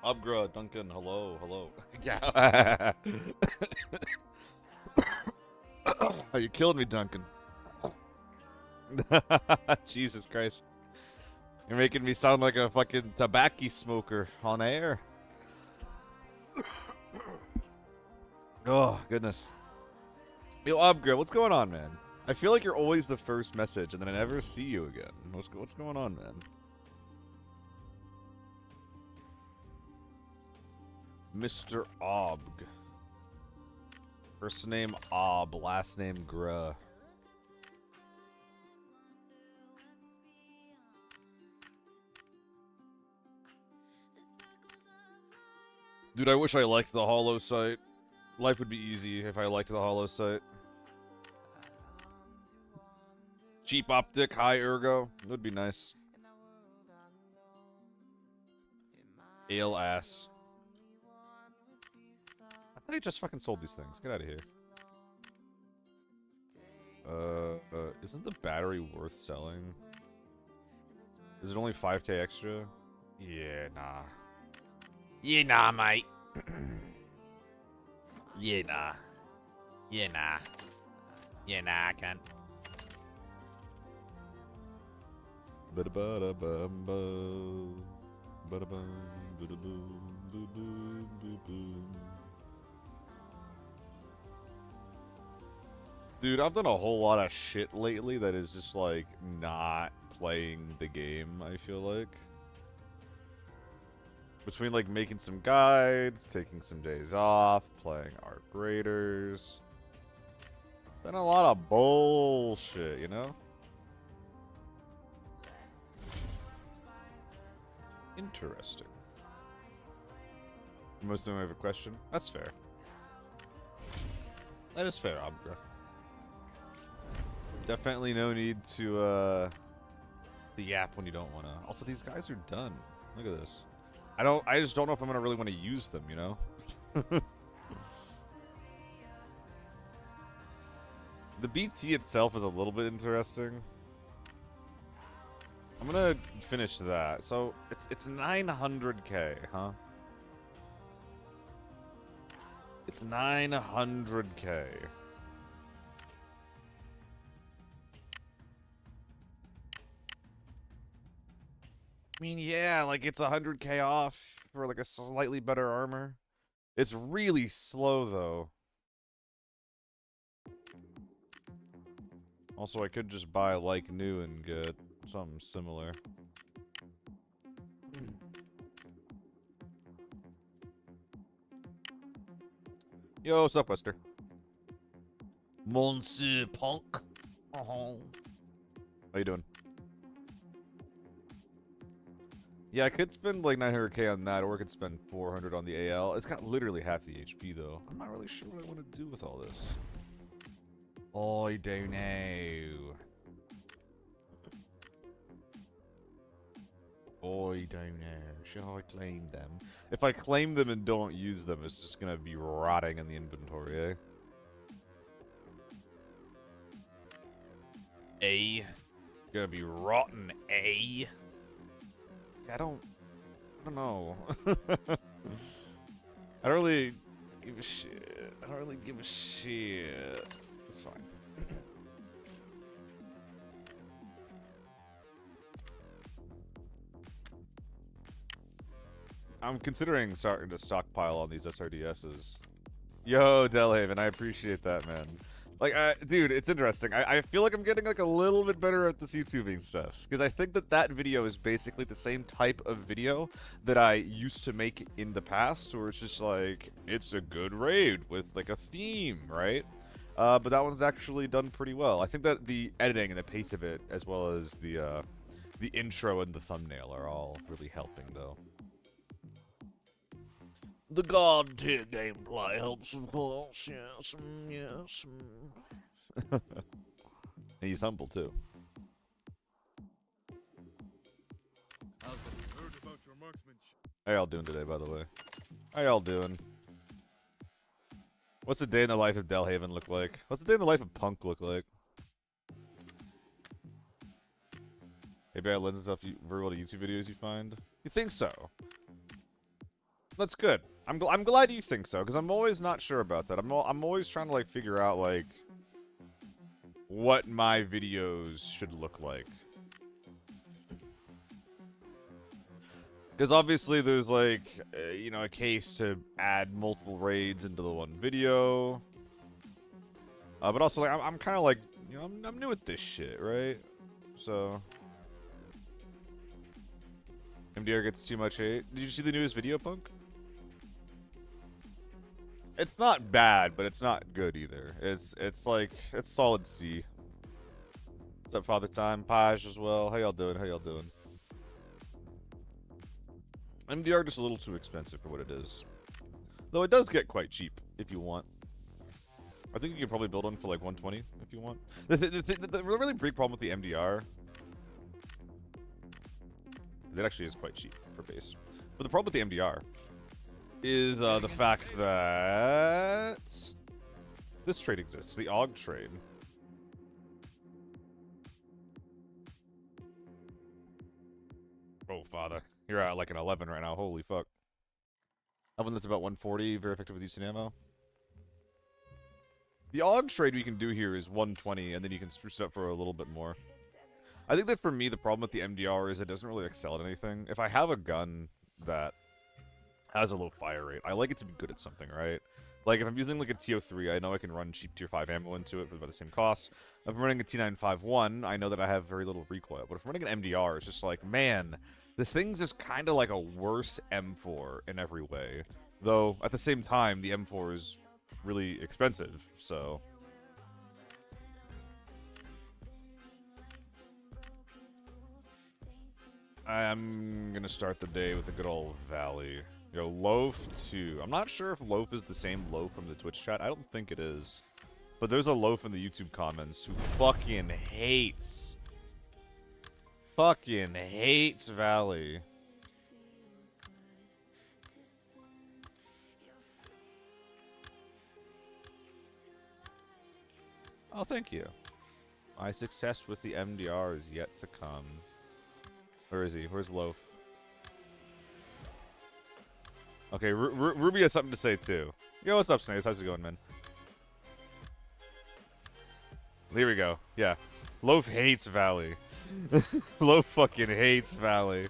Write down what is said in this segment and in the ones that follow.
Upgra, Duncan, hello, hello. Yeah. Oh, you killed me, Duncan. Jesus Christ. You're making me sound like a fucking tobacco smoker on air. Oh, goodness. Yo, Upgra, what's going on, man? I feel like you're always the first message, and then I never see you again. What's going on, man? Mr. Obg. First name Ob, last name Gruh. Dude, I wish I liked the Hollow site. Life would be easy if I liked the Hollow site. Cheap optic, high ergo. That would be nice. Ale ass. I thought he just fucking sold these things. Get out of here. Isn't the battery worth selling? Is it only 5k extra? Yeah, nah. Yeah, nah, mate. Yeah, nah. Yeah, nah. Yeah, nah, I can't. Ba-da-ba-da-bum-bo. Ba-da-bum, ba-da-boom, boo-boom, boo-boom. Dude, I've done a whole lot of shit lately that is just, like, not playing the game, I feel like. Between, like, making some guides, taking some days off, playing Arc Raiders. Been a lot of bullshit, you know? Interesting. Most of them have a question? That's fair. That is fair, Abgra. Definitely no need to yap when you don't wanna. Also, these guys are done. Look at this. I just don't know if I'm gonna really want to use them, you know? The BT itself is a little bit interesting. I'm gonna finish that. So it's 900k, huh? It's 900k. I mean, yeah, like it's 100k off for like a slightly better armor. It's really slow though. Also, I could just buy like new and get something similar. Yo, what's up, Wester? Monsieur Punk. How you doing? Yeah, I could spend like 900k on that, or I could spend 400 on the AL. It's got literally half the HP, though. I'm not really sure what I want to do with all this. Oh, I don't know. Oh, I don't know. Should I claim them? If I claim them and don't use them, it's just gonna be rotting in the inventory, eh? A. Gonna be rotten, A. I don't know. I don't really give a shit. I don't really give a shit. It's fine. I'm considering starting to stockpile on these SRDSs. Yo, Delhaven, I appreciate that, man. Like, dude, it's interesting. I feel like I'm getting, like, a little bit better at this YouTubing stuff. Because I think that that video is basically the same type of video that I used to make in the past, where it's just like, it's a good raid with, like, a theme, right? But that one's actually done pretty well. I think that the editing and the pace of it, as well as the intro and the thumbnail are all really helping, though. The god tier gameplay helps, of course. Yes, yes. And he's humble too. How y'all doing today, by the way? How y'all doing? What's the day in the life of Delhaven look like? What's the day in the life of Punk look like? Maybe I lends stuff very well to YouTube videos you find? You think so? That's good. I'm glad you think so, because I'm always not sure about that. I'm always trying to like figure out like what my videos should look like. Because obviously there's like you know, a case to add multiple raids into the one video. But also like I'm kind of like, you know, I'm new at this shit, right? So MDR gets too much hate. Did you see the newest video, Punk? It's not bad, but it's not good either. It's like it's solid C. What's up, Father Time? Paj as well. How y'all doing? How y'all doing? MDR just a little too expensive for what it is. Though it does get quite cheap if you want. I think you can probably build one for like 120 if you want. The really big problem with the MDR, it actually is quite cheap for base. But the problem with the MDR is the fact that this trade exists, the AUG trade. Oh, father. You're at like an 11 right now. Holy fuck. Oven that's about 140, very effective with using ammo. The AUG trade we can do here is 120, and then you can spruce it up for a little bit more. I think that for me, the problem with the MDR is it doesn't really excel at anything. If I have a gun that has a low fire rate, I like it to be good at something, right? Like, if I'm using, like, a TO3, I know I can run cheap Tier 5 ammo into it for about the same cost. If I'm running a T951, I know that I have very little recoil. But if I'm running an MDR, it's just like, man, this thing's just kind of like a worse M4 in every way. Though, at the same time, the M4 is really expensive, so... I'm gonna start the day with a good old Valley. Yo, Loaf 2. I'm not sure if Loaf is the same Loaf from the Twitch chat. I don't think it is. But there's a Loaf in the YouTube comments who fucking hates... Fucking hates Valley. Oh, thank you. My success with the MDR is yet to come. Where is he? Where's Loaf? Okay, Ruby has something to say too. Yo, what's up, Snails? How's it going, man? Here we go. Yeah. Loaf hates Valley. Loaf fucking hates Valley.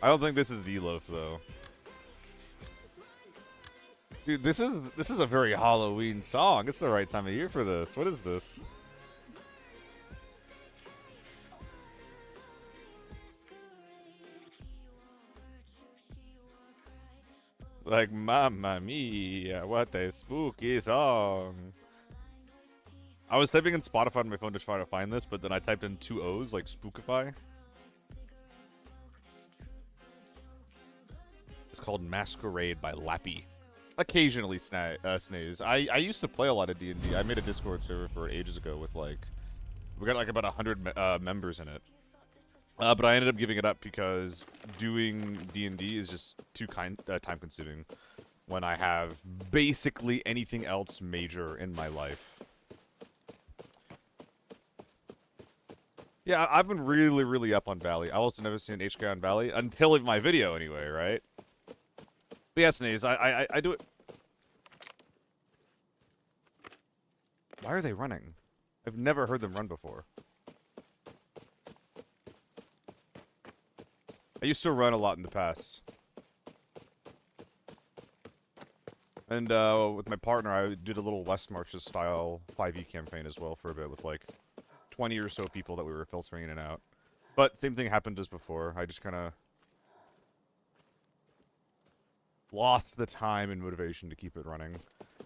I don't think this is the Loaf, though. Dude, this is a very Halloween song. It's the right time of year for this. What is this? Like, Mamma Mia, what a spooky song. I was typing in Spotify on my phone to try to find this, but then I typed in 2 O's, like Spookify. It's called Masquerade by Lappy. Occasionally Snaze. I used to play a lot of D&D. I made a Discord server for it ages ago with, like... We got, like, about 100 members in it. But I ended up giving it up because doing D&D is just too time-consuming when I have basically anything else major in my life. Yeah, I've been really, really up on Valley. I also never seen HK on Valley until my video, anyway, right? But yes, Snaze, I do it. Why are they running? I've never heard them run before. I used to run a lot in the past. And with my partner, I did a little West Marches style 5e campaign as well for a bit with like 20 or so people that we were filtering in and out. But same thing happened as before. I just kind of lost the time and motivation to keep it running.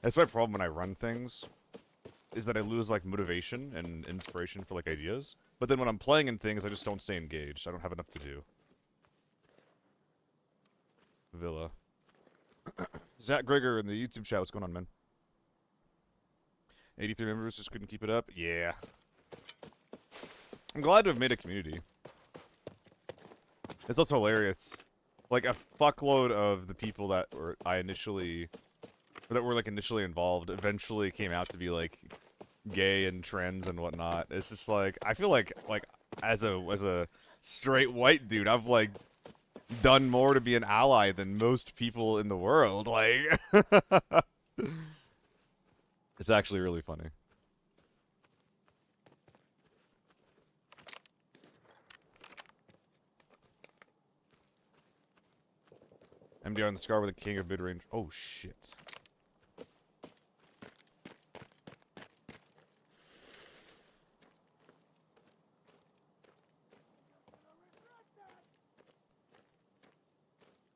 That's my problem when I run things, is that I lose like motivation and inspiration for like ideas. But then when I'm playing in things, I just don't stay engaged. I don't have enough to do. Villa. Zach Gregor in the YouTube chat, what's going on, man? 83 members, just couldn't keep it up? Yeah. I'm glad to have made a community. It's also hilarious. Like, a fuckload of the people that were initially involved eventually came out to be, like, gay and trans and whatnot. It's just like I feel like as a straight white dude, I've like done more to be an ally than most people in the world. Like, it's actually really funny. MDR on the scar with a king of mid-range. Oh shit.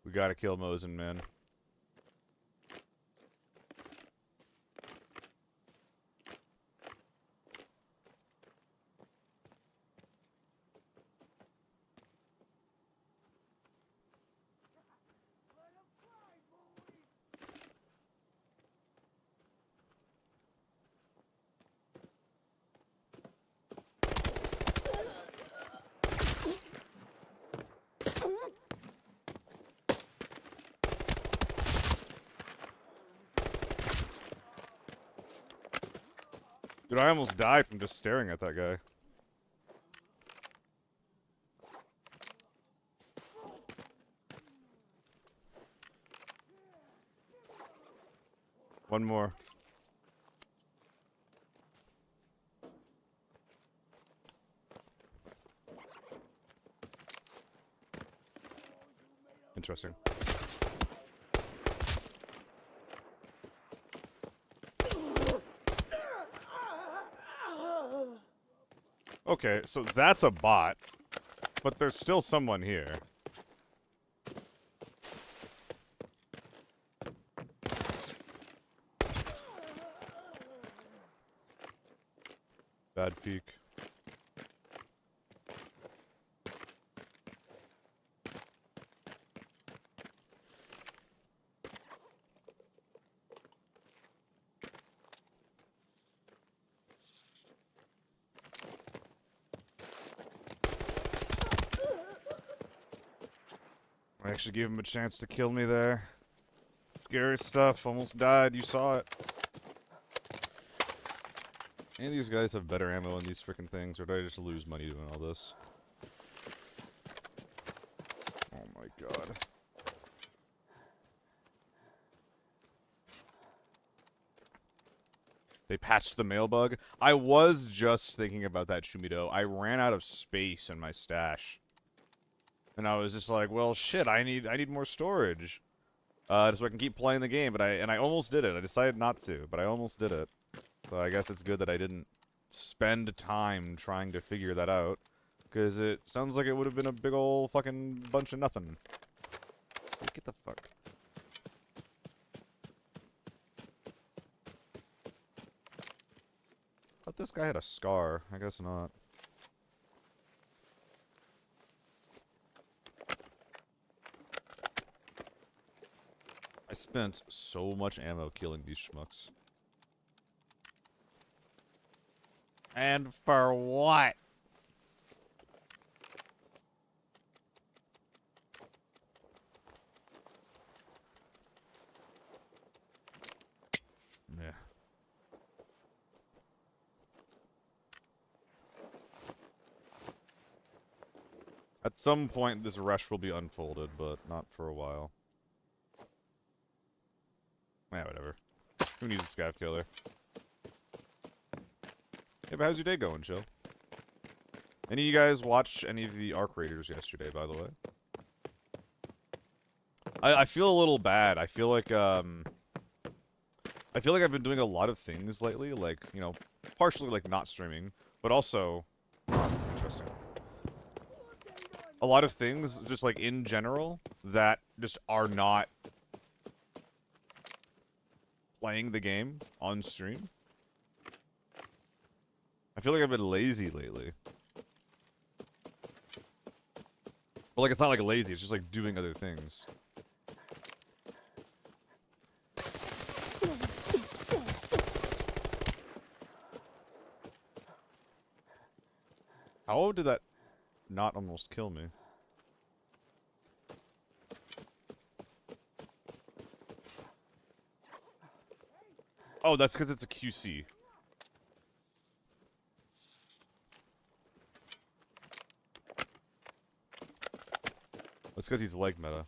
We gotta kill Mosin, man. Dude, I almost died from just staring at that guy. One more. Interesting. Okay, so that's a bot, but there's still someone here. Bad peek. I actually gave him a chance to kill me there. Scary stuff. Almost died. You saw it. Any of these guys have better ammo on these freaking things, or do I just lose money doing all this? Oh my god. They patched the mail bug. I was just thinking about that, Shumido. I ran out of space in my stash. And I was just like, well, shit, I need more storage. So I can keep playing the game, but I almost did it. I decided not to, but I almost did it. So I guess it's good that I didn't spend time trying to figure that out, because it sounds like it would have been a big ol' fucking bunch of nothing. Get the fuck. Thought this guy had a scar. I guess not. I spent so much ammo killing these schmucks. And for what? Yeah. At some point, this rush will be unfolded, but not for a while. Yeah, whatever. Who needs a scav killer? Yeah, but how's your day going, Chill? Any of you guys watch any of the Arc Raiders yesterday, by the way? I feel a little bad. I feel like I've been doing a lot of things lately, like, you know, partially like not streaming, but also interesting. A lot of things just like in general that just are not playing the game on stream. I feel like I've been lazy lately. But like it's not like lazy, it's just like doing other things. How did that not almost kill me? Oh, that's because it's a QC. It's because he's leg meta.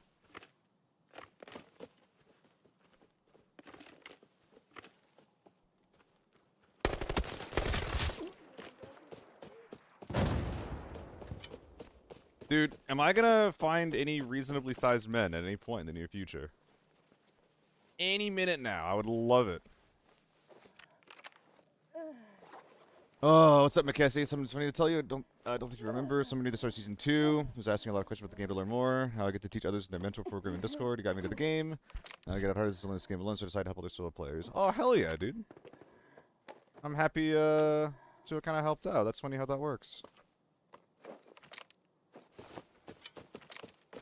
Dude, am I gonna find any reasonably sized men at any point in the near future? Any minute now. I would love it. Oh, what's up, McKessie? Something funny to tell you. Don't think you remember. Somebody new to start season 2 who's asking a lot of questions about the game to learn more. How I get to teach others in their mentor program in Discord. You got me to the game. Now I get out hard as this game alone, so I decide to help other solo players. Oh, hell yeah, dude. I'm happy to have kind of helped out. That's funny how that works.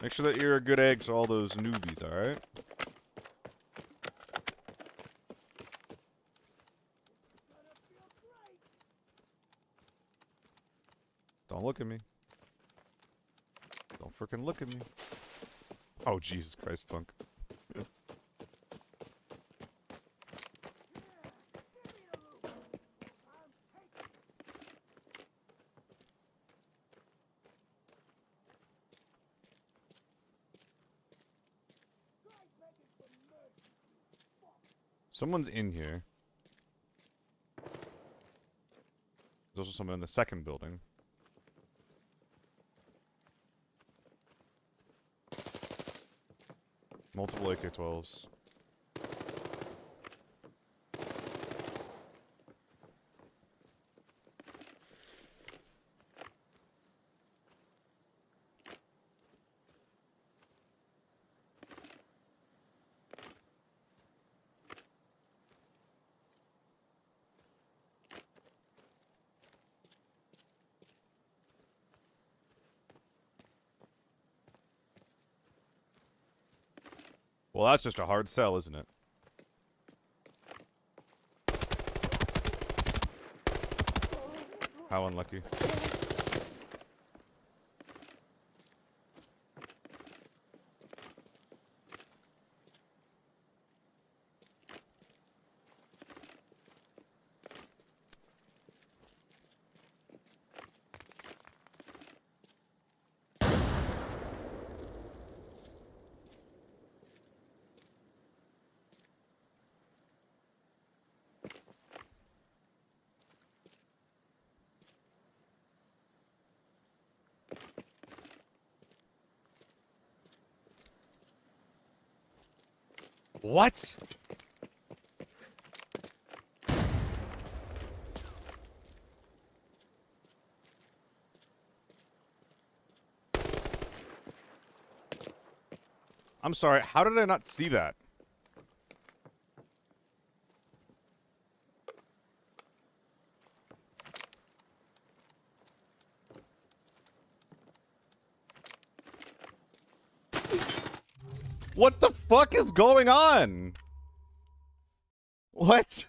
Make sure that you're a good egg to all those newbies, alright? Don't look at me. Don't frickin' look at me. Oh, Jesus Christ, punk. Someone's in here. There's also someone in the second building. Multiple AK-12s. Well, that's just a hard sell, isn't it? How unlucky. What? I'm sorry, how did I not see that? What the fuck is going on? What?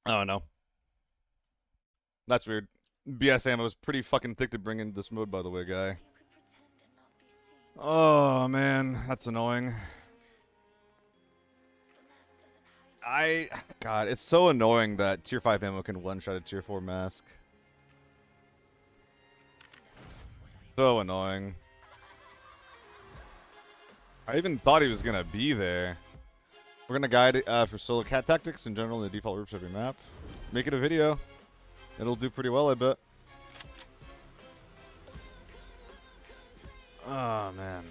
Oh no. That's weird. BS ammo is pretty fucking thick to bring into this mode, by the way, guy. Oh man, that's annoying. God, it's so annoying that tier 5 ammo can one-shot a tier 4 mask. So annoying. I even thought he was gonna be there. We're gonna guide for solo cat tactics in general in the default groups of every map. Make it a video. It'll do pretty well, I bet. Oh man.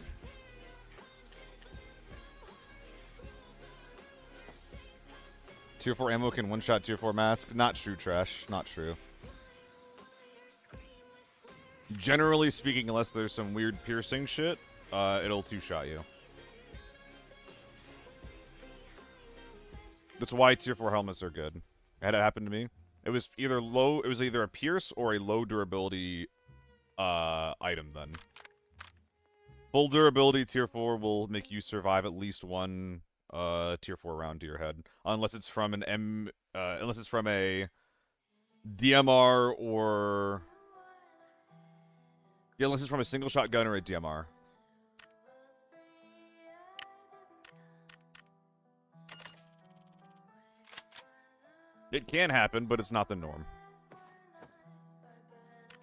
Tier 4 ammo can one-shot tier 4 mask. Not true, Trash. Not true. Generally speaking, unless there's some weird piercing shit, it'll two-shot you. That's why tier 4 helmets are good. It had it happen to me. It was either a pierce or a low durability item then. Full durability tier 4 will make you survive at least one tier 4 round to your head. Unless it's from an unless it's from a DMR or yeah, unless it's from a single shot gun or a DMR. It can happen, but it's not the norm.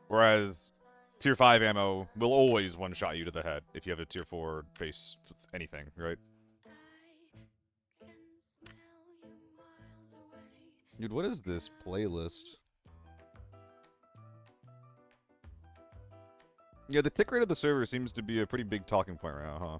Whereas tier 5 ammo will always one-shot you to the head if you have a tier 4 base anything, right? Dude, what is this playlist? Yeah, the tick rate of the server seems to be a pretty big talking point right now, huh?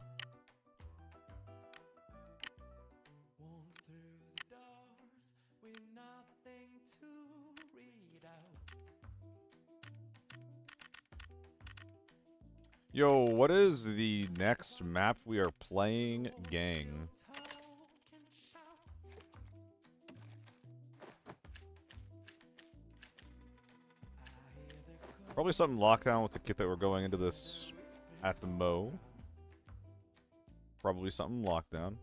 Yo, what is the next map we are playing, gang? Probably something lockdown with the kit that we're going into this at the Mo. Probably something lockdown.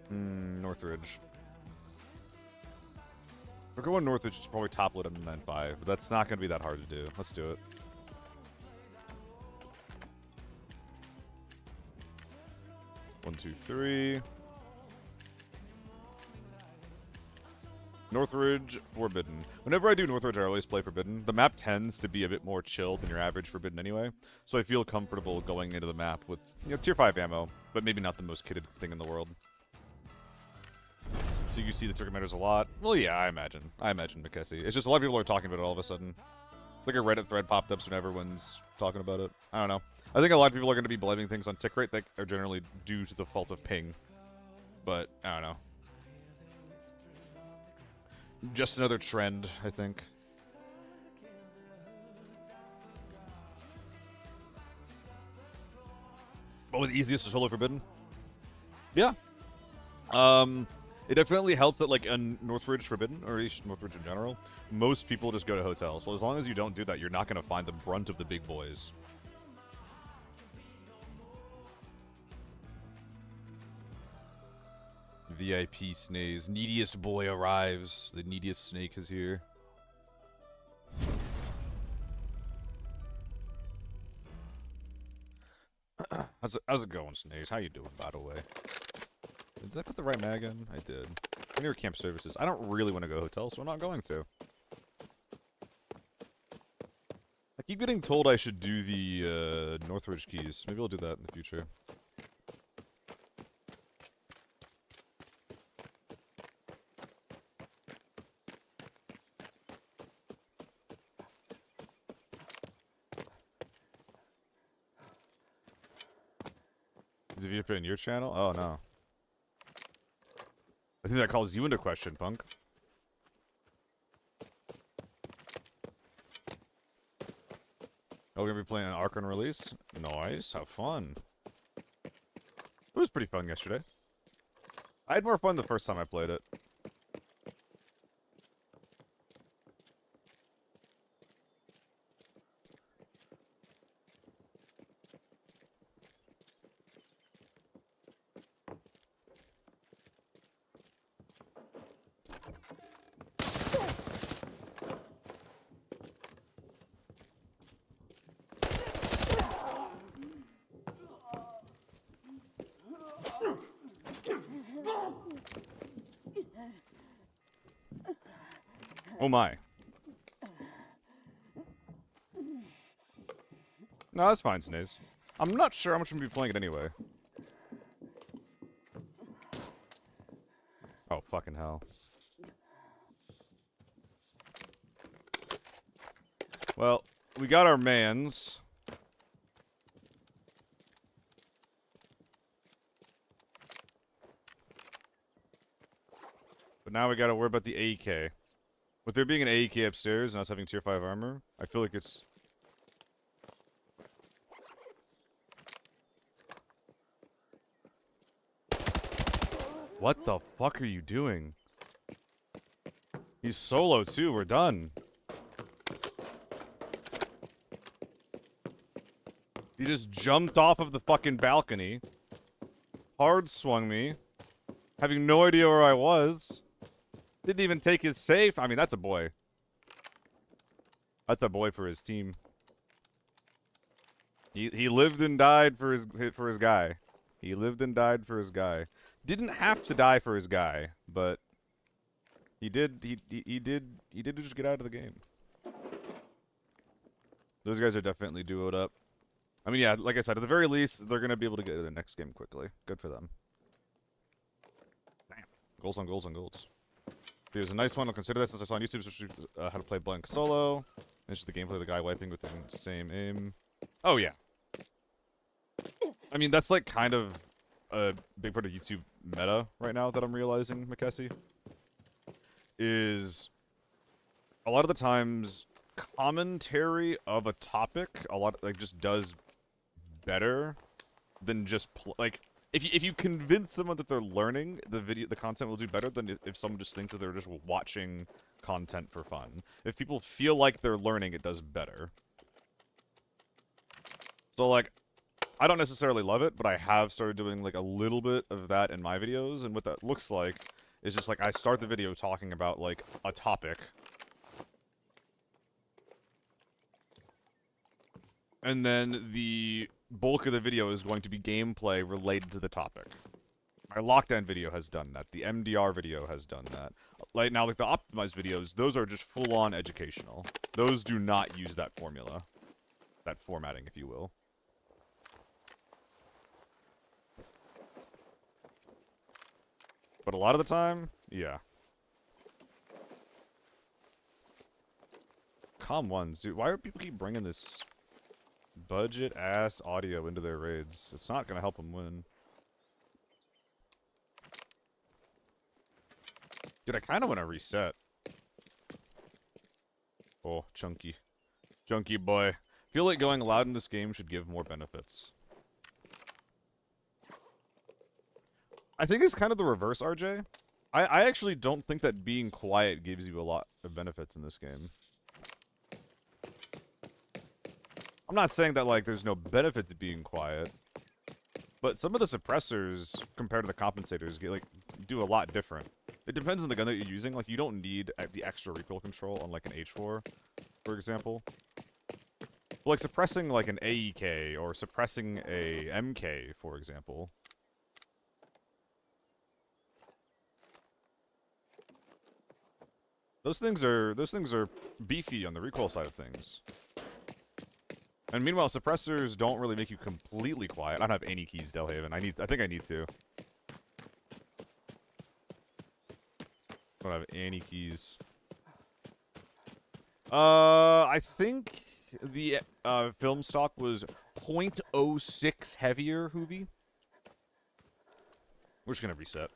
Northridge. If we're going Northridge, it's probably top lit on 9.5, but that's not going to be that hard to do. Let's do it. One, two, three. Northridge, Forbidden. Whenever I do Northridge, I always play Forbidden. The map tends to be a bit more chill than your average Forbidden anyway, so I feel comfortable going into the map with, you know, tier 5 ammo, but maybe not the most kitted thing in the world. So you see the Turkey matters a lot. Well, yeah, I imagine. McKessie. It's just a lot of people are talking about it all of a sudden. Like a Reddit thread popped up, so everyone's talking about it. I don't know. I think a lot of people are going to be blaming things on tick rate that are generally due to the fault of ping. But, I don't know. Just another trend, I think. Oh, the easiest is Solo Forbidden? Yeah. It definitely helps that, like, in Northridge Forbidden, or at least Northridge in general, most people just go to hotels. So as long as you don't do that, you're not going to find the brunt of the big boys. VIP snaze. Neediest boy arrives. The neediest snake is here. How's it going, Snaze? How you doing, by the way? Did I put the right mag in? I did. Near camp services. I don't really want to go hotel, so I'm not going to. I keep getting told I should do the Northridge keys. Maybe I'll do that in the future. Is it VP in your channel? Oh, no. I think that calls you into question, punk. Oh, we're gonna be playing an Arc on release? Nice, have fun. It was pretty fun yesterday. I had more fun the first time I played it. Oh my. No, that's fine, Snaze. I'm not sure how much I'm gonna be playing it anyway. Oh, fucking hell. Well, we got our mans. But now we gotta worry about the AEK. With there being an AEK upstairs and us having tier 5 armor, I feel like it's... What the fuck are you doing? He's solo too, we're done. He just jumped off of the fucking balcony. Hard swung me. Having no idea where I was. Didn't even take his safe. I mean, that's a boy. That's a boy for his team. He lived and died for his guy. He lived and died for his guy. Didn't have to die for his guy, but He did. He did just get out of the game. Those guys are definitely duoed up. I mean, yeah, like I said, at the very least, they're gonna be able to get to the next game quickly. Good for them. Damn. Goals on goals on goals. Here's a nice one. I'll consider that since I saw on YouTube how to play blank solo. It's just the gameplay of the guy wiping with the same aim. Oh yeah. I mean, that's like kind of a big part of YouTube meta right now that I'm realizing, McKessie. Is a lot of the times commentary of a topic like just does better than just like if you convince someone that they're learning, the content will do better than if someone just thinks that they're just watching content for fun. If people feel like they're learning, it does better. So like, I don't necessarily love it, but I have started doing like a little bit of that in my videos, and what that looks like is just like I start the video talking about like a topic, and then the bulk of the video is going to be gameplay related to the topic. My lockdown video has done that. The MDR video has done that. Like now, like the optimized videos, those are just full-on educational. Those do not use that formula, that formatting, if you will. But a lot of the time, yeah. Calm ones, dude. Why do people keep bringing this budget-ass audio into their raids? It's not gonna help them win. Dude, I kind of want to reset. Oh, chunky. Chunky boy. Feel like going loud in this game should give more benefits. I think it's kind of the reverse, RJ. I actually don't think that being quiet gives you a lot of benefits in this game. I'm not saying that, like, there's no benefit to being quiet. But some of the suppressors, compared to the compensators, do a lot different. It depends on the gun that you're using. Like, you don't need the extra recoil control on, like, an H4, for example. But, like, suppressing, like, an AEK or suppressing a MK, for example. Those things are beefy on the recoil side of things. And meanwhile, suppressors don't really make you completely quiet. I don't have any keys, Delhaven. I think I need to. I don't have any keys. I think the film stock was 0.06 heavier, Hoovy. We're just gonna reset.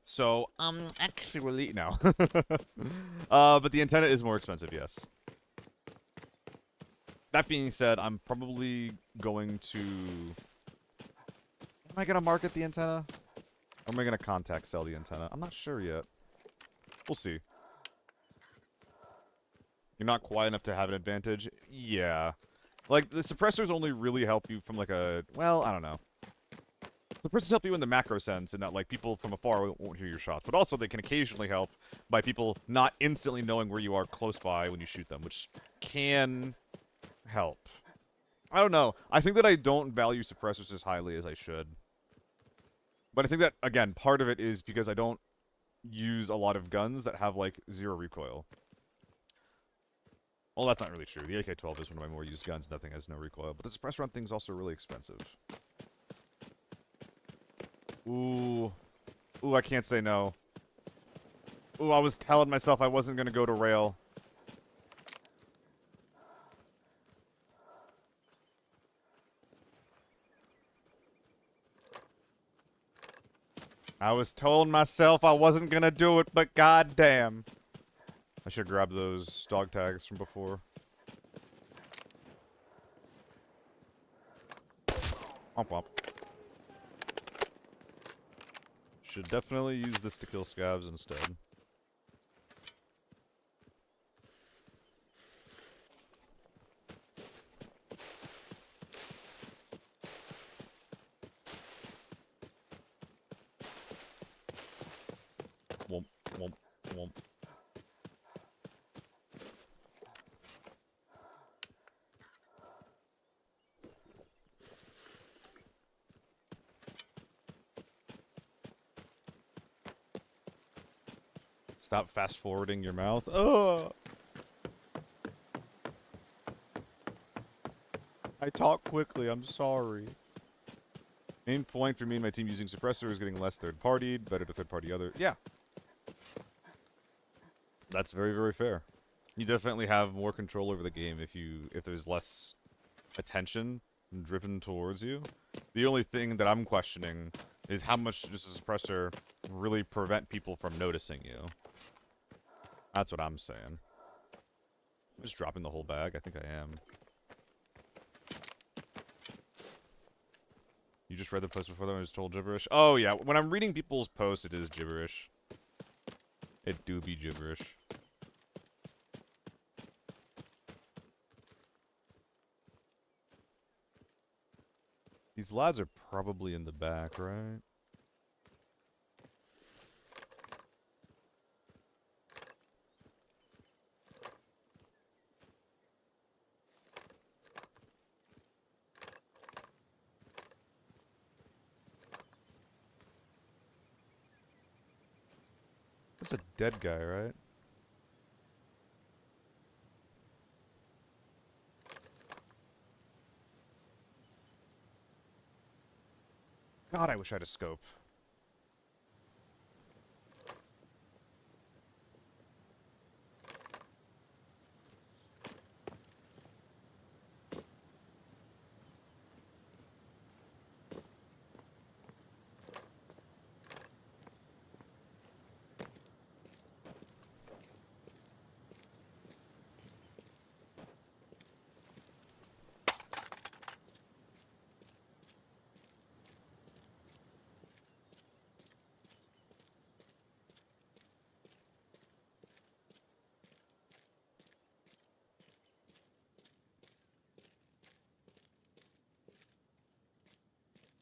So, actually, no. But the antenna is more expensive, yes. That being said, I'm probably going to... Am I going to market the antenna? Or am I going to contact sell the antenna? I'm not sure yet. We'll see. You're not quiet enough to have an advantage? Yeah. Like, the suppressors only really help you from, like, a... Well, I don't know. Suppressors help you in the macro sense, in that, like, people from afar won't hear your shots. But also, they can occasionally help by people not instantly knowing where you are close by when you shoot them, which can help. I don't know. I think that I don't value suppressors as highly as I should. But I think that, again, part of it is because I don't use a lot of guns that have, like, zero recoil. Well, that's not really true. The AK-12 is one of my more used guns. Nothing has no recoil. But the suppressor on thing's also really expensive. Ooh. Ooh, I can't say no. Ooh, I was telling myself I wasn't gonna go to rail. I was telling myself I wasn't gonna do it, but goddamn. I should grab those dog tags from before. Womp womp. Should definitely use this to kill scavs instead. Womp, womp, womp. Stop fast forwarding your mouth. Oh. I talk quickly. I'm sorry. Main point for me and my team using suppressor is getting less third-partied, better to third-party other. Yeah. That's very, very fair. You definitely have more control over the game if there's less attention driven towards you. The only thing that I'm questioning is how much does a suppressor really prevent people from noticing you? That's what I'm saying. I'm just dropping the whole bag. I think I am. You just read the post before that I was told gibberish? Oh, yeah. When I'm reading people's posts, it is gibberish. It do be gibberish. These lads are probably in the back, right? That's a dead guy, right? God, I wish I had a scope.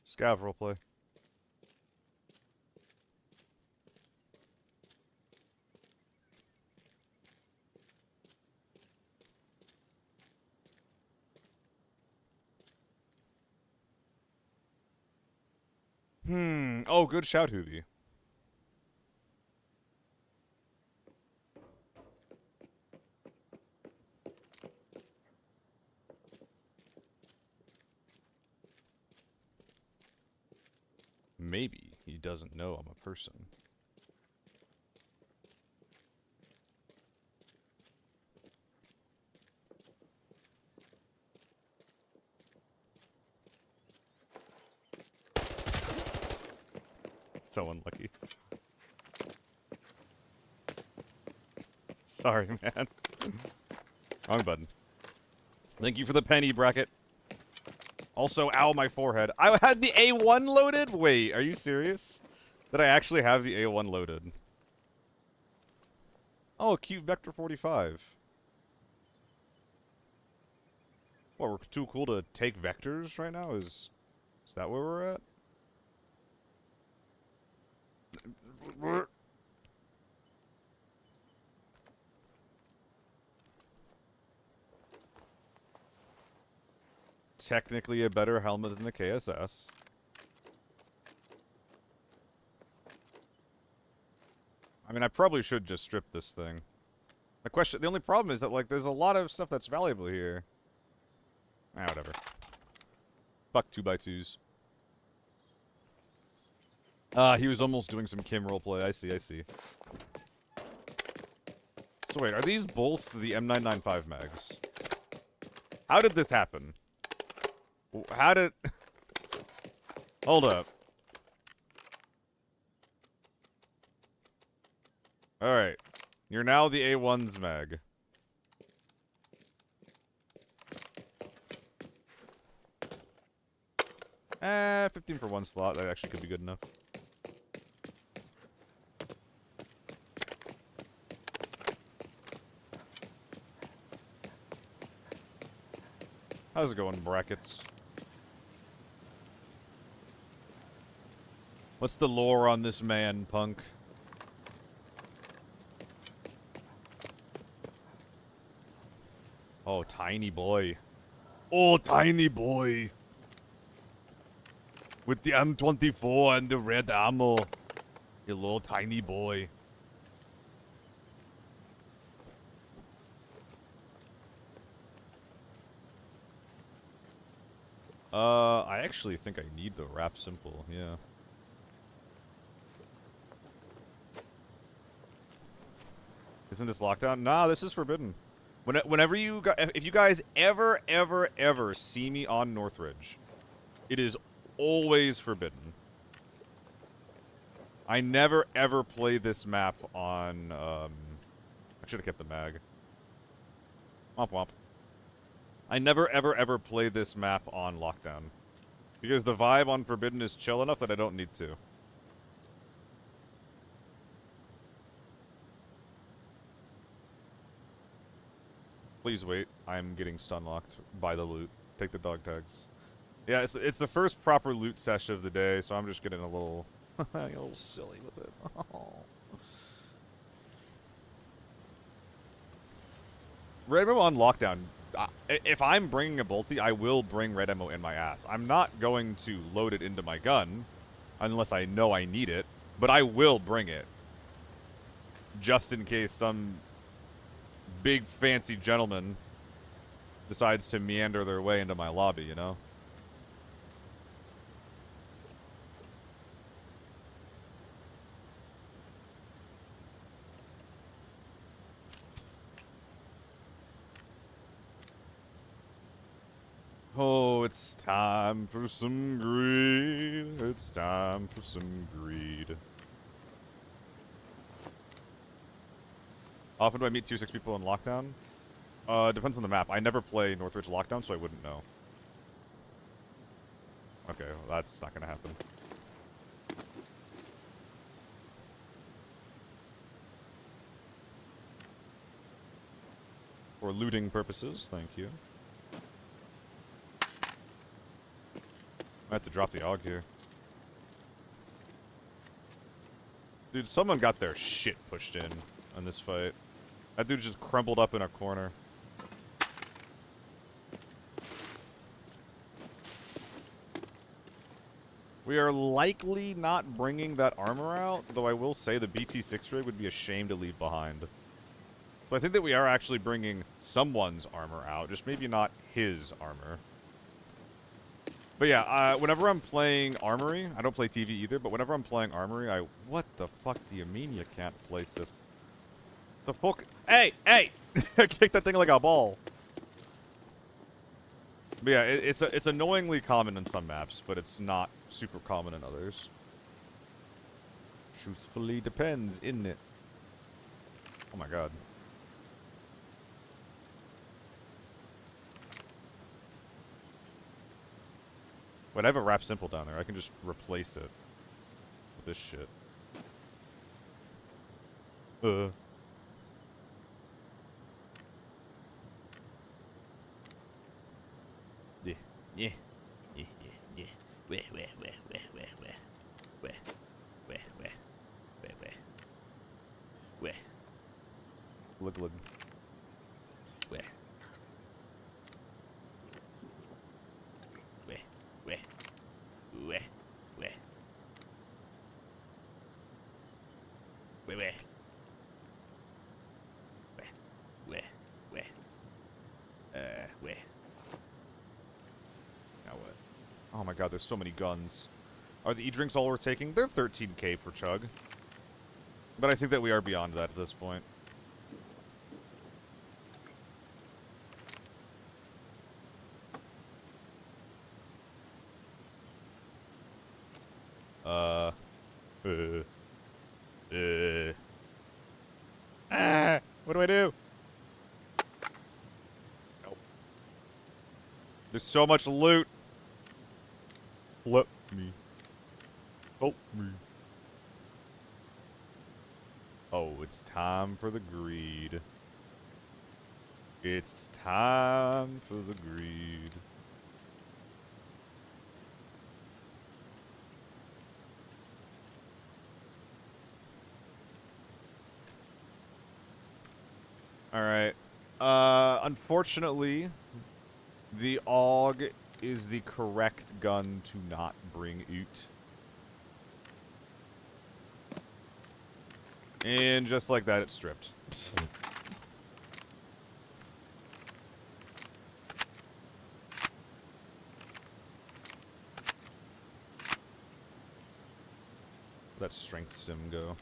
Scav roleplay. Oh, good shout, Hoovy. Maybe he doesn't know I'm a person. So unlucky. Sorry, man. Wrong button. Thank you for the penny, bracket. Also, ow, my forehead. I had the A1 loaded? Wait, are you serious? Did I actually have the A1 loaded? Oh, cute Vector 45. What, we're too cool to take vectors right now? Is that where we're at? Technically a better helmet than the KSS. I mean, I probably should just strip this thing. The only problem is that, like, there's a lot of stuff that's valuable here. Ah, whatever. Fuck 2x2s. He was almost doing some Kim roleplay. I see, I see. So wait, are these both the M995 mags? How did this happen? How did... Hold up. Alright. You're now the A1's mag. 15 for one slot. That actually could be good enough. How's it going, brackets? What's the lore on this man, punk? Oh, tiny boy. Oh, tiny boy. With the M24 and the red ammo. You little tiny boy. I actually think I need the wrap simple, yeah. Isn't this lockdown? Nah, this is forbidden. Whenever you if you guys ever see me on Northridge, it is always forbidden. I never ever play this map on, I should have kept the mag. Womp womp. I never ever play this map on lockdown. Because the vibe on forbidden is chill enough that I don't need to. Please wait. I'm getting stun locked by the loot. Take the dog tags. Yeah, it's the first proper loot session of the day, so I'm just getting a little a little silly with it. Red ammo on lockdown. If I'm bringing a bolty, I will bring red ammo in my ass. I'm not going to load it into my gun unless I know I need it, but I will bring it just in case some big fancy gentleman decides to meander their way into my lobby, you know? Oh, it's time for some greed. It's time for some greed. Often do I meet tier 6 people in lockdown? Depends on the map. I never play Northridge lockdown, so I wouldn't know. Okay, well, that's not gonna happen. For looting purposes, thank you. I have to drop the AUG here. Dude, someone got their shit pushed in on this fight. That dude just crumbled up in a corner. We are likely not bringing that armor out, though I will say the BT6 rig would be a shame to leave behind. So I think that we are actually bringing someone's armor out, just maybe not his armor. But yeah, whenever I'm playing Armory, I don't play TV either, but whenever I'm playing Armory, what the fuck do you mean you can't place this? The fuck? Hey! Hey! Kick that thing like a ball. But yeah, it's annoyingly common in some maps, but it's not super common in others. Truthfully depends, isn't it? Oh my god. Wait, I have a wrap simple down there. I can just replace it with this shit. Yeah. Yeah. Yeah. Yeah. Where. Look. Where. Now what? Oh my god, there's so many guns. Are the E-drinks all we're taking? They're 13k per chug. But I think that we are beyond that at this point. What do I do? Nope. There's so much loot. Let me. Help me. Oh, it's time for the greed. It's time for the greed. Alright. Unfortunately, the AUG is the correct gun to not bring out. And just like that, it's stripped. Where'd that strength stim go?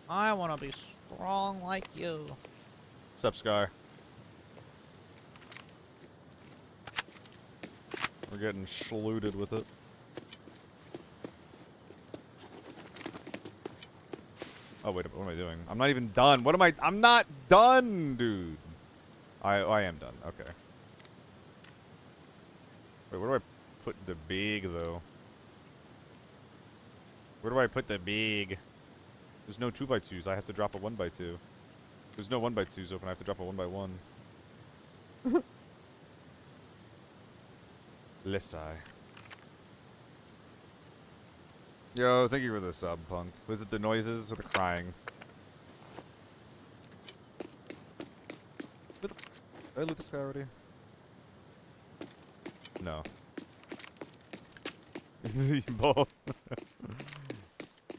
I want to be strong like you. Sup, Scar? We're getting schluted with it. Oh, wait, what am I doing? I'm not even done. What am I? I'm not done, dude. I am done. Okay. Wait, where do I put the big, though? Where do I put the big? There's no 2x2s. I have to drop a 1x2. There's no 1x2s open. I have to drop a 1x1. Lissai. Yo, thank you for the sub, punk. Was it the noises or the crying? Did I loot this guy already? No. Both.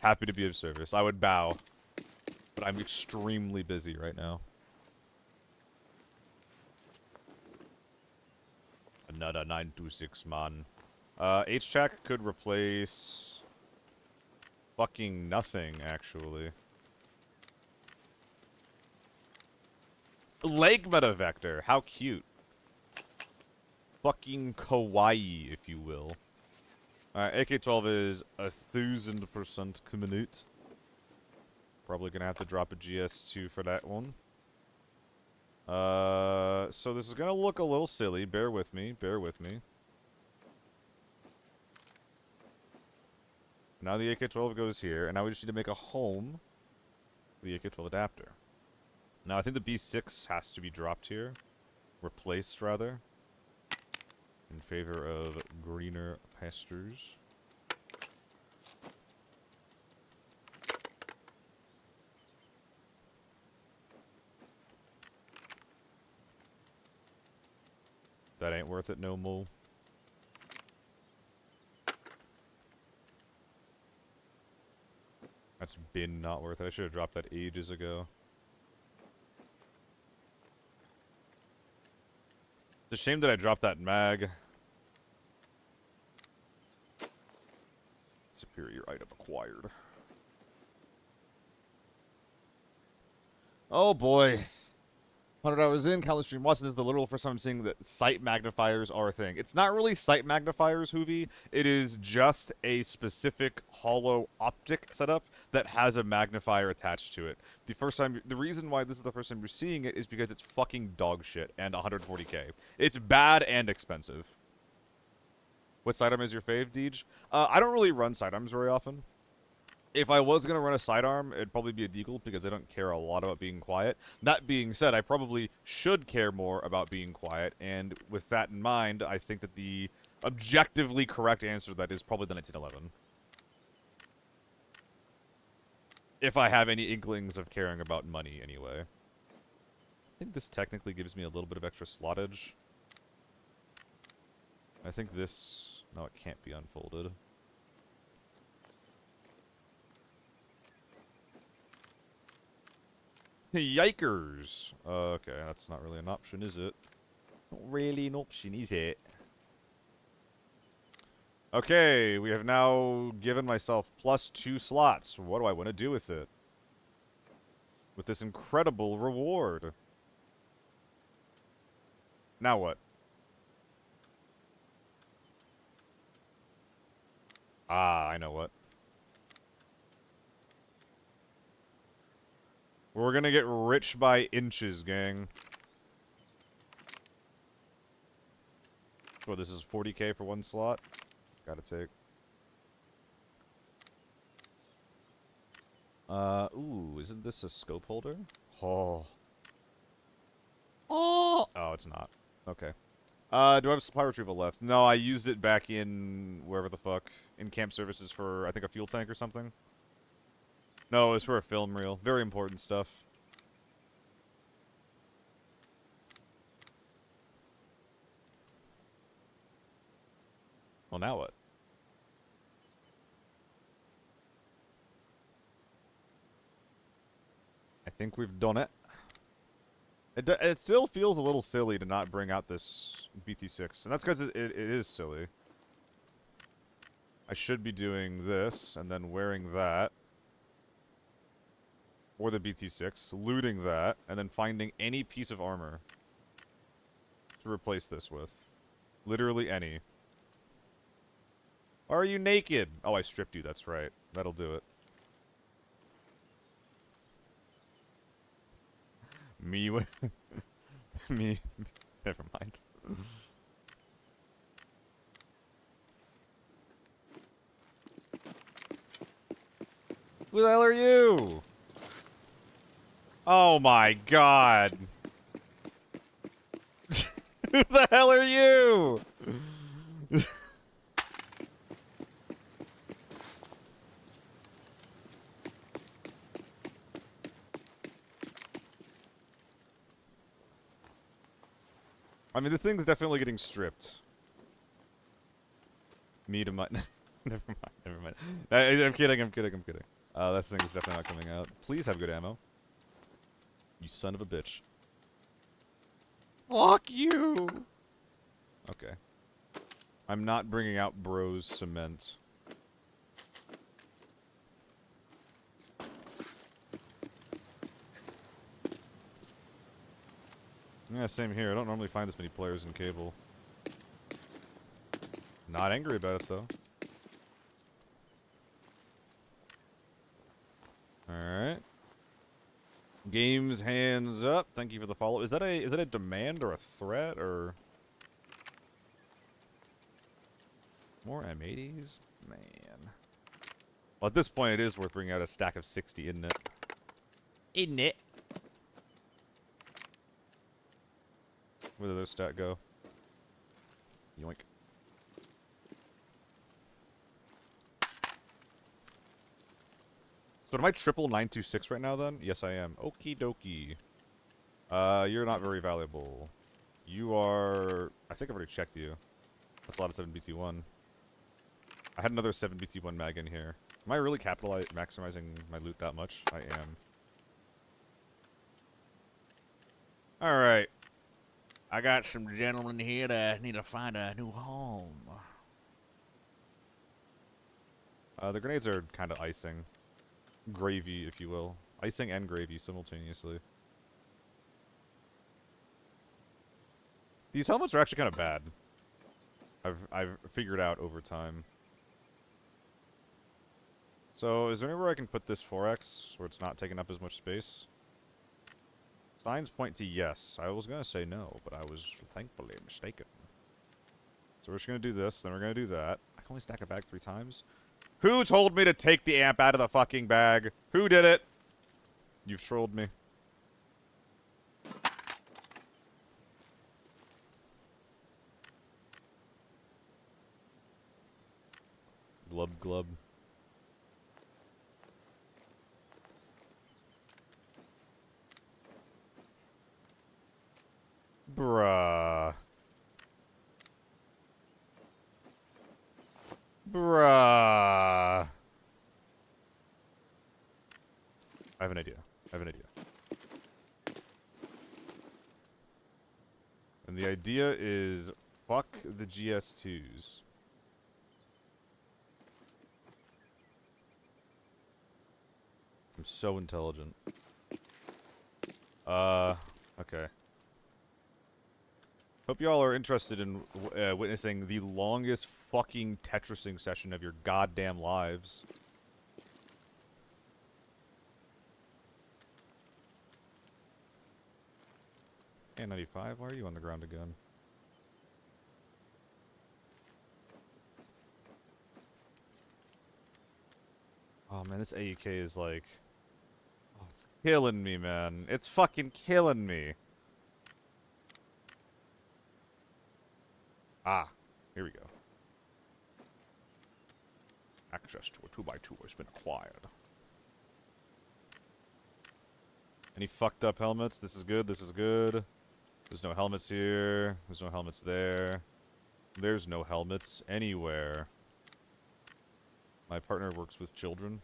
Happy to be of service. I would bow. But I'm extremely busy right now. Another 926 man. H-Jack could replace... fucking nothing, actually. Leg meta vector. How cute. Fucking kawaii, if you will. Alright, AK-12 is 1000% coming out. Probably gonna have to drop a GS2 for that one. So this is gonna look a little silly. Bear with me. Bear with me. Now the AK-12 goes here, and now we just need to make a home for the AK-12 adapter. Now I think the B6 has to be dropped here. Replaced, rather. In favor of greener pastures. That ain't worth it no more. That's been not worth it. I should have dropped that ages ago. It's a shame that I dropped that mag. Superior item acquired. Oh boy. 100 hours in, countless stream watching. This is the literal first time I'm seeing that sight magnifiers are a thing. It's not really sight magnifiers, Hoovy. It is just a specific hollow optic setup that has a magnifier attached to it. The reason why this is the first time you're seeing it is because it's fucking dog shit and 140k. It's bad and expensive. What sidearm is your fave, Deej? I don't really run sidearms very often. If I was going to run a sidearm, it'd probably be a deagle because I don't care a lot about being quiet. That being said, I probably should care more about being quiet, and with that in mind, I think that the objectively correct answer to that is probably the 1911. If I have any inklings of caring about money, anyway. I think this technically gives me a little bit of extra slottage. I think this... No, it can't be unfolded. Yikers! Okay, that's not really an option, is it? Not really an option, is it? Okay, we have now given myself +2 slots. What do I want to do with it? With this incredible reward. Now what? Ah, I know what. We're gonna get rich by inches, gang. Well, this is 40k for one slot. Gotta take. Ooh, isn't this a scope holder? Oh. Oh! Oh, it's not. Okay. Do I have supply retrieval left? No, I used it back in wherever the fuck. In camp services for, I think, a fuel tank or something. No, it was for a film reel. Very important stuff. Well, now what? I think we've done it. It still feels a little silly to not bring out this BT6, and that's because it is silly. I should be doing this, and then wearing that. Or the BT6, looting that, and then finding any piece of armor to replace this with. Literally any. Are you naked? Oh, I stripped you, that's right. That'll do it. Me with... me... Never mind. Who the hell are you? Oh my god. Who the hell are you? I mean, the thing's definitely getting stripped. Me to my... never mind, never mind. I'm kidding, I'm kidding, I'm kidding. That thing is definitely not coming out. Please have good ammo. You son of a bitch. Fuck you! Okay. I'm not bringing out bros cement. Yeah, same here. I don't normally find this many players in Cable. Not angry about it, though. Alright. Games hands up. Thank you for the follow. Is that a demand or a threat or more M80s? Man. Well, at this point it is worth bringing out a stack of 60, isn't it? Isn't it? Where did those stat go? Yoink. So am I triple 926 right now then? Yes, I am. Okie dokie. You're not very valuable. You are... I think I've already checked you. That's a lot of 7BT1. I had another 7BT1 mag in here. Am I really maximizing my loot that much? I am. Alright. I got some gentlemen here that need to find a new home. The grenades are kind of icing. Gravy, if you will. Icing and gravy simultaneously. These helmets are actually kind of bad. I've figured out over time. So, is there anywhere I can put this 4X where it's not taking up as much space? Signs point to yes. I was gonna say no, but I was thankfully mistaken. So we're just gonna do this, then we're gonna do that. I can only stack a bag 3 times. Who told me to take the amp out of the fucking bag? Who did it? You've trolled me. Glub glub. Bruh. Bruh. I have an idea. I have an idea. And the idea is, fuck the GS2s. I'm so intelligent. Okay. Hope y'all are interested in witnessing the longest fucking Tetrising session of your goddamn lives. N95, why are you on the ground again? Oh man, this AUK is like... Oh, it's killing me, man. It's fucking killing me. Ah, here we go. Access to a 2x2 has been acquired. Any fucked up helmets? This is good, this is good. There's no helmets here. There's no helmets there. There's no helmets anywhere. My partner works with children.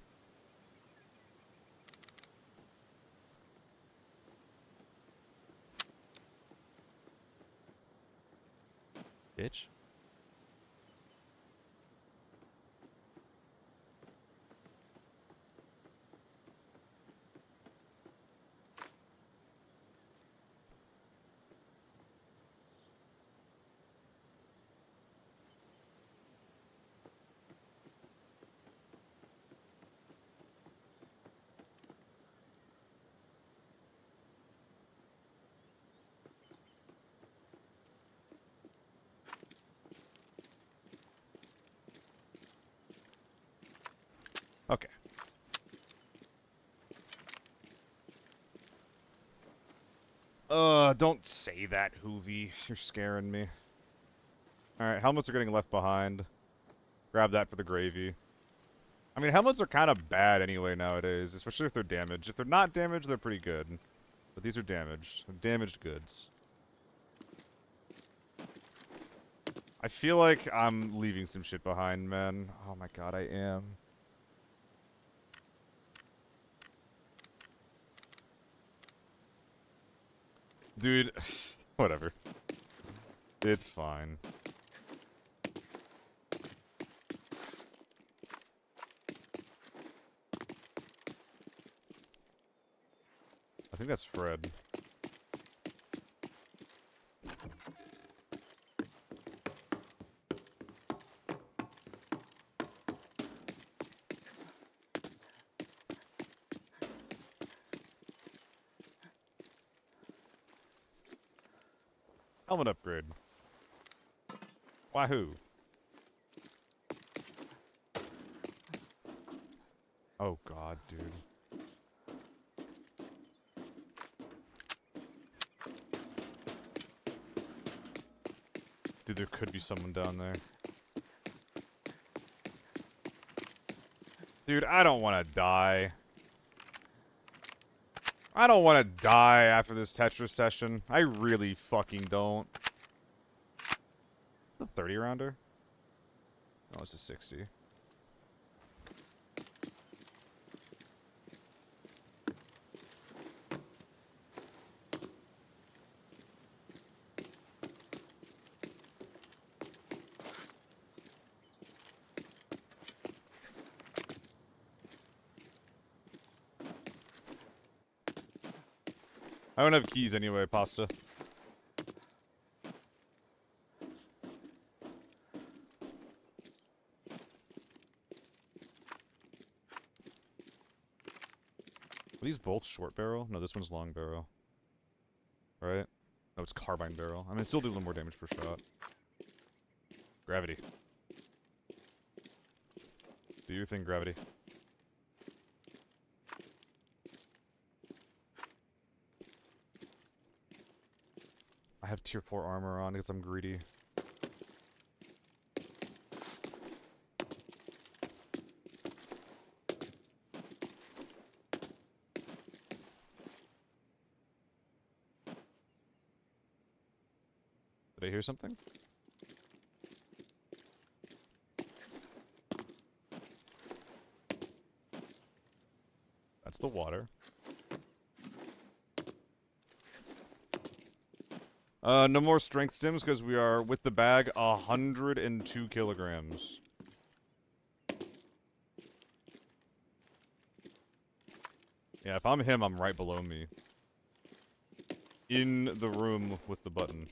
Bitch. Okay. Don't say that, Hoovy. You're scaring me. Alright, helmets are getting left behind. Grab that for the gravy. I mean, helmets are kind of bad anyway nowadays, especially if they're damaged. If they're not damaged, they're pretty good. But these are damaged. They're damaged goods. I feel like I'm leaving some shit behind, man. Oh my god, I am. Dude, whatever. It's fine. I think that's Fred. Helmet upgrade. Wahoo. Oh god, dude. Dude, there could be someone down there. Dude, I don't want to die. I don't want to die after this Tetris session. I really fucking don't. The 30 rounder? No, it's a 60. I don't have keys anyway, Pasta. Are these both short barrel? No, this one's long barrel. Right? No, it's carbine barrel. I mean, it still do a little more damage per shot. Gravity. Do your thing, gravity. I have tier 4 armor on because I'm greedy. Did I hear something? That's the water. No more strength stims because we are, with the bag, 102 kilograms. Yeah, if I'm him, I'm right below me. In the room with the button.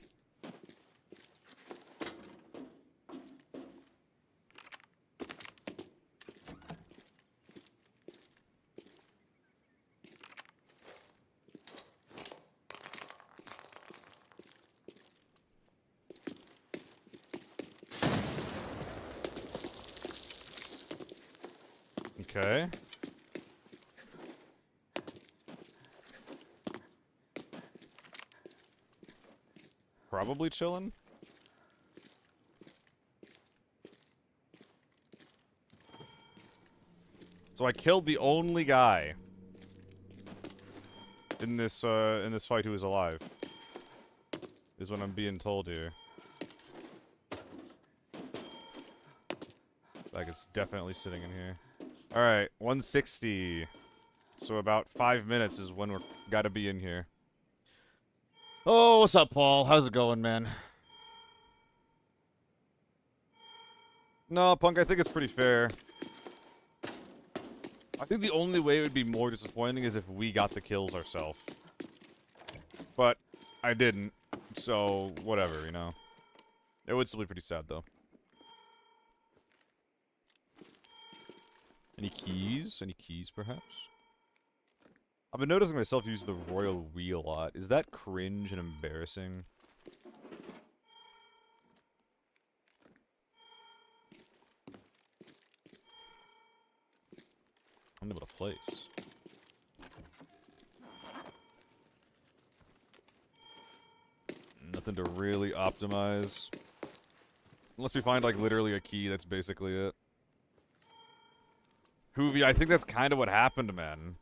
Okay. Probably chilling. So I killed the only guy in this fight who is alive. Is what I'm being told here. Like it's definitely sitting in here. Alright, 160. So about 5 minutes is when we're gotta be in here. Oh, what's up, Paul? How's it going, man? No, Punk, I think it's pretty fair. I think the only way it would be more disappointing is if we got the kills ourselves. But I didn't, so whatever, you know. It would still be pretty sad, though. Any keys? Any keys, perhaps? I've been noticing myself use the royal we a lot. Is that cringe and embarrassing? I'm able to place. Nothing to really optimize. Unless we find, like, literally a key, that's basically it. Hoovy, I think that's kind of what happened, man.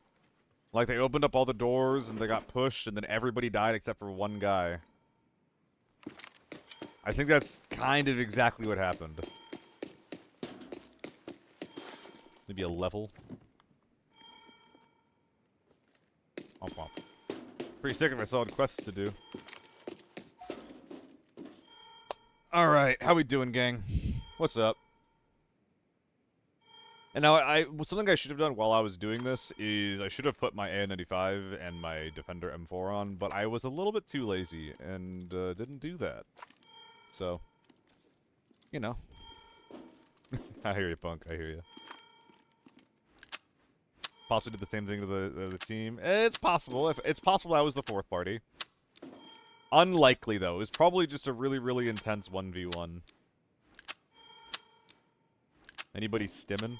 Like, they opened up all the doors, and they got pushed, and then everybody died except for one guy. I think that's kind of exactly what happened. Maybe a level. Womp womp. Pretty sick if I still had quests to do. Alright, how we doing, gang? What's up? And now, something I should have done while I was doing this is I should have put my AN95 and my Defender M4 on, but I was a little bit too lazy and didn't do that. So, you know. I hear you, Punk. I hear you. Possibly did the same thing to the team. It's possible. It's possible I was the fourth party. Unlikely, though. It was probably just a really, really intense 1v1. Anybody stimming?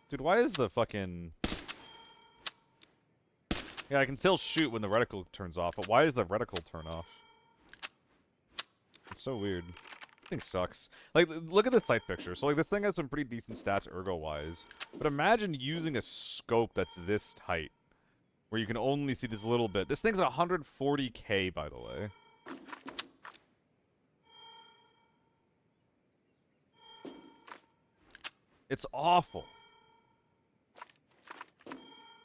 Dude, why is the fucking... Yeah, I can still shoot when the reticle turns off, but why is the reticle turn off? It's so weird. This thing sucks. Like, look at the sight picture. So, like, this thing has some pretty decent stats ergo-wise. But imagine using a scope that's this tight, where you can only see this little bit. This thing's 140k, by the way. It's awful.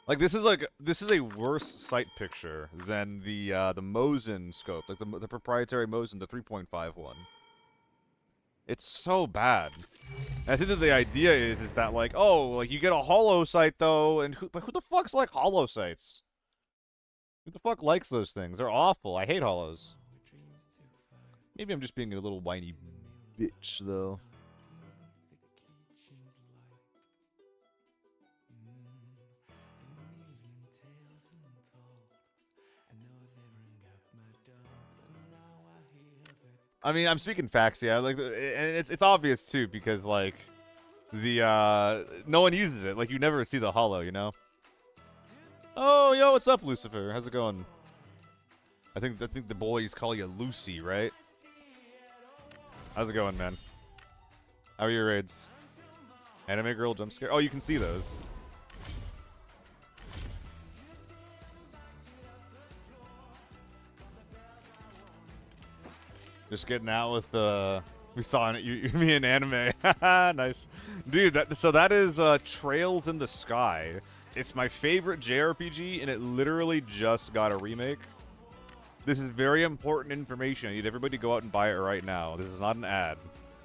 Like, this is a worse sight picture than the Mosin scope, like the proprietary Mosin, the 3.5 one. It's so bad. And I think that the idea is that, like, oh, like, you get a hollow sight, though, and who the fuck's like hollow sights? Who the fuck likes those things? They're awful. I hate hollows. Maybe I'm just being a little whiny bitch, though. I mean, I'm speaking facts, yeah. Like, and it's obvious too because like the no one uses it. Like, you never see the hollow, you know. Oh, yo, what's up, Lucifer? How's it going? I think the boys call you Lucy, right? How's it going, man? How are your raids? Anime girl jump scare. Oh, you can see those. Just getting out with we saw it, me in anime. Nice, dude. That is Trails in the Sky. It's my favorite JRPG, and it literally just got a remake. This is very important information. I need everybody to go out and buy it right now. This is not an ad.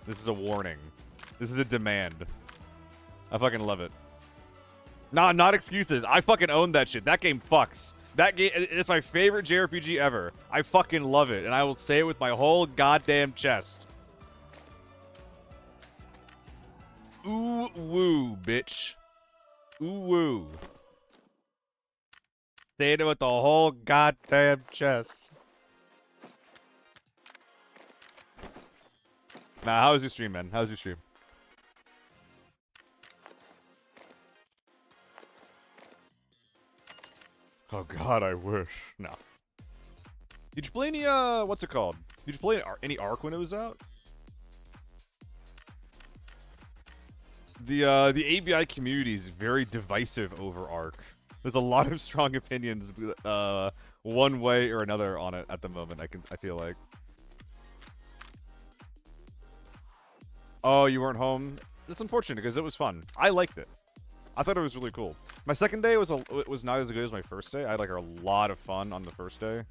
This is a warning. This is a demand. I fucking love it. Nah, not excuses. I fucking own that shit. That game fucks. That game, it's my favorite JRPG ever. I fucking love it, and I will say it with my whole goddamn chest. Ooh woo, bitch. Ooh woo. Say it with the whole goddamn chest. Nah, how was your stream, man? How was your stream? Oh god, I wish. No. Did you play any, what's it called? Did you play any Ark when it was out? The ABI community is very divisive over Ark. There's a lot of strong opinions, one way or another on it at the moment, I feel like. Oh, you weren't home? That's unfortunate, because it was fun. I liked it. I thought it was really cool. My second day was not as good as my first day. I had like a lot of fun on the first day.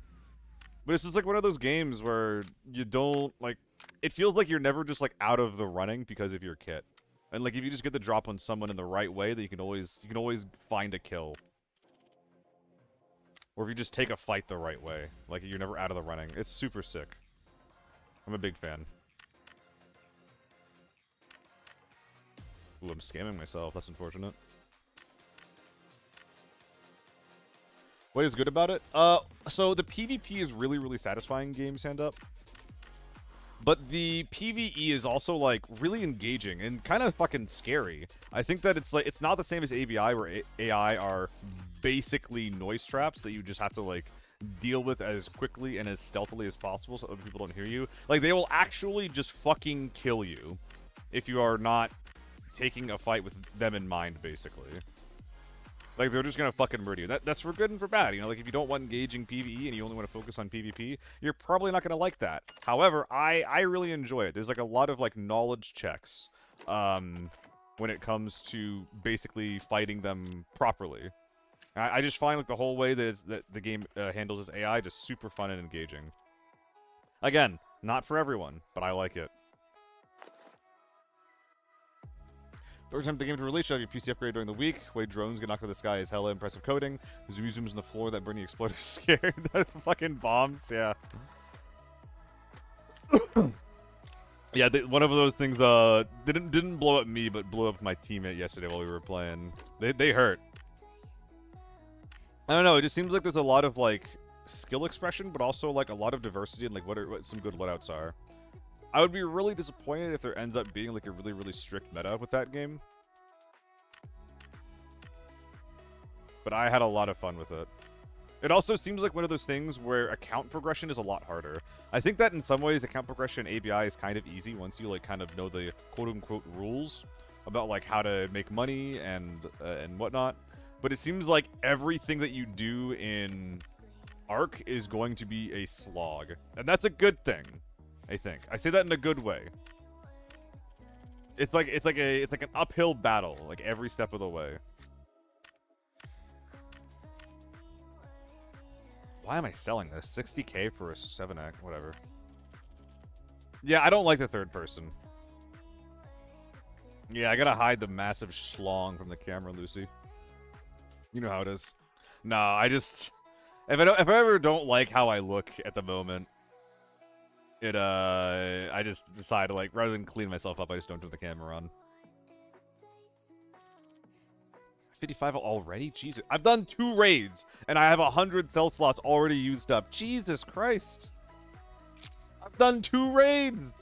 But it's just like one of those games where you don't like it feels like you're never just like out of the running because of your kit. And like if you just get the drop on someone in the right way, that you can always find a kill. Or if you just take a fight the right way, like you're never out of the running. It's super sick. I'm a big fan. Ooh, I'm scamming myself. That's unfortunate. What is good about it? So the PvP is really, really satisfying, games hand up. But the PvE is also like really engaging and kind of fucking scary. I think that it's not the same as ABI where AI are basically noise traps that you just have to like deal with as quickly and as stealthily as possible so other people don't hear you. Like they will actually just fucking kill you if you are not taking a fight with them in mind, basically. Like, they're just gonna fucking murder you. That's for good and for bad, you know? Like, if you don't want engaging PvE and you only want to focus on PvP, you're probably not gonna like that. However, I really enjoy it. There's, like, a lot of, like, knowledge checks, when it comes to basically fighting them properly. I just find, like, the whole way that the game handles its AI just super fun and engaging. Again, not for everyone, but I like it. First time the game to release, you have your PC upgrade during the week. Way drones get knocked out of the sky is hella impressive coding. Zoom zooms on the floor that burning exploders scared. Fucking bombs, yeah. Yeah, one of those things didn't blow up me, but blew up my teammate yesterday while we were playing. They hurt. I don't know. It just seems like there's a lot of like skill expression, but also like a lot of diversity and like what some good loadouts are. I would be really disappointed if there ends up being like a really strict meta with that game. But I had a lot of fun with it. It also seems like one of those things where account progression is a lot harder. I think that in some ways account progression ABI is kind of easy once you like kind of know the quote-unquote rules about like how to make money and whatnot. But it seems like everything that you do in Arc is going to be a slog. And that's a good thing. I think. I say that in a good way. It's like an uphill battle, like every step of the way. Why am I selling this? 60k for a 7x, whatever. Yeah, I don't like the third person. Yeah, I gotta hide the massive schlong from the camera, Lucy. You know how it is. No, I just if I ever don't like how I look at the moment, I just decide to, like, rather than clean myself up, I just don't turn the camera on. 55 already? Jesus. I've done 2 raids, and I have 100 cell slots already used up. Jesus Christ. I've done 2 raids!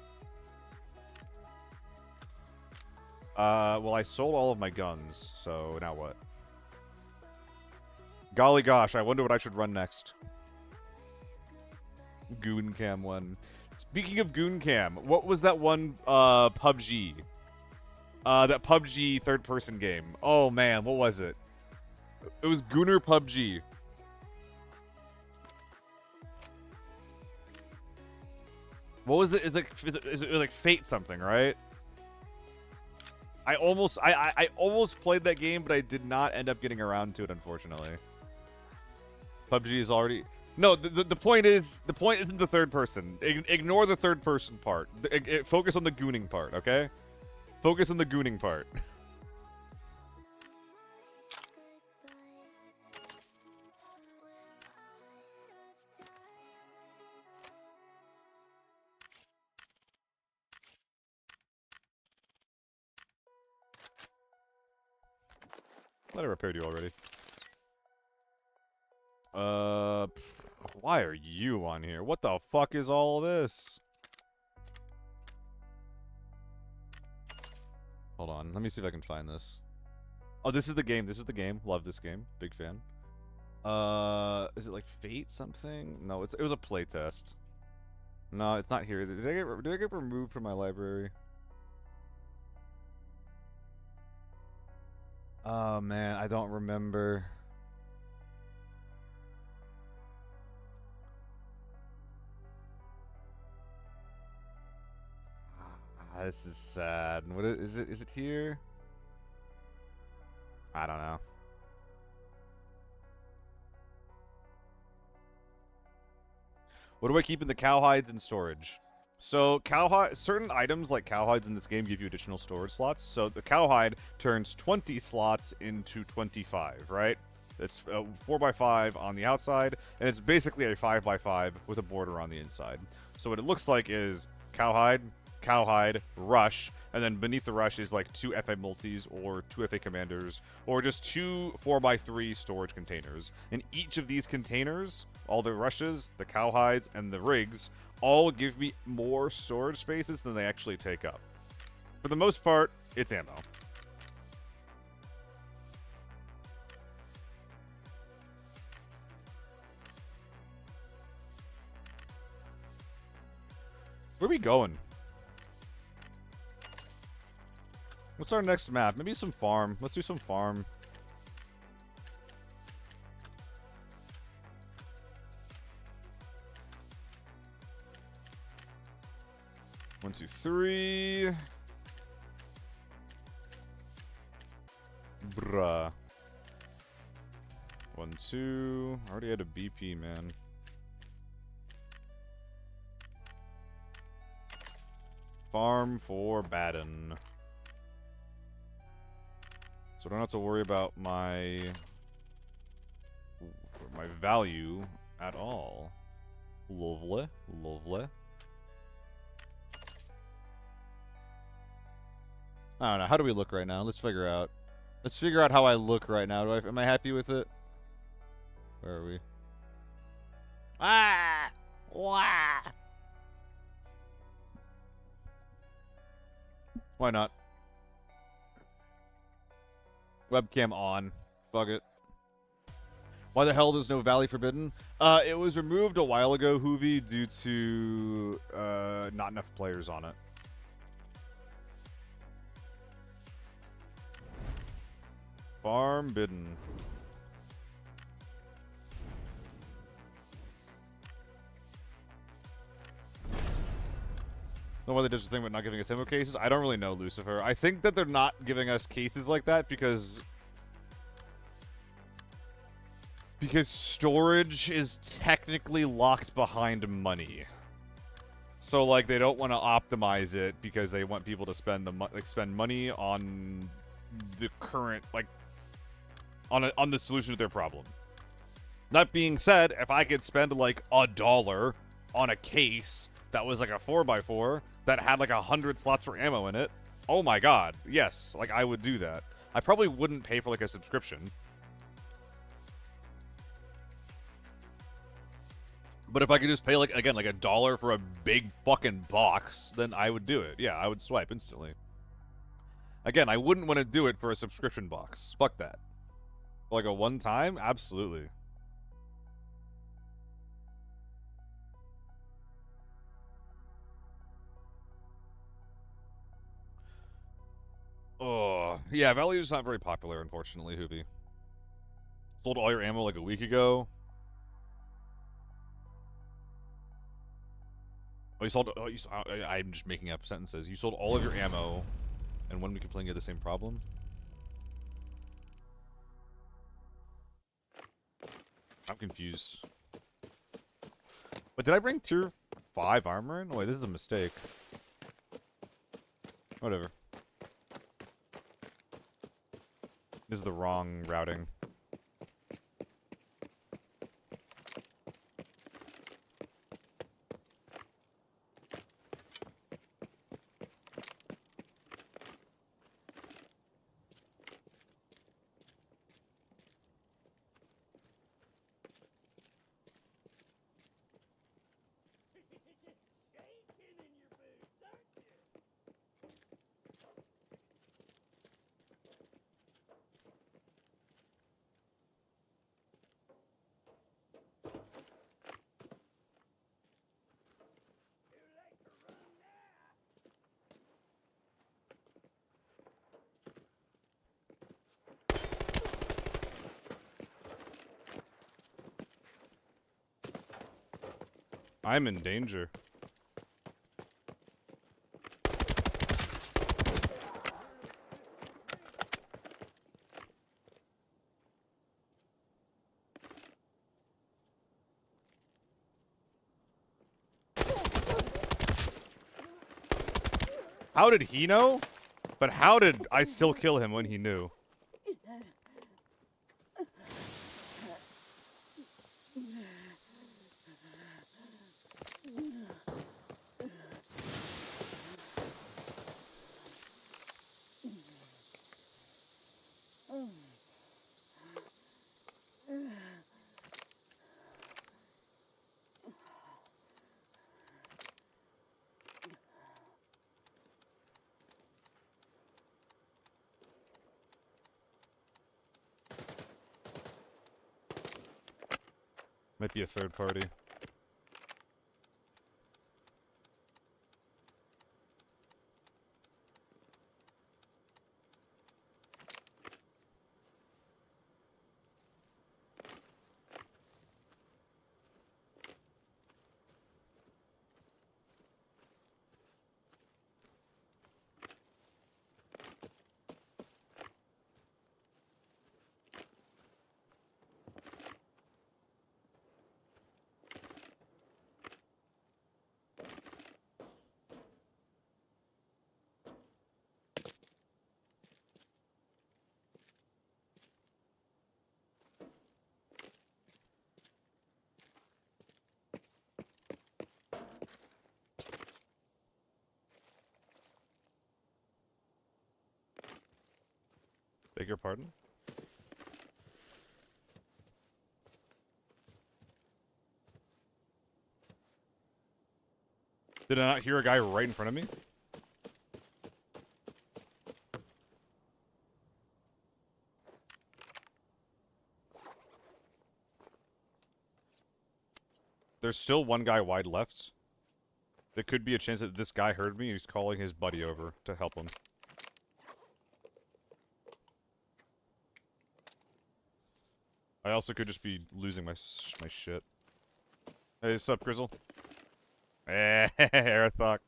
Well, I sold all of my guns, so now what? Golly gosh, I wonder what I should run next. Goon Cam 1. Speaking of Goon Cam, what was that one PUBG? That PUBG third-person game. Oh man, what was it? It was Gooner PUBG. What was it? Is it like Fate something, right? I almost played that game, but I did not end up getting around to it, unfortunately. PUBG is already. No, the point isn't the third person. Ignore the third person part. Focus on the gooning part, okay? Focus on the gooning part. I repaired you already. Why are you on here? What the fuck is all this? Hold on, let me see if I can find this. Oh, this is the game. This is the game. Love this game. Big fan. Is it like Fate something? No, it was a playtest. No, it's not here. Did I get removed from my library? Oh man, I don't remember. This is sad. What is it? Is it here? I don't know. What do I keep in the cowhides in storage? So certain items like cowhides in this game give you additional storage slots. So the cowhide turns 20 slots into 25, right? It's 4x5 on the outside, and it's basically a 5x5 with a border on the inside. So what it looks like is cowhide, rush, and then beneath the rush is like 2 FA multis or 2 FA commanders, or just 2 4x3 storage containers. And each of these containers, all the rushes, the cowhides, and the rigs, all give me more storage spaces than they actually take up. For the most part, it's ammo. Where are we going? What's our next map? Maybe some farm. Let's do some farm. One, two, three. Bruh. 1, 2. I already had a BP, man. Farm for Baden. So I don't have to worry about my value at all. Lovely, lovely. I don't know. How do we look right now? Let's figure out. Let's figure out how I look right now. Am I happy with it? Where are we? Ah! Wah! Why not? Webcam on. Fuck it. Why the hell there's no Valley Forbidden? It was removed a while ago, Hoovy, due to not enough players on it. Farm bidden. Know why they did the thing about not giving us ammo cases? I don't really know, Lucifer. I think that they're not giving us cases like that because storage is technically locked behind money. So like they don't want to optimize it because they want people to spend spend money on the current on the solution to their problem. That being said, if I could spend like $1 on a case that was like a 4x4 that had like 100 slots for ammo in it, oh my god, yes, like I would do that. I probably wouldn't pay for like a subscription. But if I could just pay like $1 for a big fucking box, then I would do it. Yeah, I would swipe instantly. Again, I wouldn't want to do it for a subscription box. Fuck that. Like a one time? Absolutely. Oh, yeah, Value is not very popular, unfortunately, Hoobie. Sold all your ammo like a week ago. Oh, you sold... Oh, I'm just making up sentences. You sold all of your ammo, and when we complain you had the same problem? I'm confused. But did I bring tier 5 armor in? Oh, wait, this is a mistake. Whatever. This is the wrong routing. I'm in danger. How did he know? But how did I still kill him when he knew? Might be a third party. Beg your pardon? Did I not hear a guy right in front of me? There's still one guy wide left. There could be a chance that this guy heard me. He's calling his buddy over to help him. I also could just be losing my shit. Hey, what's up, Grizzle? Eh, Arathok.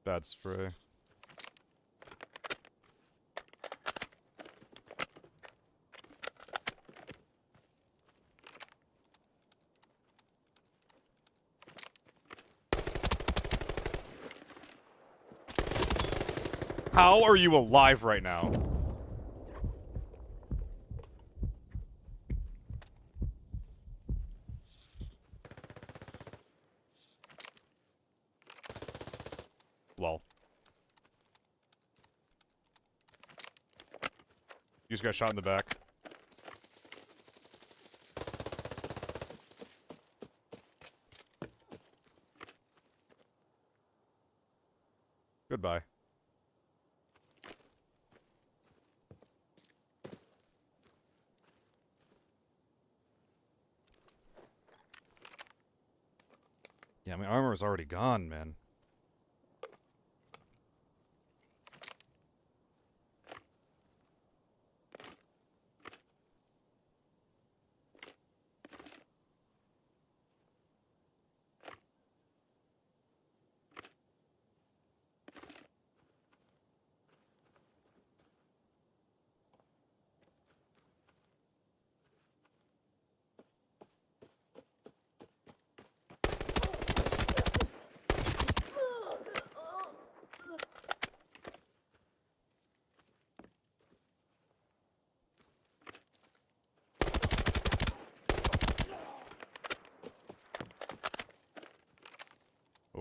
Bad spray. How are you alive right now? Lol. You just got shot in the back. Goodbye. Yeah, my armor is already gone, man.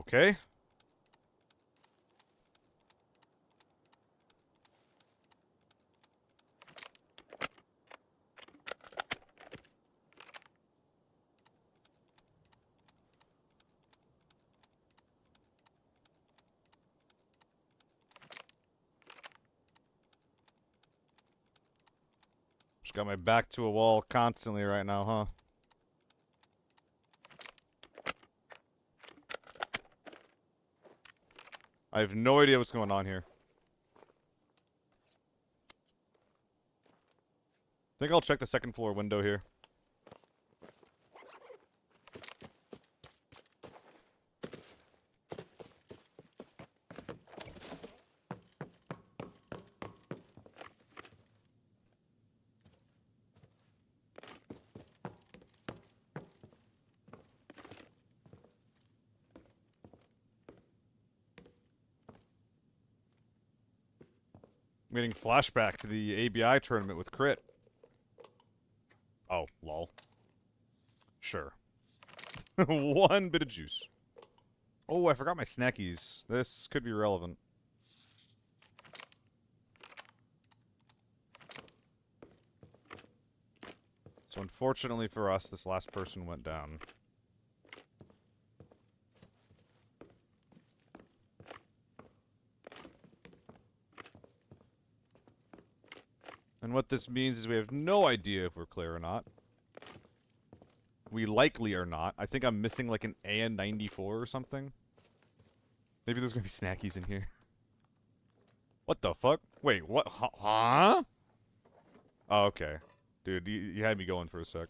Okay. Just got my back to a wall constantly right now, huh? I have no idea what's going on here. I think I'll check the second floor window here. I'm getting flashback to the ABI tournament with Crit. Oh, lol. Sure. One bit of juice. Oh, I forgot my snackies. This could be relevant. So unfortunately for us, this last person went down. And what this means is we have no idea if we're clear or not. We likely are not. I think I'm missing like an AN94 or something. Maybe there's gonna be snackies in here. What the fuck? Wait, what? Huh? Oh, okay. Dude, you had me going for a sec.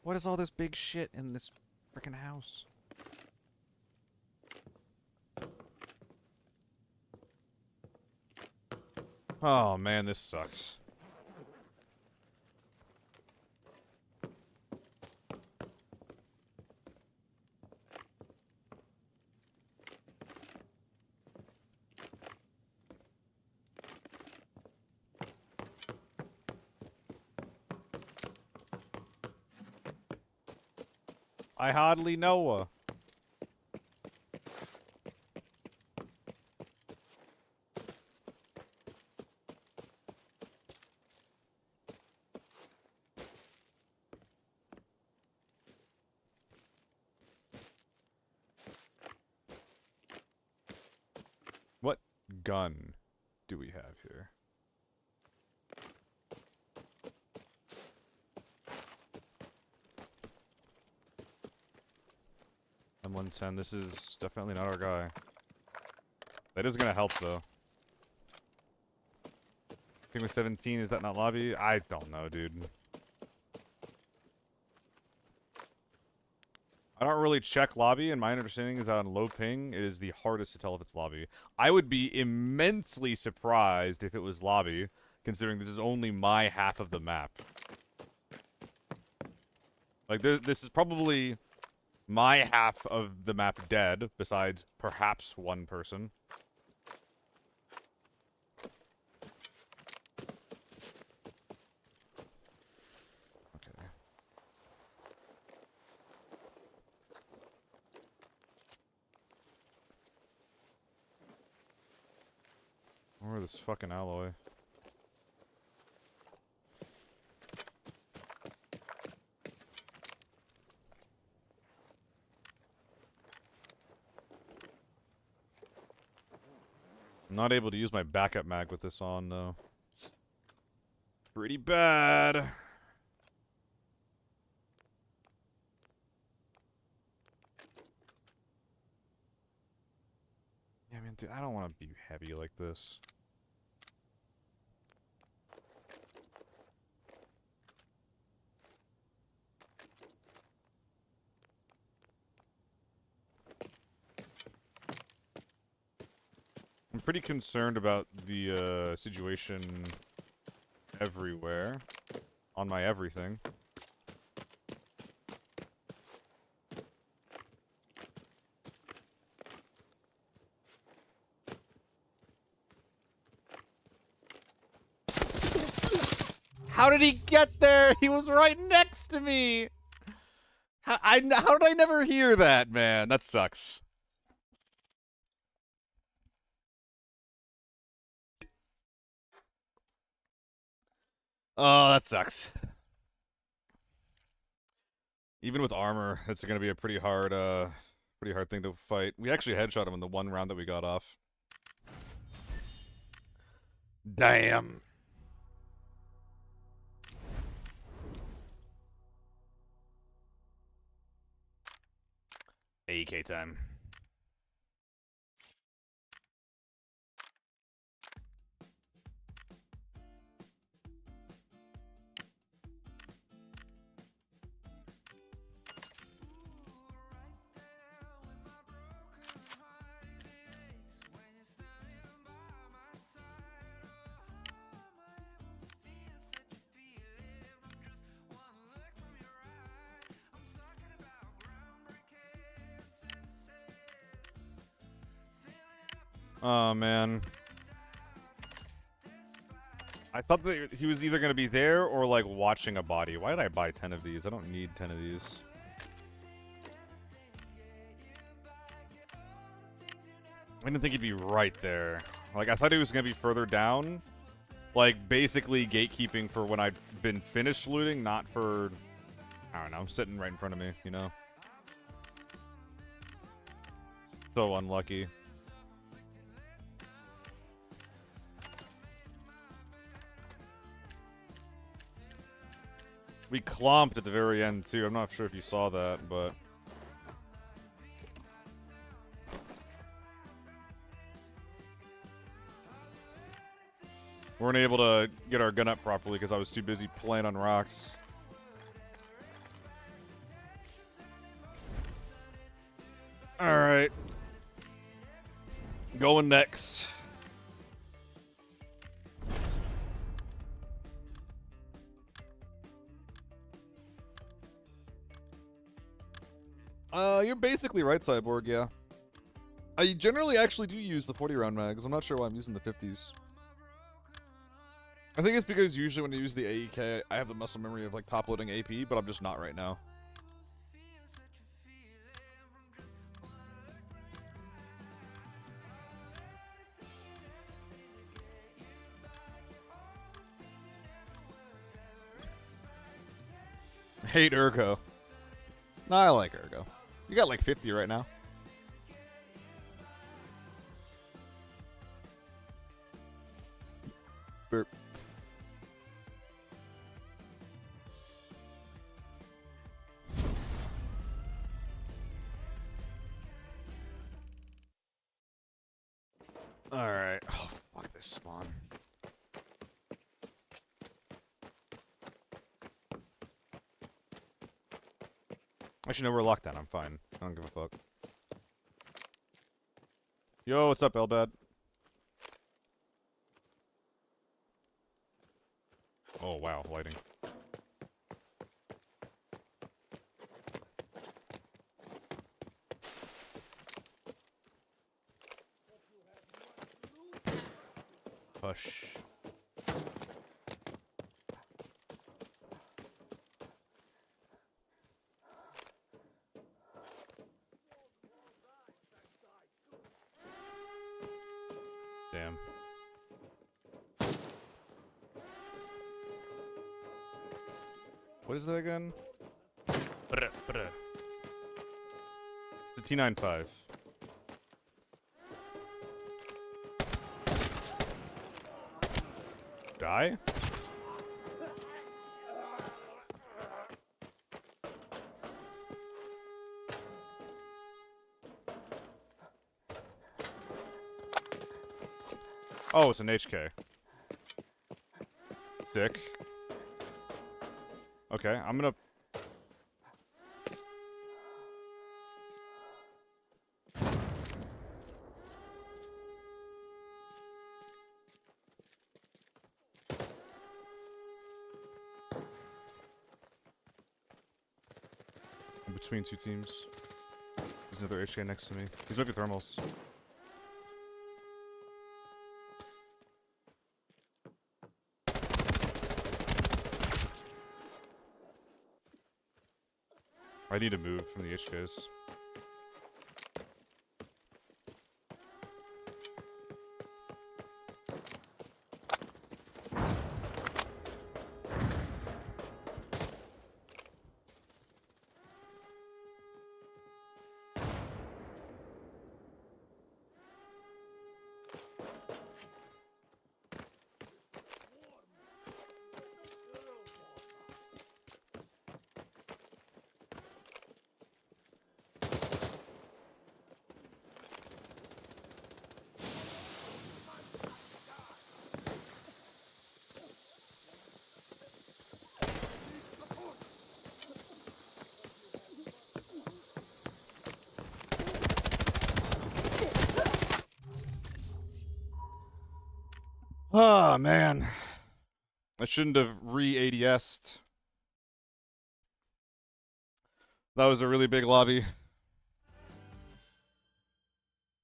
What is all this big shit in this freaking house? Oh man, this sucks. I hardly know her. What gun do we have here? M110, this is definitely not our guy. That is gonna help though. Ping with 17, is that not lobby? I don't know, dude. I don't really check lobby, and my understanding is that on low ping, it is the hardest to tell if it's lobby. I would be immensely surprised if it was lobby, considering this is only my half of the map. Like, this is probably my half of the map dead, besides perhaps one person. Okay. Where this fucking alloy? I'm not able to use my backup mag with this on, though. Pretty bad. Yeah, man, dude, I don't want to be heavy like this. I'm pretty concerned about the situation everywhere on my everything. How did he get there? He was right next to me. How did I never hear that, man? That sucks. Oh, that sucks. Even with armor, it's gonna be a pretty hard thing to fight. We actually headshot him in the one round that we got off. Damn. AK time. Oh, man. I thought that he was either going to be there or, like, watching a body. Why did I buy 10 of these? I don't need 10 of these. I didn't think he'd be right there. Like, I thought he was going to be further down. Like, basically gatekeeping for when I'd been finished looting, not for... I don't know, sitting right in front of me, you know? So unlucky. We clomped at the very end, too. I'm not sure if you saw that, but... we weren't able to get our gun up properly because I was too busy playing on rocks. Alright. Going next. You're basically right, Cyborg, yeah. I generally actually do use the 40-round mags. I'm not sure why I'm using the 50s. I think it's because usually when I use the AEK, I have the muscle memory of, like, top-loading AP, but I'm just not right now. Hate Ergo. No, I like Ergo. You got like 50 right now. Burp. Alright. Oh, fuck this spawn. Actually, no, we're locked down. I'm fine. I don't give a fuck. Yo, what's up, Elbad? Oh, wow, lighting. Hush. Damn. What is that again? The T95. Die? Oh, it's an HK. Sick. Okay, I'm gonna... I'm between two teams. There's another HK next to me. He's moving thermals. I need to move from the HKs. Oh, man. I shouldn't have re-ADS'd. That was a really big lobby.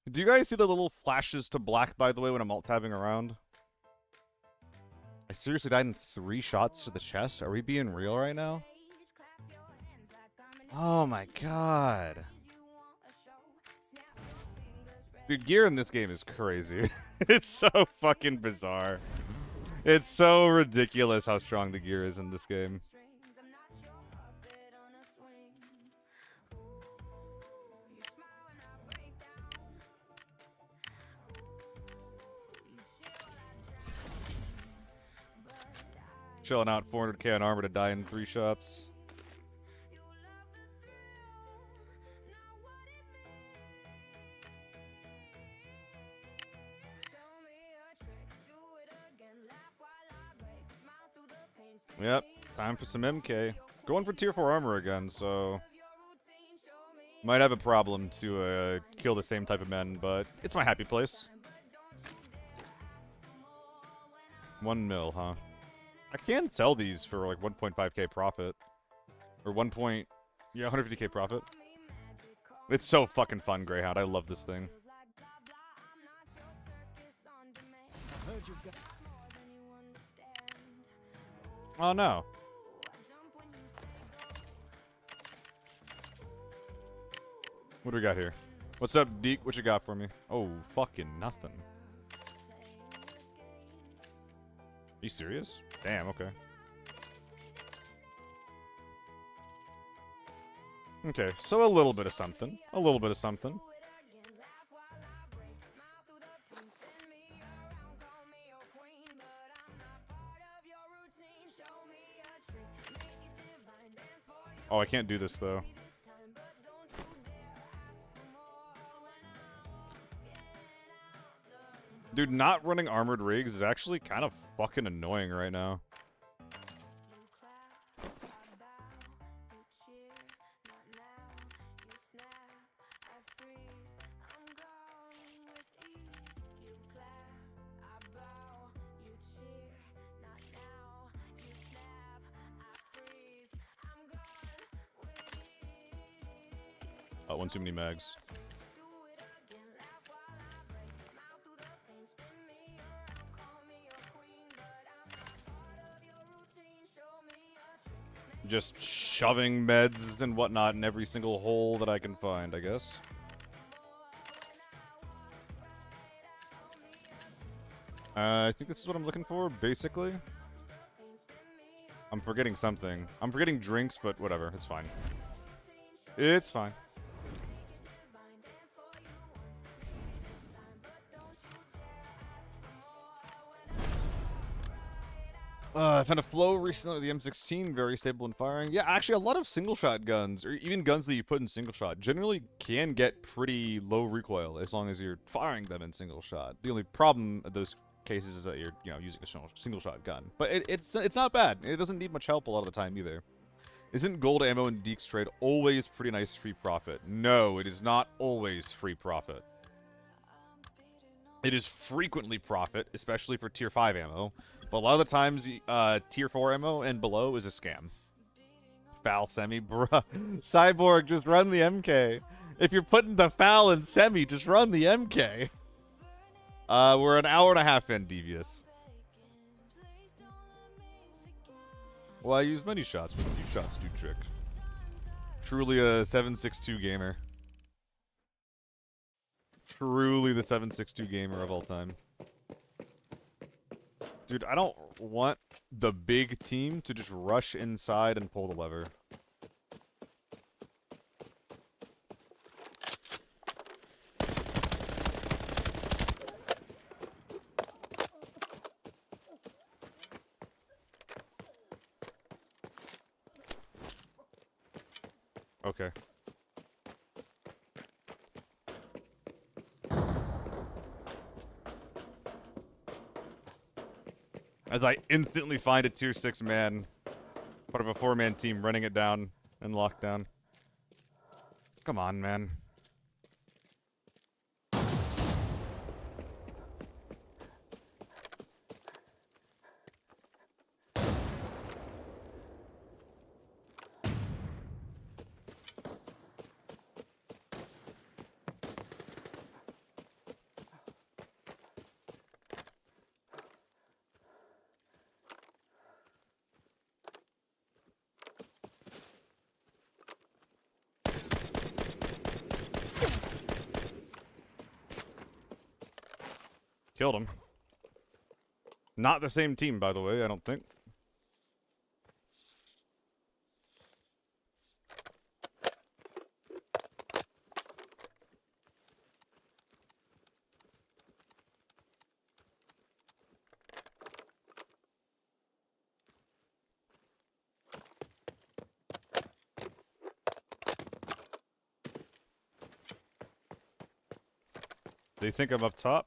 Do you guys see the little flashes to black, by the way, when I'm alt-tabbing around? I seriously died in 3 shots to the chest? Are we being real right now? Oh my god. Dude, gear in this game is crazy. It's so fucking bizarre. It's so ridiculous how strong the gear is in this game. Chilling out 400k on armor to die in 3 shots. Yep, time for some MK. Going for tier 4 armor again, so might have a problem to kill the same type of men, but it's my happy place. 1 mil, huh? I can sell these for like 1.5k profit. Or 150k profit. It's so fucking fun, Greyhound. I love this thing. Oh no. What do we got here? What's up, Deke? What you got for me? Oh, fucking nothing. Are you serious? Damn, okay. Okay, so a little bit of something. A little bit of something. Oh, I can't do this, though. Dude, not running armored rigs is actually kind of fucking annoying right now. Oh, one too many mags. Just shoving meds and whatnot in every single hole that I can find, I guess. I think this is what I'm looking for, basically. I'm forgetting something. I'm forgetting drinks, but whatever, it's fine. It's fine. I found a flow recently with the M16, very stable in firing. Yeah, actually, a lot of single-shot guns, or even guns that you put in single-shot, generally can get pretty low recoil as long as you're firing them in single-shot. The only problem in those cases is that you're, using a single-shot gun. But it's not bad. It doesn't need much help a lot of the time either. Isn't gold ammo in Deke's trade always pretty nice free profit? No, it is not always free profit. It is frequently profit, especially for tier 5 ammo. But a lot of the times, tier 4 ammo and below is a scam. Foul semi, bruh. Cyborg, just run the MK. If you're putting the foul in semi, just run the MK. We're an hour and a half in, Devious. Well, I use many shots, but a few shots do trick. Truly a 7.62 gamer. Truly the 7.62 gamer of all time. Dude, I don't want the big team to just rush inside and pull the lever. Okay. As I instantly find a tier 6 man, part of a 4-man team, running it down and lockdown. Come on, man. Killed him. Not the same team, by the way, I don't think. They think I'm up top.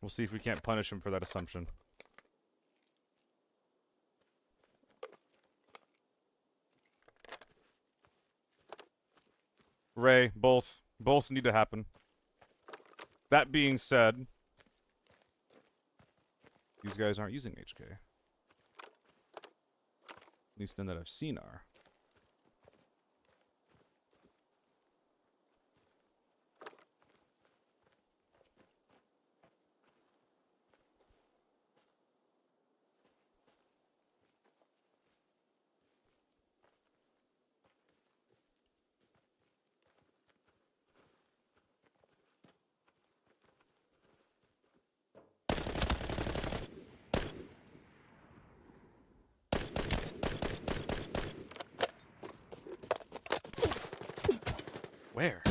We'll see if we can't punish him for that assumption. Ray, both need to happen. That being said, these guys aren't using HK. At least none that I've seen are. Where?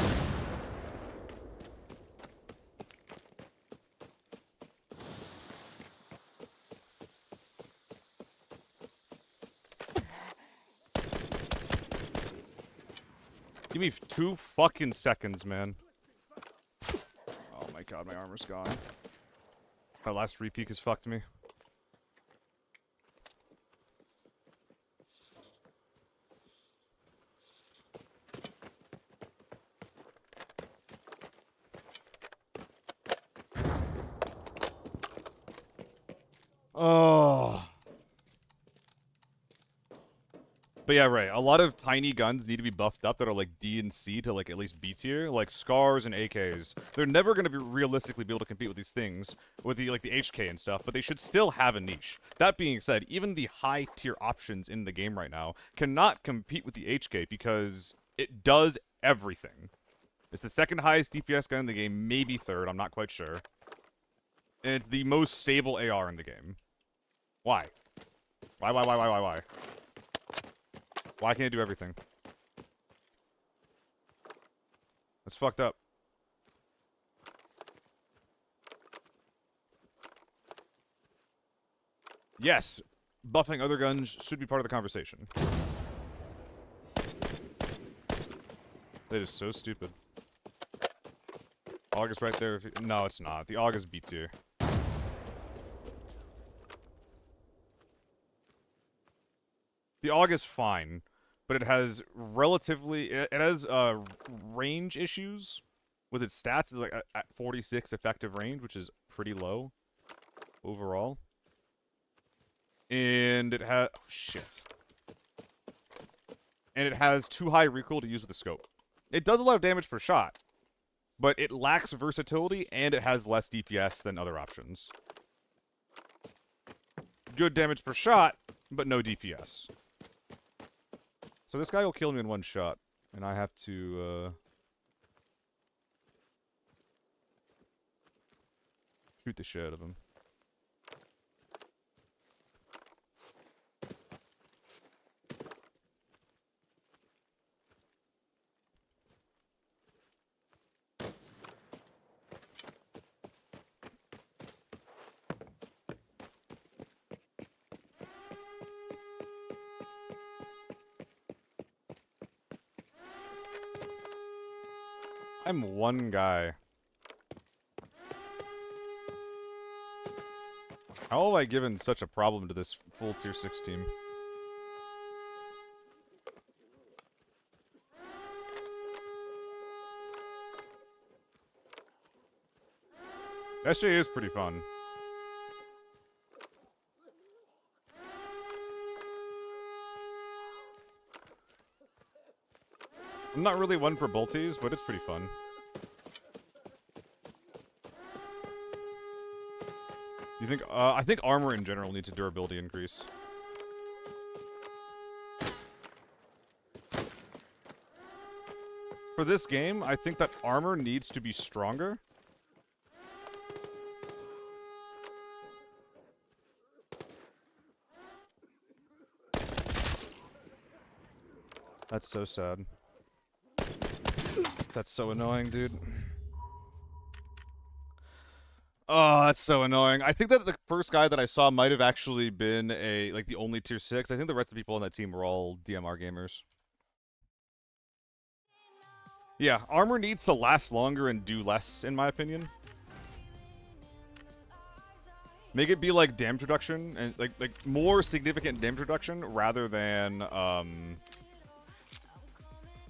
Give me 2 fucking seconds, man. Oh my god, my armor's gone. My last repeat has fucked me. Oh. But yeah, right. A lot of tiny guns need to be buffed up that are like D and C to like at least B tier, like SCARs and AKs. They're never going to be realistically be able to compete with these things, with the like the HK and stuff, but they should still have a niche. That being said, even the high tier options in the game right now cannot compete with the HK because it does everything. It's the second highest DPS gun in the game, maybe third, I'm not quite sure. And it's the most stable AR in the game. Why? Why? Why can't it do everything? That's fucked up. Yes, buffing other guns should be part of the conversation. That is so stupid. AUG is right there. No, it's not. The AUG is B tier. The AUG is fine, but it has relatively... It has range issues with its stats. It's like at 46 effective range, which is pretty low overall. And it has... Oh, shit. And it has too high recoil to use with the scope. It does a lot of damage per shot, but it lacks versatility, and it has less DPS than other options. Good damage per shot, but no DPS. So this guy will kill me in one shot, and I have to, shoot the shit out of him. I'm one guy. How have I given such a problem to this full tier 6 team? SJ is pretty fun. I'm not really one for bolties, but it's pretty fun. You think? I think armor in general needs a durability increase. for this game, I think that armor needs to be stronger. That's so sad. That's so annoying, dude. Oh, that's so annoying. I think that the first guy that I saw might have actually been like the only tier 6. I think the rest of the people on that team were all DMR gamers. Yeah, armor needs to last longer and do less, in my opinion. Make it be like damage reduction and like more significant damage reduction rather than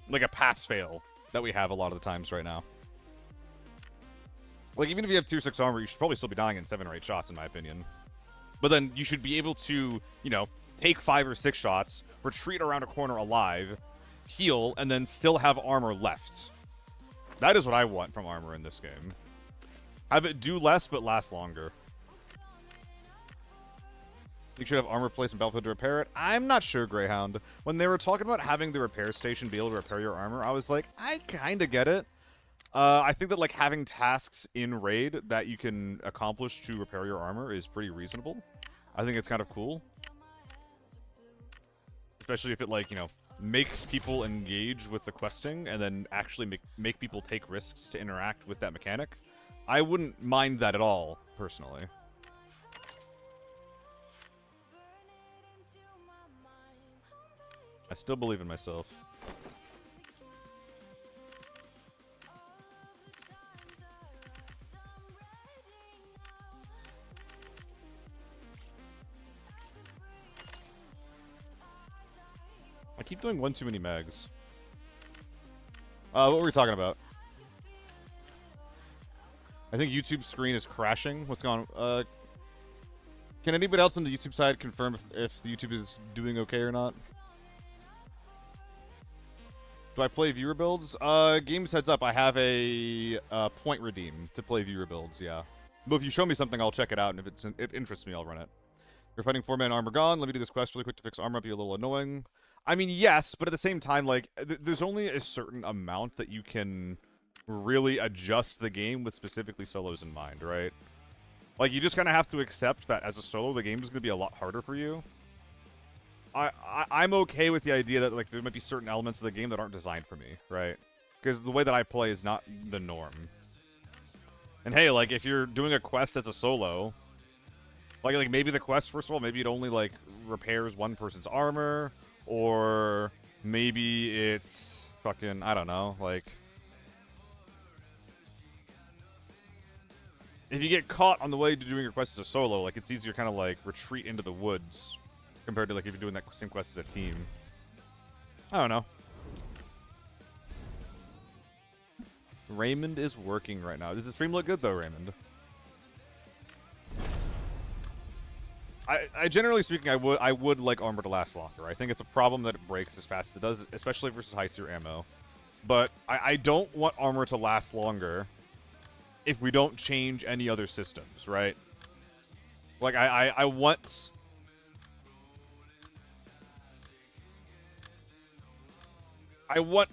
like a pass fail that we have a lot of the times right now. Like even if you have tier 6 armor, you should probably still be dying in 7 or 8 shots in my opinion. But then you should be able to, you know, take 5 or 6 shots, retreat around a corner alive, heal, and then still have armor left. That is what I want from armor in this game. Have it do less but last longer. You should have armor placed in battlefield to repair it. I'm not sure, Greyhound. When they were talking about having the repair station be able to repair your armor, I was like, I kind of get it. I think that like having tasks in raid that you can accomplish to repair your armor is pretty reasonable. I think it's kind of cool. Especially if it like, you know, makes people engage with the questing and then actually make people take risks to interact with that mechanic. I wouldn't mind that at all, personally. I still believe in myself. I keep doing one too many mags. What were we talking about? I think YouTube's screen is crashing. What's going on? Can anybody else on the YouTube side confirm if the YouTube is doing okay or not? Do I play viewer builds? Games heads up, I have a point redeem to play viewer builds, yeah. But if you show me something, I'll check it out, and if it interests me, I'll run it. You're fighting 4-man armor gone. Let me do this quest really quick to fix armor up. Be a little annoying. I mean, yes, but at the same time, like, there's only a certain amount that you can really adjust the game with specifically solos in mind, right? Like, you just kind of have to accept that as a solo, the game is going to be a lot harder for you. I'm okay with the idea that, like, there might be certain elements of the game that aren't designed for me, right? Because the way that I play is not the norm. And hey, like, if you're doing a quest as a solo, like maybe the quest, first of all, maybe it only, like, repairs one person's armor, or maybe it's fucking, I don't know, like... If you get caught on the way to doing your quest as a solo, like, it's easier kind of, like, retreat into the woods compared to, like, if you're doing that same quest as a team. I don't know. Raymond is working right now. Does the stream look good, though, Raymond? I generally speaking, I would like armor to last longer. I think it's a problem that it breaks as fast as it does, especially versus high tier ammo. But I don't want armor to last longer if we don't change any other systems, right? Like, I want... I want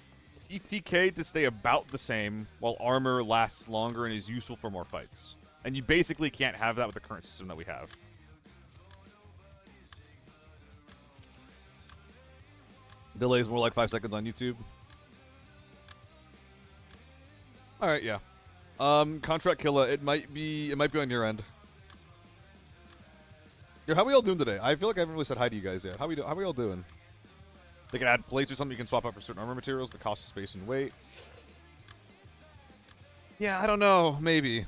TTK to stay about the same while armor lasts longer and is useful for more fights. And you basically can't have that with the current system that we have. Delay is more like 5 seconds on YouTube. Alright, yeah. Contract Killer, it might be on your end. Yo, how we all doing today? I feel like I haven't really said hi to you guys yet. How we all doing? They can add plates or something you can swap out for certain armor materials, the cost of space and weight. Yeah, I don't know. Maybe.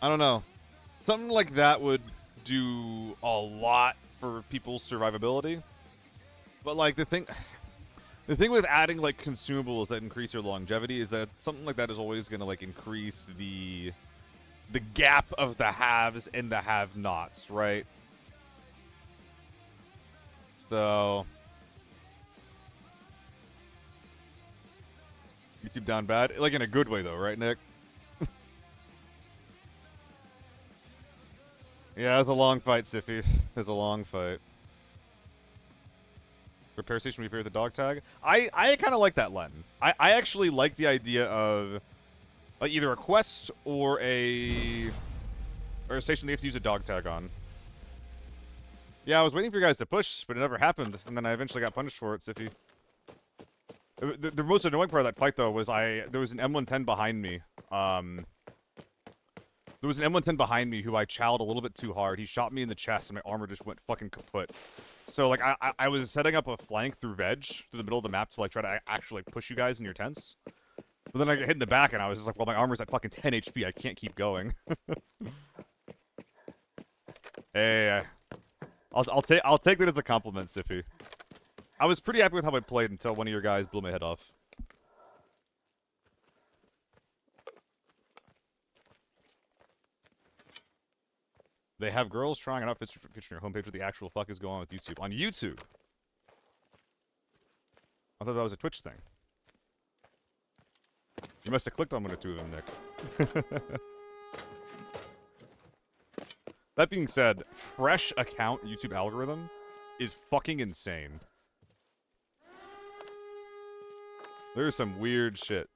I don't know. Something like that would do a lot for people's survivability. But, like, the thing with adding, like, consumables that increase your longevity is that something like that is always going to, like, increase the gap of the haves and the have-nots, right? So... YouTube down bad? Like, in a good way, though, right, Nick? Yeah, it's a long fight, Siffy. It's a long fight. repair station repair the dog tag. I kind of like that, Len. I actually like the idea of like either a quest or a station they have to use a dog tag on. Yeah, I was waiting for you guys to push, but it never happened, and then I eventually got punished for it, Siffy. The most annoying part of that fight, though, was there was an M110 behind me. There was an M110 behind me who I chowed a little bit too hard. He shot me in the chest, and my armor just went fucking kaput. So, like, I was setting up a flank through veg, through the middle of the map to, like, try to actually push you guys in your tents. But then I got hit in the back, and I was just like, well, my armor's at fucking 10 HP. I can't keep going. Hey, I'll take that as a compliment, Siffy. I was pretty happy with how I played until one of your guys blew my head off. They have girls trying an outfit featuring your homepage. What the actual fuck is going on with YouTube? On YouTube? I thought that was a Twitch thing. You must have clicked on one or two of them, Nick. That being said, fresh account YouTube algorithm is fucking insane. There's some weird shit.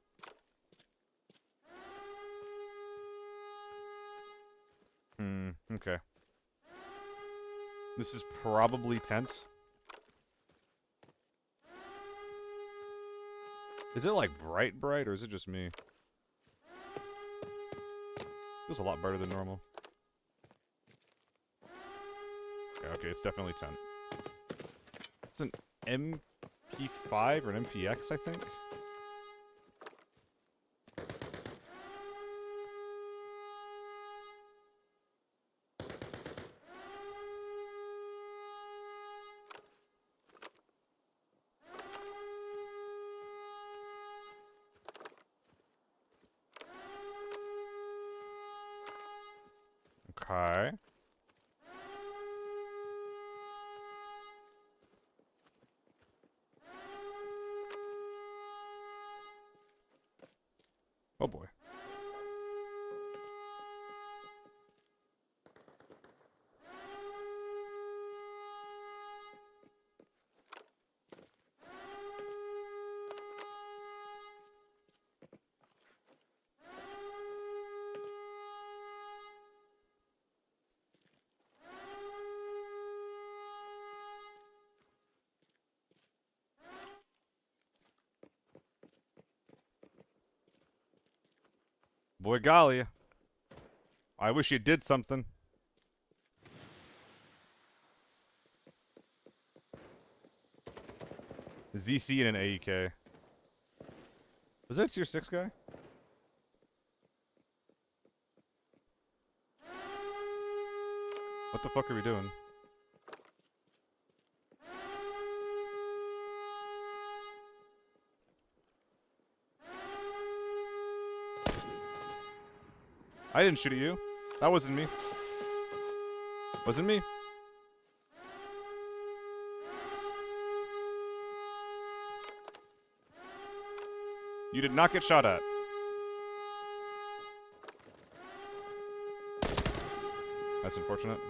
Okay. This is probably tent. Is it like bright, or is it just me? Feels a lot brighter than normal. Yeah, okay, it's definitely tent. It's an MP5 or an MPX, I think. Okay. Oh boy. Boy golly. I wish you did something. ZC and an AEK. Was that tier 6 guy? What the fuck are we doing? I didn't shoot at you. That wasn't me. Wasn't me. You did not get shot at. That's unfortunate.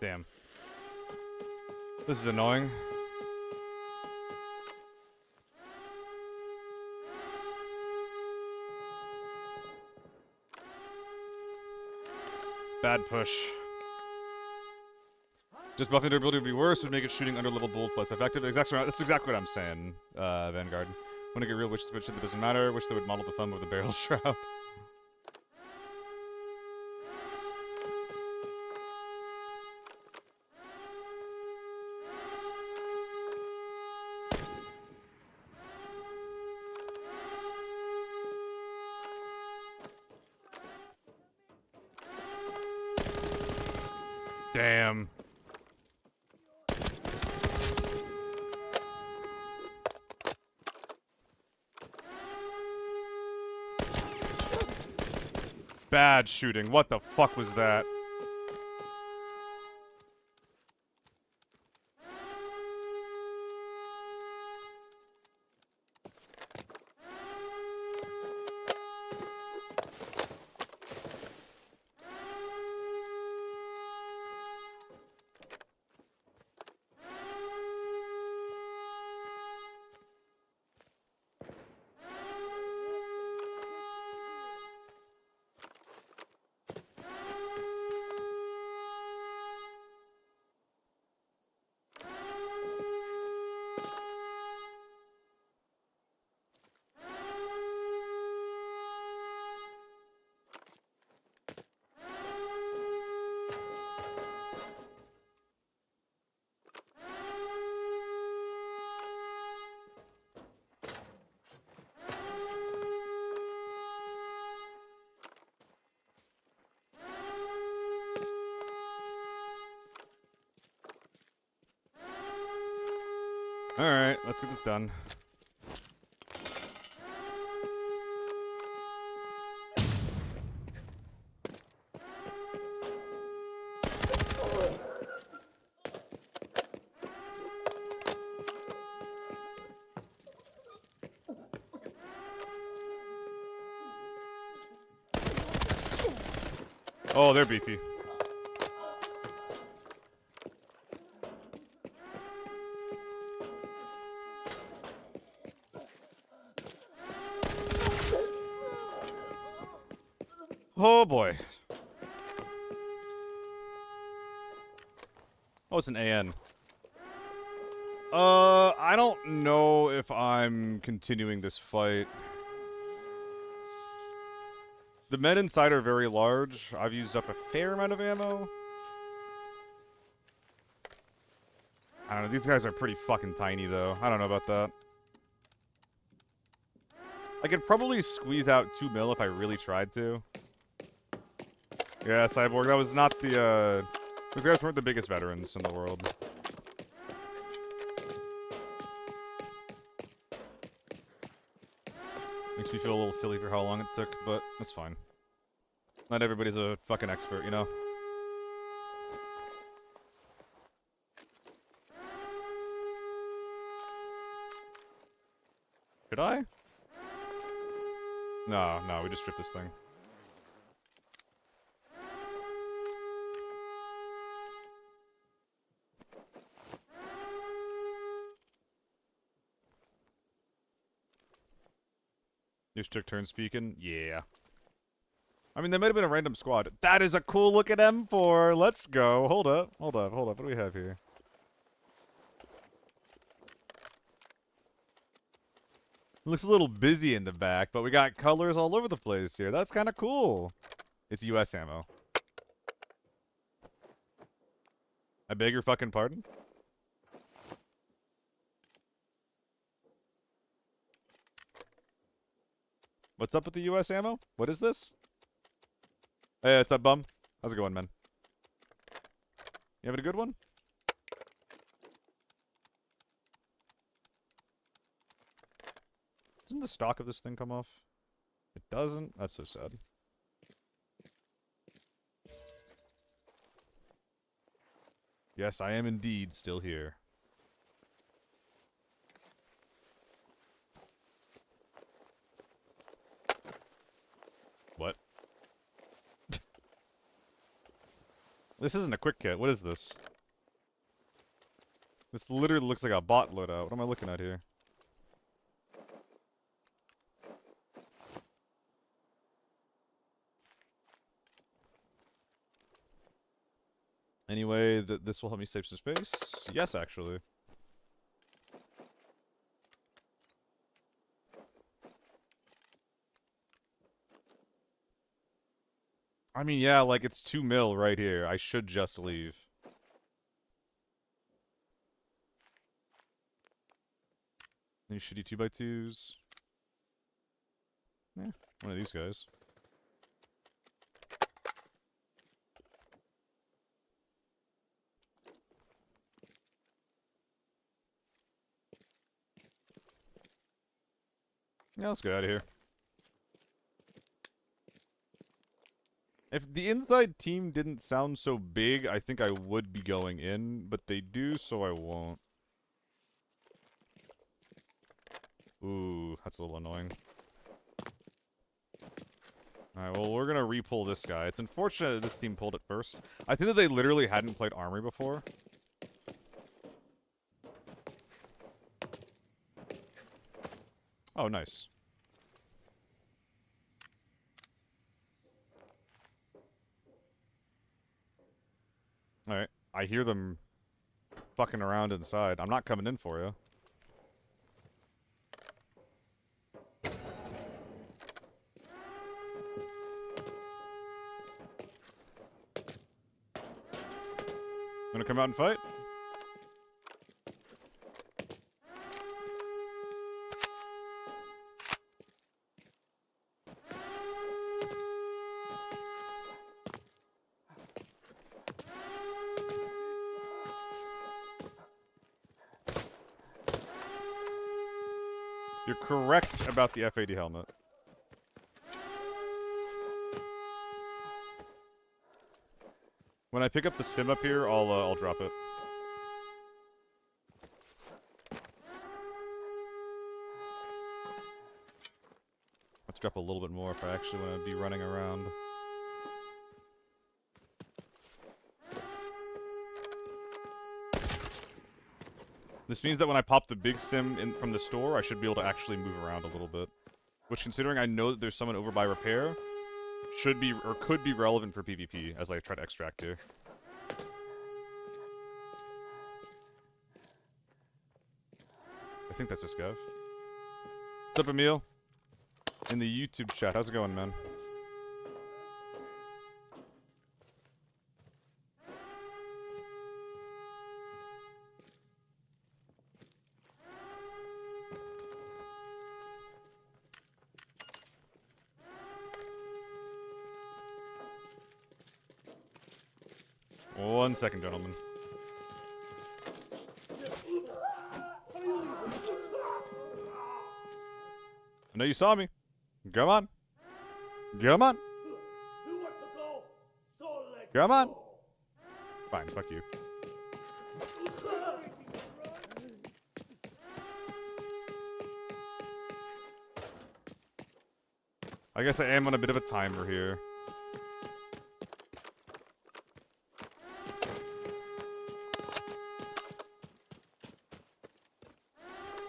Damn. This is annoying. Bad push. Just buffing durability would be worse, would make it shooting under level bullets less effective. That's exactly what I'm saying, Vanguard. Want to get real, wish that doesn't matter. Wish they would model the thumb of the barrel shroud. Damn. Bad shooting. What the fuck was that? Alright, let's get this done. Oh, they're beefy. Oh boy. Oh, it's an AN. I don't know if I'm continuing this fight. The men inside are very large. I've used up a fair amount of ammo. I don't know, these guys are pretty fucking tiny though. I don't know about that. I could probably squeeze out 2 mil if I really tried to. Yeah, Cyborg, that was not the, those guys weren't the biggest veterans in the world. Makes me feel a little silly for how long it took, but that's fine. Not everybody's a fucking expert, you know? Should I? No, we just strip this thing. You took turn speaking? Yeah. I mean, they might have been a random squad. That is a cool looking M4. Let's go. Hold up. What do we have here? Looks a little busy in the back, but we got colors all over the place here. That's kind of cool. It's US ammo. I beg your fucking pardon? What's up with the US ammo? What is this? Hey, what's up, bum? How's it going, man? You having a good one? Doesn't the stock of this thing come off? It doesn't? That's so sad. Yes, I am indeed still here. What? This isn't a quick kit. What is this? This literally looks like a bot loadout. What am I looking at here? Anyway, this will help me save some space. Yes, actually. I mean, yeah, like, it's 2 mil right here. I should just leave. Any shitty 2x2s? Eh, one of these guys. I Yeah, let's get out of here. If the inside team didn't sound so big, I think I would be going in, but they do, so I won't. Ooh, that's a little annoying. Alright, well, we're gonna re-pull this guy. It's unfortunate that this team pulled it first. I think that they literally hadn't played Armory before. Oh, nice. Alright, I hear them fucking around inside. I'm not coming in for you. Gonna come out and fight? You're correct about the F80 helmet. When I pick up the stim up here, I'll drop it. Let's drop a little bit more if I actually want to be running around. This means that when I pop the big stim in from the store, I should be able to actually move around a little bit. Which, considering I know that there's someone over by repair, should be, or could be relevant for PvP as I try to extract here. I think that's this guy. What's up, Emil? In the YouTube chat. How's it going, man? One second, gentlemen. I know you saw me. Come on. Come on. Come on. Fine, fuck you. I guess I am on a bit of a timer here.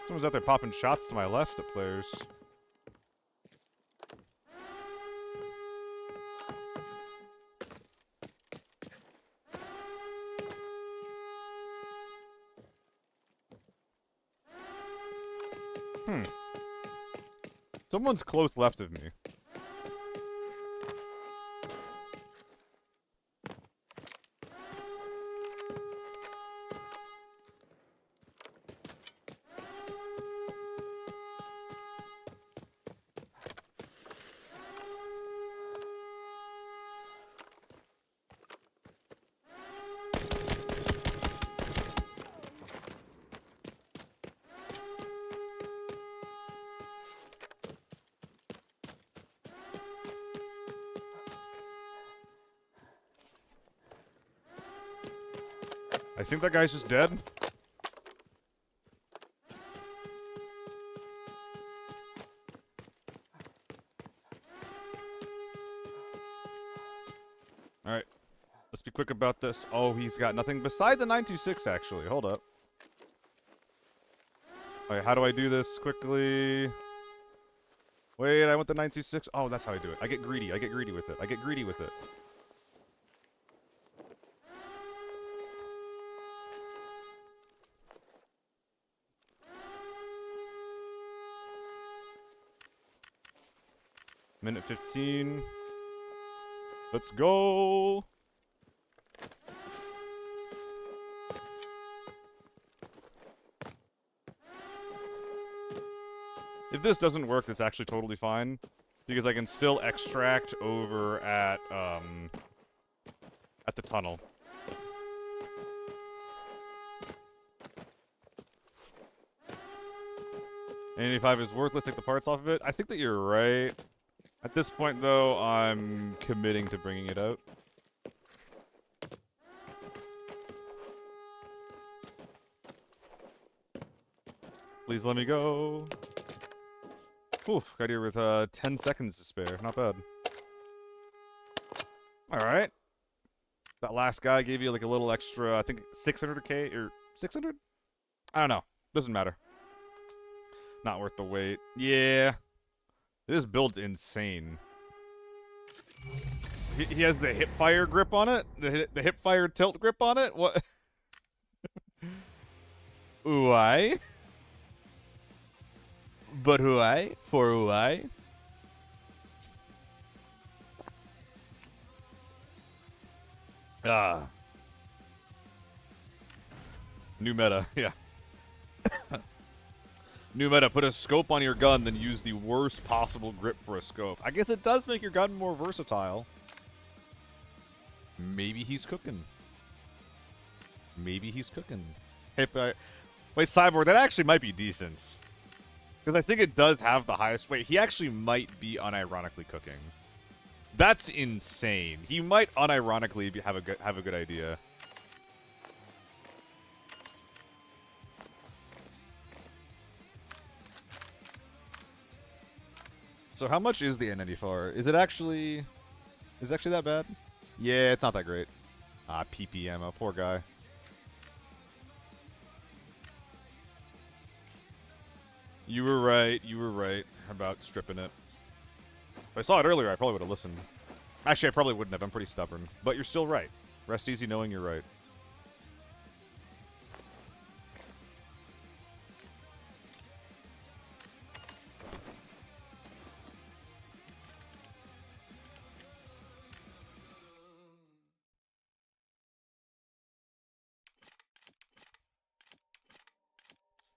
Someone's out there popping shots to my left at players. Someone's close left of me. I think that guy's just dead. Alright. Let's be quick about this. Oh, he's got nothing besides a 926, actually. Hold up. Alright, how do I do this quickly? Wait, I want the 926. Oh, that's how I do it. I get greedy. I get greedy with it. I get greedy with it. Minute 15. Let's go. If this doesn't work, that's actually totally fine, because I can still extract over at the tunnel. N85 is worthless, take the parts off of it. I think that you're right. At this point, though, I'm committing to bringing it out. Please let me go. Oof, got here with 10 seconds to spare. Not bad. Alright. That last guy gave you like a little extra, I think 600k or 600? I don't know. Doesn't matter. Not worth the wait. Yeah. This build's insane. He has the hip fire grip on it? The hip fire tilt grip on it? What? Why? But why? For why? Ah. New meta, yeah. New meta, put a scope on your gun, then use the worst possible grip for a scope. I guess it does make your gun more versatile. Maybe he's cooking. Maybe he's cooking. Hey, wait, Cyborg, that actually might be decent. Because I think it does have the highest weight. He actually might be unironically cooking. That's insane. He might unironically have a good idea. So how much is the N94? Is it actually that bad? Yeah, it's not that great. Ah, PP ammo, poor guy. You were right about stripping it. If I saw it earlier, I probably would have listened. Actually, I probably wouldn't have. I'm pretty stubborn. But you're still right. Rest easy knowing you're right.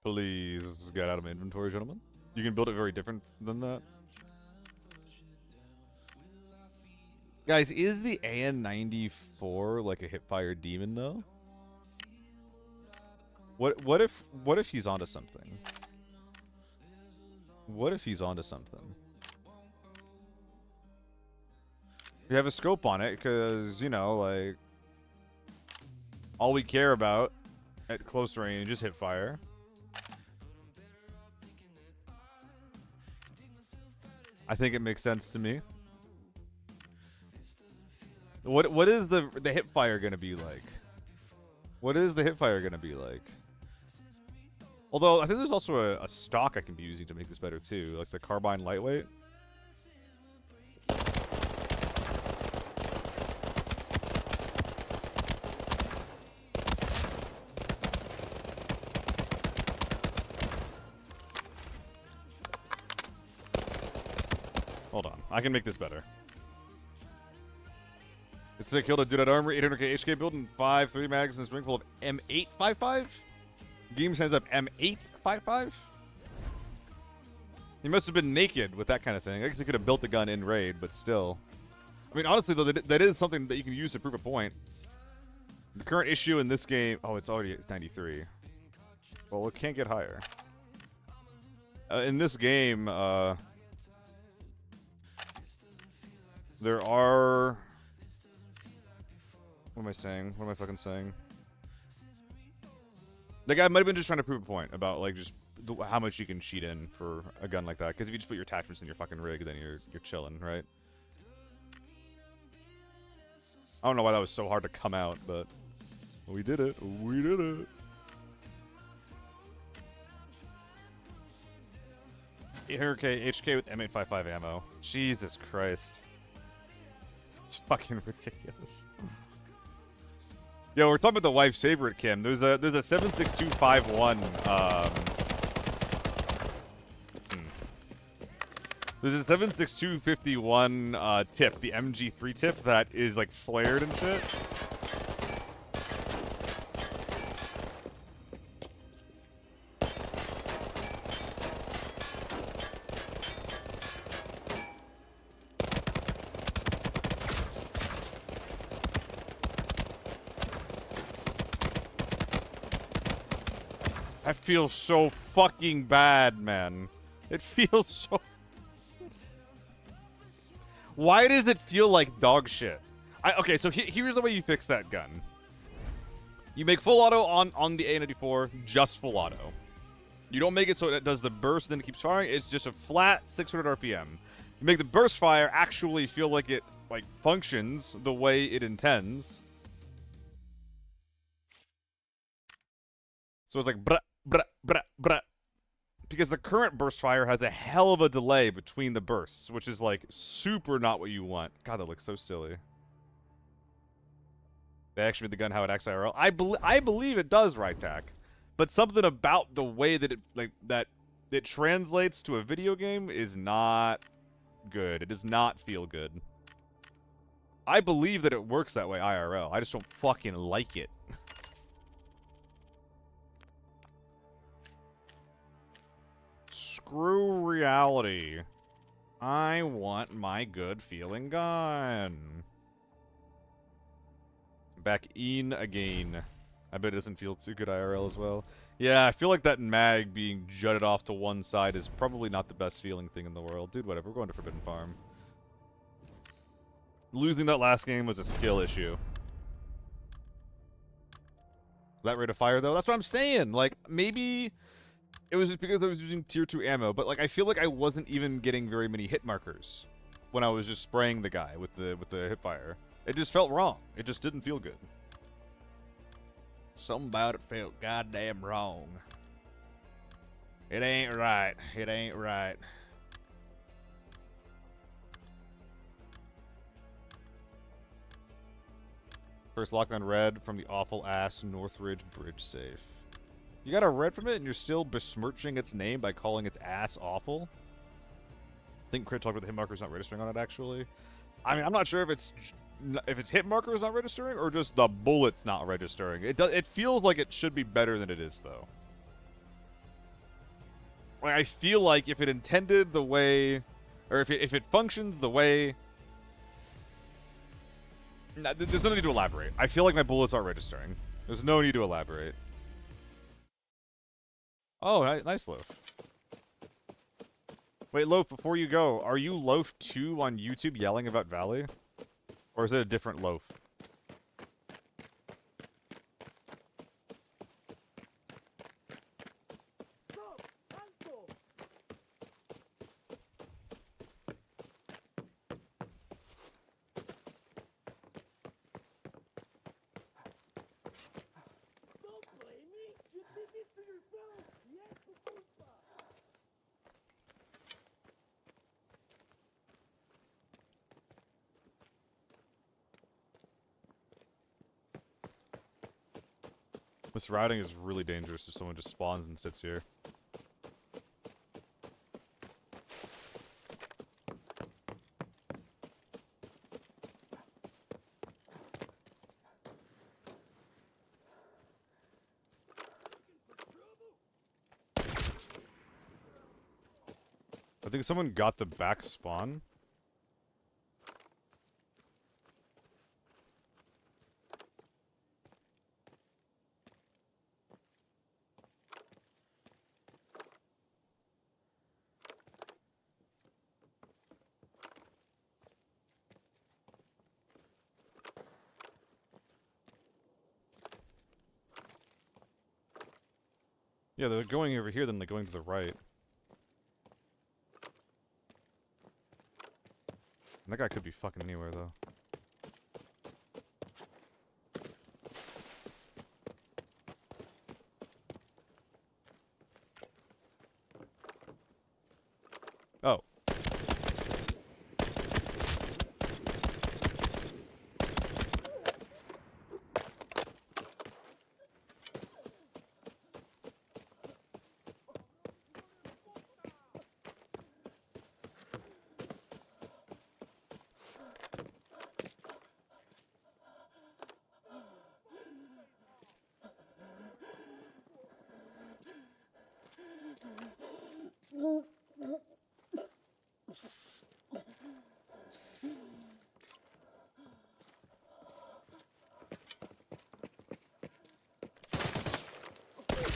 Please get out of my inventory, gentlemen. You can build it very different than that. Guys, is the AN-94 like a hipfire demon though? What if he's onto something? What if he's onto something? You have a scope on it because, you know, like all we care about at close range is hipfire. I think it makes sense to me. What is the hipfire gonna be like? What is the hipfire gonna be like? Although I think there's also a stock I can be using to make this better too, like the carbine lightweight. Hold on, I can make this better. It's the kill to do that armor, 800k HK build, and 5 mags in this ring full of M855? Game sends up M855? He must have been naked with that kind of thing. I guess he could have built the gun in raid, but still. I mean, honestly, though, that is something that you can use to prove a point. The current issue in this game... Oh, it's 93. Well, it can't get higher. In this game, there are... What am I saying? What am I fucking saying? The guy might have been just trying to prove a point about, like, just how much you can cheat in for a gun like that. Because if you just put your attachments in your fucking rig, then you're chilling, right? I don't know why that was so hard to come out, but we did it. We did it. $800k HK with M855 ammo. Jesus Christ. It's fucking ridiculous. Yo, we're talking about the wife's favorite, Kim. There's a 76251. There's a 76251 tip, the MG3 tip that is like flared and shit. I feel so fucking bad, man. It feels so... Why does it feel like dog shit? Okay, so here's the way you fix that gun. You make full auto on the A94, just full auto. You don't make it so it does the burst and then it keeps firing. It's just a flat 600 RPM. You make the burst fire actually feel like it functions the way it intends. So it's like bruh, bruh, bruh, bruh. Because the current burst fire has a hell of a delay between the bursts, which is like super not what you want. God, that looks so silly. They actually made the gun how it acts IRL. I believe it does, Rytac. But something about the way that it translates to a video game is not good. It does not feel good. I believe that it works that way IRL. I just don't fucking like it. Screw reality. I want my good feeling gun. Back in again. I bet it doesn't feel too good IRL as well. Yeah, I feel like that mag being jutted off to one side is probably not the best feeling thing in the world. Dude, whatever. We're going to Forbidden Farm. Losing that last game was a skill issue. That rate of fire, though? That's what I'm saying. Like, maybe it was just because I was using tier 2 ammo, but like I feel like I wasn't even getting very many hit markers when I was just spraying the guy with the hip fire. It just felt wrong. It just didn't feel good. Something about it felt goddamn wrong. It ain't right. It ain't right. First lockdown red from the awful ass Northridge Bridge safe. You got a red from it and you're still besmirching its name by calling its ass awful? I think Crit talked about the hit markers not registering on it, actually. I mean, I'm not sure if it's hit markers not registering or just the bullets not registering. It feels like it should be better than it is, though. Like, I feel like if it intended the way, or if it functions the way... Nah, there's no need to elaborate. I feel like my bullets are registering. There's no need to elaborate. Oh, nice, Loaf. Wait, Loaf, before you go, are you Loaf2 on YouTube yelling about Valley? Or is it a different Loaf? This routing is really dangerous if someone just spawns and sits here. I think someone got the back spawn. Yeah, they're going over here, then they're going to the right. That guy could be fucking anywhere, though. Oh.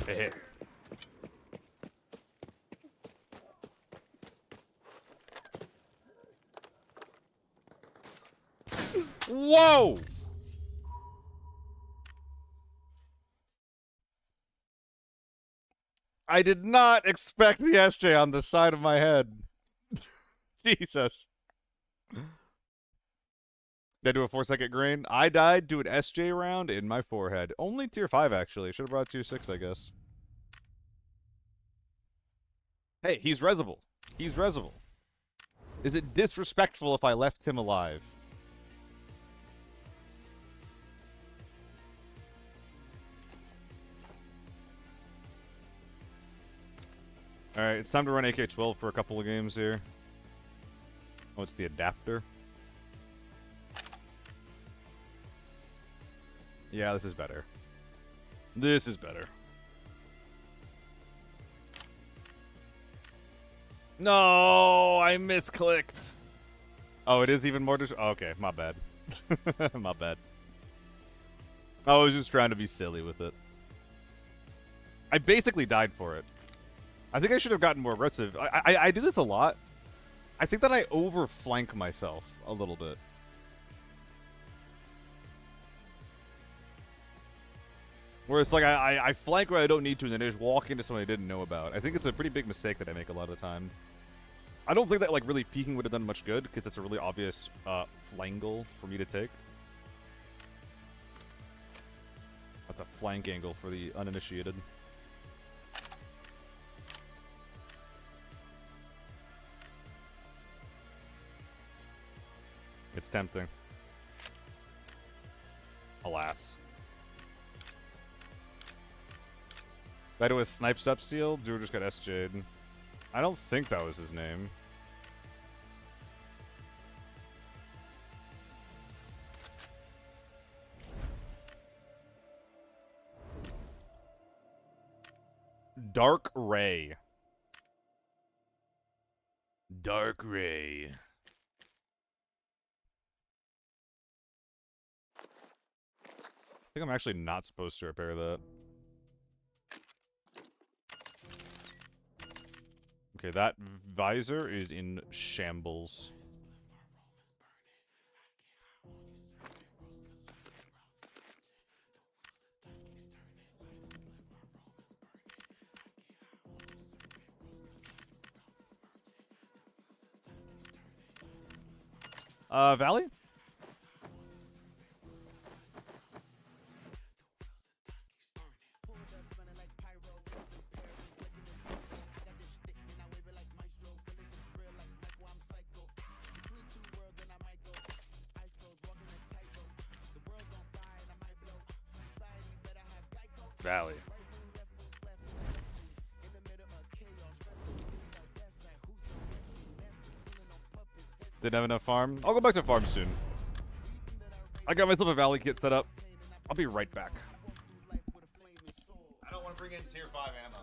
It hit. Whoa! I did not expect the SJ on the side of my head. Jesus. Did I do a 4-second grain? I died to an SJ round in my forehead. Only tier 5, actually. Should have brought tier 6, I guess. Hey, he's resable. He's resable. Is it disrespectful if I left him alive? Alright, it's time to run AK-12 for a couple of games here. Oh, it's the adapter. Yeah, this is better. This is better. No, I misclicked. Oh, it is even more okay, my bad. My bad. I was just trying to be silly with it. I basically died for it. I think I should have gotten more aggressive. I do this a lot. I think that I overflank myself a little bit. Where it's like I flank where I don't need to, and then I just walk into someone I didn't know about. I think it's a pretty big mistake that I make a lot of the time. I don't think that like really peeking would have done much good, because it's a really obvious flangle for me to take. That's a flank angle for the uninitiated. It's tempting. Alas. That was Snipes up seal. Drew just got SJ'd. I don't think that was his name. Dark Ray. Dark Ray. I think I'm actually not supposed to repair that. Okay, that visor is in shambles. Valley? Valley. Didn't have enough farm. I'll go back to farm soon. I got myself a Valley kit set up. I'll be right back. I don't want to bring in tier 5 ammo.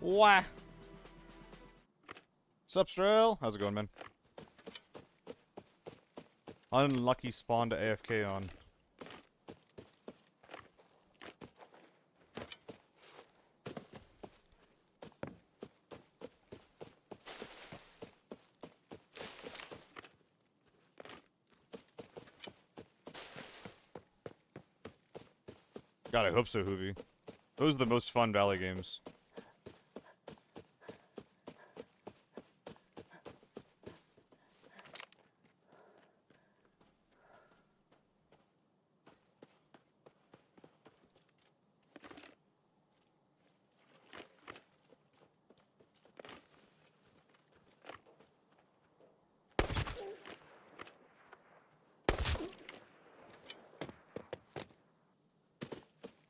Wah. Sup, Strail? How's it going, man? Unlucky spawn to AFK on. God, I hope so, Hoovy. Those are the most fun Valley games.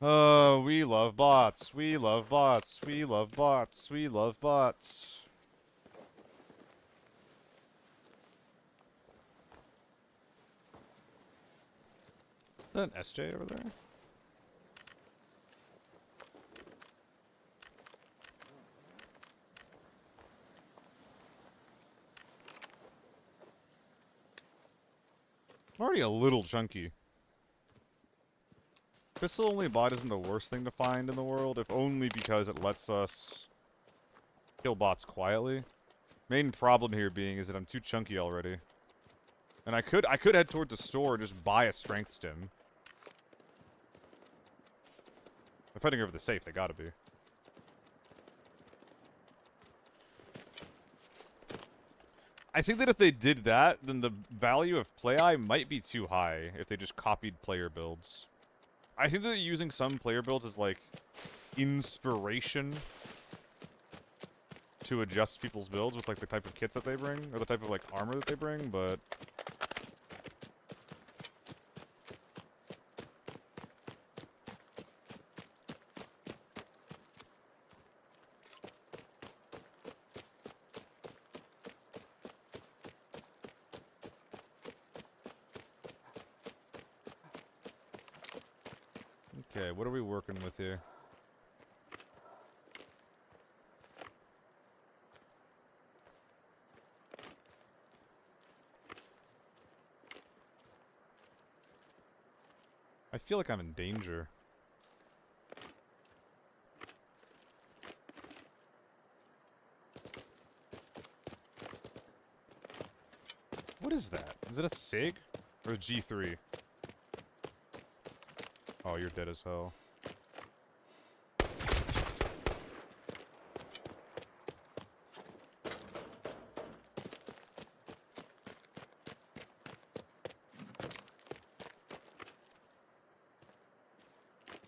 Oh, we love bots. We love bots. We love bots. We love bots. Is that an SJ over there? I'm already a little chunky. Pistol only bot isn't the worst thing to find in the world, if only because it lets us kill bots quietly. Main problem here being is that I'm too chunky already. And I could head towards the store and just buy a strength stim. They're fighting over the safe, they gotta be. I think that if they did that, then the value of play-eye might be too high if they just copied player builds. I think that using some player builds as, like, inspiration to adjust people's builds with, like, the type of kits that they bring, or the type of, like, armor that they bring, but... Okay, what are we working with here? I feel like I'm in danger. What is that? Is it a SIG? Or a G3? Oh, you're dead as hell.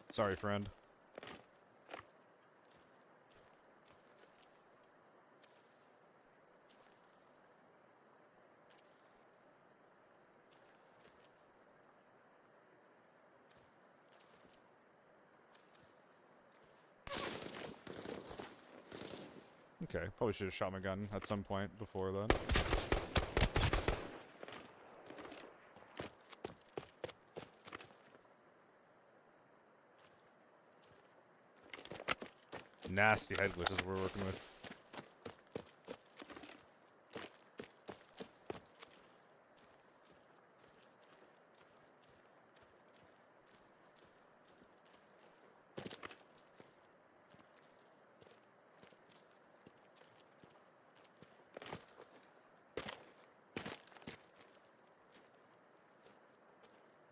Sorry, friend. Okay, probably should have shot my gun at some point before then. Nasty head glitches we're working with.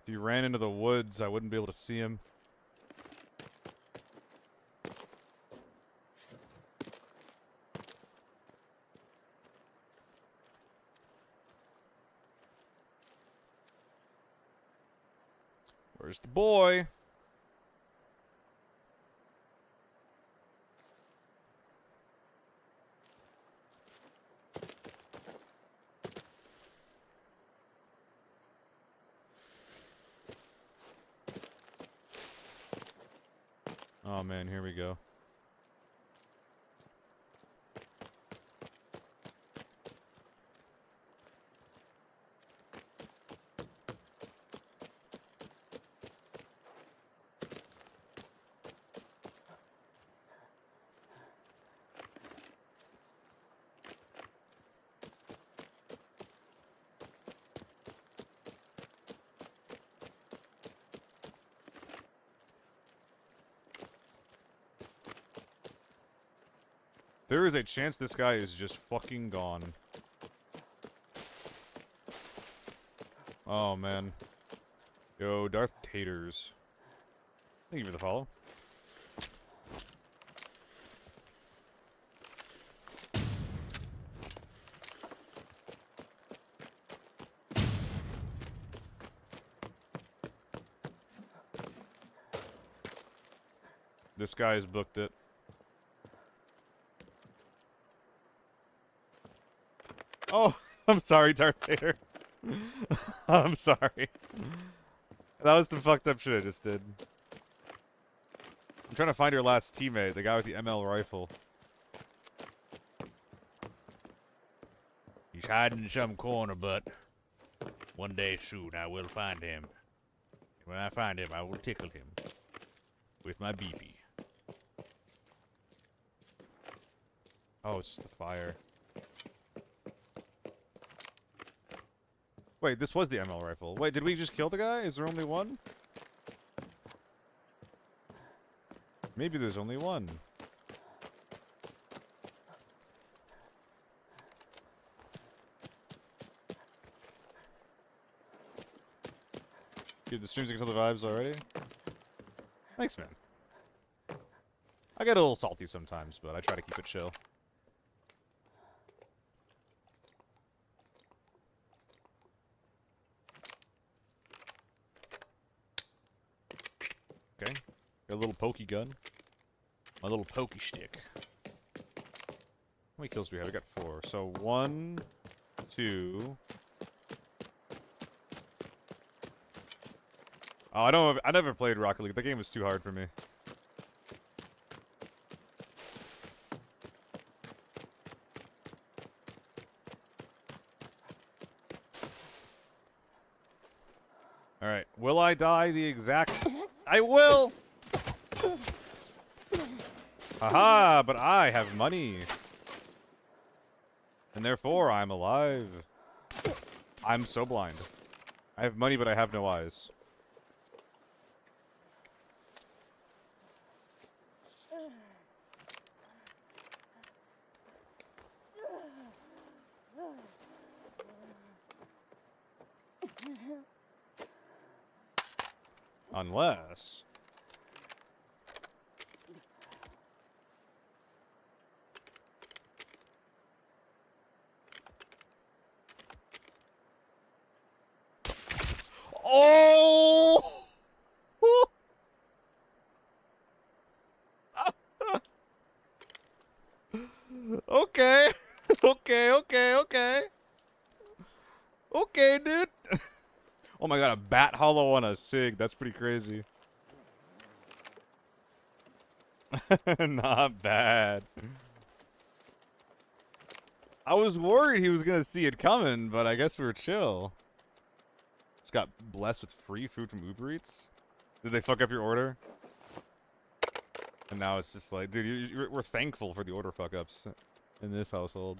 If he ran into the woods, I wouldn't be able to see him. Where's the boy? Oh man, here we go. There is a chance this guy is just fucking gone. Oh, man. Yo, Darth Taters. Thank you for the follow. This guy's booked it. Oh, I'm sorry, Darth Vader. I'm sorry. That was the fucked up shit I just did. I'm trying to find your last teammate, the guy with the ML rifle. He's hiding in some corner, but one day soon I will find him. When I find him, I will tickle him with my BB. Oh, it's the fire. Wait, this was the ML rifle. Wait, did we just kill the guy? Is there only one? Maybe there's only one. Dude, the streams can tell the vibes already. Thanks, man. I get a little salty sometimes, but I try to keep it chill. Okay. Got a little pokey gun. My little pokey stick. How many kills do we have? We got 4. So 1, 2. Oh, I never played Rocket League. That game was too hard for me. Alright. Will I die the exact... I will! Haha, but I have money. And therefore, I'm alive. I'm so blind. I have money, but I have no eyes. Unless... Oh! Okay. Okay. Okay, dude. Oh my god, a bat hollow on a SIG. That's pretty crazy. Not bad. I was worried he was gonna see it coming, but I guess we were chill. Just got blessed with free food from Uber Eats. Did they fuck up your order? And now it's just like, dude, we're thankful for the order fuck ups in this household.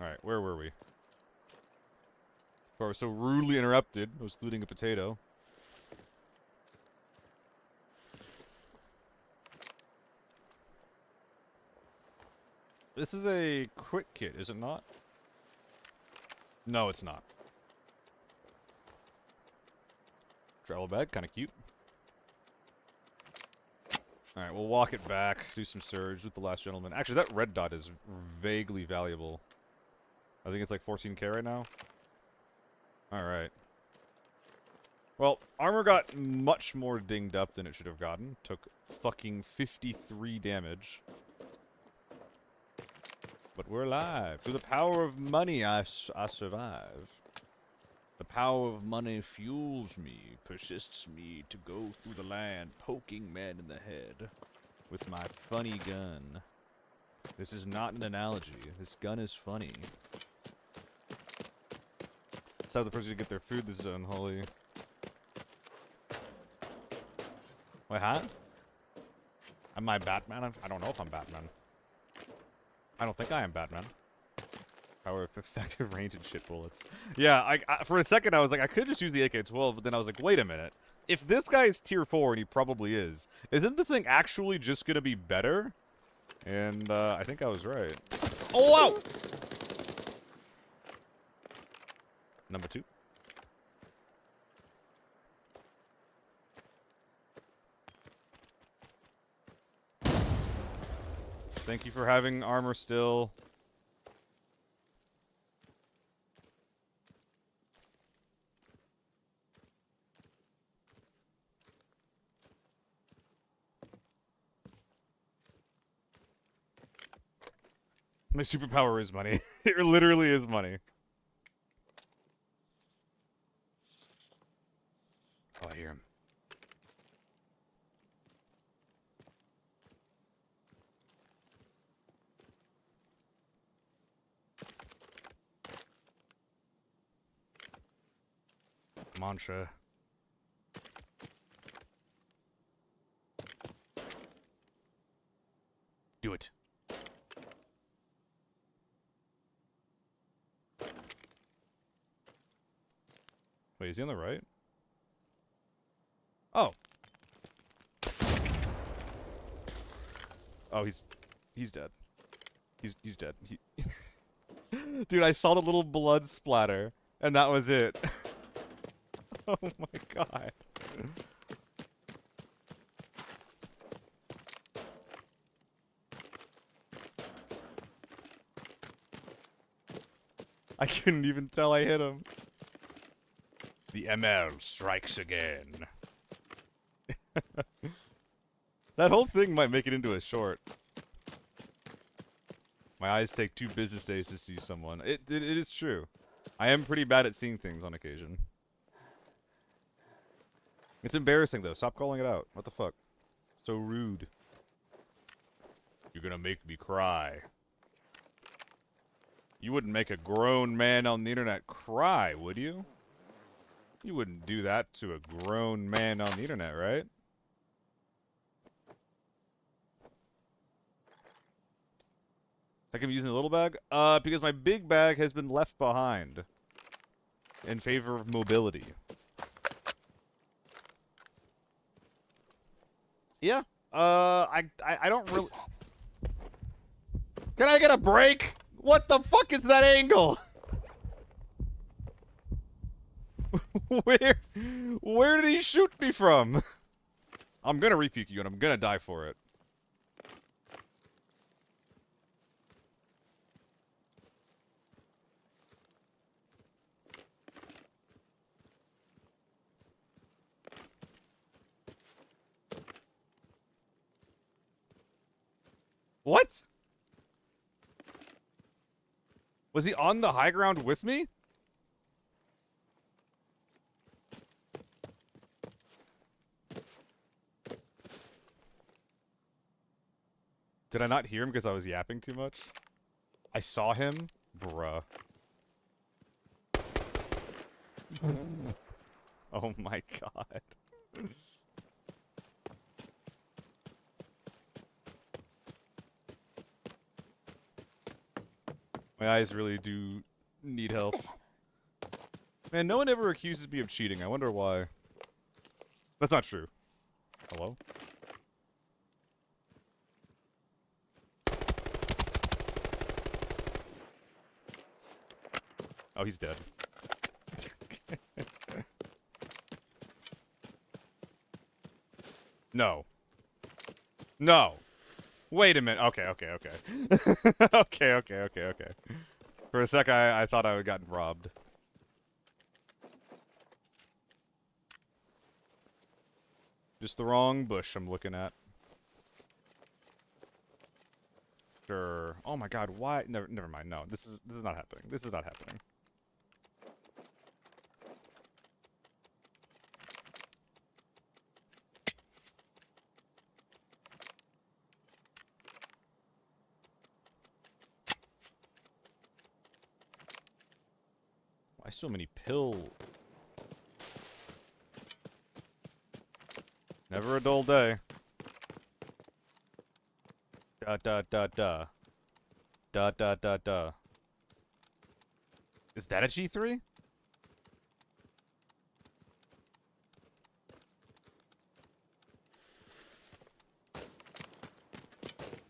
Alright, where were we? Before I was so rudely interrupted, I was looting a potato. This is a quick kit, is it not? No, it's not. Travel bag, kind of cute. Alright, we'll walk it back, do some surge with the last gentleman. Actually, that red dot is vaguely valuable. I think it's like 14k right now. Alright. Well, armor got much more dinged up than it should have gotten. Took fucking 53 damage. But we're alive. Through the power of money, I survive. The power of money fuels me, persists me to go through the land, poking men in the head with my funny gun. This is not an analogy. This gun is funny. That's how the person to get their food. This is unholy. Wait, huh? Am I Batman? I don't know if I'm Batman. I don't think I am Batman. Power of effective range and shit bullets. Yeah, I for a second I was like, I could just use the AK-12, but then I was like, wait a minute. If this guy is tier 4, and he probably is, isn't this thing actually just gonna be better? And, I think I was right. Oh, wow! Number 2. Thank you for having armor still. My superpower is money. It literally is money. hear him. Mantra. Do it. Wait, is he on the right? Oh. Oh, he's dead. He's dead. Dude, I saw the little blood splatter, and that was it. Oh my god. I couldn't even tell I hit him. The ML strikes again. That whole thing might make it into a short. My eyes take 2 business days to see someone. It is true. I am pretty bad at seeing things on occasion. It's embarrassing though. Stop calling it out. What the fuck? So rude. You're gonna make me cry. You wouldn't make a grown man on the internet cry, would you? You wouldn't do that to a grown man on the internet, right? Like I'm using a little bag? Because my big bag has been left behind in favor of mobility. Yeah. I don't really... Can I get a break? What the fuck is that angle? Where did he shoot me from? I'm gonna repeat you and I'm gonna die for it. What? Was he on the high ground with me? Did I not hear him because I was yapping too much? I saw him? Bruh. Oh my god. My eyes really do need help. Man, no one ever accuses me of cheating. I wonder why. That's not true. Hello? Oh, he's dead. No. No. Wait a minute. Okay. Okay. For a sec, I thought I had gotten robbed. Just the wrong bush I'm looking at. Sure. Oh my god, why? Never mind. No, this is not happening. This is not happening. Why so many pill? Never a dull day. Da da da da. Da da da da. Is that a G3?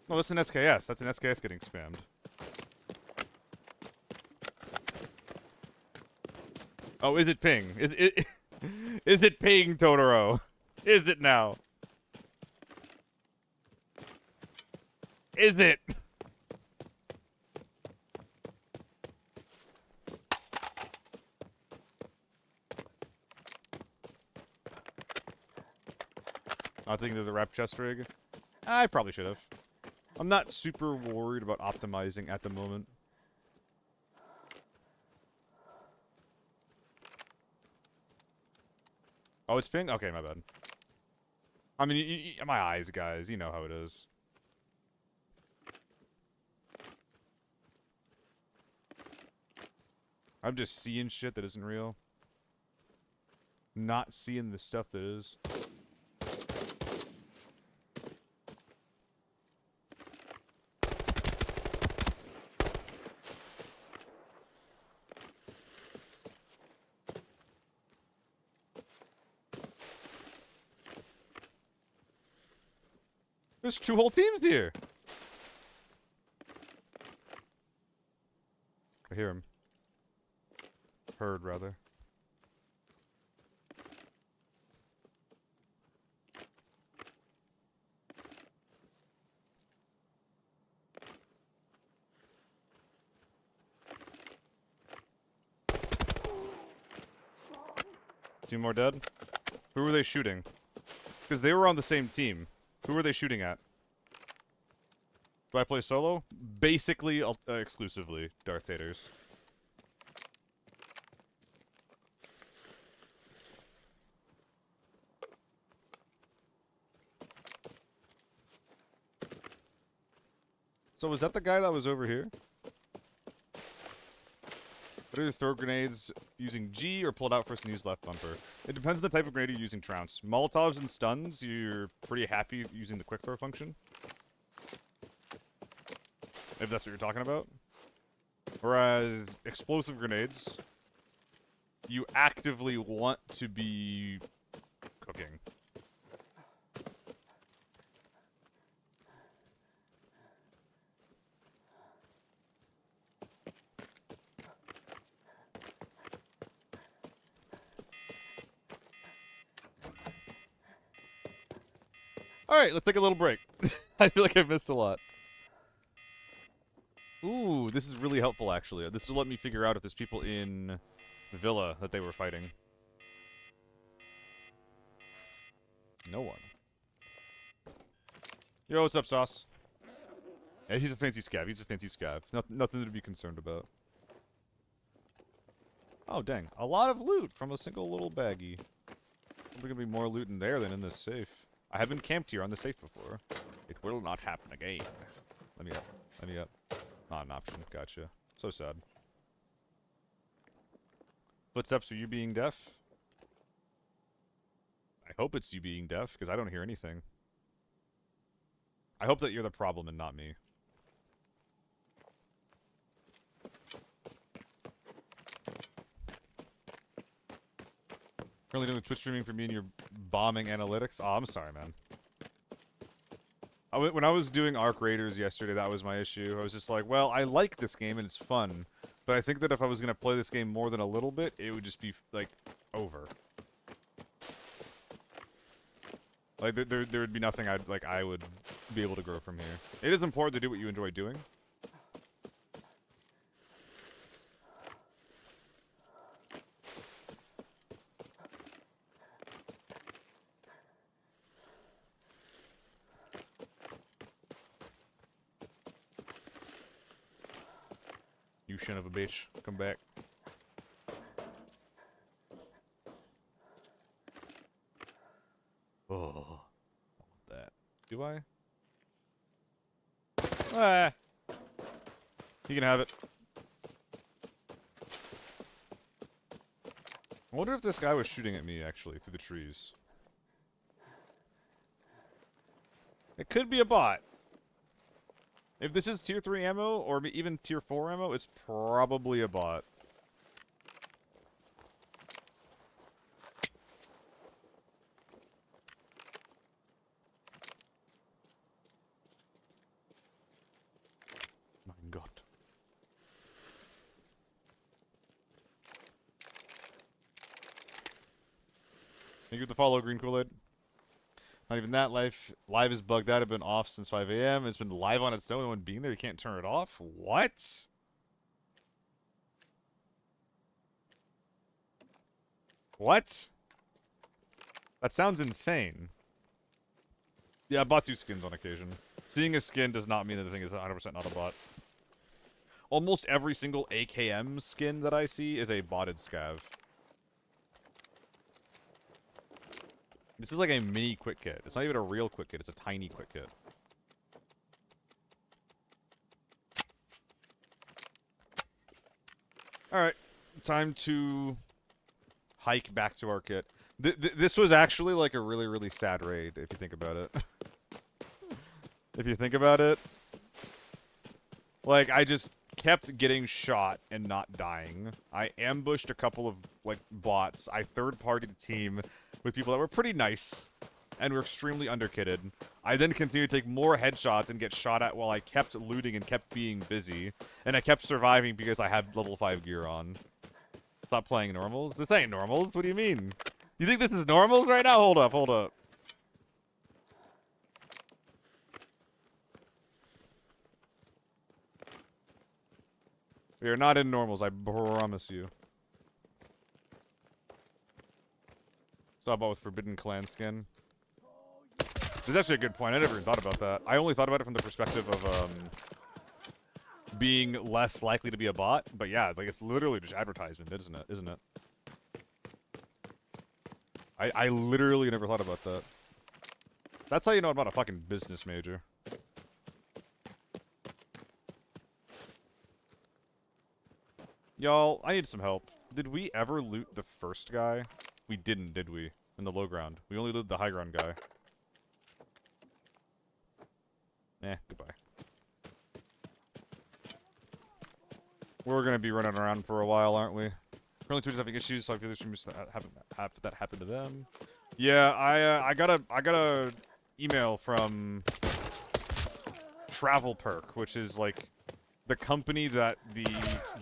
No, that's an SKS. That's an SKS getting spammed. Oh, is it ping? Is it ping, Totoro? Is it now? Is it? Not thinking of the wrap chest rig. I probably should have. I'm not super worried about optimizing at the moment. Oh, it's ping? Okay, my bad. I mean, my eyes, guys. You know how it is. I'm just seeing shit that isn't real. Not seeing the stuff that is. There's 2 whole teams here. I hear him. Heard, rather. Two more dead? Who were they shooting? Because they were on the same team. Who were they shooting at? Do I play solo? Basically, exclusively Darth Taters. So was that the guy that was over here? Either throw grenades using G or pull it out first and use left bumper. It depends on the type of grenade you're using trounce. Molotovs and stuns, you're pretty happy using the quick throw function. If that's what you're talking about. Whereas explosive grenades, you actively want to be cooking. Alright, let's take a little break. I feel like I've missed a lot. Ooh, this is really helpful, actually. This will let me figure out if there's people in Villa that they were fighting. No one. Yo, what's up, Sauce? Yeah, he's a fancy scav. He's a fancy scav. Nothing to be concerned about. Oh, dang. A lot of loot from a single little baggie. There's gonna be more loot in there than in this safe. I have been camped here on the safe before. It will not happen again. Let me up. Let me up. Not an option. Gotcha. So sad. Footsteps, are you being deaf? I hope it's you being deaf, because I don't hear anything. I hope that you're the problem and not me. Currently doing Twitch streaming for me and you're bombing analytics? Oh, I'm sorry, man. When I was doing Arc Raiders yesterday, that was my issue. I was just like, well, I like this game and it's fun, but I think that if I was going to play this game more than a little bit, it would just be, like, over. Like, there would be nothing I would be able to grow from here. It is important to do what you enjoy doing. You son of a bitch. Come back. Oh, I want that. Do I? Ah! You can have it. I wonder if this guy was shooting at me, actually, through the trees. It could be a bot. If this is tier 3 ammo, or even tier 4 ammo, it's probably a bot. My God. Thank you for the follow, Green Kool-Aid. Not even that. Live is bugged out. I've been off since 5 a.m. It's been live on its own. No one being there, you can't turn it off. What? What? That sounds insane. Yeah, bots use skins on occasion. Seeing a skin does not mean that the thing is 100% not a bot. Almost every single AKM skin that I see is a botted scav. This is like a mini quick kit. It's not even a real quick kit. It's a tiny quick kit. Alright. Time to hike back to our kit. This was actually like a really, really sad raid, if you think about it. If you think about it. Like, I just kept getting shot and not dying. I ambushed a couple of, like, bots. I third-partied the team with people that were pretty nice and were extremely underkitted. I then continued to take more headshots and get shot at while I kept looting and kept being busy. And I kept surviving because I had level 5 gear on. Stop playing normals? This ain't normals. What do you mean? You think this is normals right now? Hold up, hold up. We are not in normals, I promise you. Stop out with Forbidden Clan skin. That's actually a good point. I never even thought about that. I only thought about it from the perspective of being less likely to be a bot. But yeah, like it's literally just advertisement, isn't it? Isn't it? I literally never thought about that. That's how you know I'm not a fucking business major. Y'all, I need some help. Did we ever loot the first guy? We didn't, did we? In the low ground. We only looted the high ground guy. Goodbye. We're gonna be running around for a while, aren't we? Currently, Twitter's having issues, so I feel there should be that happen to them. Yeah, I got a email from Travel Perk, which is like the company that the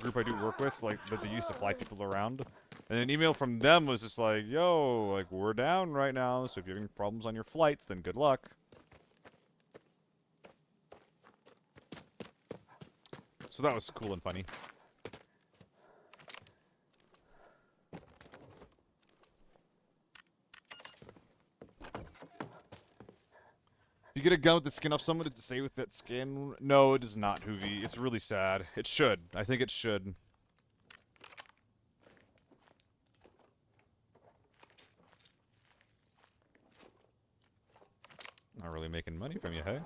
group I do work with, like that they used to fly people around. And an email from them was just like, yo, like we're down right now, so if you're having problems on your flights, then good luck. So that was cool and funny. Do you get a gun with the skin off someone to say with that skin? No, it does not, Hoovy. It's really sad. It should. I think it should. Not really making money from you, hey?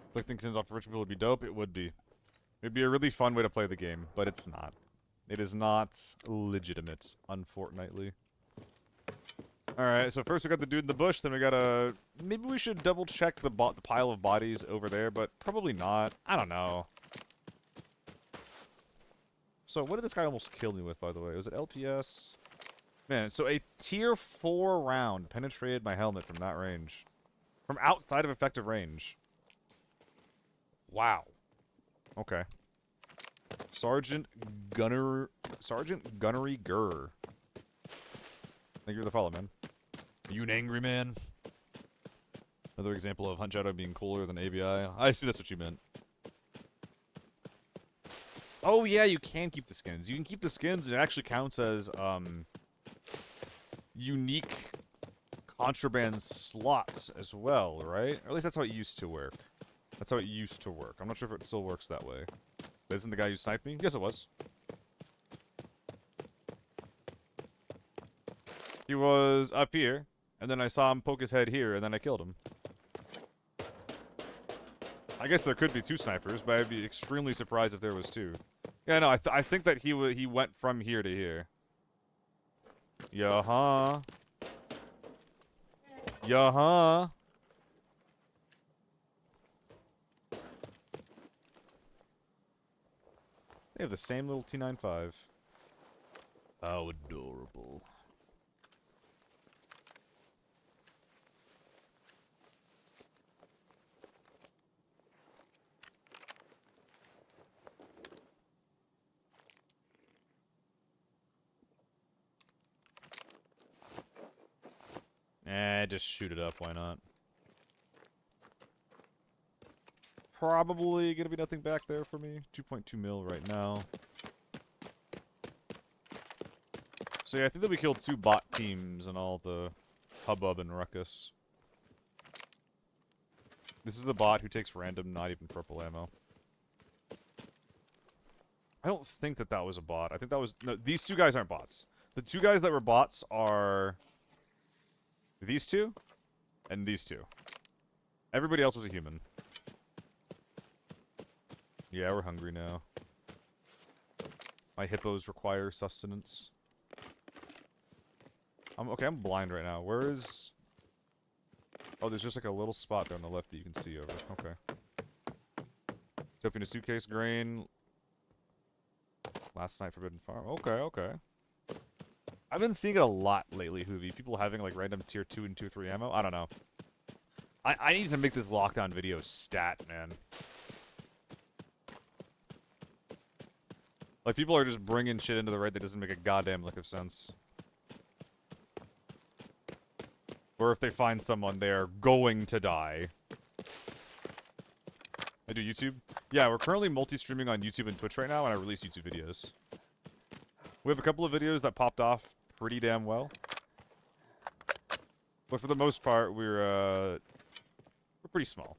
Inflicting skins off rich people would be dope. It would be. It'd be a really fun way to play the game, but it's not. It is not legitimate, unfortunately. Alright, so first we got the dude in the bush, then we got a... Maybe we should double check the pile of bodies over there, but probably not. I don't know. So what did this guy almost kill me with, by the way? Was it LPS? Man, so a tier 4 round penetrated my helmet from that range. From outside of effective range. Wow. Okay. Sergeant Gunnery Gurr. Thank you for the follow, man. Are you an angry man? Another example of Hunt Shadow being cooler than ABI. I see that's what you meant. Oh yeah, you can keep the skins. You can keep the skins, and it actually counts as unique contraband slots as well, right? Or at least that's how it used to work. That's how it used to work. I'm not sure if it still works that way. But isn't the guy who sniped me? Yes, it was. He was up here, and then I saw him poke his head here, and then I killed him. I guess there could be 2 snipers, but I'd be extremely surprised if there was 2. Yeah, no, I think that he went from here to here. Yeah-huh. Yeah-huh. They have the same little T95. How adorable. Just shoot it up, why not? Probably gonna be nothing back there for me. 2.2 mil right now. So yeah, I think that we killed 2 bot teams and all the hubbub and ruckus. This is the bot who takes random, not even purple ammo. I don't think that that was a bot. I think that was... No, these two guys aren't bots. The two guys that were bots are... these two and these two. Everybody else was a human. Yeah, we're hungry now. My hippos require sustenance. Okay, I'm blind right now. Where is... Oh, there's just like a little spot down the left that you can see over. Okay. Open a suitcase, grain. Last night, Forbidden Farm. Okay, okay. I've been seeing it a lot lately, Hoovy. People having like random tier 2 and tier 3 ammo. I don't know. I need to make this lockdown video stat, man. Like, people are just bringing shit into the raid that doesn't make a goddamn lick of sense. Or if they find someone, they're going to die. I do YouTube? Yeah, we're currently multi-streaming on YouTube and Twitch right now, and I release YouTube videos. We have a couple of videos that popped off pretty damn well. But for the most part, we're pretty small.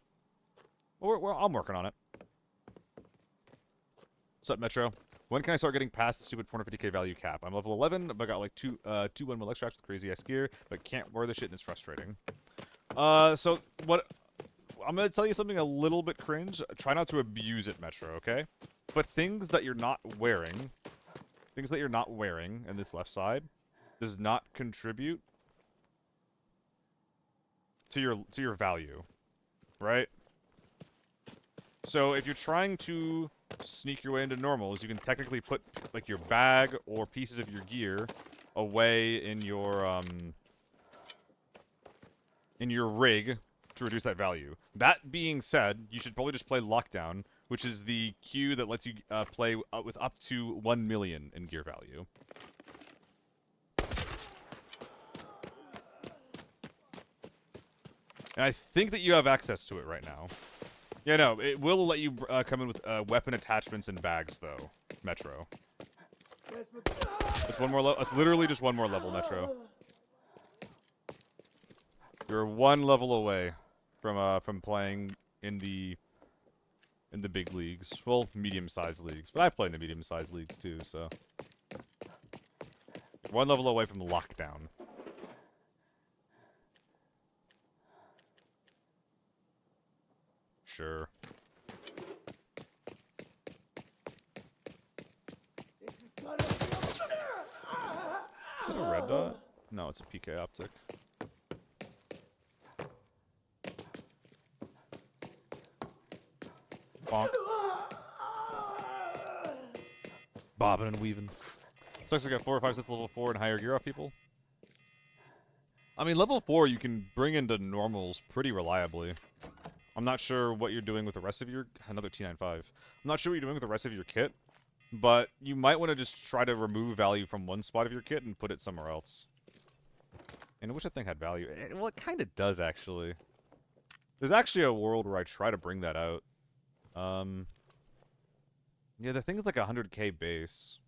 I'm working on it. What's up, Metro? When can I start getting past the stupid 450k value cap? I'm level 11, but I got like two 1-mil extracts with crazy ass gear, but can't wear the shit and it's frustrating. So what... I'm gonna tell you something a little bit cringe. Try not to abuse it, Metro, okay? But things that you're not wearing... Things that you're not wearing in this left side does not contribute to your value, right? So if you're trying to sneak your way into normals, you can technically put like your bag or pieces of your gear away in your rig to reduce that value. That being said, you should probably just play Lockdown, which is the queue that lets you play with up to 1 million in gear value. And I think that you have access to it right now. Yeah, no, it will let you come in with weapon attachments and bags, though, Metro. It's one more level. It's literally just one more level, Metro. You're one level away from playing in the big leagues. Well, medium-sized leagues, but I play in the medium-sized leagues too, so one level away from lockdown. Sure. Is it a red dot? No, it's a PK optic. Bonk. Bobbing and weaving. Sucks to get 4 or 5 sets level 4 and higher gear off people. I mean, level 4 you can bring into normals pretty reliably. I'm not sure what you're doing with the rest of your... Another T95. I'm not sure what you're doing with the rest of your kit, but you might want to just try to remove value from one spot of your kit and put it somewhere else. And I wish that thing had value. Well, it kind of does, actually. There's actually a world where I try to bring that out. Yeah, the thing's like 100k base,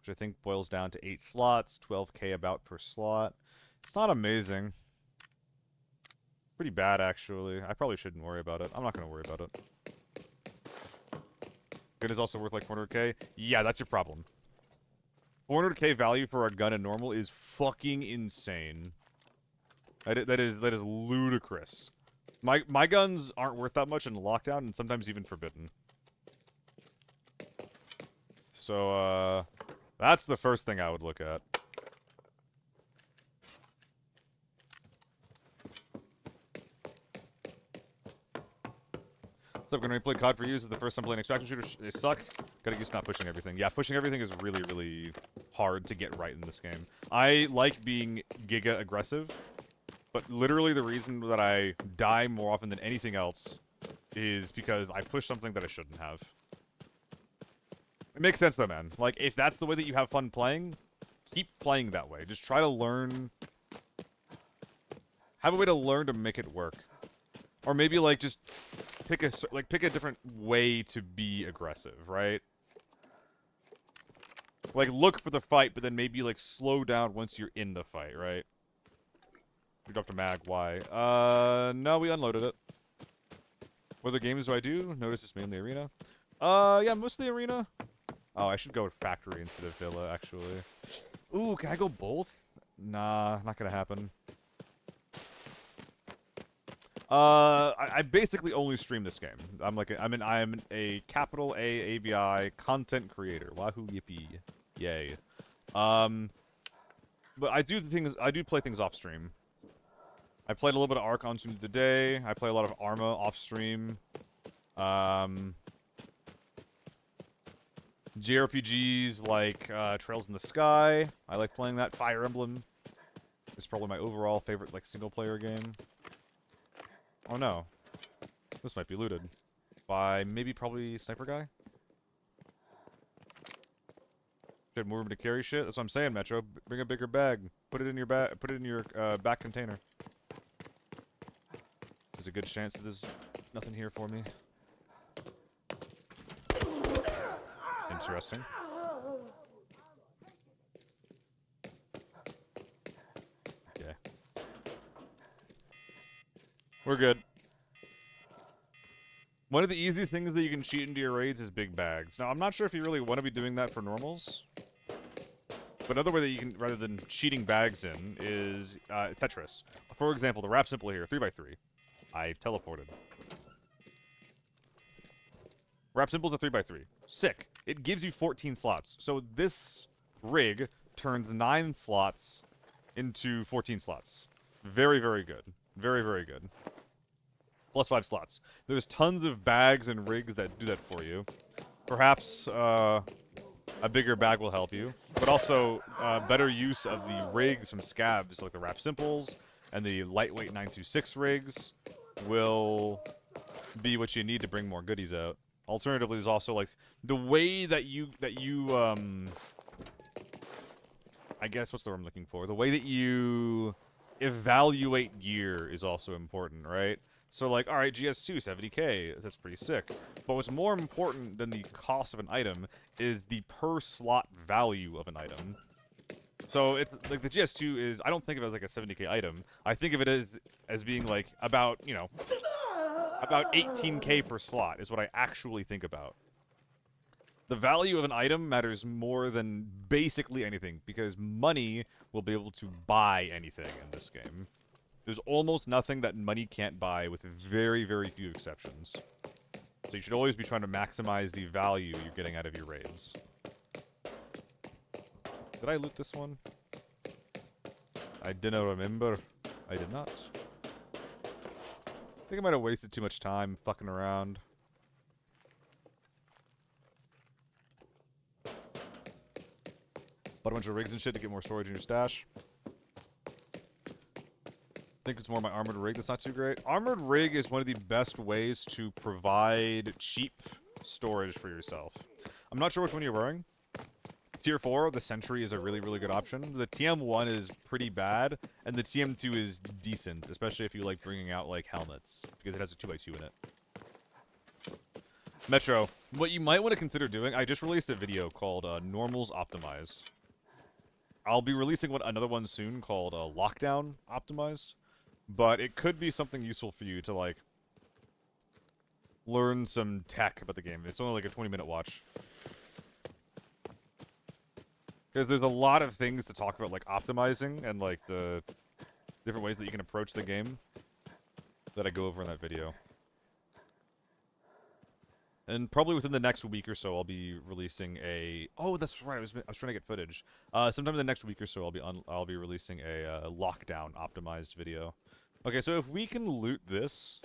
which I think boils down to 8 slots, 12k about per slot. It's not amazing. It's pretty bad, actually. I probably shouldn't worry about it. I'm not going to worry about it. Gun is also worth like 400k. Yeah, that's your problem. 400k value for a gun in normal is fucking insane. That is ludicrous. My guns aren't worth that much in lockdown, and sometimes even forbidden. So, that's the first thing I would look at. What's up, gonna play COD for you? This is the first time playing extraction shooters. They suck. Gotta get not pushing everything. Yeah, pushing everything is really, really hard to get right in this game. I like being giga aggressive, but literally the reason that I die more often than anything else is because I push something that I shouldn't have. It makes sense though, man. Like, if that's the way that you have fun playing, keep playing that way. Just try to learn... Have a way to learn to make it work. Or maybe, like, just pick a different way to be aggressive, right? Like, look for the fight, but then maybe, like, slow down once you're in the fight, right? We dropped a mag, why? No, we unloaded it. What other games do I do? Notice it's mainly Arena. Yeah, mostly Arena. Oh, I should go with factory instead of villa, actually. Ooh, can I go both? Nah, not gonna happen. I basically only stream this game. I'm a capital A ABI content creator. Wahoo yippee, yay. But I do play things off stream. I played a little bit of Ark on stream today. I play a lot of Arma off stream. JRPGs like Trails in the Sky. I like playing that. Fire Emblem is probably my overall favorite like single player game. Oh no. This might be looted. By maybe probably Sniper Guy? Should have more room to carry shit? That's what I'm saying, Metro. Bring a bigger bag. Put it in your back container. There's a good chance that there's nothing here for me. Interesting. Okay. We're good. One of the easiest things that you can cheat into your raids is big bags. Now, I'm not sure if you really want to be doing that for normals. But another way that you can, rather than cheating bags in, is Tetris. For example, the wrap simple here, 3x3. I teleported. Wrap simple's a 3x3. Sick. It gives you 14 slots. So this rig turns 9 slots into 14 slots. Very, very good. Very, very good. Plus 5 slots. There's tons of bags and rigs that do that for you. Perhaps a bigger bag will help you. But also, better use of the rigs from scabs, like the wrap simples and the lightweight 926 rigs, will be what you need to bring more goodies out. Alternatively, there's also like the way that you I guess what's the word I'm looking for? The way that you evaluate gear is also important, right? So like, all right, GS2 70k, that's pretty sick. But what's more important than the cost of an item is the per slot value of an item. So it's like the GS2 is, I don't think of it as like a 70k item. I think of it as being like about, you know, about 18k per slot is what I actually think about. The value of an item matters more than basically anything, because money will be able to buy anything in this game. There's almost nothing that money can't buy, with very, very few exceptions. So you should always be trying to maximize the value you're getting out of your raids. Did I loot this one? I didn't remember. I did not. I think I might have wasted too much time fucking around. Bought a bunch of rigs and shit to get more storage in your stash. I think it's more my armored rig that's not too great. Armored rig is one of the best ways to provide cheap storage for yourself. I'm not sure which one you're wearing. Tier 4, the Sentry is a really, really good option. The TM1 is pretty bad, and the TM2 is decent, especially if you like bringing out like helmets, because it has a 2x2 in it. Metro, what you might want to consider doing, I just released a video called Normals Optimized. I'll be releasing another one soon called Lockdown Optimized, but it could be something useful for you to like learn some tech about the game. It's only like a 20-minute watch. Because there's a lot of things to talk about, like optimizing and like the different ways that you can approach the game that I go over in that video. And probably within the next week or so, I'll be releasing a. Oh, that's right. I was trying to get footage. Sometime in the next week or so, I'll be releasing a lockdown optimized video. Okay, so if we can loot this,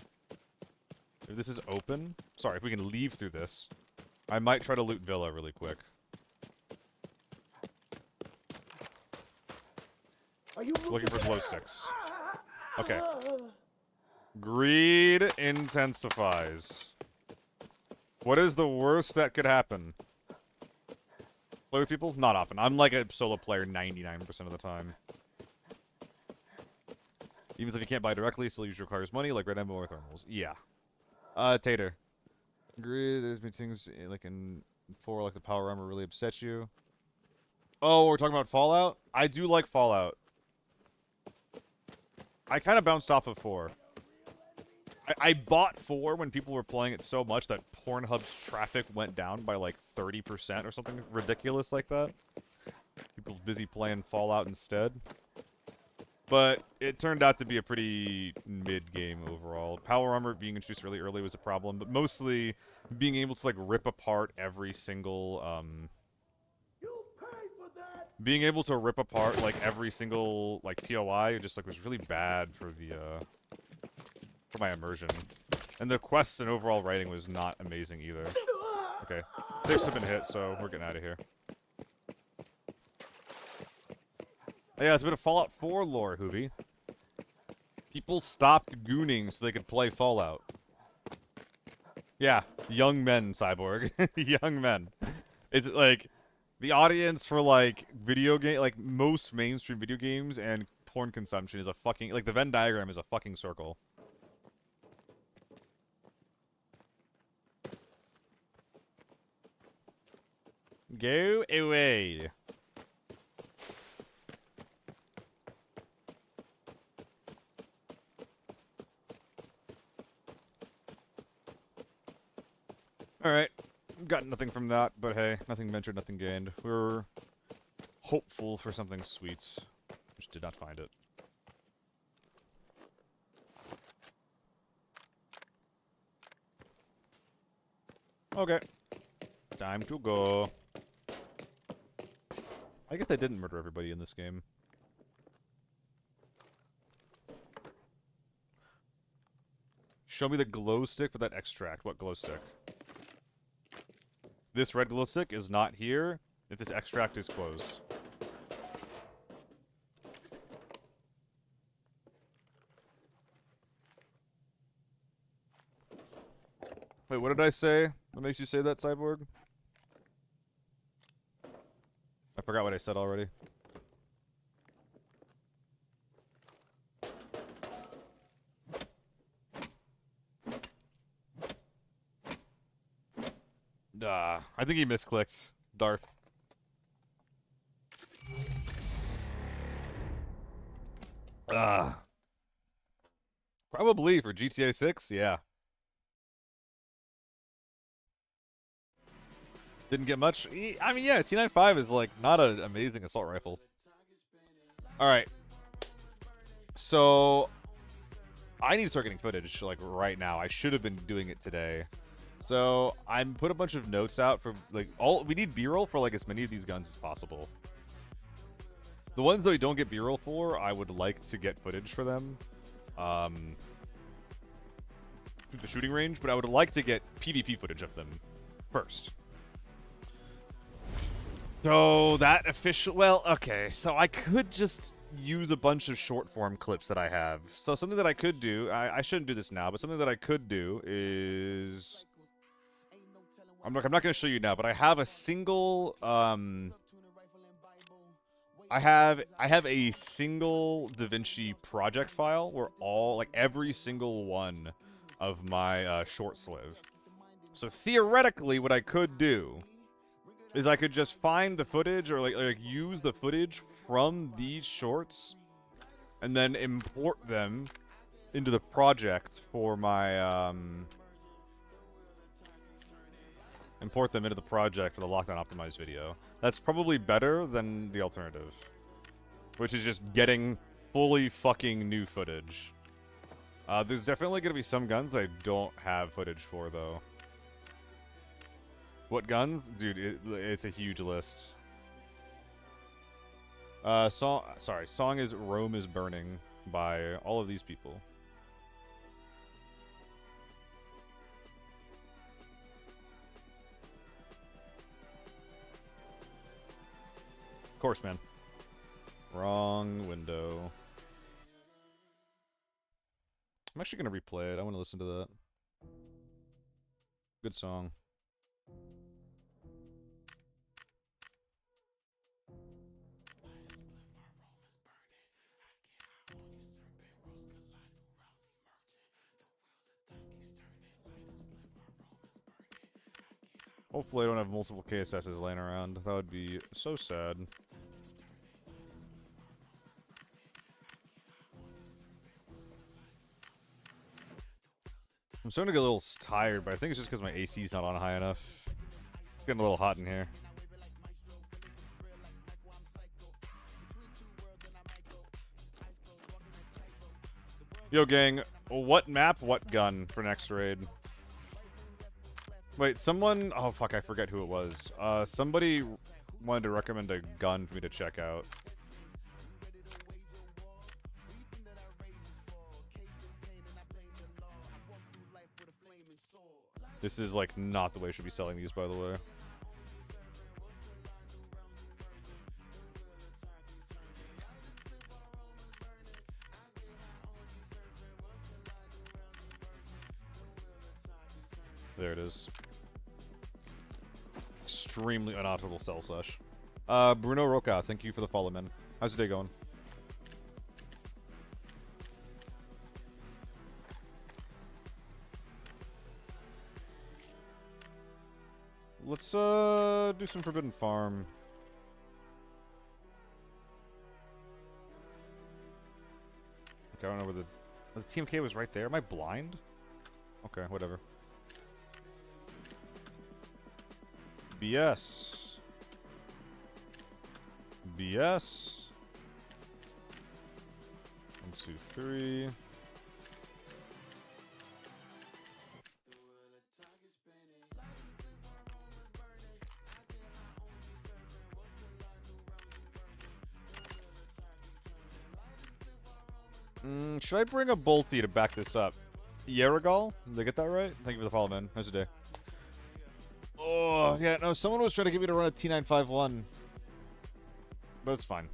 if this is open, sorry, if we can leave through this, I might try to loot Villa really quick. Are you looking for glow sticks? Okay. Greed intensifies. What is the worst that could happen? Play with people? Not often. I'm like a solo player 99% of the time. Even if you can't buy directly, still usually requires money, like red ammo or thermals. Yeah. Tater. Greed, there's been things like in 4, like the power armor really upset you. Oh, we're talking about Fallout? I do like Fallout. I kind of bounced off of 4. I bought 4 when people were playing it so much that Pornhub's traffic went down by like 30% or something ridiculous like that. People busy playing Fallout instead. But it turned out to be a pretty mid-game overall. Power armor being introduced really early was a problem, but mostly being able to like rip apart every single being able to rip apart like every single like POI just like was really bad for the for my immersion. And the quests and overall writing was not amazing either. Okay. Safes have been hit, so we're getting out of here. Yeah, it's a bit of Fallout 4 lore, Hoovy. People stopped gooning so they could play Fallout. Yeah, young men, Cyborg. Young men. It's like the audience for like video game, like most mainstream video games and porn consumption is a fucking like the Venn diagram is a fucking circle. Go away. Alright. Got nothing from that, but hey, nothing ventured, nothing gained. We're hopeful for something sweet. Just did not find it. Okay. Time to go. I guess I didn't murder everybody in this game. Show me the glow stick for that extract. What glow stick? This red glow stick is not here if this extract is closed. Wait, what did I say? What makes you say that, Cyborg? I forgot what I said already. I think he misclicked. Darth. Probably for GTA 6, yeah. Didn't get much. I mean, yeah, T95 is like not an amazing assault rifle. Alright. So I need to start getting footage like right now. I should have been doing it today. So I'm put a bunch of notes out for like we need B-roll for like as many of these guns as possible. The ones that we don't get B-roll for, I would like to get footage for them. Through the shooting range, but I would like to get PvP footage of them first. So that official, well, okay, so I could just use a bunch of short form clips that I have. So something that I could do, I shouldn't do this now, but something that I could do is, I'm not going to show you now, but I have a single, I have a single DaVinci project file where every single one of my shorts live. So theoretically, what I could do is I could just find the footage or like use the footage from these shorts and then import them into the project for my import them into the project for the lockdown optimized video. That's probably better than the alternative, which is just getting fully fucking new footage. There's definitely going to be some guns that I don't have footage for though. What guns? Dude, it's a huge list. Song is Rome is Burning by all of these people. Of course, man. Wrong window. I'm actually going to replay it. I want to listen to that. Good song. Hopefully I don't have multiple KSSs laying around. That would be so sad. I'm starting to get a little tired, but I think it's just because my AC's not on high enough. It's getting a little hot in here. Yo, gang, what map, what gun for next raid? Wait, someone... Oh, fuck, I forget who it was. Somebody wanted to recommend a gun for me to check out. This is, like, not the way I should be selling these, by the way. There it is. Extremely unoptimal sell sesh. Bruno Roca, thank you for the follow, man. How's your day going? Let's, do some Forbidden Farm. Okay, I don't know where the TMK was right there. Am I blind? Okay, whatever. BS. BS. 1, 2, 3. Should I bring a Bolty to back this up? Yerrigal? Did I get that right? Thank you for the follow, man. How's your day? Oh, yeah, no, someone was trying to get me to run a T951. But it's fine.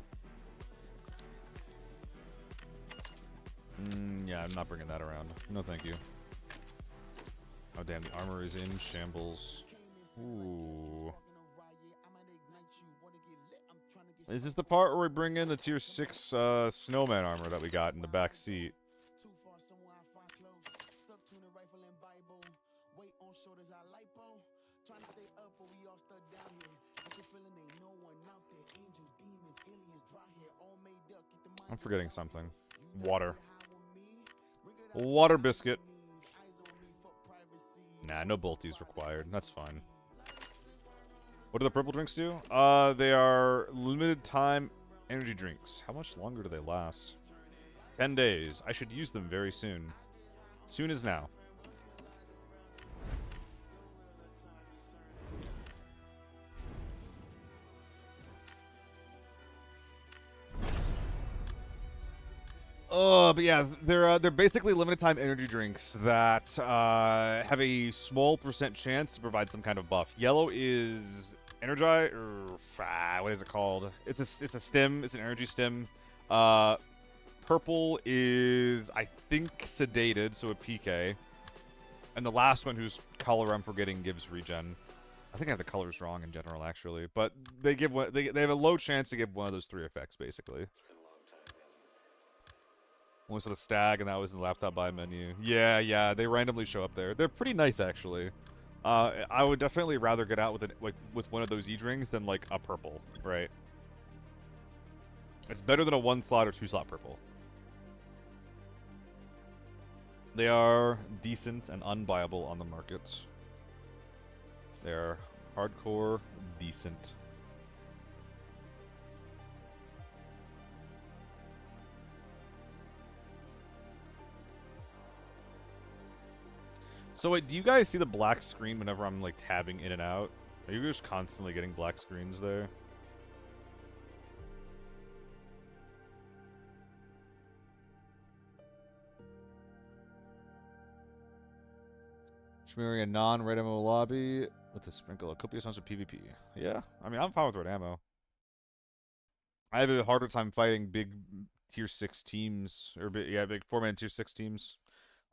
Yeah, I'm not bringing that around. No, thank you. Oh, damn, the armor is in shambles. Ooh. Is this the part where we bring in the tier 6 snowman armor that we got in the back seat? I'm forgetting something. Water. Water biscuit. Nah, no bolties required. That's fine. What do the purple drinks do? They are limited time energy drinks. How much longer do they last? 10 days. I should use them very soon. Soon as now. But yeah, they're basically limited time energy drinks that have a small % chance to provide some kind of buff. Yellow is energize, or what is it called? It's a stim. It's an energy stim. Purple is, I think, sedated, so a PK. And the last one, whose color I'm forgetting, gives regen. I think I have the colors wrong in general, actually, but they give one. They have a low chance to give one of those 3 effects, basically. Only saw the stag, and that was in the laptop buy menu. Yeah, they randomly show up there. They're pretty nice, actually. I would definitely rather get out with one of those E-Drings than, like, a purple, right? It's better than a 1-slot or 2-slot purple. They are decent and unbuyable on the market. They are hardcore decent. So wait, do you guys see the black screen whenever I'm, like, tabbing in and out? Are you just constantly getting black screens there? Shmearing a non-red ammo lobby with a sprinkle of copious amounts of PvP. Yeah, I mean, I'm fine with red ammo. I have a harder time fighting big tier 6 teams, or big 4-man tier 6 teams.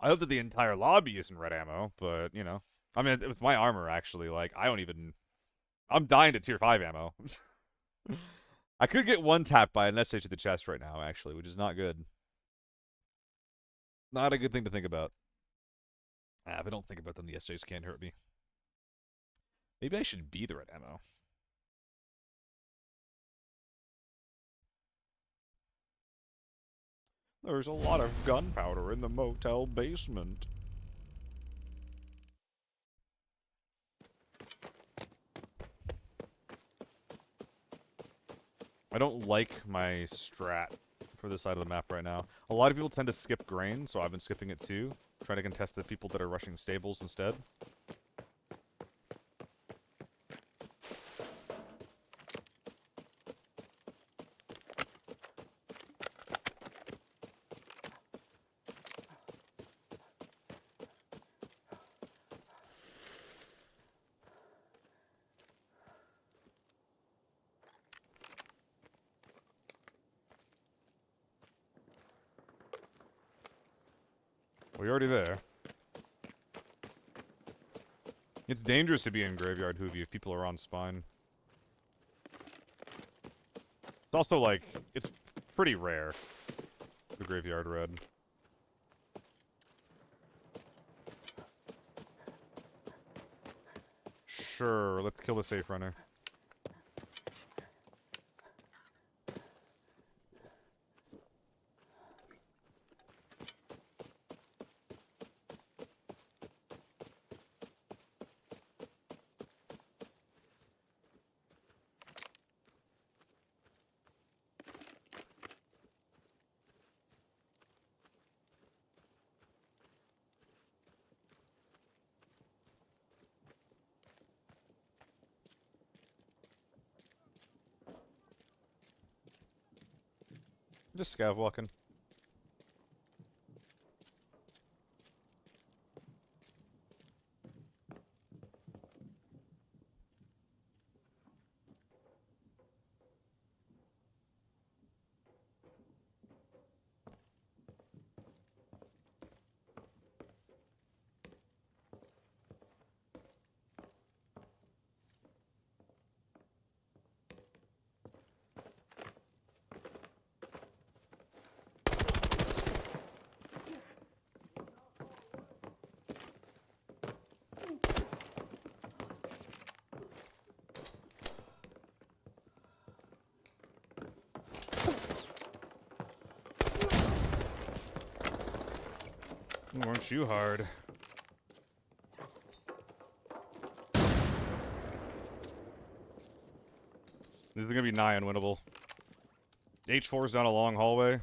I hope that the entire lobby isn't red ammo, but, you know. I mean, with my armor, actually, like, I'm dying to tier 5 ammo. I could get one tapped by an SH to the chest right now, actually, which is not good. Not a good thing to think about. If I don't think about them, the SJs can't hurt me. Maybe I should be the red ammo. There's a lot of gunpowder in the motel basement. I don't like my strat for this side of the map right now. A lot of people tend to skip grain, so I've been skipping it too. Trying to contest the people that are rushing stables instead. Well, you're already there. It's dangerous to be in Graveyard Hoovie if people are on spine. It's also, like, it's pretty rare, the Graveyard Red. Sure, let's kill the safe runner. Just scav walking. Weren't you hard? This is gonna be nigh unwinnable. H4's down a long hallway.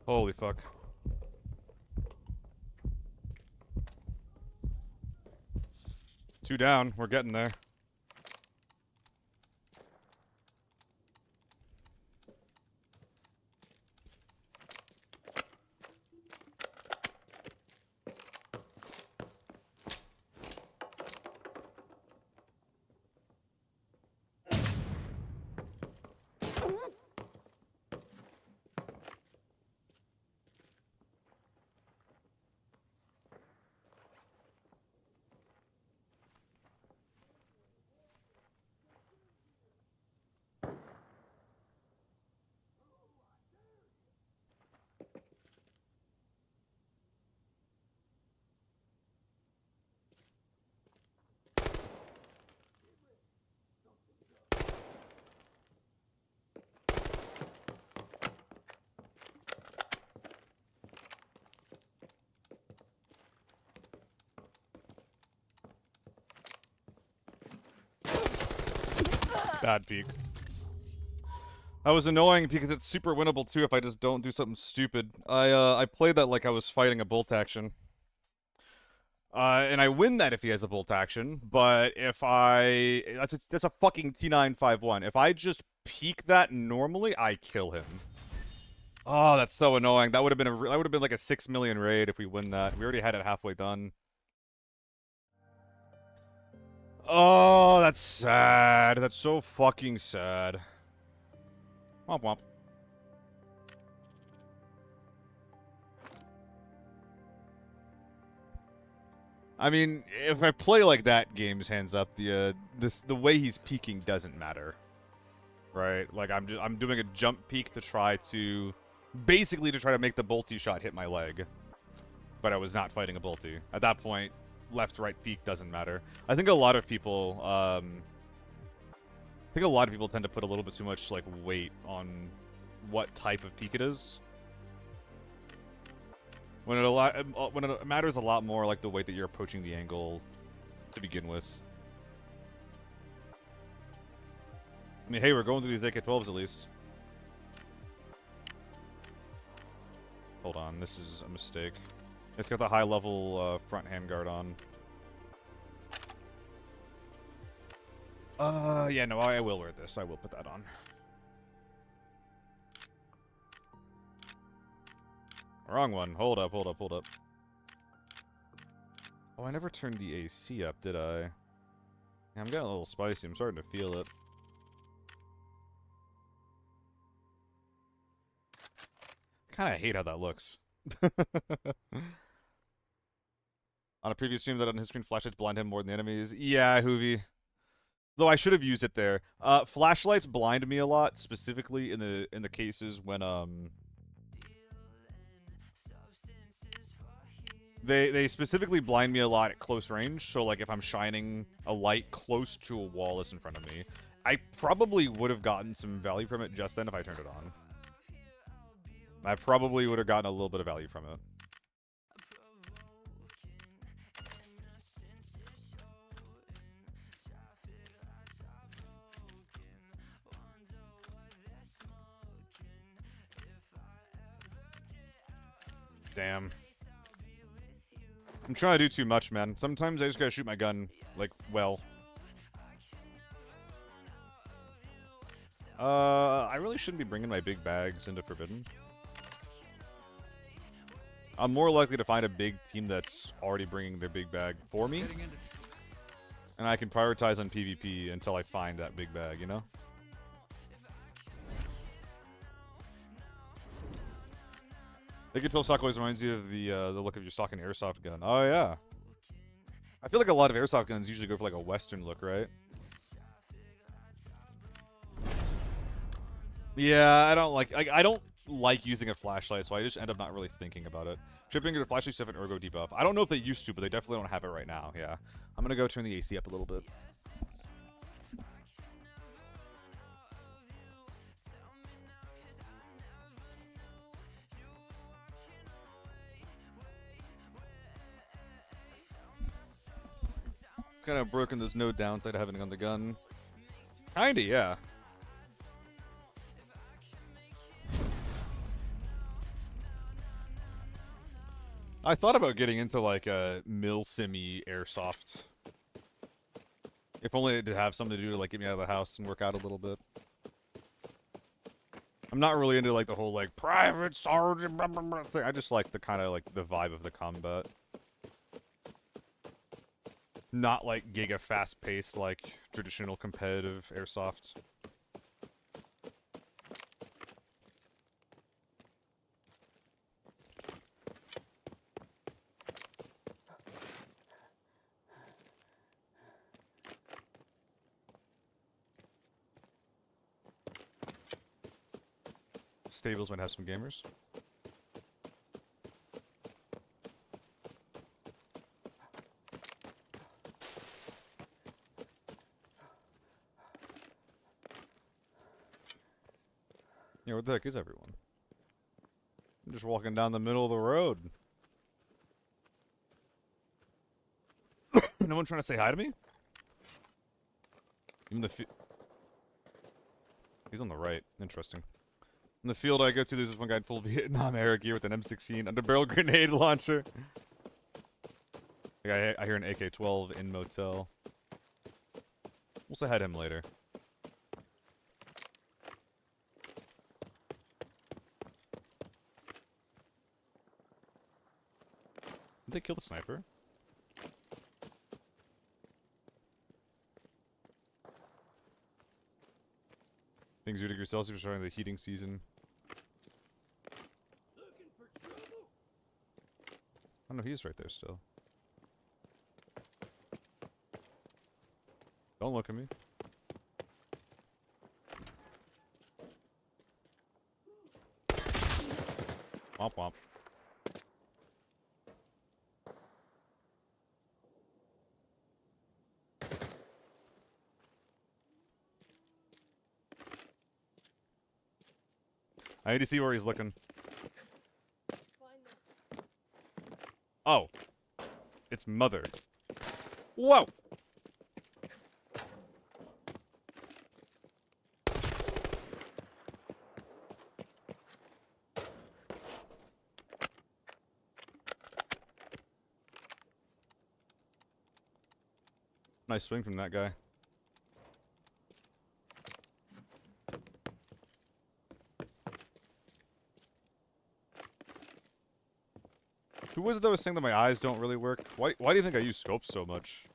Holy fuck. Two down, we're getting there. Bad peek. That was annoying because it's super winnable too if I just don't do something stupid. I played that like I was fighting a bolt action. And I win that if he has a bolt action, but if I... That's a fucking T951. If I just peek that normally, I kill him. Oh, that's so annoying. That would have been that would have been like a 6 million raid if we win that. We already had it halfway done. Oh, that's sad. That's so fucking sad. Womp womp. I mean, if I play like that, games hands up, the way he's peeking doesn't matter, right? Like I'm doing a jump peek to try to, basically to try to make the bolty shot hit my leg, but I was not fighting a bolty. At that point, left-right peek doesn't matter. I think a lot of people, tend to put a little bit too much like weight on what type of peek it is. When it matters a lot more like the way that you're approaching the angle to begin with. I mean, hey, we're going through these AK-12s at least. Hold on, this is a mistake. It's got the high-level front handguard on. Yeah, no, I will wear this. I will put that on. Wrong one. Hold up, hold up, hold up. Oh, I never turned the AC up, did I? Yeah, I'm getting a little spicy. I'm starting to feel it. I kind of hate how that looks. On a previous stream, that on his screen flashlights blind him more than the enemies. Yeah, Hoovy. Though I should have used it there. Flashlights blind me a lot, specifically in the cases when They specifically blind me a lot at close range, so like if I'm shining a light close to a wall that's in front of me, I probably would have gotten some value from it just then if I turned it on. I probably would have gotten a little bit of value from it. Damn. I'm trying to do too much, man. Sometimes I just gotta shoot my gun, like, well. I really shouldn't be bringing my big bags into Forbidden. I'm more likely to find a big team that's already bringing their big bag for me. And I can prioritize on PvP until I find that big bag, you know? AK-12 stock always reminds you of the look of your stock and airsoft gun. Oh, yeah. I feel like a lot of airsoft guns usually go for like a Western look, right? Yeah, I don't like using a flashlight, so I just end up not really thinking about it. Tripping into flashlights have an ergo debuff. I don't know if they used to, but they definitely don't have it right now. Yeah, I'm gonna go turn the AC up a little bit. It's kind of broken. There's no downside to having it on the gun. Kinda, yeah. I thought about getting into like a mil-simi airsoft. If only to have something to do to like get me out of the house and work out a little bit. I'm not really into like the whole like private sergeant blah, blah, blah thing. I just like the kind of like the vibe of the combat. Not like giga fast-paced like traditional competitive airsoft. Stables might have some gamers. Yeah, where the heck is everyone? I'm just walking down the middle of the road. No one trying to say hi to me? Even the he's on the right. Interesting. In the field I go to, there's this one guy in full Vietnam era gear with an M16 underbarrel grenade launcher. I hear an AK-12 in motel. We'll say hi to him later. Did they kill the sniper? Things 0 degrees Celsius starting the heating season. Oh no, he's right there still. Don't look at me. Womp womp. I need to see where he's looking. Oh. It's Mother. Whoa! Nice swing from that guy. Who was it that was saying that my eyes don't really work? Why do you think I use scopes so much?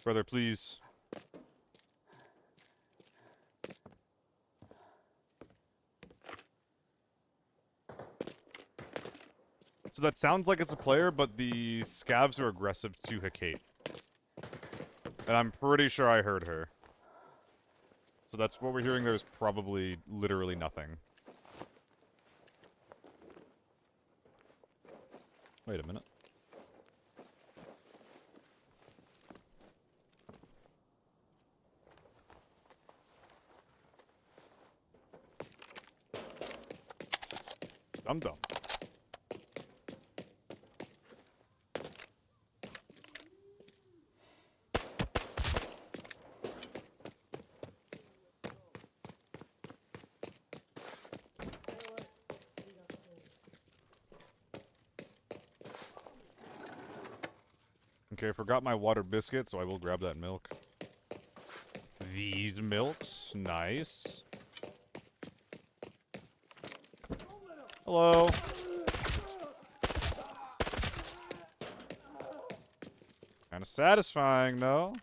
Brother, please. So that sounds like it's a player, but the scavs are aggressive to Hecate. And I'm pretty sure I heard her. So that's what we're hearing. There's probably literally nothing. Wait a minute. I'm dumb. Okay, I forgot my water biscuit, so I will grab that milk. These milks, nice. Hello. Kind of satisfying, though.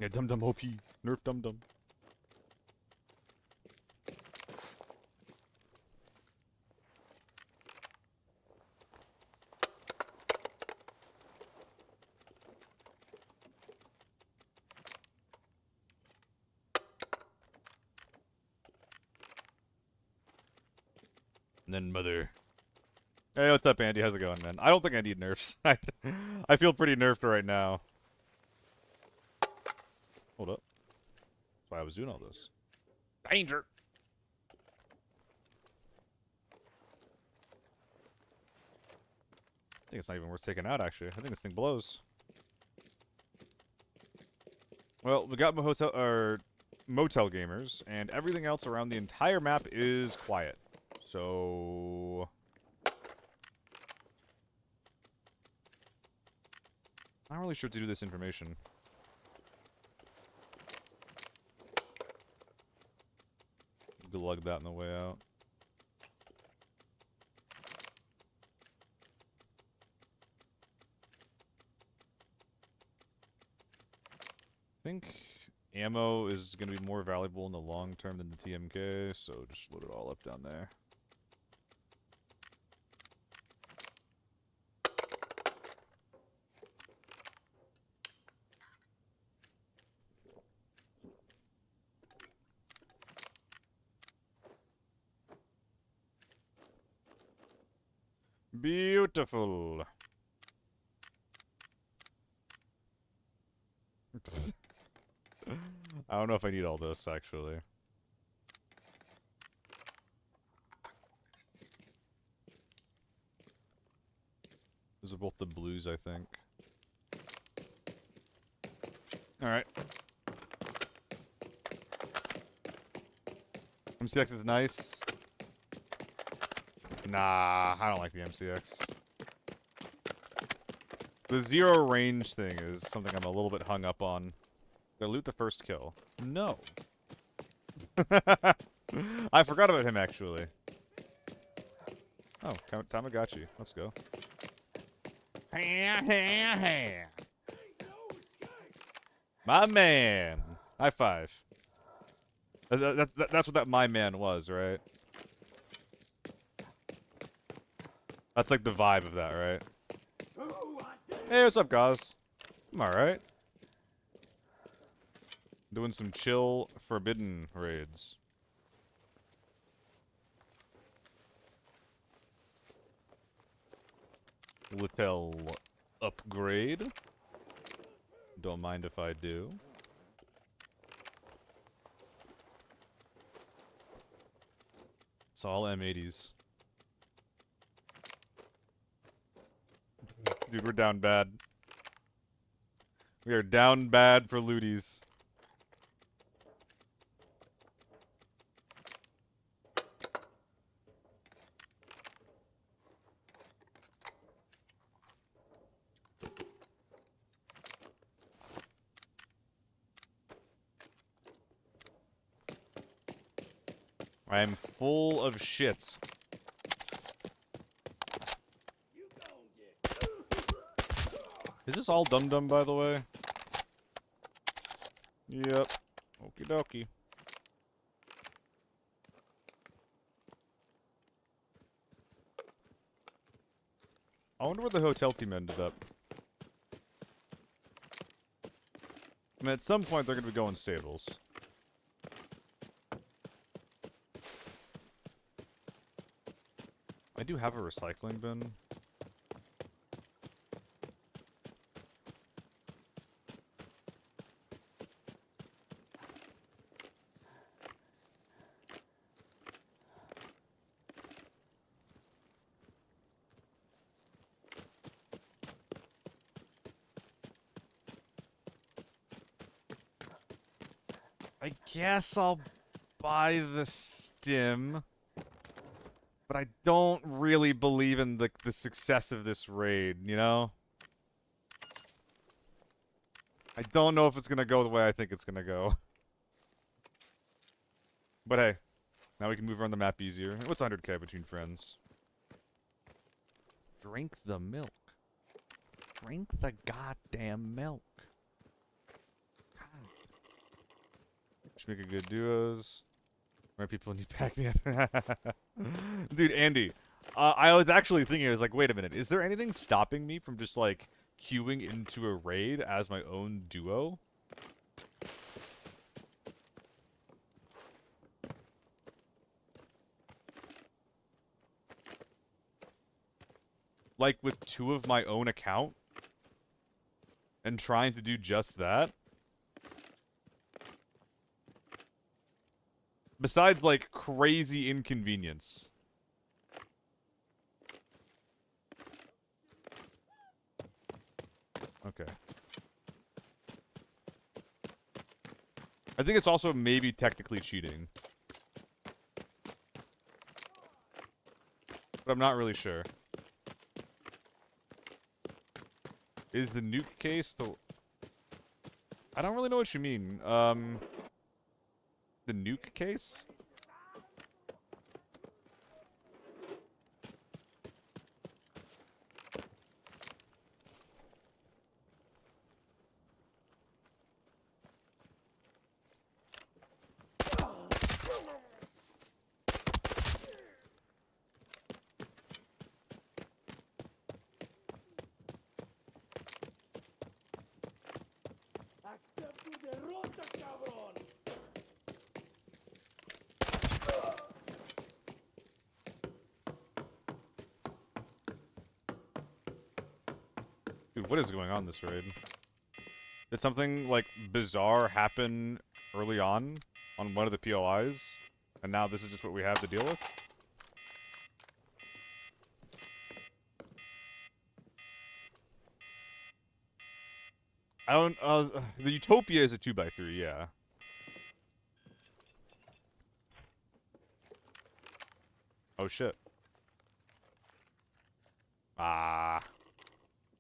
Yeah, Dum Dum OP. Nerf Dum Dum. And then Mother. Hey, what's up, Andy? How's it going, man? I don't think I need nerfs. I feel pretty nerfed right now. Hold up. That's why I was doing all this. Danger! I think it's not even worth taking out, actually. I think this thing blows. Well, we got motel gamers, and everything else around the entire map is quiet. So... I'm not really sure what to do with this information. Glug that on the way out. I think ammo is going to be more valuable in the long term than the TMK, so just load it all up down there. Beautiful. I don't know if I need all this, actually. These are both the blues, I think. Alright. MCX is nice. Nah, I don't like the MCX. The zero range thing is something I'm a little bit hung up on. Did I loot the first kill? No. I forgot about him, actually. Oh, Tamagotchi. Let's go. My man! High five. That's what that my man was, right? That's like the vibe of that, right? Hey, what's up, guys? I'm alright. Doing some chill, forbidden raids. Little upgrade. Don't mind if I do. It's all M80s. Dude, we're down bad. We are down bad for looties. I am full of shits. Is this all dum-dum, by the way? Yep. Okie dokie. I wonder where the hotel team ended up. I mean, at some point they're going to be going stables. I do have a recycling bin. I guess I'll buy the stim. But I don't really believe in the success of this raid, you know? I don't know if it's gonna go the way I think it's gonna go. But hey, now we can move around the map easier. What's 100k between friends? Drink the milk. Drink the goddamn milk. God. Just make a good duos. Where people need pack me up. Dude, Andy, I was actually thinking, I was like, wait a minute, is there anything stopping me from just, like, queuing into a raid as my own duo? Like, with 2 of my own account? And trying to do just that? Besides, like, crazy inconvenience. Okay. I think it's also maybe technically cheating. But I'm not really sure. Is the nuke case the... I don't really know what you mean. The nuke case? Dude, what is going on this raid? Did something, like, bizarre happen early on one of the POIs? And now this is just what we have to deal with? I don't, the Utopia is a 2x3, yeah. Oh shit. Ah.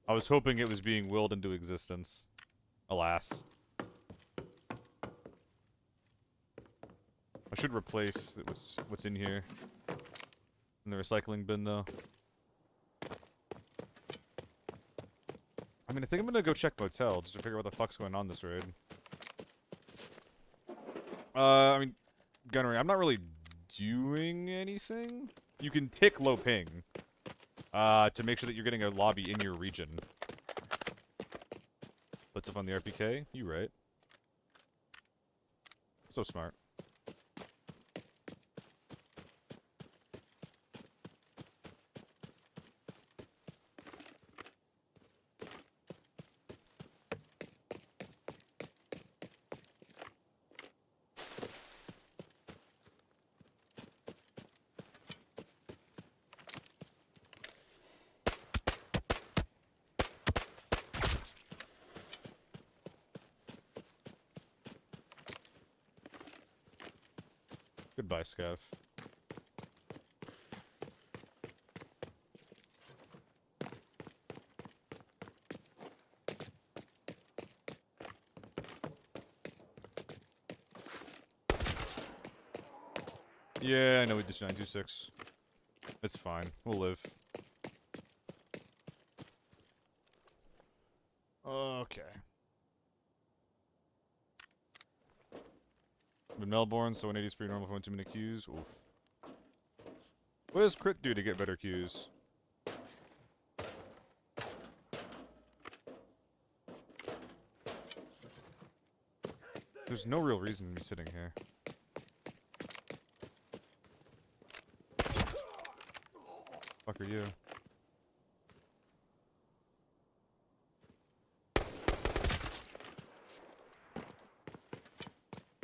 I was hoping it was being willed into existence. Alas. I should replace what's in here. In the recycling bin, though. I mean, I think I'm gonna go check motel just to figure out what the fuck's going on this raid. I mean, Gunnery, I'm not really doing anything. You can tick low ping. To make sure that you're getting a lobby in your region. Puts up on the RPK? You right. So smart. Goodbye, Scav. Yeah, I know we did 926. It's fine. We'll live. Okay. I'm in Melbourne, so 180 is pretty normal for 1 too many queues. Oof. What does crit do to get better queues? There's no real reason to be sitting here. Fuck are you?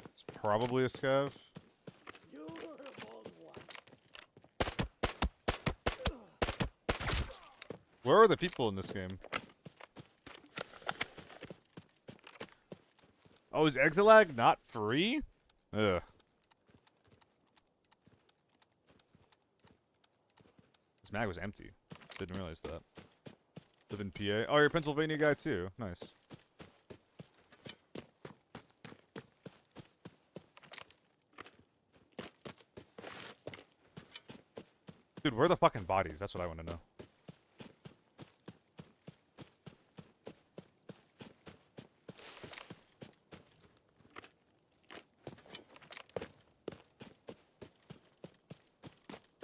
It's probably a scav. Where are the people in this game? Oh, is Exilag not free? Ugh. This mag was empty. Didn't realize that. Live in PA. Oh, you're a Pennsylvania guy too. Nice. Dude, where are the fucking bodies? That's what I want to know.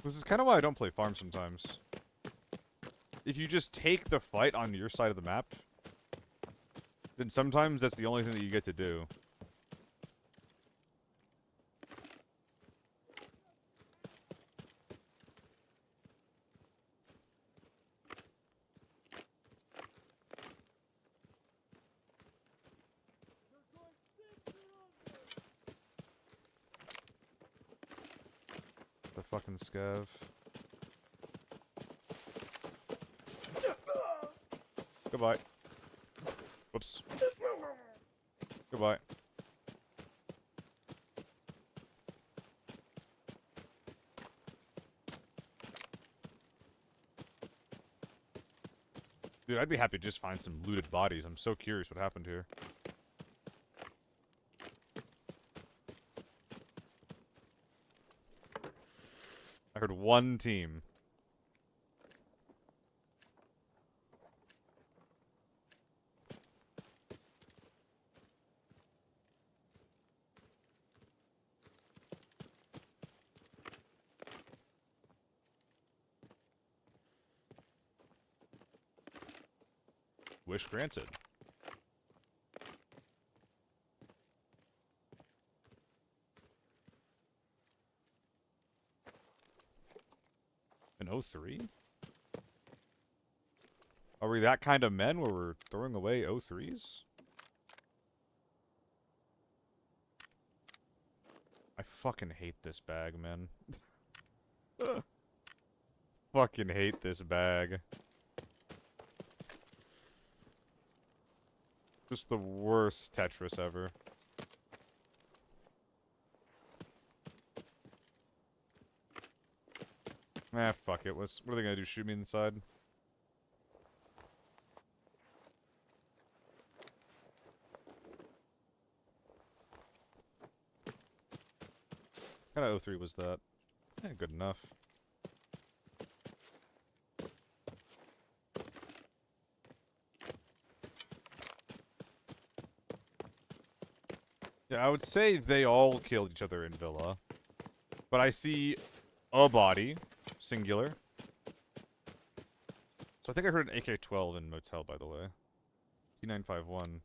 This is kind of why I don't play farm sometimes. If you just take the fight on your side of the map, then sometimes that's the only thing that you get to do. The fucking scav. Goodbye. Whoops. Goodbye. Dude, I'd be happy to just find some looted bodies. I'm so curious what happened here. I heard one team. Wish granted. An 03? Are we that kind of men where we're throwing away 03s? I fucking hate this bag, man. Fucking hate this bag. Just the worst Tetris ever. Ah, fuck it. What are they gonna do? Shoot me inside? kind of 03 was that? Yeah, good enough. Yeah, I would say they all killed each other in Villa. But I see a body, singular. So I think I heard an AK-12 in Motel, by the way. T951.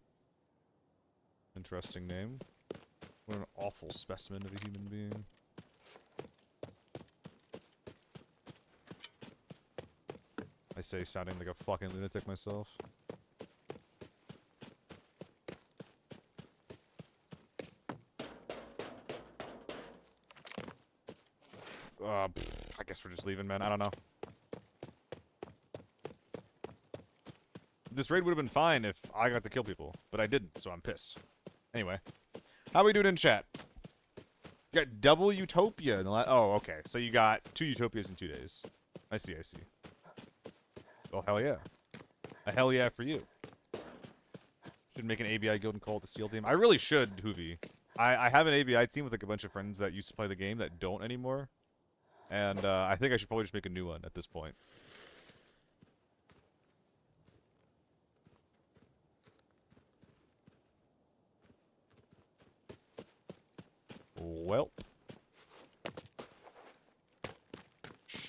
Interesting name. What an awful specimen of a human being. I say sounding like a fucking lunatic myself. I guess we're just leaving, man. I don't know. This raid would have been fine if I got to kill people, but I didn't, so I'm pissed. Anyway, how we doing in chat? You got double Utopia in the oh, okay. So you got 2 Utopias in 2 days. I see, I see. Well, hell yeah. A hell yeah for you. Should make an ABI guild and call it the SEAL team. I really should, Hoovy. I have an ABI team with like a bunch of friends that used to play the game that don't anymore. And I think I should probably just make a new one at this point. Welp.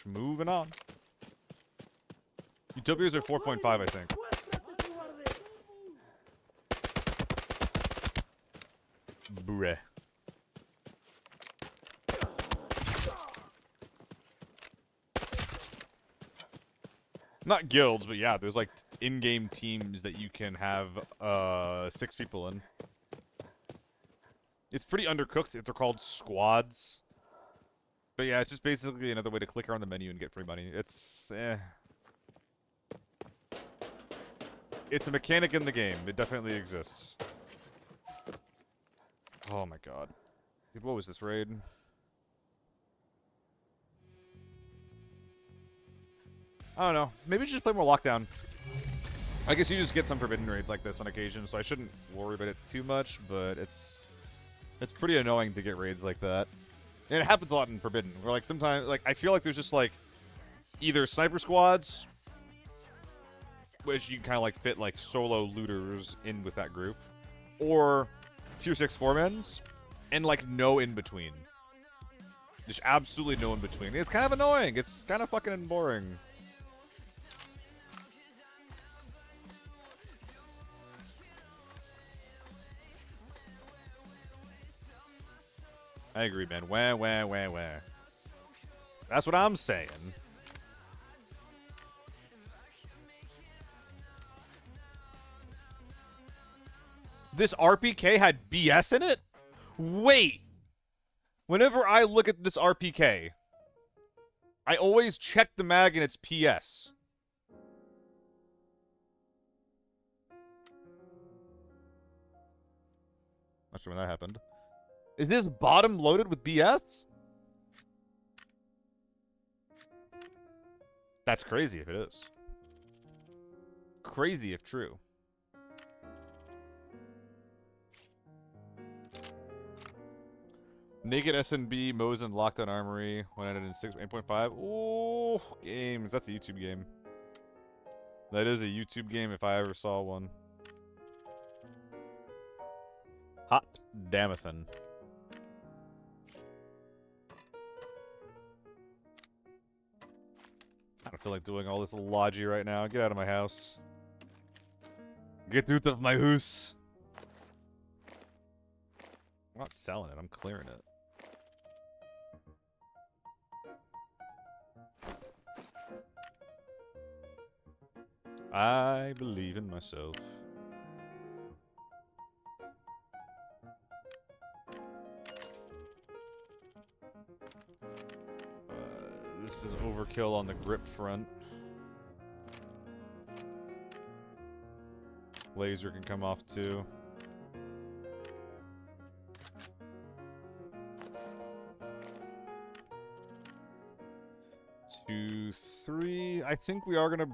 Moving on. Utopias are 4.5, I think. Bruh. Not guilds, but yeah, there's like in-game teams that you can have 6 people in. It's pretty undercooked if they're called squads. But yeah, it's just basically another way to click around the menu and get free money. It's It's a mechanic in the game. It definitely exists. Oh my god. Dude, what was this raid? I don't know. Maybe just play more Lockdown. I guess you just get some forbidden raids like this on occasion, so I shouldn't worry about it too much, but it's pretty annoying to get raids like that. And it happens a lot in Forbidden, where like sometimes, like, I feel like there's just like either sniper squads, which you can kind of like fit like solo looters in with that group, or tier 6 4-mans, and like no in between. Just absolutely no in between. It's kind of annoying. It's kind of fucking boring. I agree, man. Wah. That's what I'm saying. This RPK had BS in it? Wait! Whenever I look at this RPK, I always check the mag and it's PS. Not sure when that happened. Is this bottom loaded with BS? That's crazy if it is. Crazy if true. Naked SNB, Mosin, Lockdown Armory, 106, 8.5. Ooh, games. That's a YouTube game. That is a YouTube game if I ever saw one. Hot Damathan. I don't feel like doing all this logi right now. Get out of my house. Get out of my house. I'm not selling it. I'm clearing it. I believe in myself. This is overkill on the grip front. Laser can come off too. Two, three. I think we are gonna.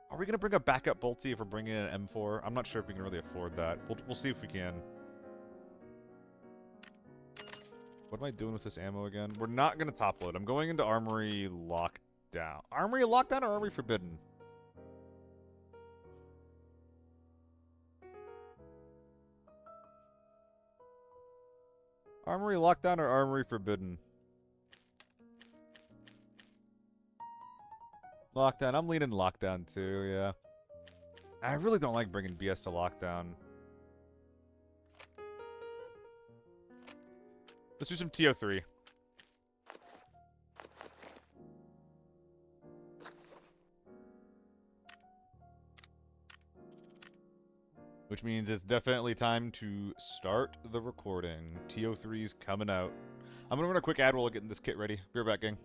Are we gonna bring a backup bolty if we're bringing in an M4? I'm not sure if we can really afford that. We'll see if we can. What am I doing with this ammo again? We're not going to top load. I'm going into Armory Lockdown. Armory Lockdown or Armory Forbidden? Armory Lockdown or Armory Forbidden? Lockdown. I'm leaning Lockdown too, yeah. I really don't like bringing BS to Lockdown. Let's do some TO3. Which means it's definitely time to start the recording. TO3's coming out. I'm gonna run a quick ad while getting this kit ready. Be right back, gang.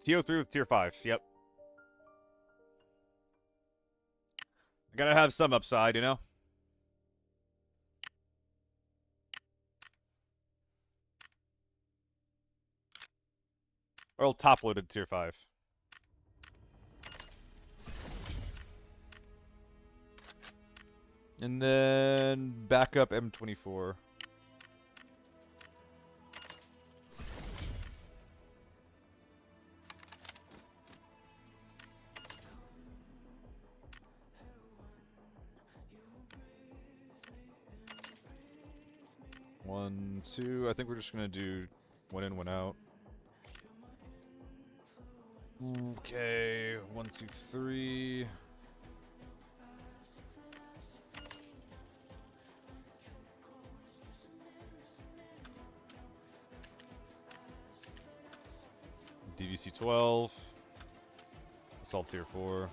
TO3 with tier 5, yep. I gotta have some upside, you know? Or top-loaded tier 5. And then backup M24. One, two. I think we're just gonna do one in, one out. Okay, 1, 2, 3. DVC 12. Assault tier 4.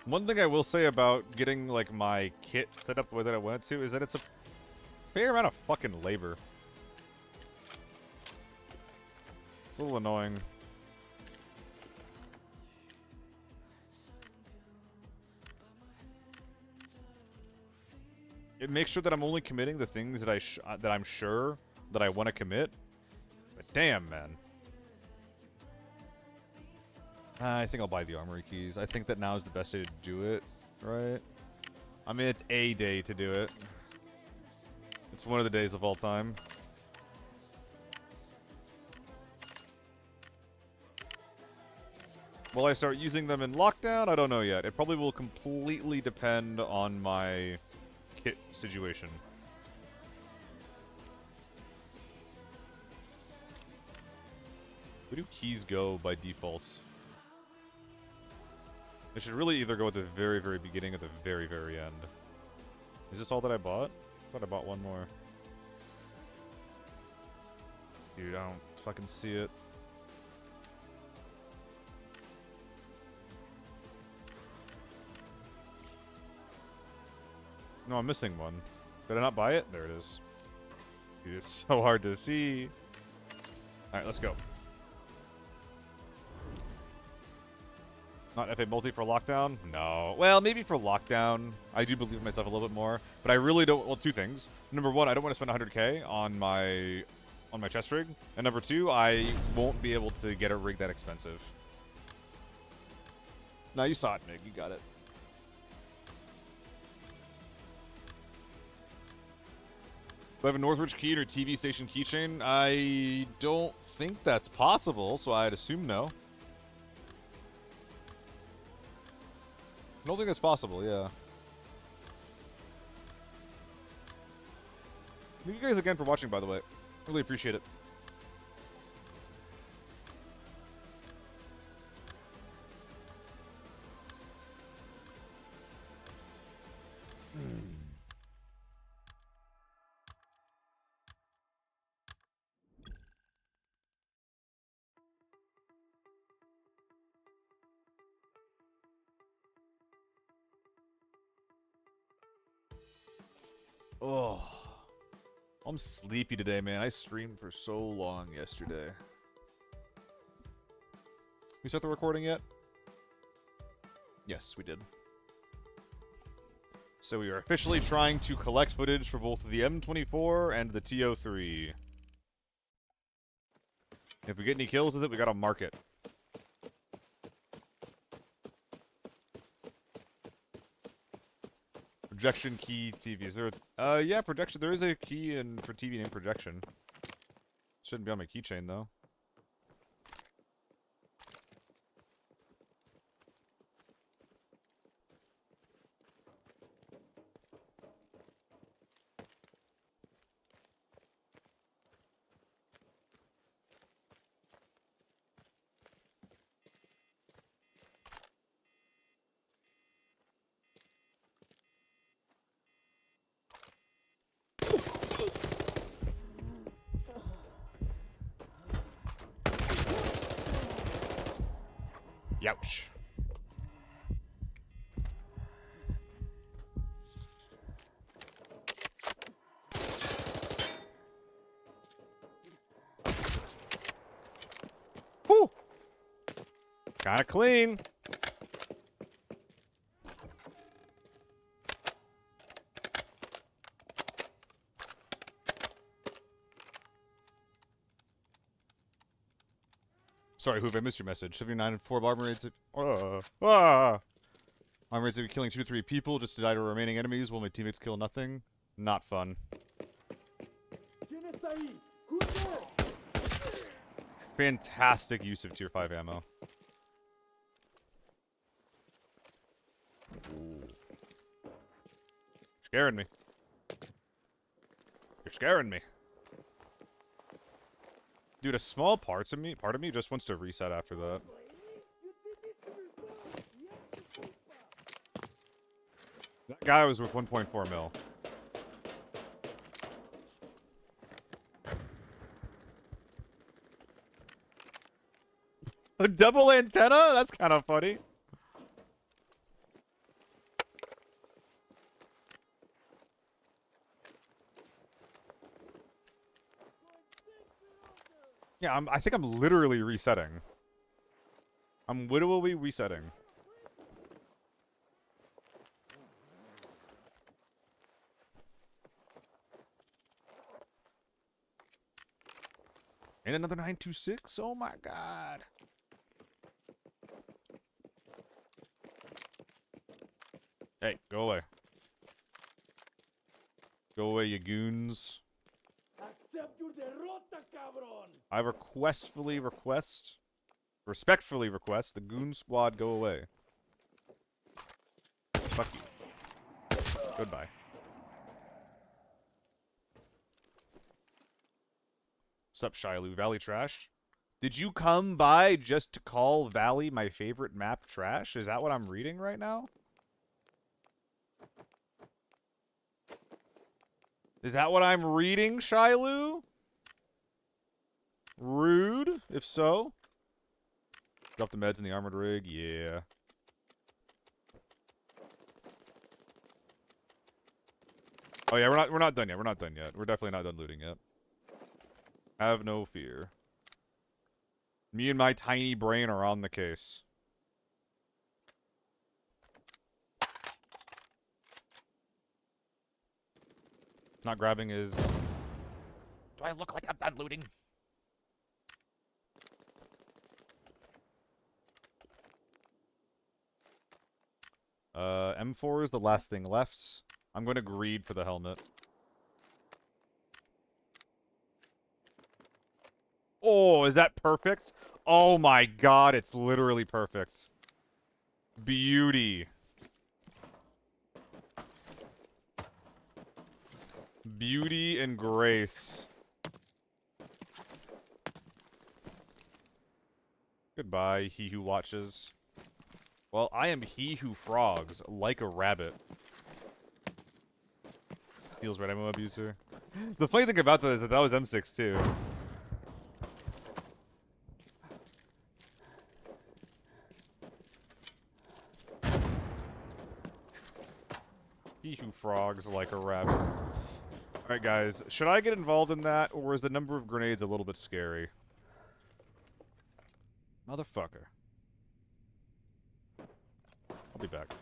One thing I will say about getting, like, my kit set up the way that I want it to is that it's a fair amount of fucking labor. It's a little annoying. It makes sure that I'm only committing the things that I'm sure that I want to commit. But damn, man. I think I'll buy the armory keys. I think that now is the best day to do it, right? I mean, it's a day to do it. It's one of the days of all time. Will I start using them in lockdown? I don't know yet. It probably will completely depend on my kit situation. Where do keys go by default? They should really either go at the very, very beginning or the very, very end. Is this all that I bought? I thought I bought one more. Dude, I don't fucking see it. No, I'm missing one. Did I not buy it? There it is. Dude, it's so hard to see. Alright, let's go. Not FA multi for lockdown? No. Well, maybe for lockdown. I do believe in myself a little bit more. But I really don't... Well, two things. Number one, I don't want to spend 100k on my chest rig. And number two, I won't be able to get a rig that expensive. No, you saw it, Nick. You got it. Do I have a Northridge key or TV station keychain? I don't think that's possible, so I'd assume no. I don't think that's possible, yeah. Thank you guys again for watching, by the way. Really appreciate it. Oh, I'm sleepy today, man. I streamed for so long yesterday. We start the recording yet? Yes, we did. So we are officially trying to collect footage for both the M24 and the TO3. If we get any kills with it, we gotta mark it. Projection key TV. Is there a... yeah, projection. There is a key for TV named projection. Shouldn't be on my keychain, though. Youch. Whew. Kinda clean. Sorry, Hoove, I missed your message. 79 and 4 bomb rates. Bomb rates of killing 2 to 3 people just to die to remaining enemies while my teammates kill nothing. Not fun. Fantastic use of tier 5 ammo. Ooh. Scaring me. You're scaring me. Dude, a small part of me just wants to reset after that. That guy was worth 1.4 mil. A double antenna? That's kind of funny. Yeah, I think I'm literally resetting. I'm literally resetting. And another 926? Oh my god. Hey, go away. Go away, you goons. Accept your derrota, cabrón. I respectfully request the goon squad go away. Fuck you. Goodbye. Sup, Shilu? Valley trash? Did you come by just to call Valley my favorite map trash? Is that what I'm reading right now? Is that what I'm reading, Shilu? Rude, if so. Drop the meds in the armored rig, yeah. Oh yeah, we're not done yet. We're not done yet. We're definitely not done looting yet. Have no fear. Me and my tiny brain are on the case. Not grabbing his... Do I look like I'm done looting? M4 is the last thing left. I'm going to greed for the helmet. Oh, is that perfect? Oh my god, it's literally perfect. Beauty. Beauty and grace. Goodbye, he who watches. Well, I am he who frogs like a rabbit. Steals red ammo abuser. The funny thing about that is that was M6 too. He who frogs like a rabbit. Alright guys, should I get involved in that, or is the number of grenades a little bit scary? Motherfucker. I'll be back.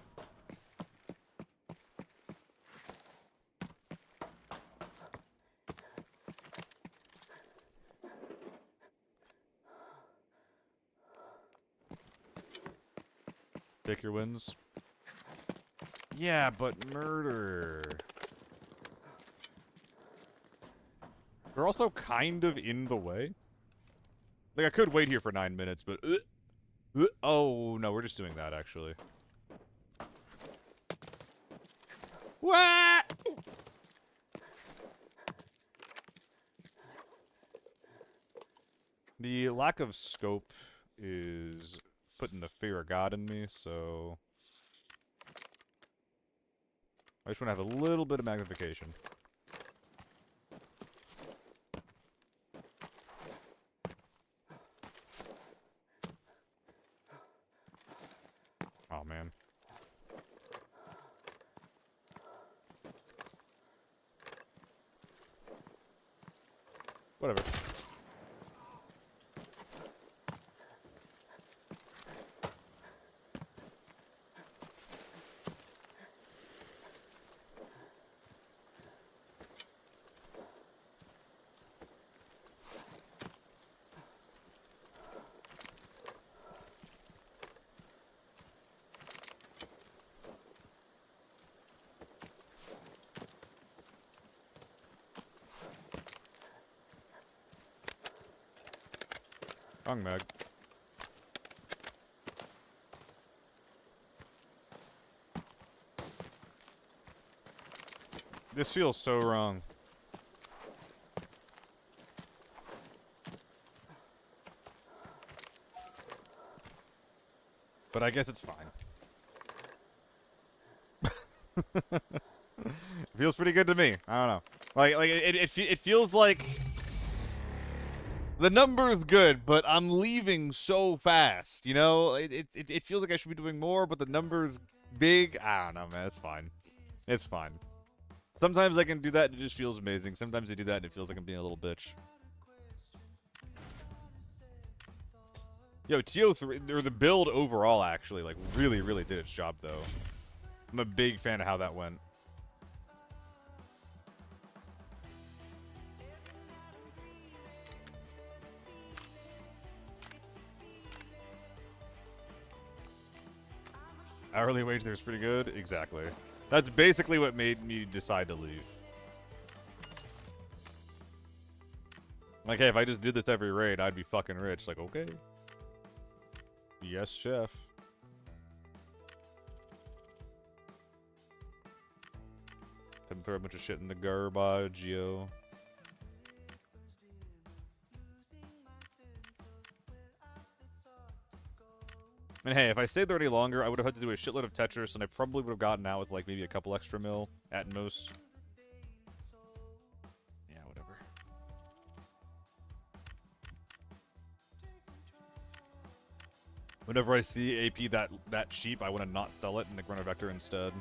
Take your wins. Yeah, but murder. They're also kind of in the way. Like, I could wait here for 9 minutes, but... oh, no, we're just doing that, actually. What? The lack of scope is putting the fear of God in me, so... I just want to have a little bit of magnification. Oh, man. Whatever. Wrong mag. This feels so wrong. But I guess it's fine. Feels pretty good to me. I don't know. Like it feels like the number's good, but I'm leaving so fast. You know, it feels like I should be doing more, but the number's big. I don't know, man. It's fine. It's fine. Sometimes I can do that and it just feels amazing. Sometimes I do that and it feels like I'm being a little bitch. Yo, TO3, or the build overall, actually, like, really, really did its job, though. I'm a big fan of how that went. Hourly wage there's pretty good? Exactly. That's basically what made me decide to leave. Like, hey, if I just did this every raid, I'd be fucking rich. Like, okay. Yes, chef. Time to throw a bunch of shit in the garbage, yo. And hey, if I stayed there any longer, I would have had to do a shitload of Tetris, and I probably would have gotten out with, like, maybe a couple extra mil at most. Yeah, whatever. Whenever I see AP that cheap, I want to not sell it and run a vector instead.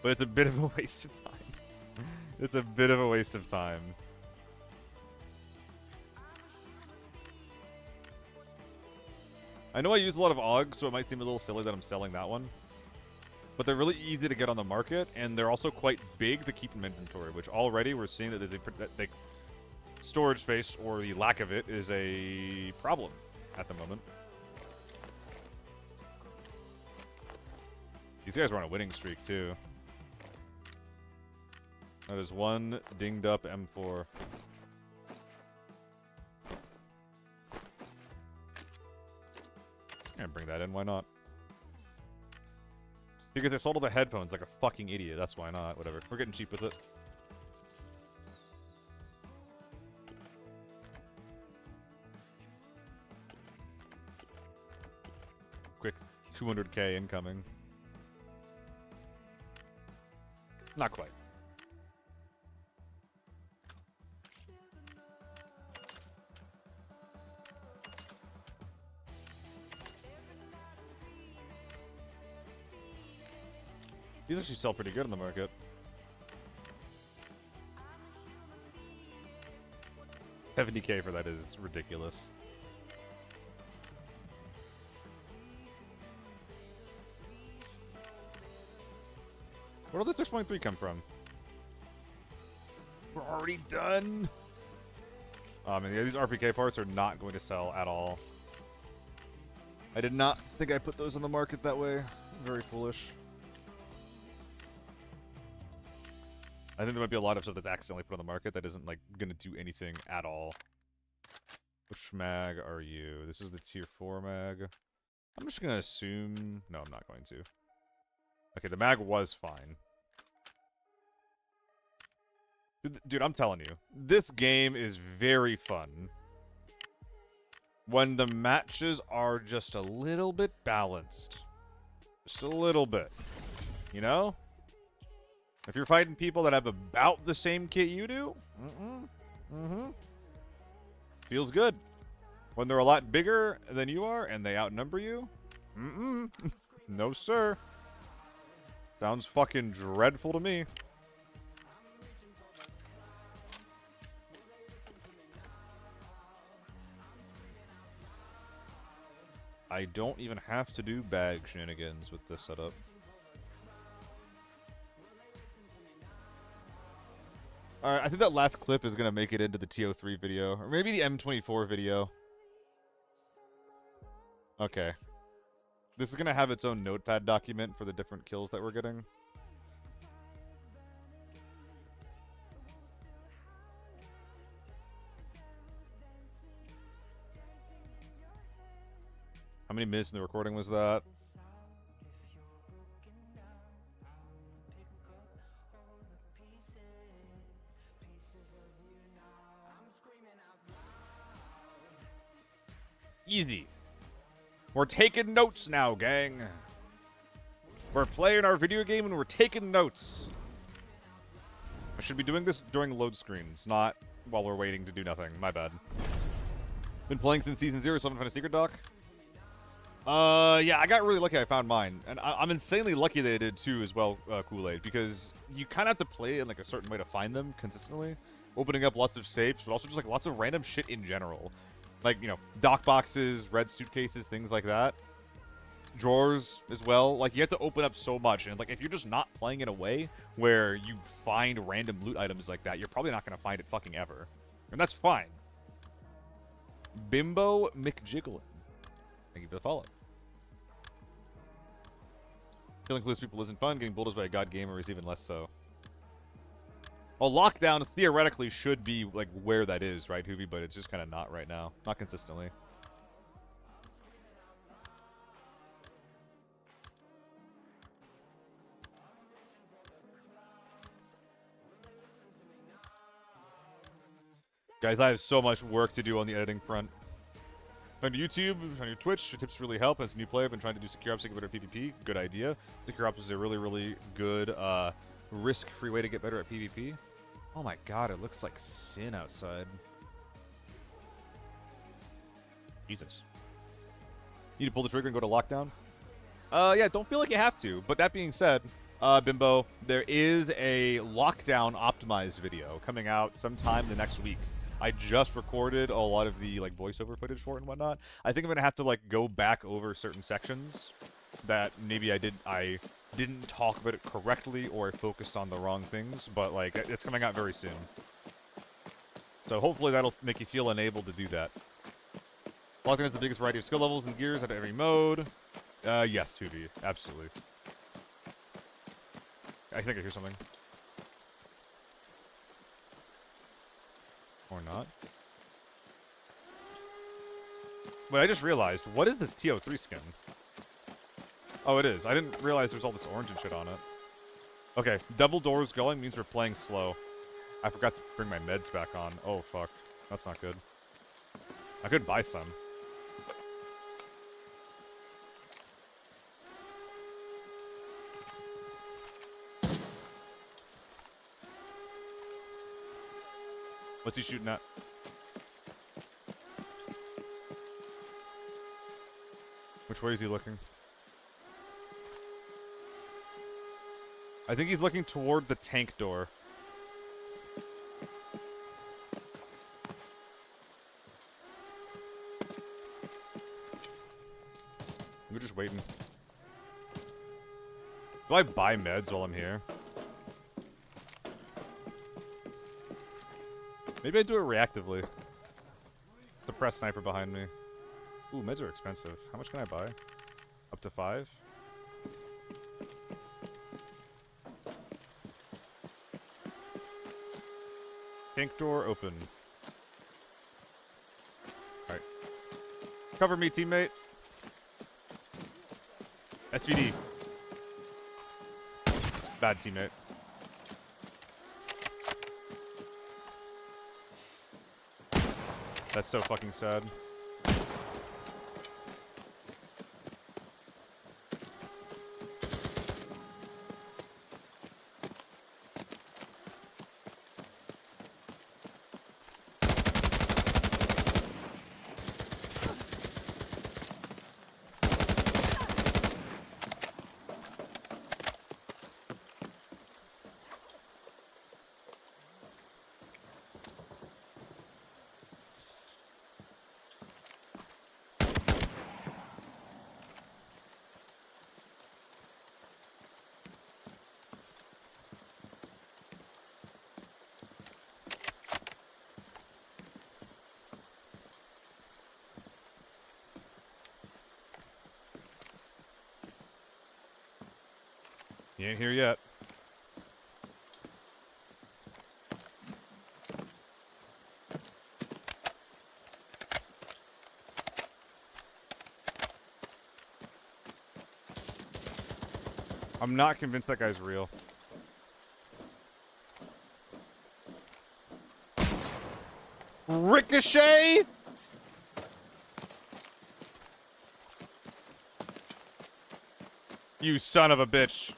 But it's a bit of a waste of time. It's a bit of a waste of time. I know I use a lot of AUG, so it might seem a little silly that I'm selling that one. But they're really easy to get on the market, and they're also quite big to keep in inventory, which already we're seeing that the storage space, or the lack of it, is a problem at the moment. These guys were on a winning streak, too. That is one dinged up M4. I'm gonna bring that in, why not? Because I sold all the headphones like a fucking idiot, that's why not, whatever. We're getting cheap with it. Quick 200k incoming. Not quite. These actually sell pretty good on the market. $70k for that is ridiculous. Where did this 6.3 come from? We're already done. I mean, yeah, these RPK parts are not going to sell at all. I did not think I put those on the market that way. Very foolish. I think there might be a lot of stuff that's accidentally put on the market that isn't, like, gonna do anything at all. Which mag are you? This is the tier 4 mag. I'm just gonna assume... No, I'm not going to. Okay, the mag was fine. Dude, I'm telling you. This game is very fun. When the matches are just a little bit balanced. Just a little bit. You know? If you're fighting people that have about the same kit you do, feels good. When they're a lot bigger than you are and they outnumber you, no sir. Sounds fucking dreadful to me. I don't even have to do bag shenanigans with this setup. Alright, I think that last clip is going to make it into the TO3 video. Or maybe the M24 video. Okay. This is going to have its own notepad document for the different kills that we're getting. How many minutes in the recording was that? Easy. We're taking notes now, gang. We're playing our video game and we're taking notes. I should be doing this during load screens, not while we're waiting to do nothing. My bad. Been playing since Season 0, so I haven't found a secret doc. Yeah, I got really lucky I found mine. And I'm insanely lucky that I did too as well, Kool-Aid, because you kind of have to play in like a certain way to find them consistently. Opening up lots of safes, but also just like lots of random shit in general. Like, you know, dock boxes, red suitcases, things like that. Drawers as well. Like, you have to open up so much. And, like, if you're just not playing in a way where you find random loot items like that, you're probably not going to find it fucking ever. And that's fine. Bimbo McJigglin. Thank you for the follow. Killing clueless people isn't fun. Getting bulldozed by a god gamer is even less so. Well, lockdown theoretically should be, like, where that is, right, Hoovy? But it's just kind of not right now. Not consistently. Guys, I have so much work to do on the editing front. On YouTube, on your Twitch, your tips really help. As a new player, I've been trying to do Secure Ops to get better at PvP. Good idea. Secure Ops is a really, really good, risk-free way to get better at PvP. Oh my god, it looks like sin outside. Jesus. Need to pull the trigger and go to lockdown? Yeah, don't feel like you have to. But that being said, Bimbo, there is a lockdown optimized video coming out sometime the next week. I just recorded a lot of the like voiceover footage for it and whatnot. I think I'm gonna have to like go back over certain sections that maybe I didn't talk about it correctly or I focused on the wrong things, but like it's coming out very soon. So hopefully that'll make you feel enabled to do that. Lockdown has the biggest variety of skill levels and gears out of every mode. Yes, Hoovy, absolutely. I think I hear something. Or not. Wait, I just realized, what is this TO3 skin? Oh, it is. I didn't realize there's all this orange and shit on it. Okay, double doors going means we're playing slow. I forgot to bring my meds back on. Oh, fuck. That's not good. I could buy some. What's he shooting at? Which way is he looking? I think he's looking toward the tank door. We're just waiting. Do I buy meds while I'm here? Maybe I do it reactively. It's the press sniper behind me. Ooh, meds are expensive. How much can I buy? Up to 5? Tank door open. Alright. Cover me, teammate. SVD. Bad teammate. That's so fucking sad. He ain't here yet. I'm not convinced that guy's real. Ricochet! You son of a bitch.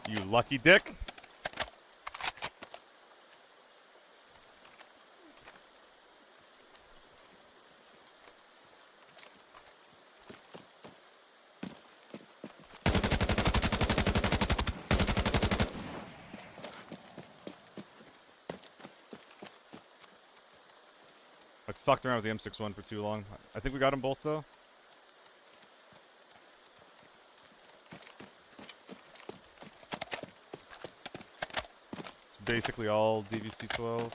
You lucky dick. I fucked around with the M61 for too long. I think we got them both, though. It's basically all DVC-12.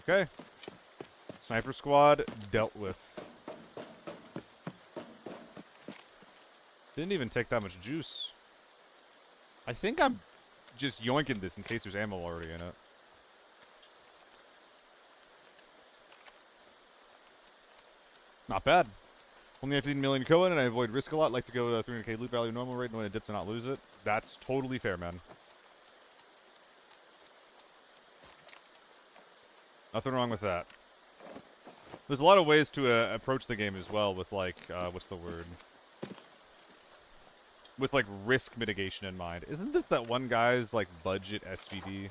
Okay. Sniper squad dealt with. Didn't even take that much juice. I think I'm just yoinking this in case there's ammo already in it. Not bad. Only 15 million Cohen and I avoid risk a lot. Like to go 300k loot value normal rate and when it dips to not lose it. That's totally fair, man. Nothing wrong with that. There's a lot of ways to approach the game as well with like, what's the word? With like risk mitigation in mind. Isn't this that one guy's like budget SVD?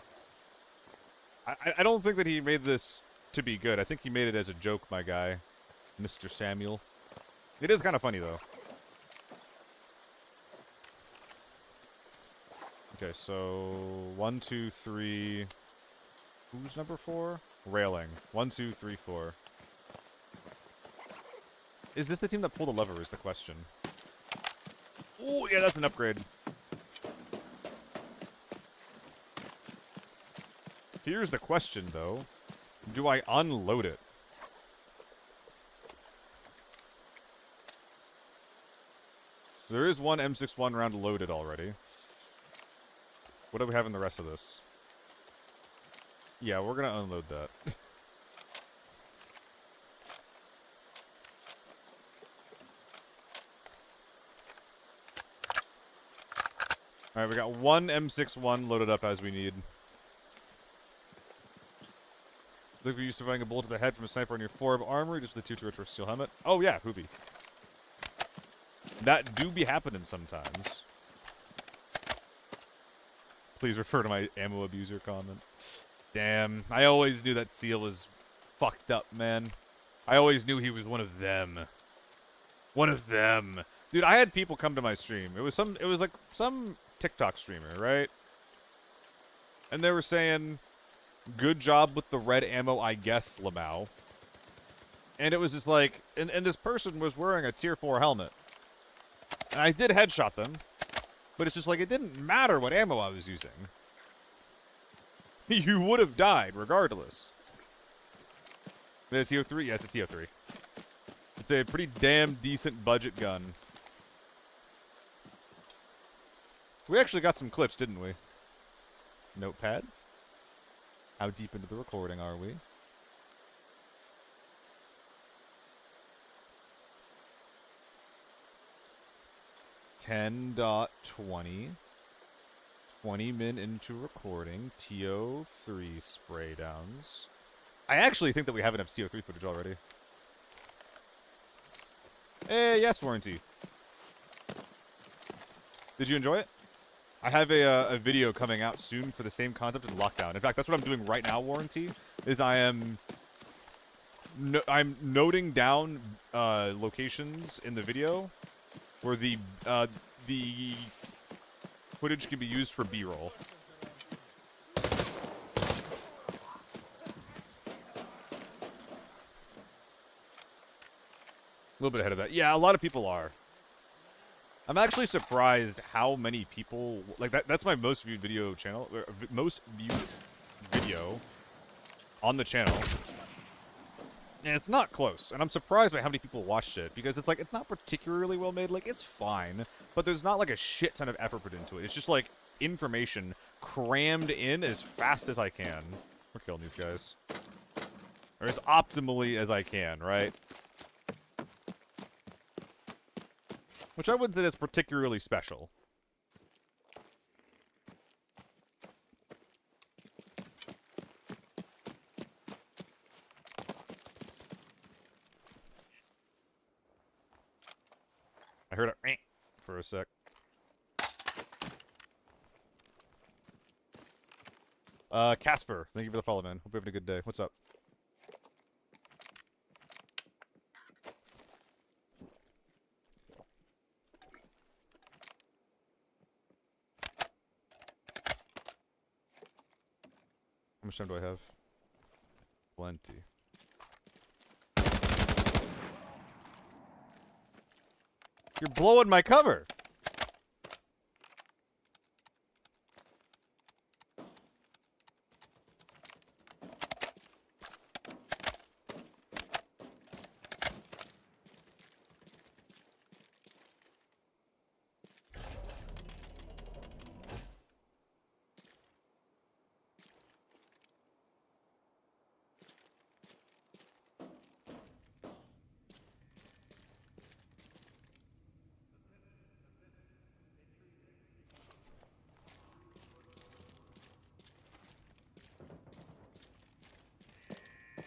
I don't think that he made this to be good. I think he made it as a joke, my guy. Mr. Samuel. It is kind of funny though. Okay, so 1, 2, 3. Who's number 4? Railing. 1, 2, 3, 4. Is this the team that pulled the lever is the question. Oh, yeah, that's an upgrade. Here's the question, though. Do I unload it? There is one M61 round loaded already. What do we have in the rest of this? Yeah, we're gonna unload that. Alright, we got one M61 loaded up as we need. Look for you surviving a bullet to the head from a sniper on your 4 of armor, just the 2 to retro steel helmet. Oh yeah, Hoobie. That do be happening sometimes. Please refer to my ammo abuser comment. Damn, I always knew that seal was fucked up, man. I always knew he was one of them. One of them. Dude, I had people come to my stream. It was like some TikTok streamer, right? And they were saying, Good job with the red ammo, I guess, Lamau. And it was just like, and this person was wearing a tier 4 helmet. And I did headshot them, but it's just like, it didn't matter what ammo I was using. You would have died regardless. It's TO3? Yes, it's TO3. It's a pretty damn decent budget gun. We actually got some clips, didn't we? Notepad? How deep into the recording are we? .20. 20 min into recording. TO3 spray downs. I actually think that we have enough CO3 footage already. Hey, yes, Warranty. Did you enjoy it? I have a video coming out soon for the same concept in Lockdown. In fact, that's what I'm doing right now, Warranty, is I'm noting down locations in the video where the footage can be used for B-roll. A little bit ahead of that. Yeah, a lot of people are. I'm actually surprised how many people... Like, that's my most viewed video channel. Most viewed video on the channel. And it's not close. And I'm surprised by how many people watched it. Because it's like, it's not particularly well made. Like, it's fine. But there's not, like, a shit ton of effort put into it. It's just, like, information crammed in as fast as I can. We're killing these guys. Or as optimally as I can, right? Which I wouldn't say that's particularly special. I heard a for a sec. Casper, thank you for the follow, man. Hope you're having a good day. What's up? How much time do I have? Plenty. You're blowing my cover!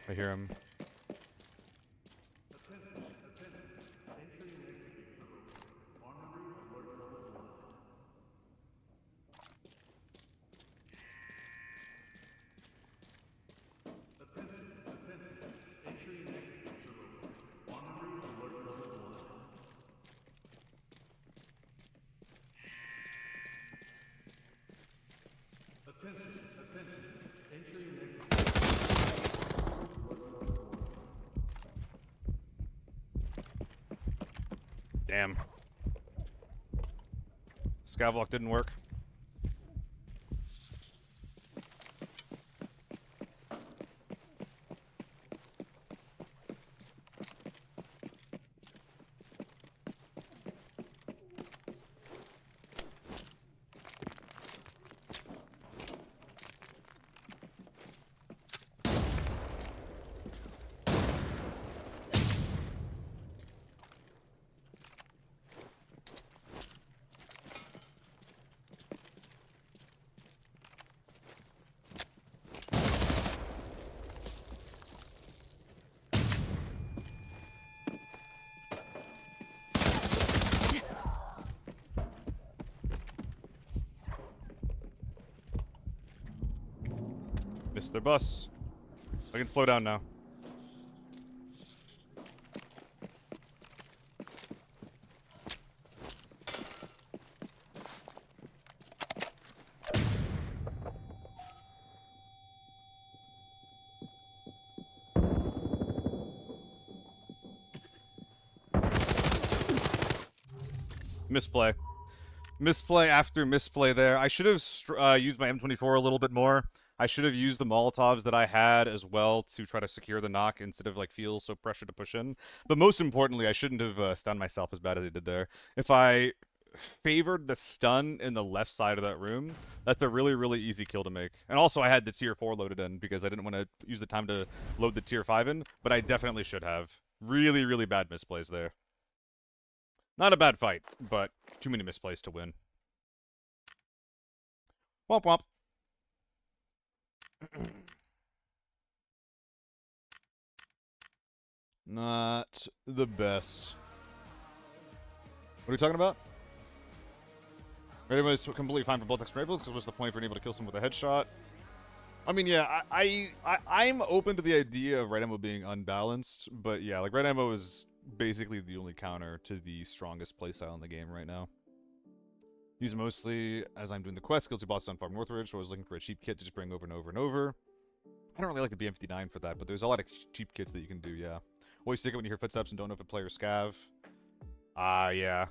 I hear him. Damn. Scavlock didn't work. Missed their bus. I can slow down now. Misplay. Misplay after misplay there. I should have used my M24 a little bit more. I should have used the Molotovs that I had as well to try to secure the knock instead of like feel so pressured to push in. But most importantly, I shouldn't have stunned myself as bad as I did there. If I favored the stun in the left side of that room, that's a really, really easy kill to make. And also I had the tier 4 loaded in because I didn't want to use the time to load the tier 5 in, but I definitely should have. Really, really bad misplays there. Not a bad fight, but too many misplays to win. Womp womp. Not the best. What are you talking about? Red ammo is completely fine for both extra rifles, because what's the point for being able to kill someone with a headshot? I mean, yeah, I'm open to the idea of red ammo being unbalanced, but yeah, like red ammo is basically the only counter to the strongest playstyle in the game right now. Use mostly as I'm doing the quest, skills to bosses on Farm Northridge, so I was looking for a cheap kit to just bring over and over and over. I don't really like the BM59 for that, but there's a lot of cheap kits that you can do, yeah. Always stick it when you hear footsteps and don't know if a player's scav. Yeah.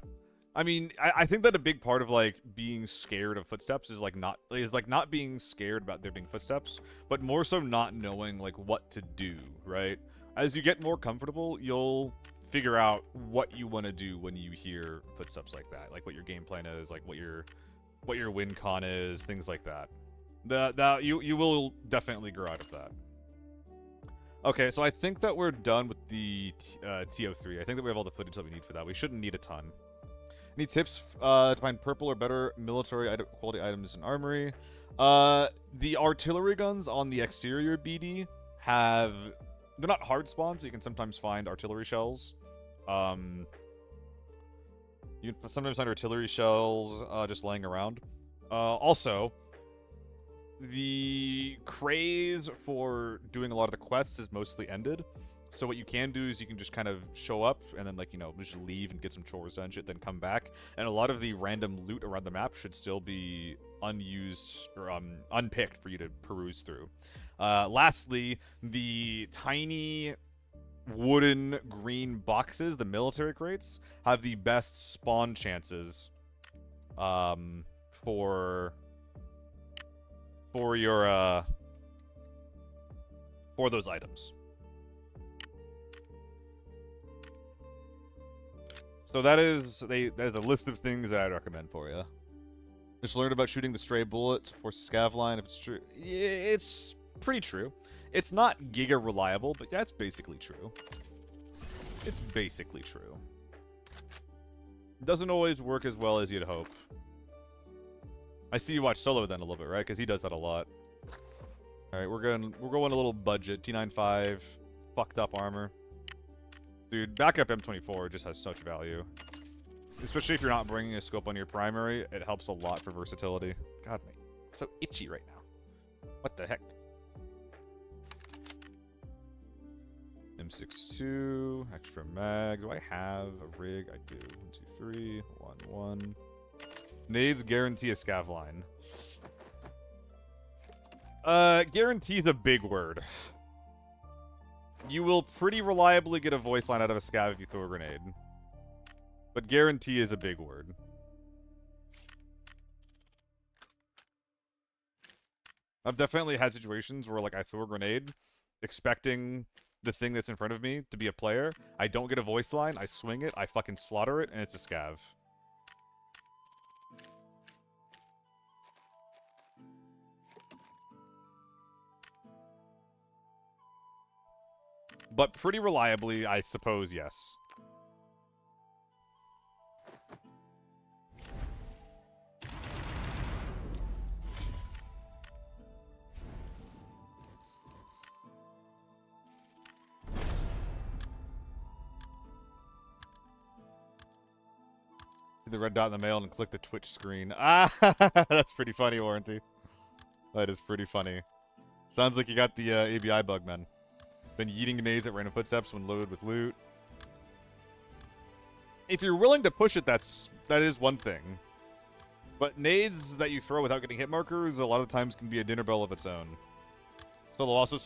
I mean, I think that a big part of like being scared of footsteps is not being scared about there being footsteps, but more so not knowing like what to do, right? As you get more comfortable, you'll figure out what you want to do when you hear footsteps like that, like what your game plan is, like what your win con is, things like that. That you will definitely grow out of that. Okay, so I think that we're done with the TO3. I think that we have all the footage that we need for that. We shouldn't need a ton. Any tips to find purple or better military quality items in armory? The artillery guns on the exterior BD they're not hard spawns, so you can sometimes find artillery shells. You can sometimes find artillery shells just laying around. Also, the craze for doing a lot of the quests is mostly ended. So what you can do is you can just kind of show up and then, like, you know, just leave and get some chores done, shit, then come back. And a lot of the random loot around the map should still be unused or unpicked for you to peruse through. Lastly, the tiny wooden green boxes, the military crates, have the best spawn chances for your for those items. So that is a list of things that I'd recommend for you. Just learned about shooting the stray bullet to force a scav line. If it's true, it's pretty true. It's not giga reliable, but yeah, it's basically true. It's basically true. It doesn't always work as well as you'd hope. I see you watch Solo then a little bit, right? Because he does that a lot. All right, we're going a little budget. T95, fucked up armor. Dude, backup M24 just has such value. Especially if you're not bringing a scope on your primary, it helps a lot for versatility. God, my so itchy right now. What the heck? M62, extra mag. Do I have a rig? I do. 1, 2, 3, 1, 1. Nades guarantee a scav line. Guarantee is a big word. You will pretty reliably get a voice line out of a scav if you throw a grenade. But guarantee is a big word. I've definitely had situations where, like, I throw a grenade expecting the thing that's in front of me to be a player. I don't get a voice line, I swing it, I fucking slaughter it, and it's a scav. But pretty reliably, I suppose, yes. See the red dot in the mail and click the Twitch screen. Ah, that's pretty funny, Warranty. That is pretty funny. Sounds like you got the ABI bug, man. Been yeeting grenades at random footsteps when loaded with loot. If you're willing to push it, that is one thing. But nades that you throw without getting hit markers a lot of times can be a dinner bell of its own. So also,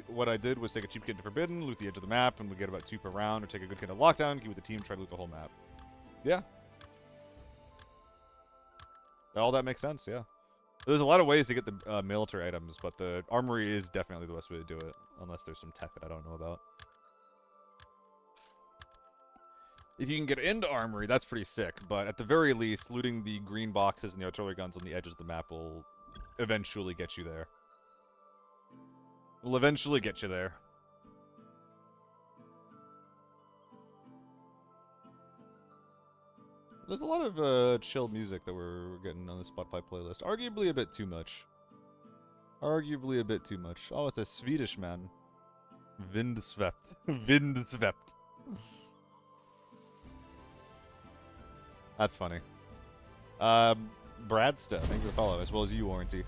what I did was take a cheap kit to Forbidden, loot the edge of the map, and we get about 2 per round, or take a good kit of Lockdown, keep with the team, try to loot the whole map. Yeah. All that makes sense, yeah. There's a lot of ways to get the military items, but the armory is definitely the best way to do it, unless there's some tech that I don't know about. If you can get into armory, that's pretty sick, but at the very least, looting the green boxes and the artillery guns on the edges of the map will eventually get you there. Will eventually get you there. There's a lot of chill music that we're getting on the Spotify playlist. Arguably a bit too much. Arguably a bit too much. Oh, it's a Swedish man. Vindswept. Vindswept. That's funny. Bradsta, thank you for the follow, as well as you, Warranty.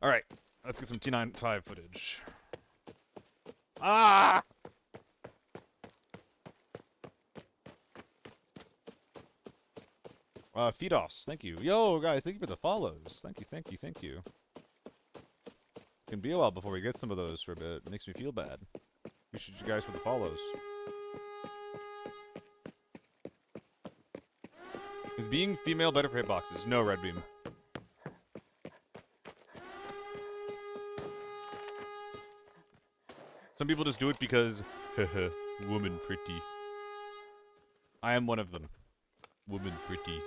Alright, let's get some T95 footage. Ah! Fidos, thank you. Yo, guys, thank you for the follows. Thank you, thank you, thank you. Can be a while before we get some of those for a bit. It makes me feel bad. Appreciate you guys for the follows. Is being female better for hitboxes? No, Red Beam. Some people just do it because, haha, woman pretty. I am one of them. Woman pretty.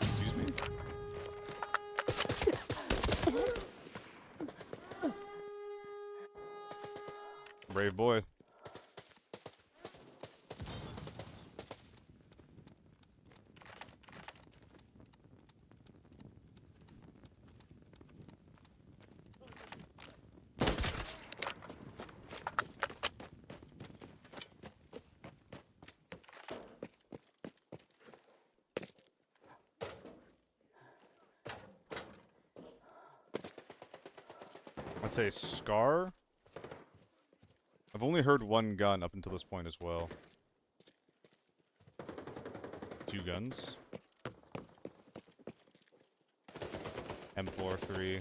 Excuse me? Brave boy. I'd say Scar? I've only heard one gun up until this point as well. Two guns. M4 3.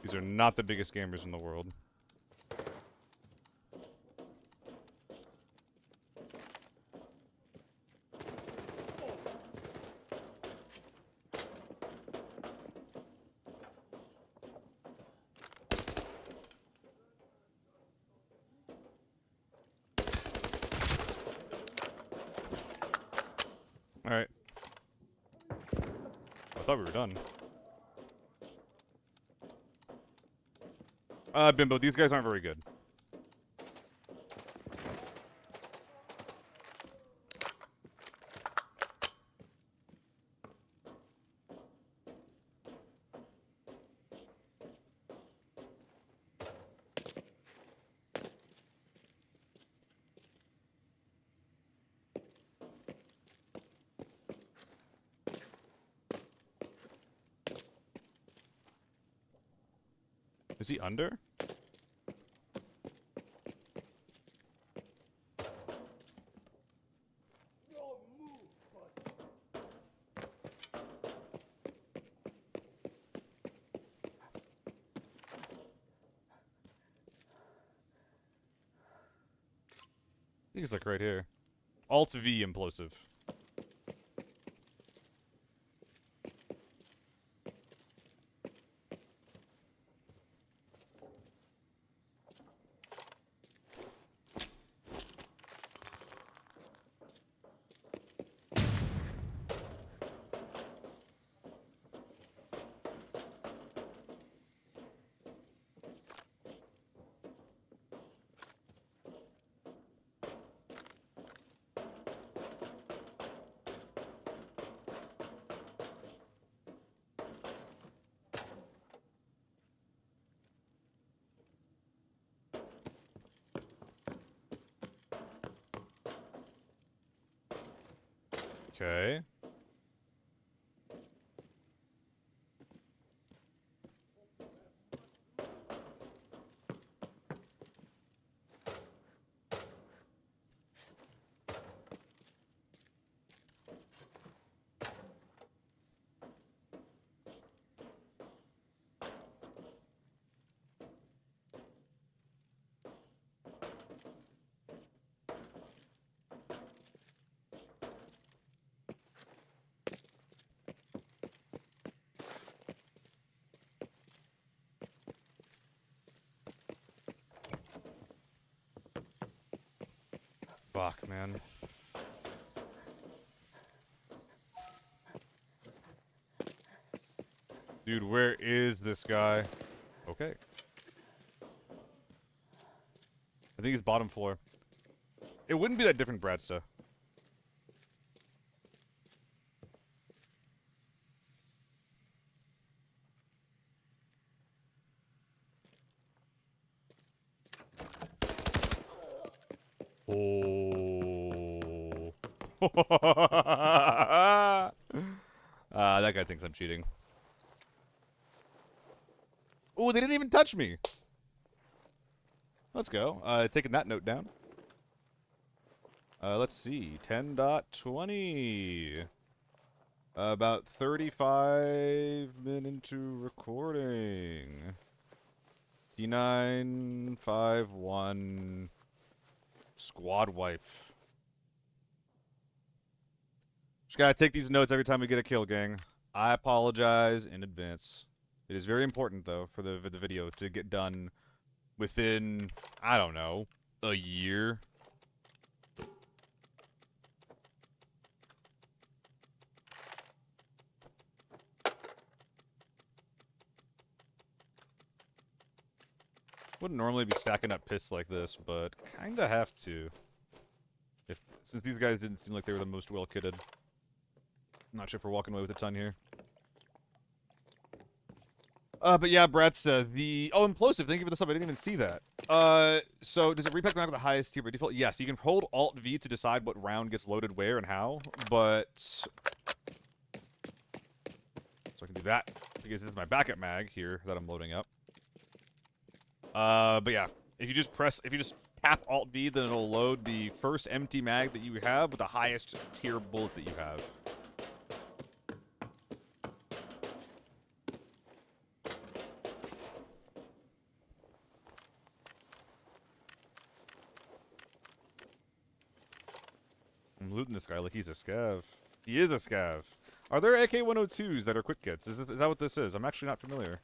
These are not the biggest gamers in the world. Alright. I thought we were done. Bimbo, these guys aren't very good. Is he under? I think it's like right here. Alt V implosive. Okay. Fuck, man. Dude, where is this guy? Okay. I think he's bottom floor. It wouldn't be that different, Bradsta. Oh. That guy thinks I'm cheating. Oh, they didn't even touch me. Let's go. Taking that note down. Let's see. 10.20. About 35 minutes into recording. D951 squad wipe. Just gotta take these notes every time we get a kill, gang. I apologize in advance. It is very important, though, for the video to get done within, I don't know, a year. Wouldn't normally be stacking up piss like this, but kinda have to. Since these guys didn't seem like they were the most well-kitted. Not sure if we're walking away with a ton here. But yeah, Brad's the... Oh, implosive, thank you for the sub, I didn't even see that. So does it repack the mag with the highest tier by default? Yes, you can hold Alt-V to decide what round gets loaded where and how, but... So I can do that, because this is my backup mag here that I'm loading up. But yeah, if you just tap Alt-V, then it'll load the first empty mag that you have with the highest tier bullet that you have. I'm looting this guy like he's a scav. He is a scav. Are there AK-102s that are quick kits? Is that what this is? I'm actually not familiar.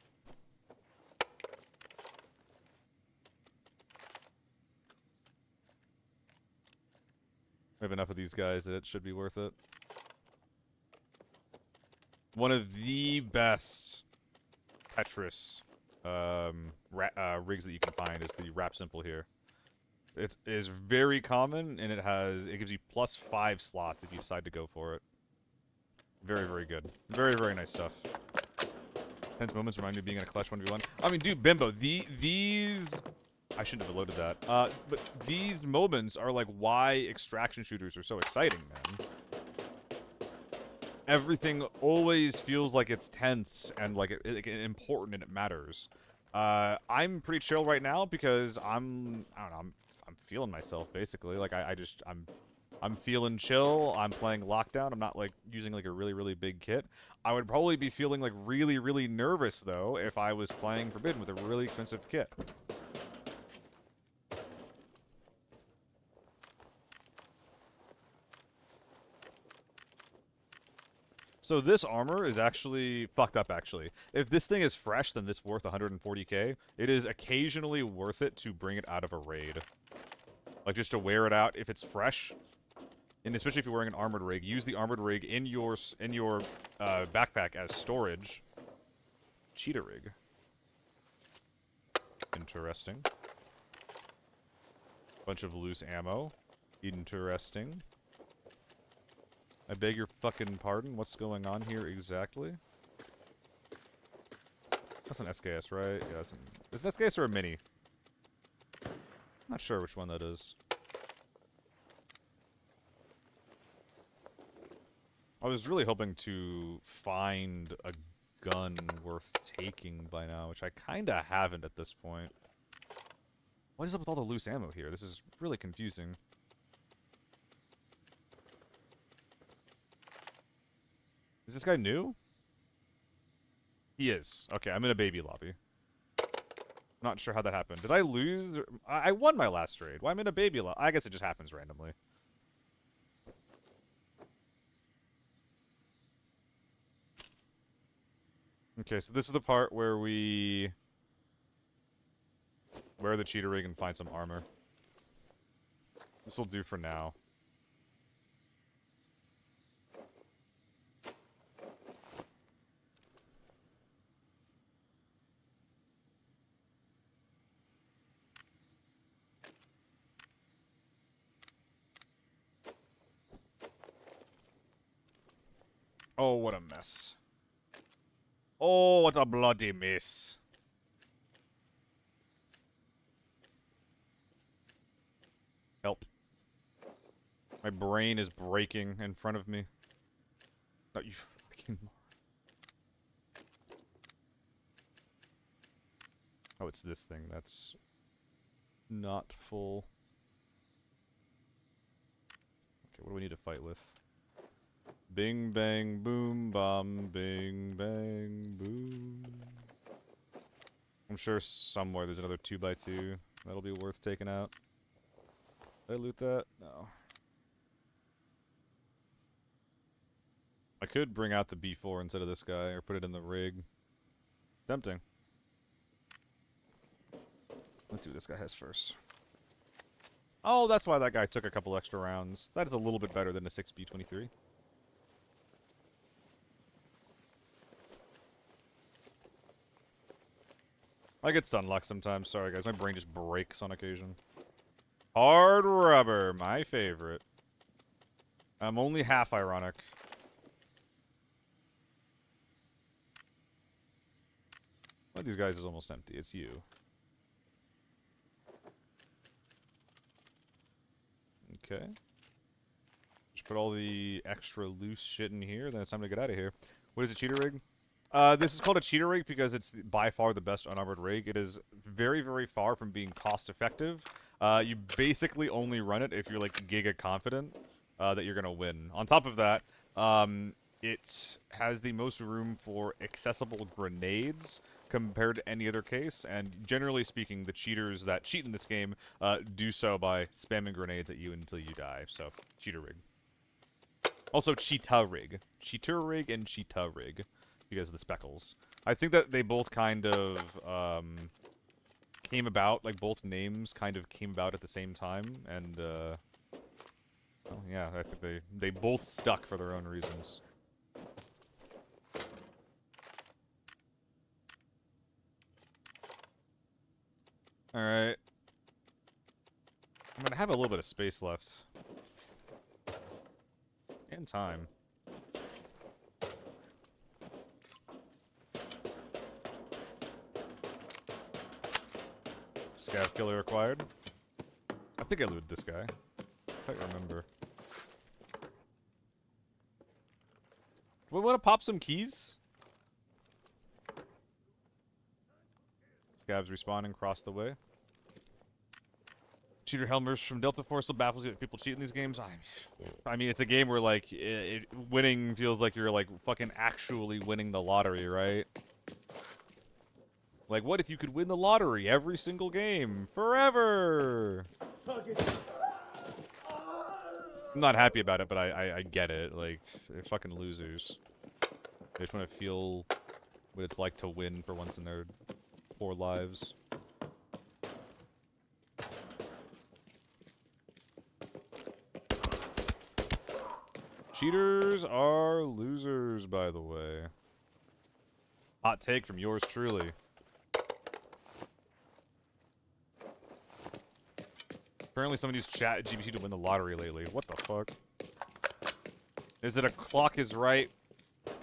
We have enough of these guys that it should be worth it. One of the best Tetris rigs that you can find is the Wrap Simple here. It is very common, and it gives you +5 slots if you decide to go for it. Very, very good. Very, very nice stuff. Tense moments remind me of being in a clutch 1v1. I mean, dude, Bimbo, these... I shouldn't have loaded that. But these moments are like why extraction shooters are so exciting, man. Everything always feels like it's tense and like important and it matters. I'm pretty chill right now because I don't know, I'm feeling myself basically. Like I'm feeling chill. I'm playing lockdown. I'm not like using like a really, really big kit. I would probably be feeling like really, really nervous though if I was playing Forbidden with a really expensive kit. So this armor is actually fucked up, actually. If this thing is fresh, then this worth 140k. It is occasionally worth it to bring it out of a raid. Like, just to wear it out if it's fresh. And especially if you're wearing an armored rig, use the armored rig in your backpack as storage. Cheetah rig. Interesting. Bunch of loose ammo. Interesting. I beg your fucking pardon? What's going on here exactly? That's an SKS, right? Yeah, is it an SKS or a Mini? Not sure which one that is. I was really hoping to find a gun worth taking by now, which I kinda haven't at this point. What is up with all the loose ammo here? This is really confusing. Is this guy new? He is. Okay, I'm in a baby lobby. Not sure how that happened. Did I lose? I won my last raid. Why am I in a baby lobby? I guess it just happens randomly. Okay, so this is the part where we wear the cheater rig and find some armor. This will do for now. Oh, what a mess. Oh, what a bloody mess. Help. My brain is breaking in front of me. No, you fucking... Oh, it's this thing. That's not full. Okay, what do we need to fight with? Bing, bang, boom, bomb, bing, bang, boom. I'm sure somewhere there's another 2x2 that'll be worth taking out. Did I loot that? No. I could bring out the B4 instead of this guy, or put it in the rig. Tempting. Let's see what this guy has first. Oh, that's why that guy took a couple extra rounds. That is a little bit better than a 6B23. I get stun locked sometimes. Sorry, guys. My brain just breaks on occasion. Hard rubber, my favorite. I'm only half ironic. One of these guys is almost empty. It's you. Okay. Just put all the extra loose shit in here, then it's time to get out of here. What is a cheater rig? This is called a cheater rig because it's by far the best unarmored rig. It is very, very far from being cost effective. You basically only run it if you're like giga confident that you're gonna win. On top of that, it has the most room for accessible grenades compared to any other case, and generally speaking, the cheaters that cheat in this game do so by spamming grenades at you until you die. So, cheater rig. Also, cheetah rig. Cheater rig and cheetah rig. Because of the speckles. I think that they both kind of came about, like both names kind of came about at the same time, and well, yeah, I think they both stuck for their own reasons. Alright. I'm gonna have a little bit of space left. And time. Scav killer acquired. I think I looted this guy. I can't remember. We want to pop some keys? Scavs respawning across the way. Cheater Helmers from Delta Force still baffles you that people cheat in these games. I mean, it's a game where, like, winning feels like you're, like, fucking actually winning the lottery, right? Like, what if you could win the lottery every single game? Forever! I'm not happy about it, but I get it. Like, they're fucking losers. They just want to feel what it's like to win for once in their poor lives. Cheaters are losers, by the way. Hot take from yours truly. Apparently someone used chat GPT to win the lottery lately. What the fuck? Is it a clock is right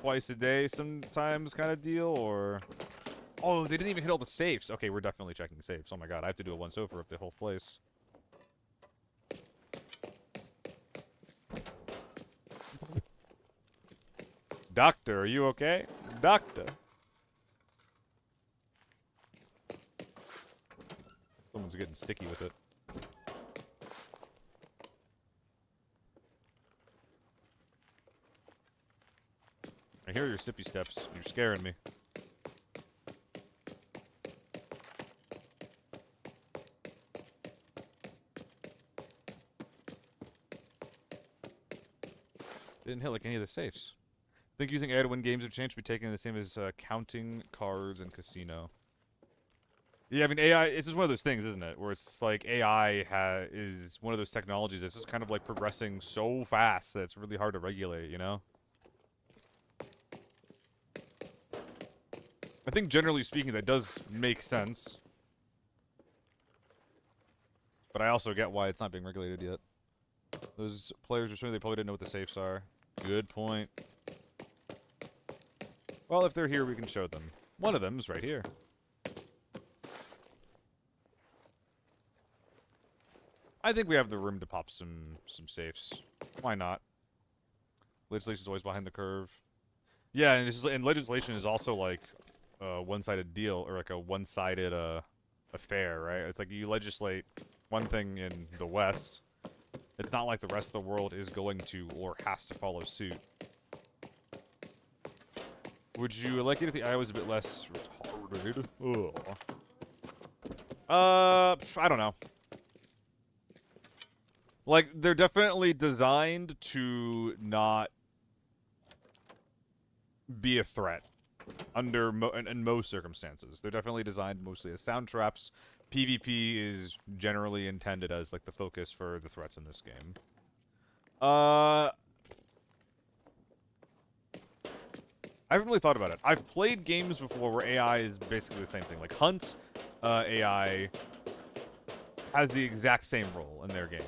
twice a day sometimes kind of deal, or... Oh, they didn't even hit all the safes. Okay, we're definitely checking safes. Oh my god, I have to do a once-over of the whole place. Doctor, are you okay? Doctor. Someone's getting sticky with it. I hear your sippy steps. You're scaring me. Didn't hit like any of the safes. I think using AI to win games of chance should be taken the same as counting cards in casino. Yeah, I mean, AI, it's just one of those things, isn't it? Where it's just like AI is one of those technologies that's just kind of like progressing so fast that it's really hard to regulate, you know? I think generally speaking that does make sense. But I also get why it's not being regulated yet. Those players are showing they probably didn't know what the safes are. Good point. Well, if they're here, we can show them. One of them is right here. I think we have the room to pop some safes. Why not? Legislation's always behind the curve. Yeah, and legislation is also like a one-sided deal, or like a one-sided affair, right? It's like you legislate one thing in the West. It's not like the rest of the world is going to or has to follow suit. Would you like it if the AI was a bit less retarded? Ugh. I don't know. Like, they're definitely designed to not be a threat under in most circumstances. They're definitely designed mostly as sound traps. PvP is generally intended as like the focus for the threats in this game. I haven't really thought about it. I've played games before where AI is basically the same thing. Like Hunt, AI has the exact same role in their game.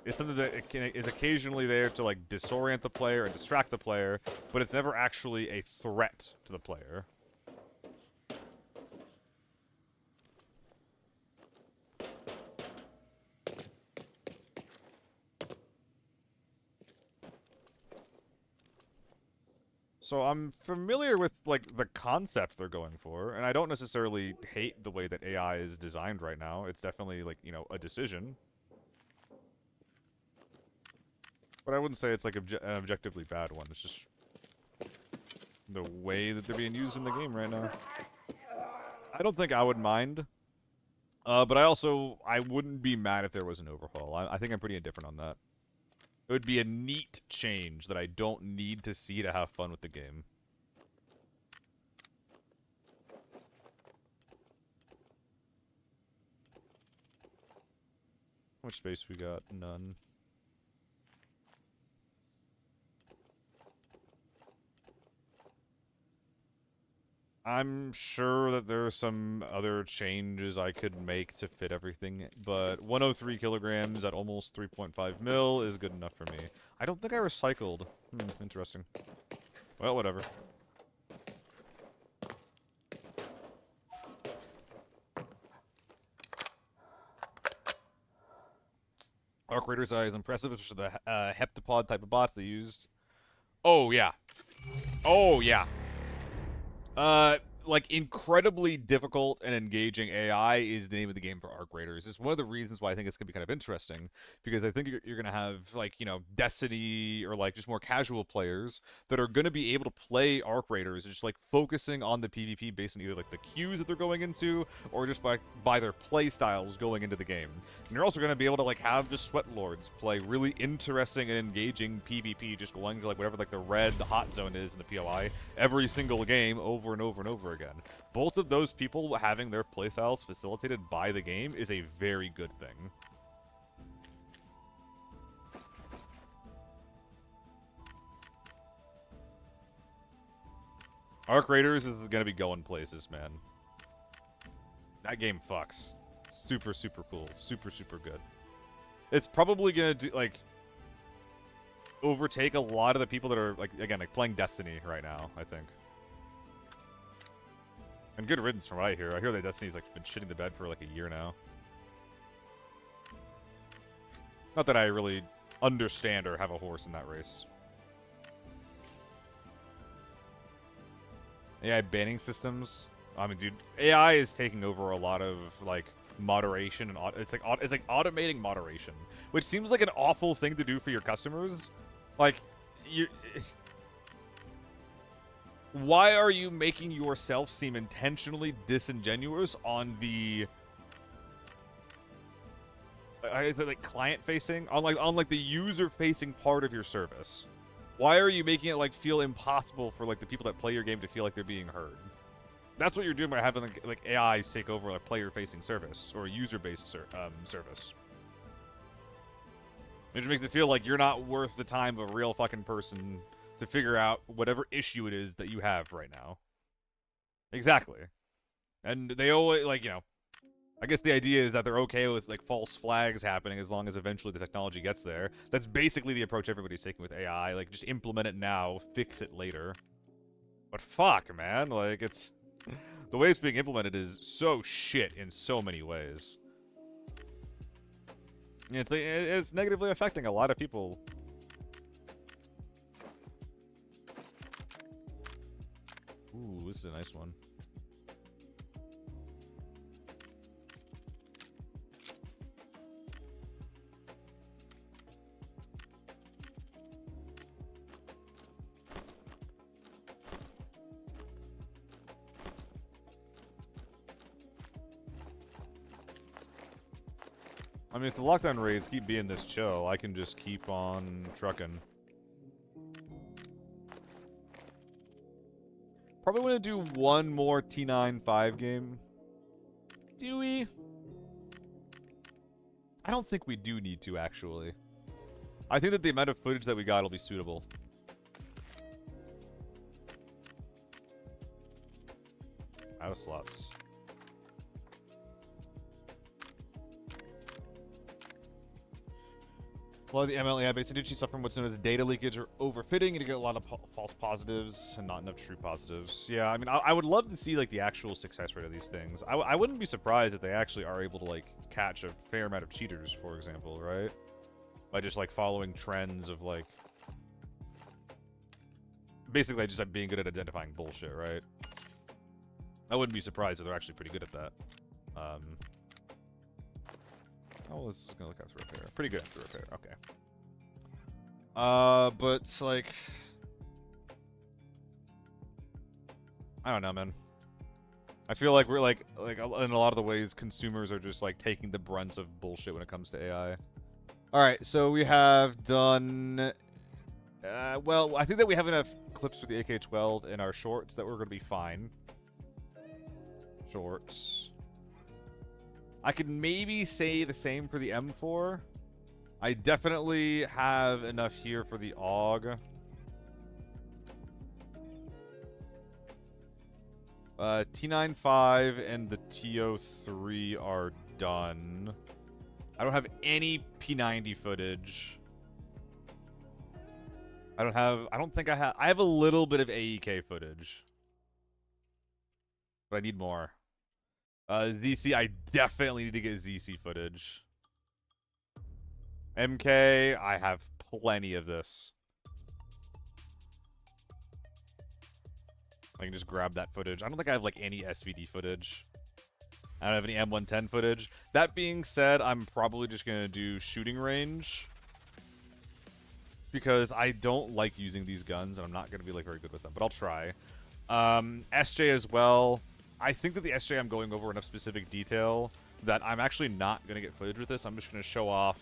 It's something that is occasionally there to like disorient the player and distract the player, but it's never actually a threat to the player. So I'm familiar with like the concept they're going for, and I don't necessarily hate the way that AI is designed right now. It's definitely like, you know, a decision. But I wouldn't say it's like an objectively bad one. It's just the way that they're being used in the game right now. I don't think I would mind. But I wouldn't be mad if there was an overhaul. I think I'm pretty indifferent on that. It would be a neat change that I don't need to see to have fun with the game. How much space we got? None. I'm sure that there are some other changes I could make to fit everything, but 103 kilograms at almost 3.5 mil is good enough for me. I don't think I recycled. Interesting. Well, whatever. Arc Raider's eye is impressive, especially the heptapod type of bots they used. Oh, yeah. Oh, yeah. Like, incredibly difficult and engaging AI is the name of the game for Arc Raiders. It's one of the reasons why I think it's going to be kind of interesting, because I think you're going to have, like, you know, Destiny or, like, just more casual players that are going to be able to play Arc Raiders, just, like, focusing on the PvP based on either, like, the queues that they're going into, or just by their play styles going into the game. And you're also going to be able to, like, have the Sweat Lords play really interesting and engaging PvP, just going to, like, whatever, like, the red hot zone is in the POI every single game over and over and over again. Both of those people having their playstyles facilitated by the game is a very good thing. Arc Raiders is going to be going places, man. That game fucks. Super, super cool. Super, super good. It's probably going to do, like, overtake a lot of the people that are, like, again, like, playing Destiny right now, I think. And good riddance from what I hear. I hear that Destiny's, like, been shitting the bed for, like, a year now. Not that I really understand or have a horse in that race. AI banning systems. I mean, dude, AI is taking over a lot of like moderation and it's like automating moderation, which seems like an awful thing to do for your customers. Like, you. Why are you making yourself seem intentionally disingenuous on the? Is it like client facing on like the user facing part of your service? Why are you making it like feel impossible for like the people that play your game to feel like they're being heard? That's what you're doing by having like AIs take over a player-facing service or a user-based service. It just makes it feel like you're not worth the time of a real fucking person to figure out whatever issue it is that you have right now. Exactly. And they always, like, you know, I guess the idea is that they're okay with like false flags happening as long as eventually the technology gets there. That's basically the approach everybody's taking with AI. Like, just implement it now, fix it later. But fuck, man, like, it's... The way it's being implemented is so shit in so many ways. It's negatively affecting a lot of people. Ooh, this is a nice one. I mean, if the lockdown raids keep being this chill, I can just keep on trucking. Probably want to do one more T9-5 game. Do we? I don't think we do need to, actually. I think that the amount of footage that we got will be suitable. Out of slots. A lot of the ML-AI-based industry suffer from what's known as data leakage or overfitting, and you get a lot of false positives and not enough true positives. Yeah, I mean, I would love to see, like, the actual success rate of these things. I wouldn't be surprised if they actually are able to, like, catch a fair amount of cheaters, for example, right? By just, like, following trends of, like... Basically, just like, being good at identifying bullshit, right? I wouldn't be surprised if they're actually pretty good at that. Oh, this is gonna look after repair. Pretty good after repair. Okay. But like, I don't know, man. I feel like we're like in a lot of the ways, consumers are just like taking the brunt of bullshit when it comes to AI. All right, so we have done. Well, I think that we have enough clips for the AK-12 in our shorts that we're gonna be fine. Shorts. I could maybe say the same for the M4. I definitely have enough here for the AUG. T95 and the TO3 are done. I don't have any P90 footage. I don't think I have a little bit of AEK footage. But I need more. ZC, I definitely need to get ZC footage. MK, I have plenty of this. I can just grab that footage. I don't think I have, like, any SVD footage. I don't have any M110 footage. That being said, I'm probably just going to do shooting range. Because I don't like using these guns, and I'm not going to be, like, very good with them. But I'll try. SJ as well. I think that the SJ I'm going over enough specific detail that I'm actually not going to get footage with this. I'm just going to show off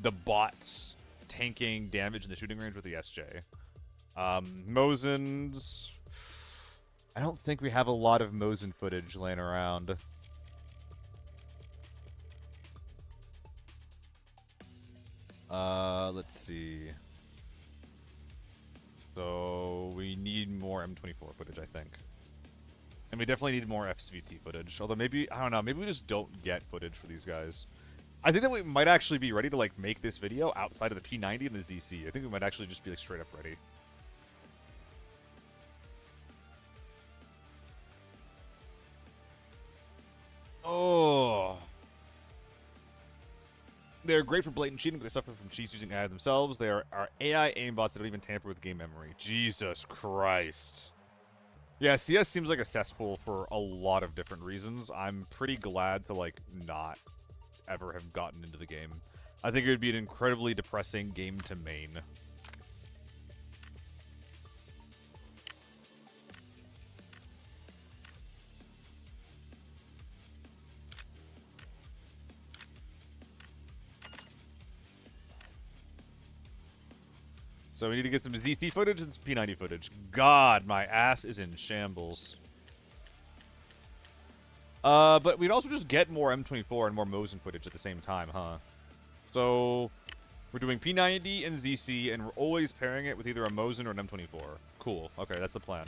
the bots tanking damage in the shooting range with the SJ. Mosins... I don't think we have a lot of Mosin footage laying around. Let's see. So, we need more M24 footage, I think. And we definitely need more FSVT footage. Although maybe, I don't know, maybe we just don't get footage for these guys. I think that we might actually be ready to, like, make this video outside of the P90 and the ZC. I think we might actually just be, like, straight up ready. Oh. They're great for blatant cheating, but they suffer from cheats using AI themselves. They are AI aimbots that don't even tamper with game memory. Jesus Christ. Yeah, CS seems like a cesspool for a lot of different reasons. I'm pretty glad to, like, not ever have gotten into the game. I think it would be an incredibly depressing game to main. So we need to get some ZC footage and some P90 footage. God, my ass is in shambles. But we'd also just get more M24 and more Mosin footage at the same time, huh? So we're doing P90 and ZC, and we're always pairing it with either a Mosin or an M24. Cool. Okay, that's the plan.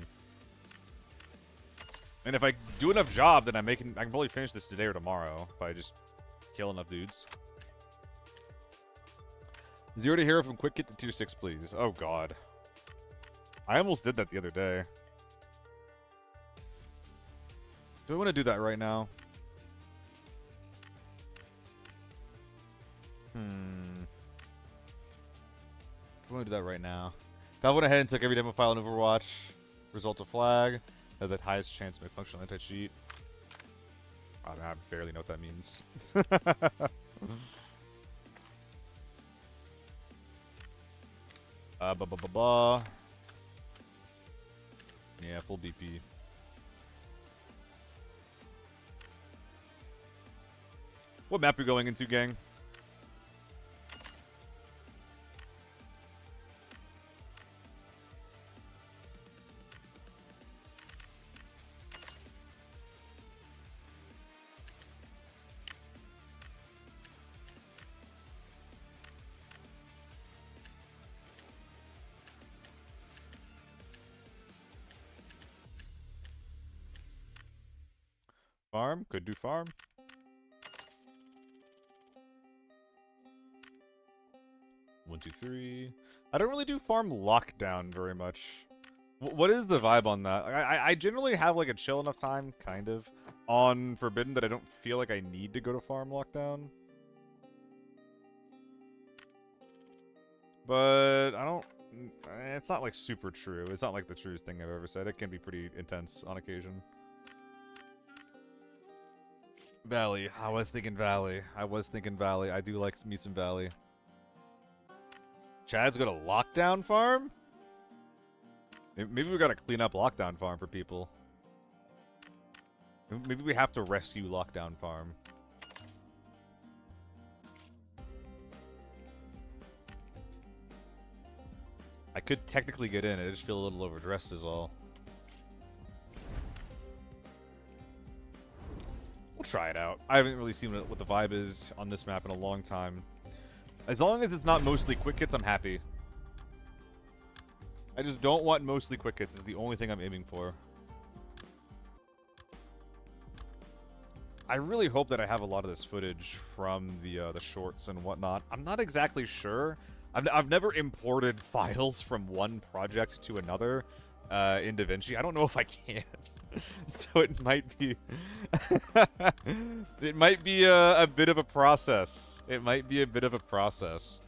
And if I do enough job, then I can probably finish this today or tomorrow if I just kill enough dudes. 0 to hero from quick get to tier 6, please. Oh god. I almost did that the other day. Do I want to do that right now? Do I want to do that right now? If I went ahead and took every demo file in Overwatch, result of flag, has the highest chance to make functional anti-cheat. I barely know what that means. Yeah, full BP. What map are we going into, gang? Farm? Could do farm. One, two, three. I don't really do farm lockdown very much. What is the vibe on that? I generally have like a chill enough time, kind of, on Forbidden that I don't feel like I need to go to farm lockdown. But I don't... It's not like super true. It's not like the truest thing I've ever said. It can be pretty intense on occasion. Valley. I was thinking Valley. I do like me some Valley. Chad's got a lockdown farm? Maybe we gotta clean up lockdown farm for people. Maybe we have to rescue lockdown farm. I could technically get in, I just feel a little overdressed is all. We'll try it out. I haven't really seen what the vibe is on this map in a long time. As long as it's not mostly quick hits, I'm happy. I just don't want mostly quick hits is the only thing I'm aiming for. I really hope that I have a lot of this footage from the shorts and whatnot. I'm not exactly sure. I've never imported files from one project to another in DaVinci. I don't know if I can. So it might be... it might be a bit of a process. It might be a bit of a process.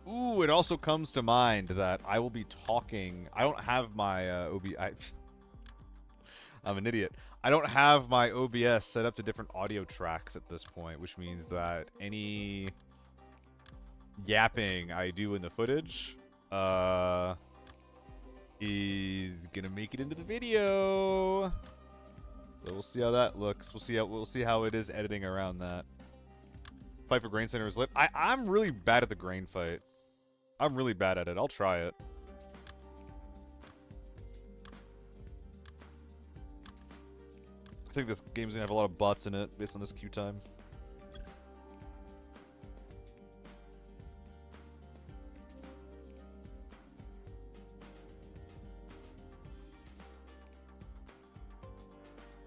Ooh, it also comes to mind that I will be talking... I don't have my I'm an idiot. I don't have my OBS set up to different audio tracks at this point, which means that any yapping I do in the footage is gonna make it into the video. So we'll see how that looks. We'll see how it is editing around that. Fight for Grain Center is lit. I'm really bad at the grain fight. I'm really bad at it. I'll try it. I think this game's gonna have a lot of bots in it based on this queue time.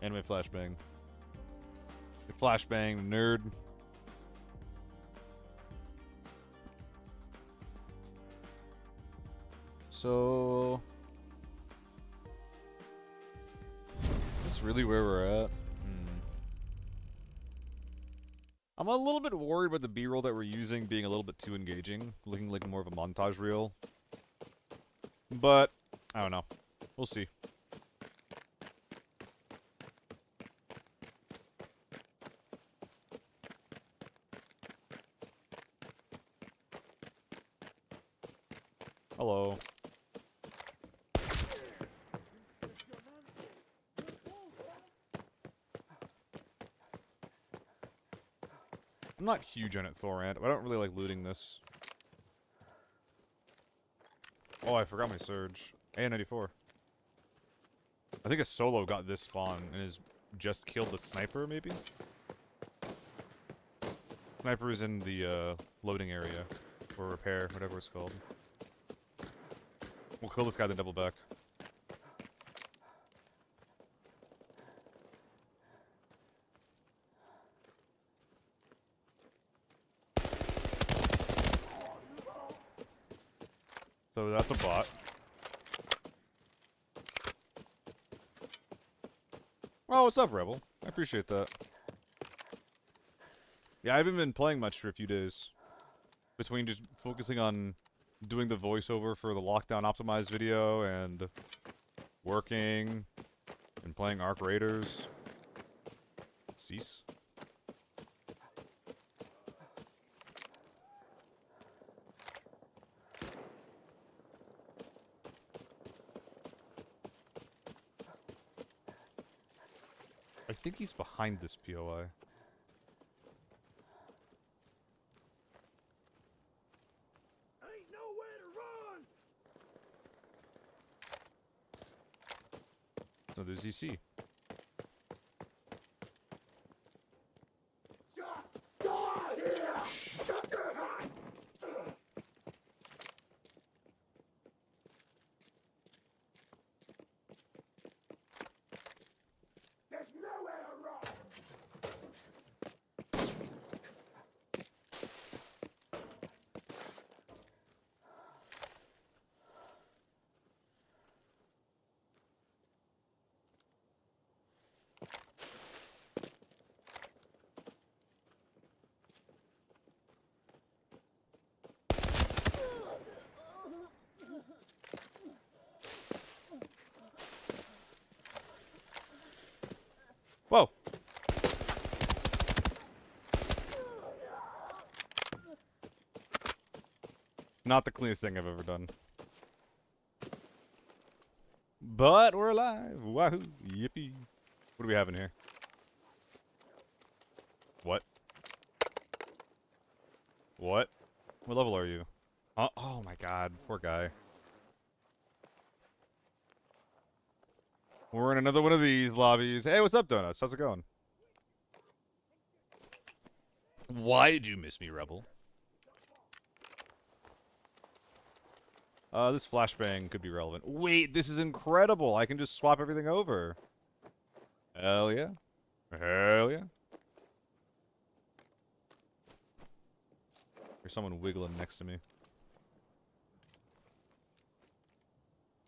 Anime flashbang. Flashbang, nerd. So... is this really where we're at? I'm a little bit worried about the B-roll that we're using being a little bit too engaging, looking like more of a montage reel. But, I don't know. We'll see. Hello. I'm not huge on it, Thorant, but I don't really like looting this. Oh, I forgot my surge. A94. I think a solo got this spawn and has just killed the sniper, maybe? Sniper is in the loading area. Or repair, whatever it's called. We'll kill this guy, then double back. So that's a bot. Oh, what's up, Rebel? I appreciate that. Yeah, I haven't been playing much for a few days. Between just focusing on doing the voiceover for the lockdown optimized video and working and playing Arc Raiders. Cease. I think he's behind this POI. Ain't nowhere to run. So there's EC. Just die here. There's nowhere to run. Whoa! Not the cleanest thing I've ever done. But we're alive! Wahoo! Yippee! What do we have in here? What? What? What level are you? Oh my god, poor guy. We're in another one of these lobbies. Hey, what's up, Donuts? How's it going? Why did you miss me, Rebel? This flashbang could be relevant. Wait, this is incredible! I can just swap everything over. Hell yeah. Hell yeah. There's someone wiggling next to me.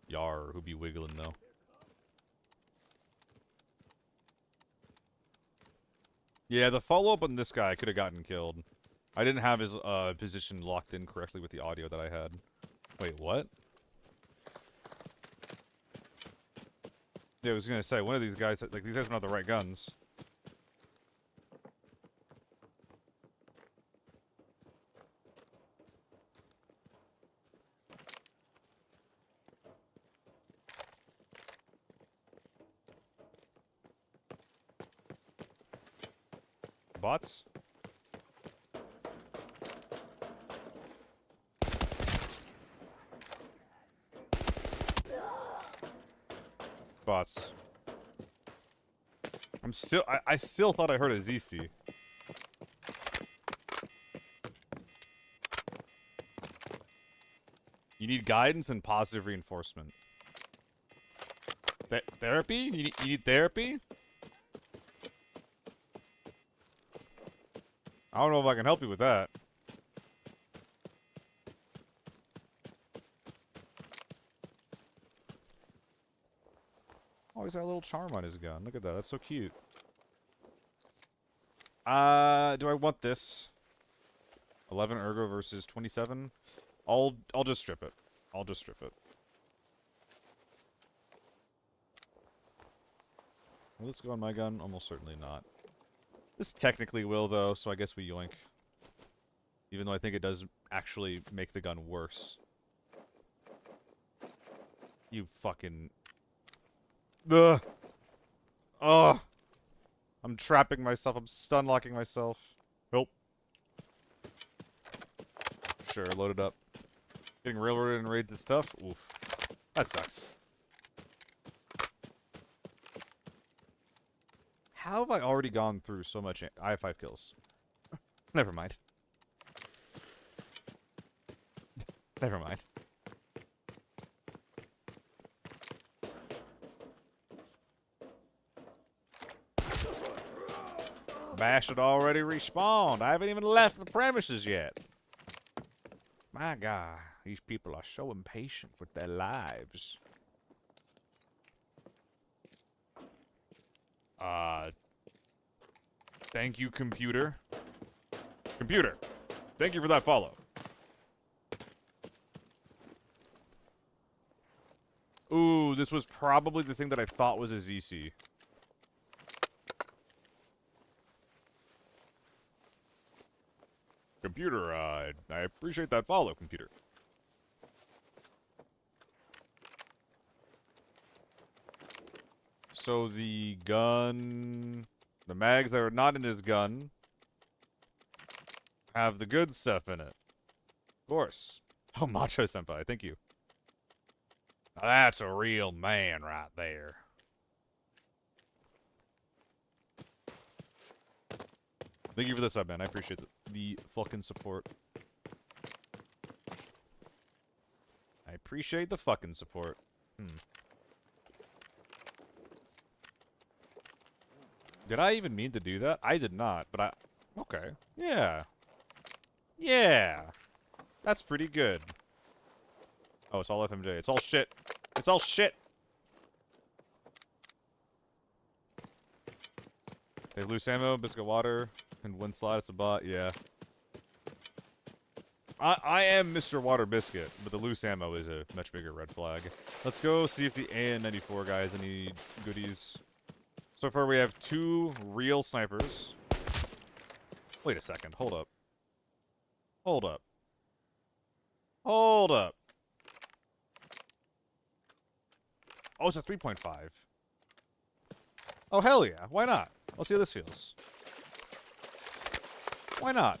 Yar, who be wiggling though? Yeah, the follow-up on this guy could have gotten killed. I didn't have his position locked in correctly with the audio that I had. Wait, what? Yeah, I was gonna say, one of these guys, like, these guys don't have the right guns. Bots? Bots. I still thought I heard a ZC. You need guidance and positive reinforcement. Therapy? You need therapy? I don't know if I can help you with that. Oh, he's got a little charm on his gun. Look at that. That's so cute. Do I want this? 11 ergo versus 27? I'll just strip it. I'll just strip it. Will this go on my gun? Almost certainly not. This technically will, though, so I guess we yoink. Even though I think it does actually make the gun worse. You fucking... Ugh! Ugh! I'm trapping myself. I'm stun locking myself. Help. Sure, load it up. Getting railroaded and raided stuff? Oof. That sucks. How have I already gone through so much? I have 5 kills. Never mind. Never mind. Bash had already respawned. I haven't even left the premises yet. My God, these people are so impatient with their lives. Thank you, computer. Computer, thank you for that follow. Ooh, this was probably the thing that I thought was a ZC. Computer, I appreciate that follow, computer. So the gun... The mags that are not in his gun have the good stuff in it. Of course. Oh, Macho Senpai, thank you. Now that's a real man right there. Thank you for the sub, man. I appreciate the fucking support. I appreciate the fucking support. Did I even mean to do that? I did not, but I... Okay. Yeah. Yeah. That's pretty good. Oh, it's all FMJ. It's all shit. It's all shit! They have loose ammo, biscuit water, and one slot. It's a bot. Yeah. I am Mr. Water Biscuit, but the loose ammo is a much bigger red flag. Let's go see if the AN-94 guy has any goodies. So far we have 2 real snipers. Wait a second. Hold up. Hold up. Hold up. Oh, it's a 3.5. Oh, hell yeah. Why not? Let's see how this feels. Why not?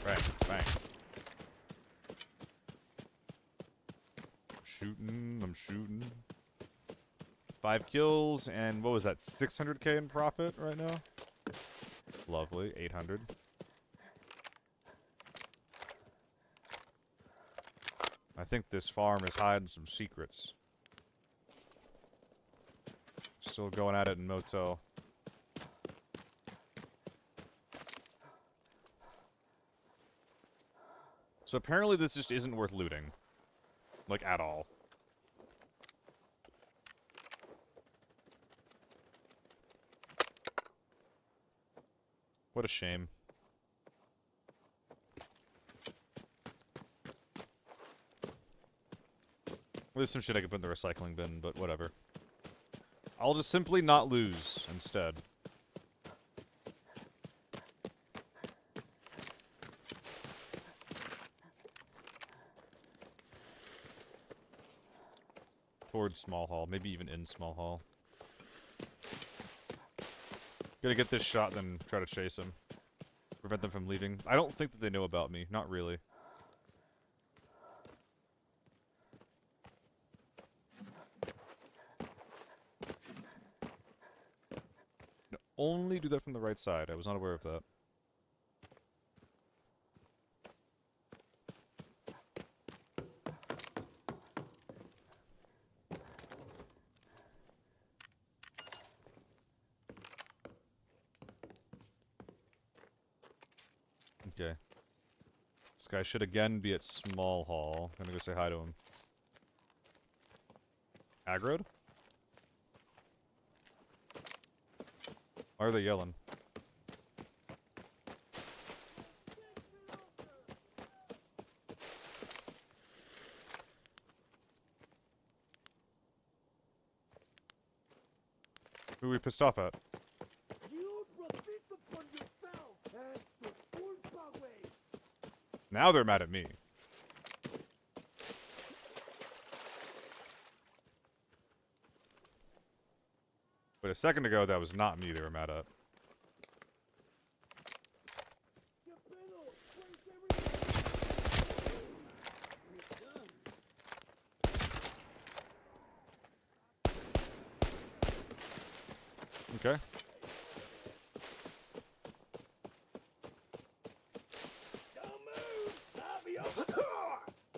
Bang, bang. I'm shooting. 5 kills, and what was that, 600k in profit right now? Lovely, 800. I think this farm is hiding some secrets. Still going at it in motel. So apparently this just isn't worth looting. Like, at all. What a shame. There's some shit I could put in the recycling bin, but whatever. I'll just simply not lose instead. Towards small hall, maybe even in small hall. Gotta get this shot, then try to chase him. Prevent them from leaving. I don't think that they know about me. Not really. No, only do that from the right side. I was not aware of that. Okay. This guy should again be at small hall. I'm gonna go say hi to him. Aggroed? Why are they yelling? Who are we pissed off at? You profit upon yourself and the full way. Now they're mad at me. But a second ago, that was not me they were mad at. Okay.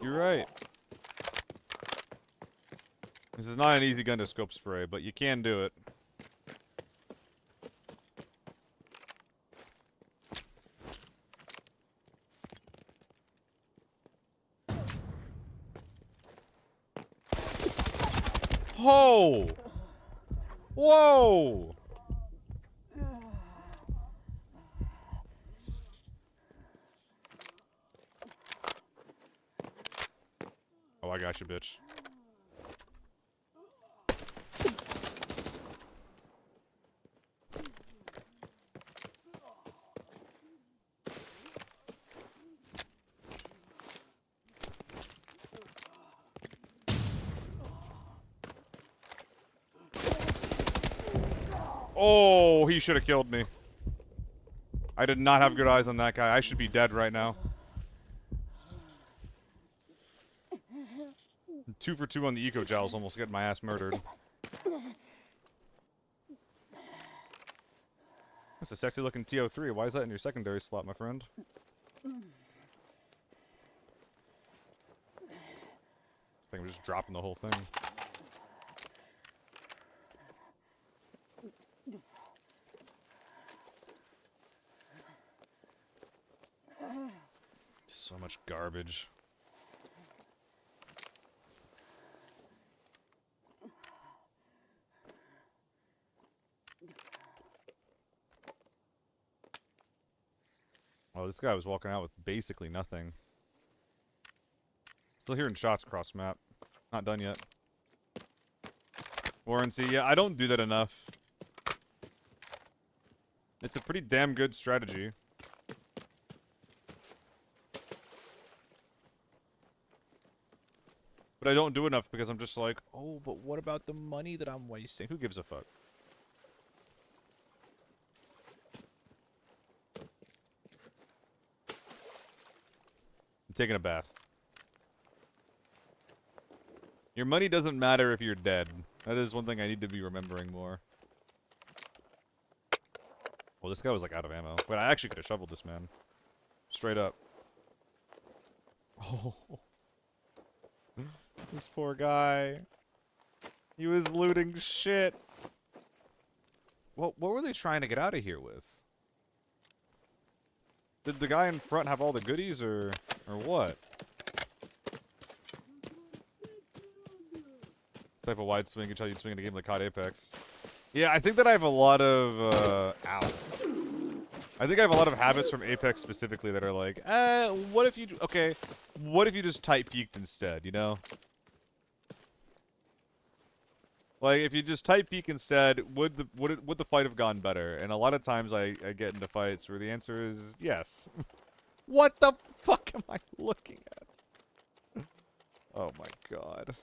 You're right. This is not an easy gun to scope spray, but you can do it. Ho! Whoa! Oh, I got you, bitch. Oh, he should have killed me. I did not have good eyes on that guy. I should be dead right now. 2 for 2 on the eco gels, almost getting my ass murdered. That's a sexy looking TO3. Why is that in your secondary slot, my friend? I think I'm just dropping the whole thing. So much garbage. Oh, this guy was walking out with basically nothing. Still hearing shots across map. Not done yet. Warranty, yeah, I don't do that enough. It's a pretty damn good strategy. But I don't do enough because I'm just like, oh, but what about the money that I'm wasting? Who gives a fuck? I'm taking a bath. Your money doesn't matter if you're dead. That is one thing I need to be remembering more. Well, this guy was like out of ammo. Wait, I actually could have shoveled this man. Straight up. Oh. This poor guy. He was looting shit. What were they trying to get out of here with? Did the guy in front have all the goodies or what? Type of wide swing until you'd swing in a game like COD Apex. Yeah, I think that I have a lot of ow. I think I have a lot of habits from Apex specifically that are like, what if you what if you just type peeked instead, you know? Like, if you just type peek instead, would the fight have gone better? And a lot of times I get into fights where the answer is yes. What the fuck am I looking at? Oh my god.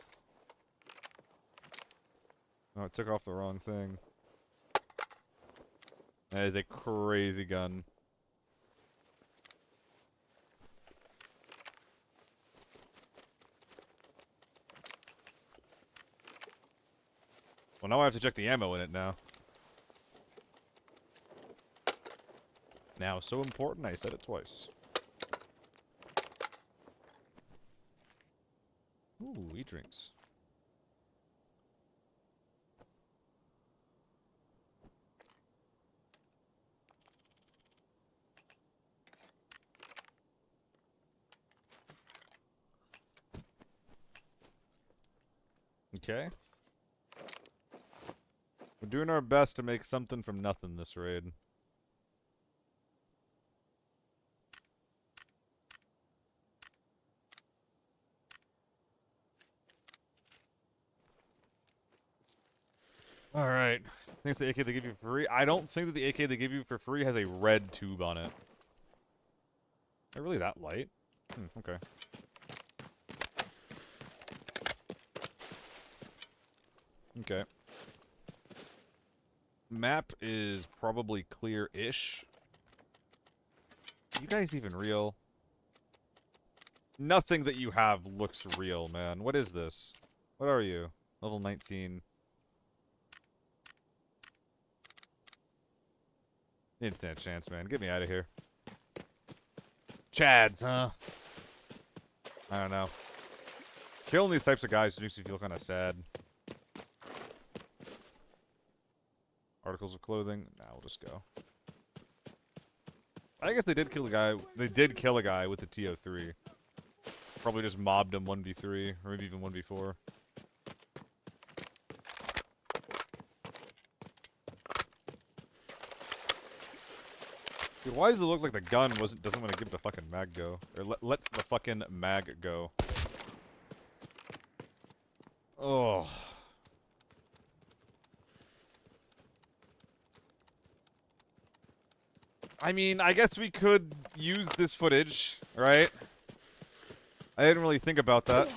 Oh, it took off the wrong thing. That is a crazy gun. Well, now I have to check the ammo in it now. Now, so important, I said it twice. Ooh, e-drinks. Okay. We're doing our best to make something from nothing this raid. Alright. Thinks the AK they give you for free. I don't think that the AK they give you for free has a red tube on it. They're really that light? Okay. Okay. Map is probably clear-ish. You guys even real? Nothing that you have looks real, man. What is this? What are you? Level 19. Didn't stand a chance, man. Get me out of here. Chads, huh? I don't know. Killing these types of guys makes me feel kind of sad. Articles of clothing. Nah, we'll just go. I guess they did kill a guy. They did kill a guy with the TO3. Probably just mobbed him 1v3, or maybe even 1v4. Dude, why does it look like the gun doesn't want to give the fucking mag go? Or let the fucking mag go. Oh. I mean, I guess we could use this footage, right? I didn't really think about that.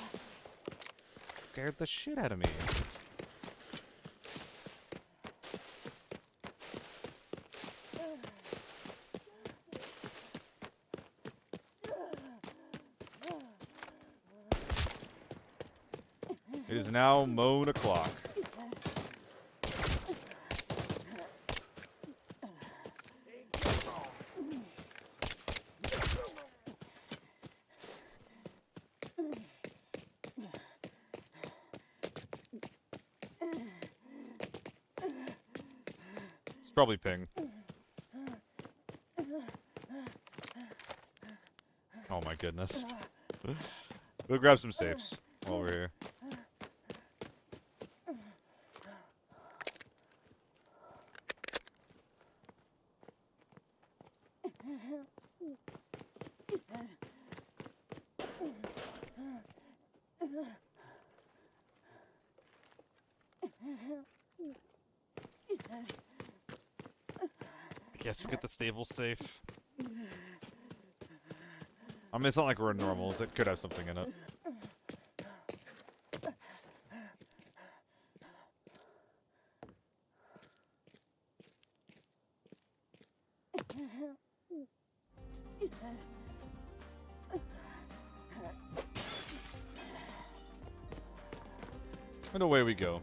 Scared the shit out of me. It is now moan o'clock. It's probably ping. Oh my goodness. We'll grab some safes while we're here. I guess we get the stable safe. I mean, it's not like we're in normals. It could have something in it. And away we go.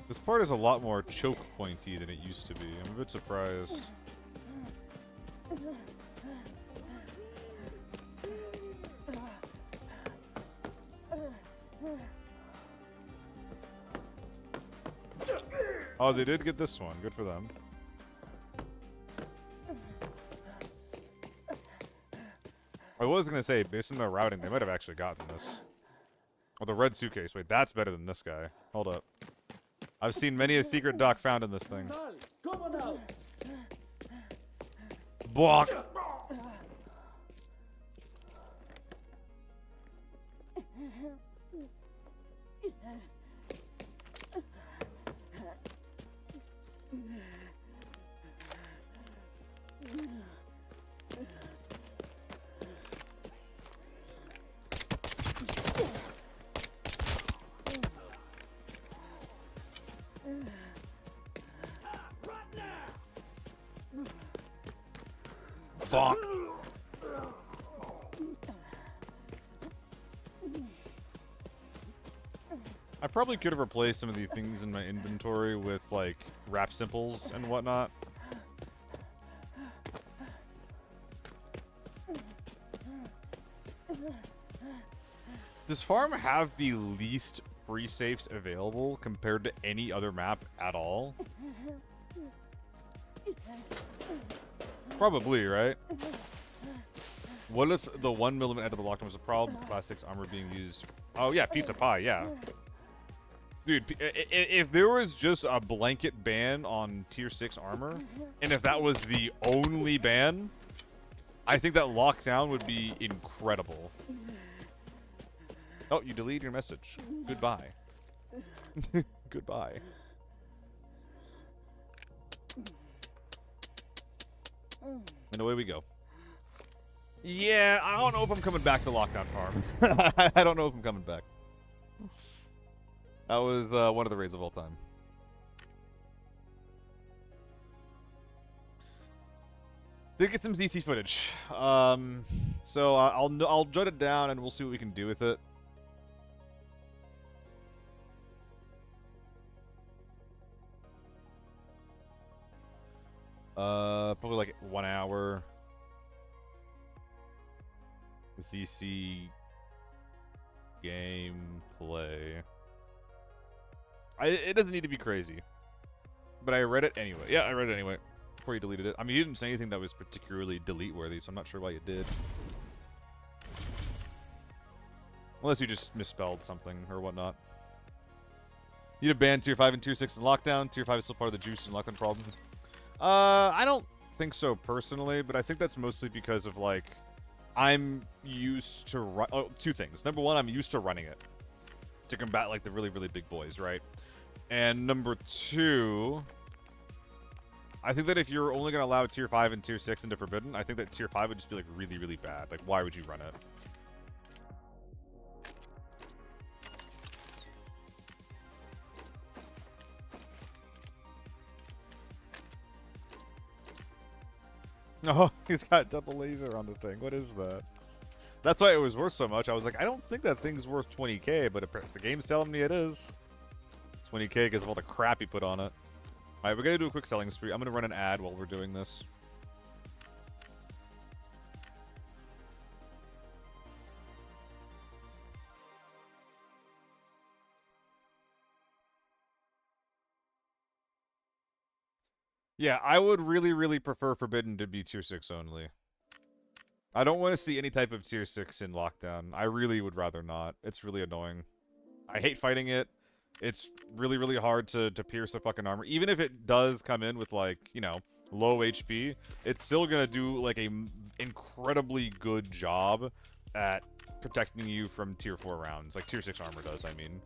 This part is a lot more choke pointy than it used to be. I'm a bit surprised. Oh, they did get this one. Good for them. I was gonna say, based on their routing, they might have actually gotten this. Oh, the red suitcase. Wait, that's better than this guy. Hold up. I've seen many a secret dock found in this thing. Come on out. Block! Bonk. I probably could have replaced some of the things in my inventory with, like, rap simples and whatnot. Does farm have the least free safes available compared to any other map at all? Probably, right? What if the 1mm edible lockdown was a problem with Class 6 armor being used? Oh yeah, pizza pie, yeah. Dude, if there was just a blanket ban on tier 6 armor, and if that was the only ban, I think that lockdown would be incredible. Oh, you deleted your message. Goodbye. Goodbye. And away we go. Yeah, I don't know if I'm coming back to Lockdown Farm. I don't know if I'm coming back. That was one of the raids of all time. Did get some ZC footage. So I'll jot it down and we'll see what we can do with it. Probably like 1 hour. ZC gameplay. It doesn't need to be crazy, but I read it anyway. Yeah, I read it anyway before you deleted it. I mean, you didn't say anything that was particularly delete worthy, so I'm not sure why you did. Unless you just misspelled something or whatnot. You need to ban tier 5 and tier 6 in lockdown. Tier 5 is still part of the juice and lockdown problem. I don't think so personally, but I think that's mostly because of like I'm used to run. Oh, two things. Number one, I'm used to running it to combat like the really, really big boys, right? And number two, I think that if you're only going to allow tier 5 and tier 6 into Forbidden, I think that tier 5 would just be like really, really bad. Like, why would you run it? Oh, he's got double laser on the thing. What is that? That's why it was worth so much. I was like, I don't think that thing's worth 20k, but the game's telling me it is. 20k because of all the crap he put on it. Alright, we're going to do a quick selling spree. I'm going to run an ad while we're doing this. Yeah, I would really, really prefer Forbidden to be tier 6 only. I don't want to see any type of tier 6 in lockdown. I really would rather not. It's really annoying. I hate fighting it. It's really, really hard to pierce the fucking armor. Even if it does come in with, like, you know, low HP, it's still gonna do, like, a incredibly good job at protecting you from tier 4 rounds. Like, tier 6 armor does, I mean.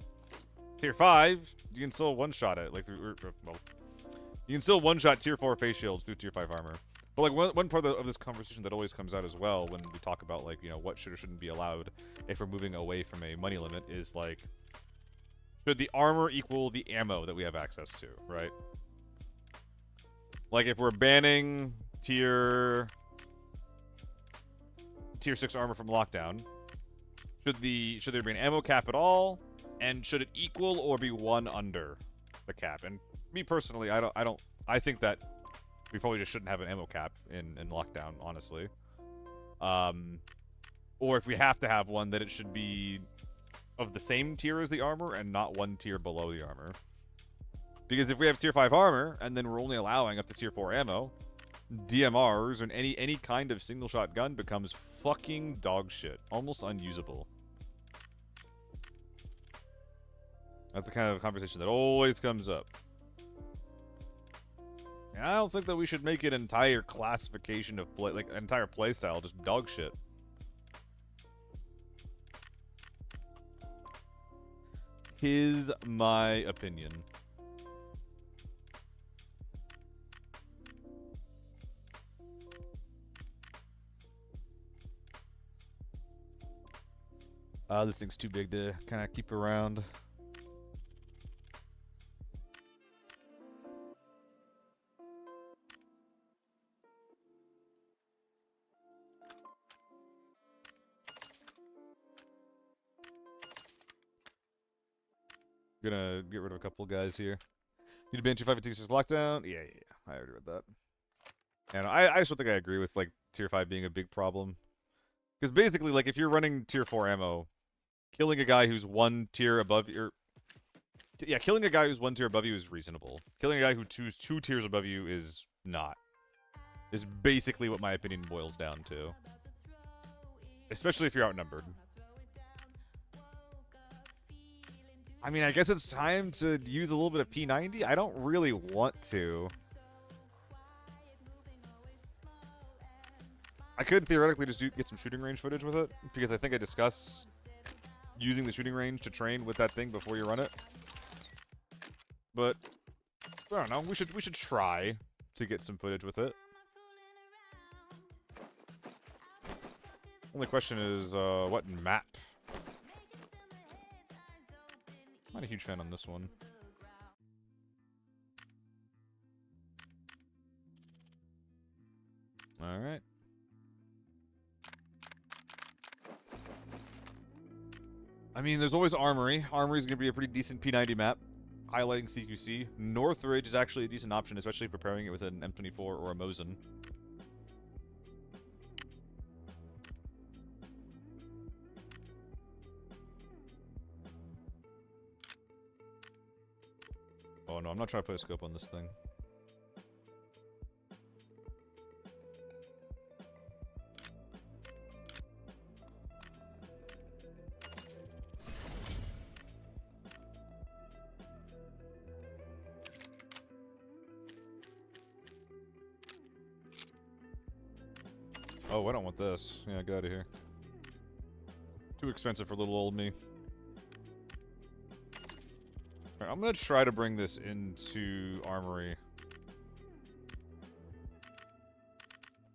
Tier 5, you can still one-shot it. Like, well, you can still one-shot tier 4 face shields through tier 5 armor. But, like, one part of this conversation that always comes out as well when we talk about, like, you know, what should or shouldn't be allowed if we're moving away from a money limit is, like, should the armor equal the ammo that we have access to, right? Like, if we're banning tier 6 armor from lockdown, should there be an ammo cap at all? And should it equal or be one under the cap? And me personally, I think that we probably just shouldn't have an ammo cap in lockdown, honestly. Or if we have to have one, that it should be of the same tier as the armor and not one tier below the armor. Because if we have tier 5 armor and then we're only allowing up to tier 4 ammo, DMRs and any kind of single shot gun becomes fucking dog shit, almost unusable. That's the kind of conversation that always comes up. And I don't think that we should make an entire classification of play, like entire playstyle, just dog shit. Is my opinion. This thing's too big to kind of keep around. Gonna get rid of a couple guys here. Need to ban tier 5 and tier 6 lockdown? Yeah. I already read that. And I just don't think I agree with, like, tier 5 being a big problem. Because basically, like, if you're running tier 4 ammo, killing a guy who's one tier above you... Yeah, killing a guy who's one tier above you is reasonable. Killing a guy who's two tiers above you is not. Is basically what my opinion boils down to. Especially if you're outnumbered. I mean, I guess it's time to use a little bit of P90. I don't really want to. I could theoretically just get some shooting range footage with it, because I think I discuss using the shooting range to train with that thing before you run it. But I don't know. We should try to get some footage with it. Only question is, what map? Not a huge fan on this one. Alright. I mean, there's always Armory. Armory's gonna be a pretty decent P90 map, highlighting CQC. Northridge is actually a decent option, especially for pairing it with an M24 or a Mosin. Oh no, I'm not trying to put a scope on this thing. Oh, I don't want this. Yeah, get out of here. Too expensive for little old me. Alright, I'm gonna try to bring this into Armory.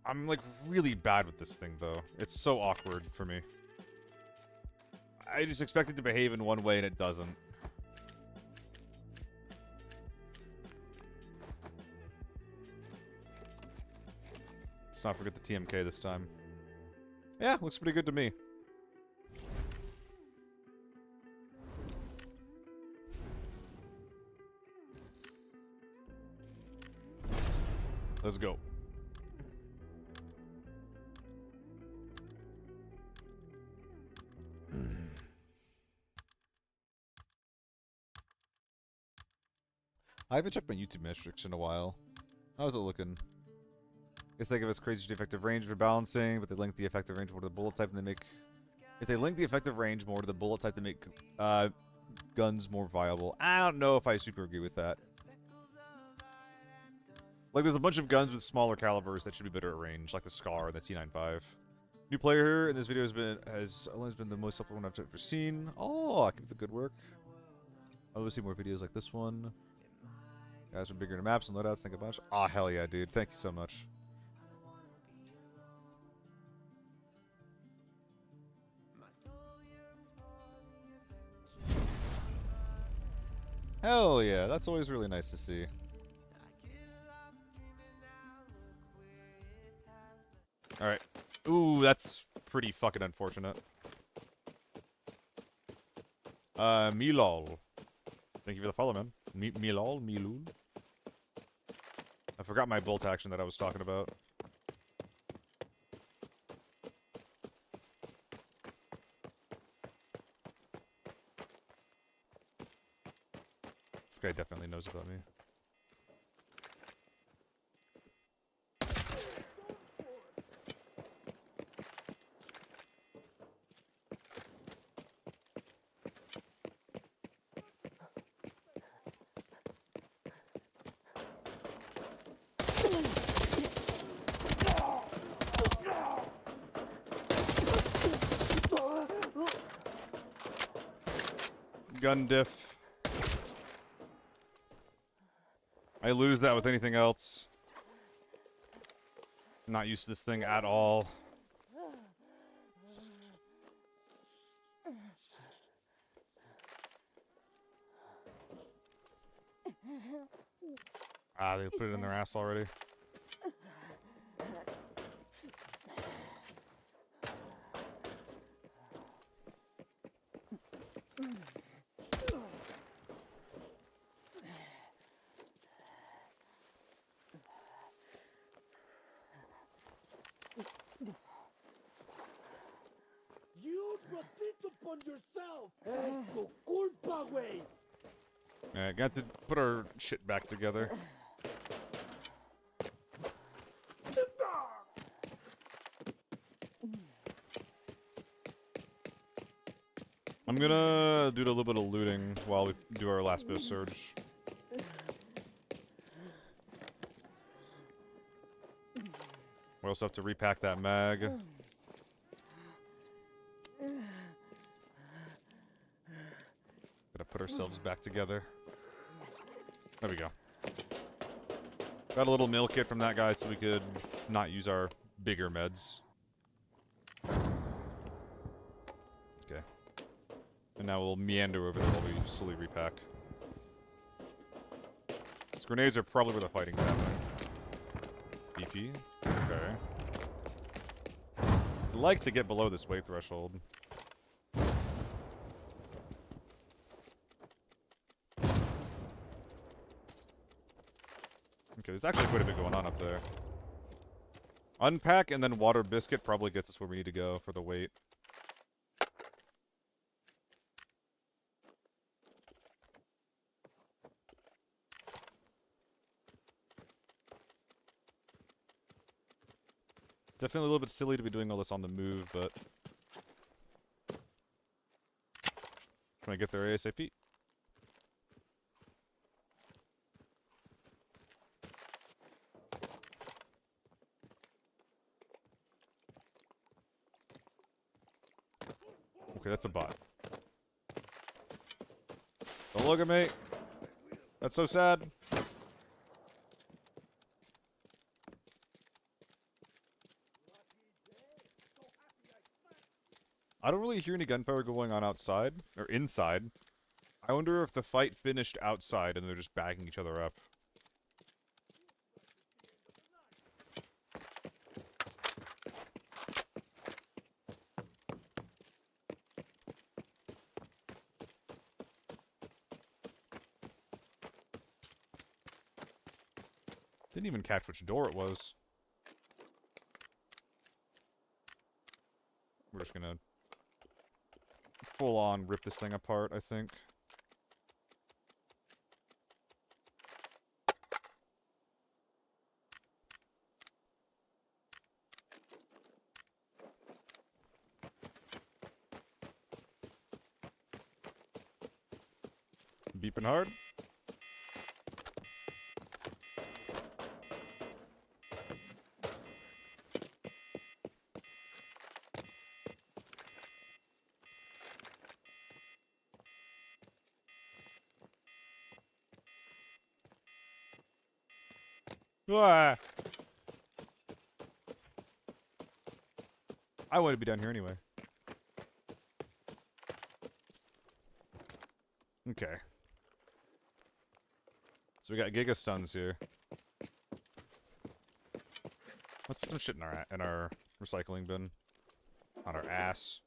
I'm, like, really bad with this thing, though. It's so awkward for me. I just expect it to behave in one way, and it doesn't. Let's not forget the TMK this time. Yeah, looks pretty good to me. Let's go. I haven't checked my YouTube metrics in a while. How's it looking? Guess they give us crazy effective range for balancing, but they link the effective range more to the bullet type and they make... If they link the effective range more to the bullet type, they make guns more viable. I don't know if I super agree with that. Like, there's a bunch of guns with smaller calibers that should be better at range, like the Scar and the T95. New player here in this video has always been the most helpful one I've ever seen. Oh, I keep the good work. I will see more videos like this one. Guys are bigger into maps and loadouts. Think a bunch. Ah, hell yeah, dude. Thank you so much. Hell yeah, that's always really nice to see. Alright. Ooh, that's pretty fucking unfortunate. Milol. Thank you for the follow, man. Milol? Milul? I forgot my bolt action that I was talking about. This guy definitely knows about me. Gun diff. I lose that with anything else. Not used to this thing at all. Ah, they put it in their ass already. You brought this upon yourself. Es tu culpa, güey. Alright, got to put our shit back together. I'm gonna do a little bit of looting while we do our last bit of surge. We also have to repack that mag. Gotta put ourselves back together. There we go. Got a little meal kit from that guy so we could not use our bigger meds. Okay. And now we'll meander over there while we slowly repack. These grenades are probably where the fighting's happening. BP. Okay. I'd like to get below this weight threshold. Okay, there's actually quite a bit going on up there. Unpack and then water biscuit probably gets us where we need to go for the weight. Definitely a little bit silly to be doing all this on the move, but... Can I get there ASAP? Okay, that's a bot. Don't look at me! That's so sad! I don't really hear any gunfire going on outside, or inside. I wonder if the fight finished outside and they're just bagging each other up. Didn't even catch which door it was. We're just gonna full on rip this thing apart, I think. Beeping hard. Ah! I want to be down here anyway. Okay. So we got Giga Stuns here. Let's put some shit in our recycling bin. On our ass.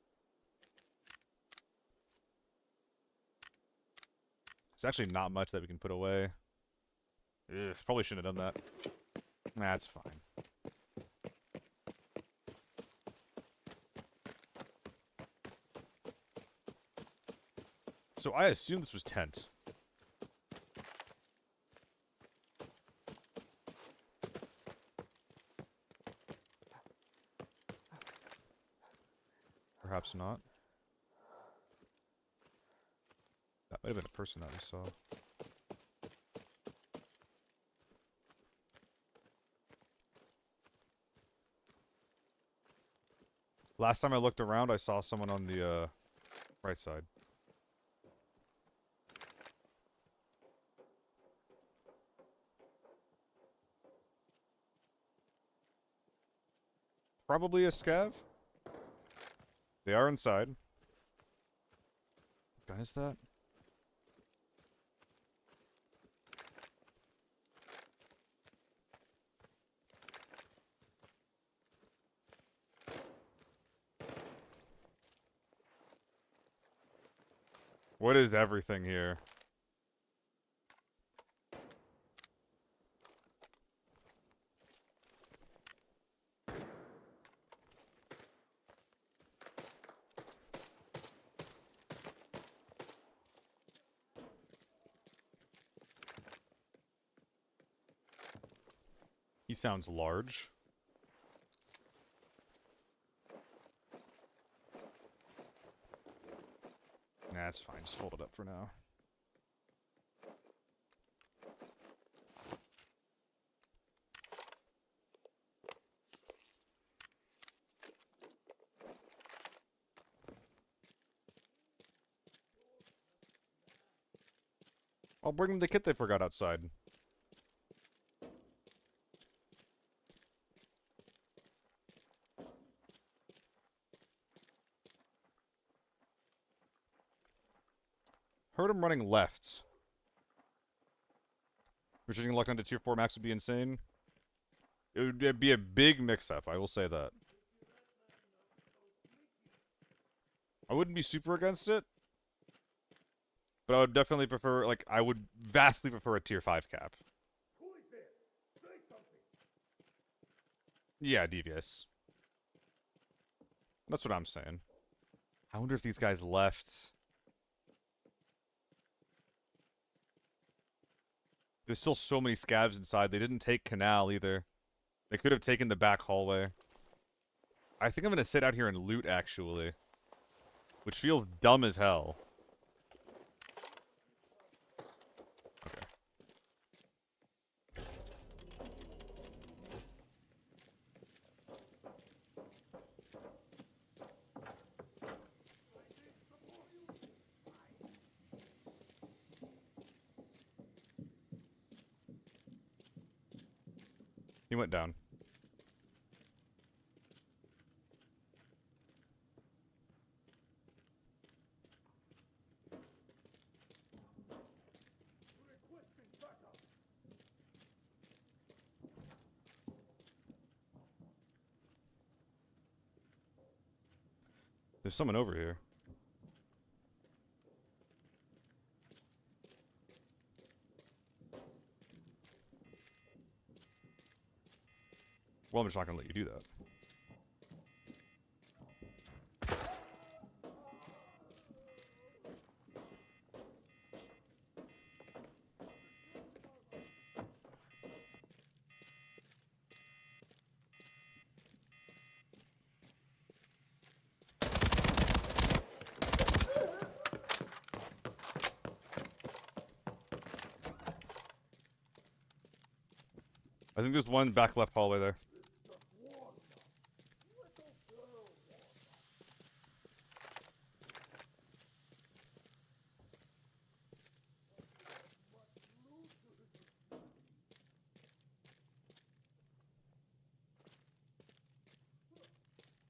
There's actually not much that we can put away. Ugh, probably shouldn't have done that. That's fine. So I assume this was tent. Perhaps not. That might have been a person that we saw. Last time I looked around, I saw someone on the right side. Probably a scav. They are inside. What gun is that? What is everything here? He sounds large. Nah, it's fine. Just hold it up for now. I'll bring them the kit they forgot outside. Heard him running left. Retreating locked onto tier 4 max would be insane. It would be a big mix-up, I will say that. I wouldn't be super against it. But I would definitely prefer, like, I would vastly prefer a tier 5 cap. Yeah, devious. That's what I'm saying. I wonder if these guys left. There's still so many scavs inside. They didn't take canal either. They could have taken the back hallway. I think I'm going to sit out here and loot, actually. Which feels dumb as hell. Okay. He went down. There's someone over here. Well, I'm just not going to let you do that. I think there's one back left hallway there.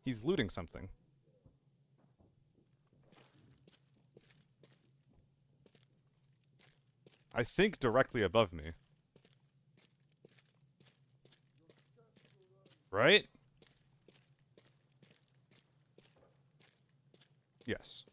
He's looting something. I think directly above me. Right? Yes.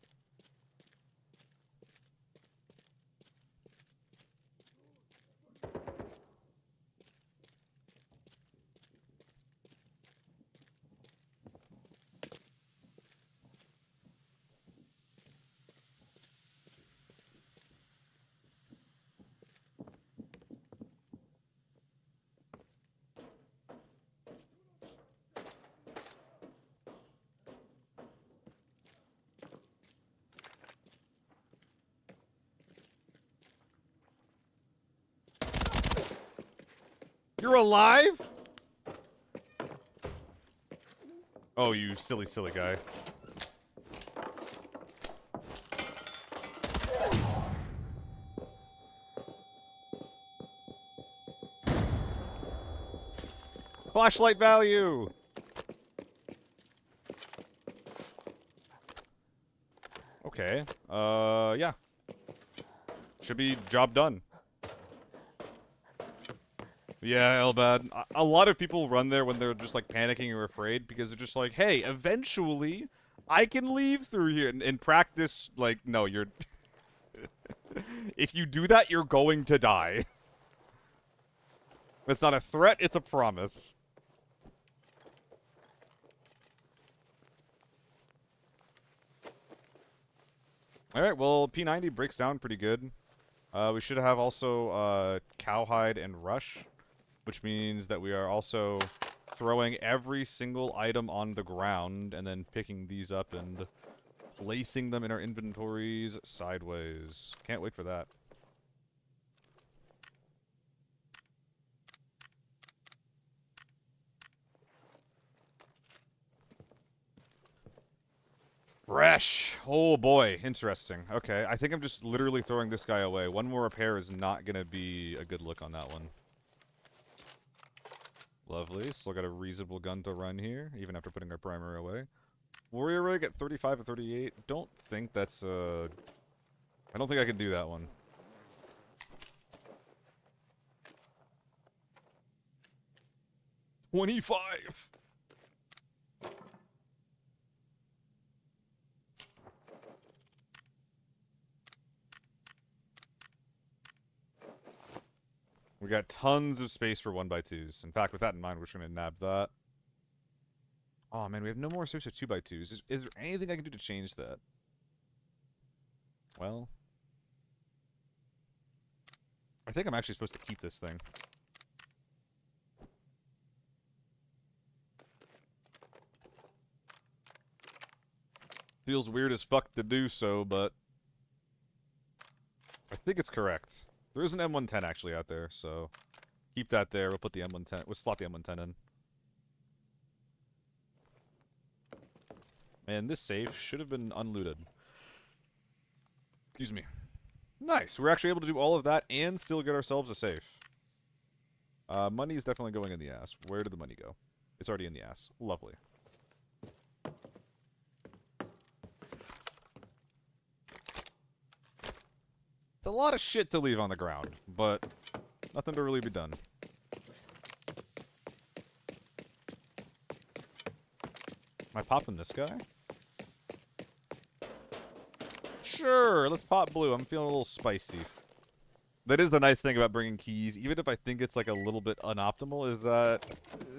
You're alive? Oh, you silly, silly guy. Flashlight value! Okay. Yeah. Should be job done. Yeah, Elbad. A lot of people run there when they're just like panicking or afraid because they're just like, hey, eventually I can leave through here. And in practice, like, no, you're... If you do that, you're going to die. It's not a threat, it's a promise. Alright, well, P90 breaks down pretty good. We should have also Cowhide and Rush, which means that we are also throwing every single item on the ground and then picking these up and placing them in our inventories sideways. Can't wait for that. Fresh. Oh boy, interesting. Okay, I think I'm just literally throwing this guy away. One more repair is not gonna be a good look on that one. Lovely. Still got a reasonable gun to run here, even after putting our primary away. Warrior rig at 35 or 38. Don't think that's I don't think I can do that one. $25. We got tons of space for 1x2s. In fact, with that in mind, we're just gonna nab that. Oh man, we have no more space for 2x2s. Is there anything I can do to change that? Well, I think I'm actually supposed to keep this thing. Feels weird as fuck to do so, but I think it's correct. There is an M110 actually out there, so keep that there. We'll put the M110. We'll slot the M110 in. And this safe should have been unlooted. Excuse me. Nice. We're actually able to do all of that and still get ourselves a safe. Money is definitely going in the ass. Where did the money go? It's already in the ass. Lovely. It's a lot of shit to leave on the ground, but nothing to really be done. Am I popping this guy? Sure, let's pop blue. I'm feeling a little spicy. That is the nice thing about bringing keys, even if I think it's like a little bit unoptimal, is that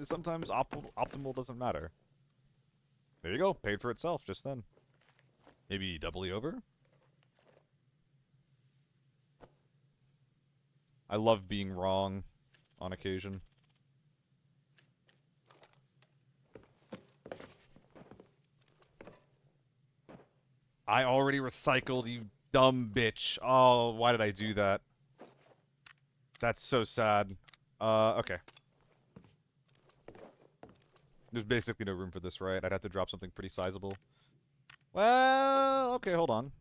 sometimes optimal doesn't matter. There you go, paid for itself just then. Maybe doubly over? I love being wrong on occasion. I already recycled, you dumb bitch. Oh, why did I do that? That's so sad. Okay. There's basically no room for this, right? I'd have to drop something pretty sizable. Well, okay, hold on.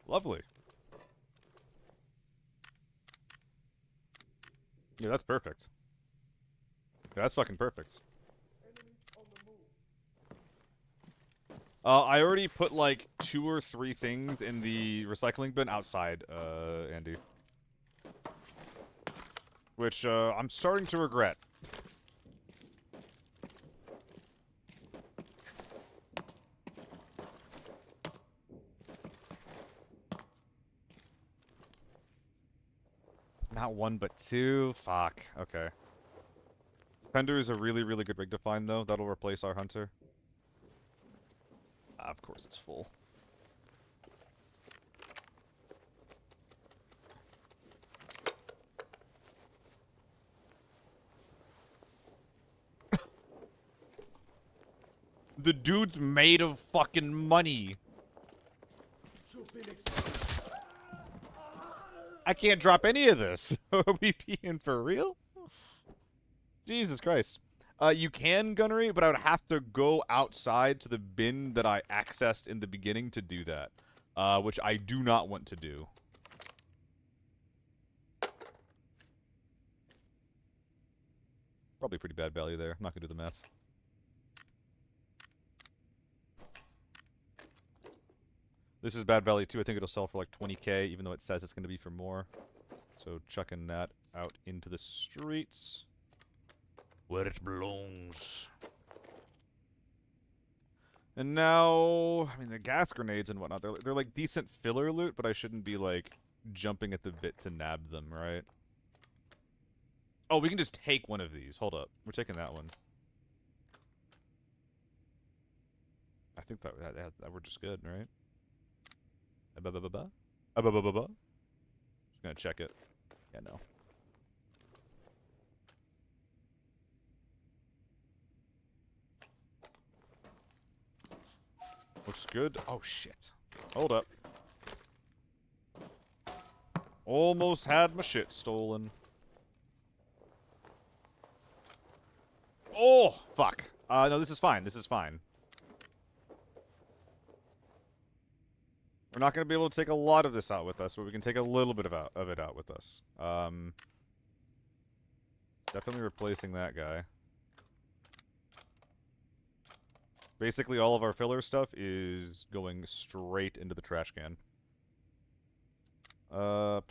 Lovely. Yeah, that's perfect. Yeah, that's fucking perfect. I already put like 2 or 3 things in the recycling bin outside, Andy. Which, I'm starting to regret. Not 1, but 2? Fuck. Okay. Fender is a really, really good rig to find, though. That'll replace our Hunter. Of course it's full. The dude's made of fucking money. I can't drop any of this. Are we being for real? Jesus Christ. You can gunnery, but I would have to go outside to the bin that I accessed in the beginning to do that. Which I do not want to do. Probably pretty bad value there. I'm not gonna do the math. This is bad value too. I think it'll sell for like 20k, even though it says it's gonna be for more. So chucking that out into the streets. Where it belongs. And now, I mean, the gas grenades and whatnot, they're like decent filler loot, but I shouldn't be like jumping at the bit to nab them, right? Oh, we can just take one of these. Hold up. We're taking that one. I think that we're just good, right? Just gonna check it. Yeah, no. Looks good. Oh, shit. Hold up. Almost had my shit stolen. Oh, fuck. No, this is fine. This is fine. We're not going to be able to take a lot of this out with us, but we can take a little bit of it out with us. Definitely replacing that guy. Basically, all of our filler stuff is going straight into the trash can. Oh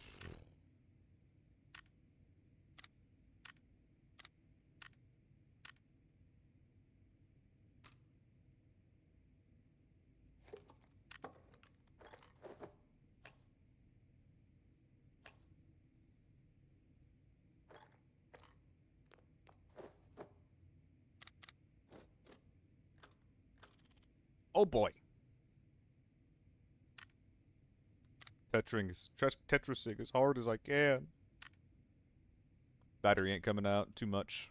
boy. Tetrasing as hard as I can. Battery ain't coming out too much.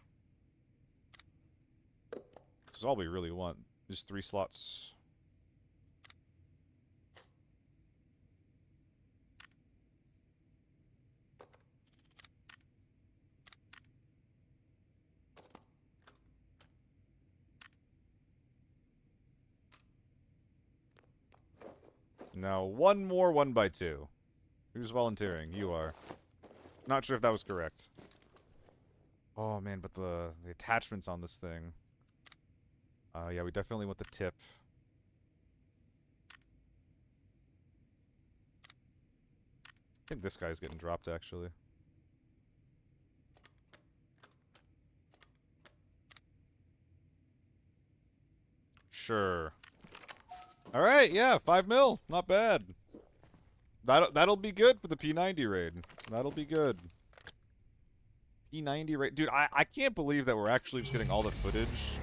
This is all we really want. Just 3 slots. Now, one more 1x2. Who's volunteering? You are. Not sure if that was correct. Oh man, but the attachments on this thing. Yeah, we definitely want the tip. I think this guy's getting dropped, actually. Sure. Alright, yeah, 5 mil. Not bad. That'll be good for the P90 raid. That'll be good. P90 raid. Dude, I can't believe that we're actually just getting all the footage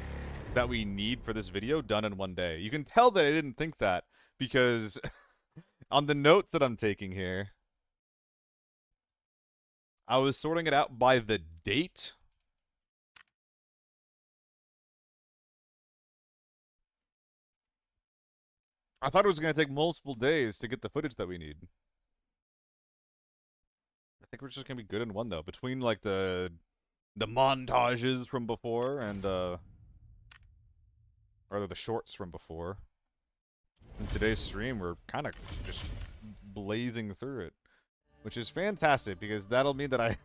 that we need for this video done in one day. You can tell that I didn't think that because on the notes that I'm taking here, I was sorting it out by the date. I thought it was going to take multiple days to get the footage that we need. I think we're just going to be good in one, though. Between, like, the montages from before and, or the shorts from before. In today's stream, we're kind of just blazing through it. Which is fantastic, because that'll mean that I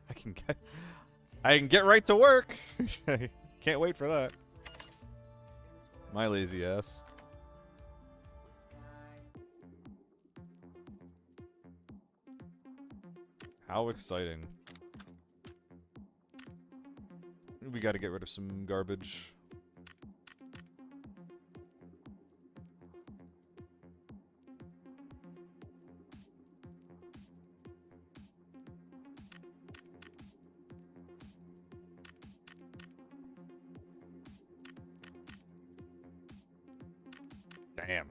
can get right to work! Can't wait for that. My lazy ass. How exciting. We gotta get rid of some garbage. Damn.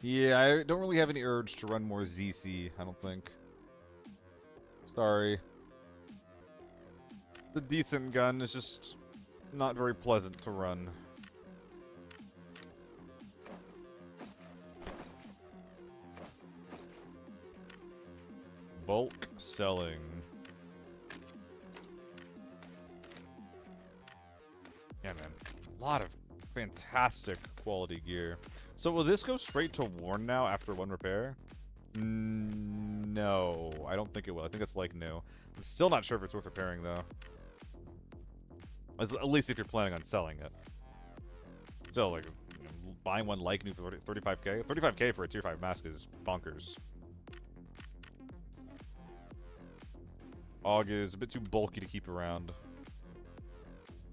Yeah, I don't really have any urge to run more ZC, I don't think. Sorry. It's a decent gun, it's just not very pleasant to run. Bulk selling. Yeah, man. A lot of fantastic quality gear. So will this go straight to worn now after 1 repair? No, I don't think it will. I think it's like new. I'm still not sure if it's worth repairing though. At least if you're planning on selling it. Still, like, you know, buying one like new for 35k? 35k for a tier 5 mask is bonkers. AUG is a bit too bulky to keep around.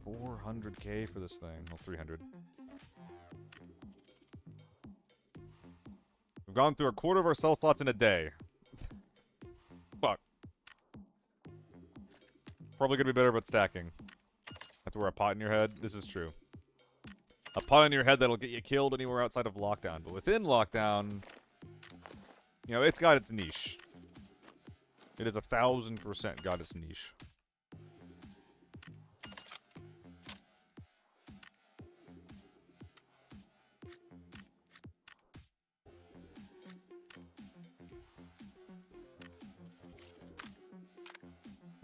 400k for this thing. Well, 300. We've gone through a quarter of our sell slots in a day. Fuck. Probably gonna be better about stacking. Have to wear a pot in your head. This is true. A pot in your head that'll get you killed anywhere outside of lockdown. But within lockdown, you know, it's got its niche. It is 1000% got its niche.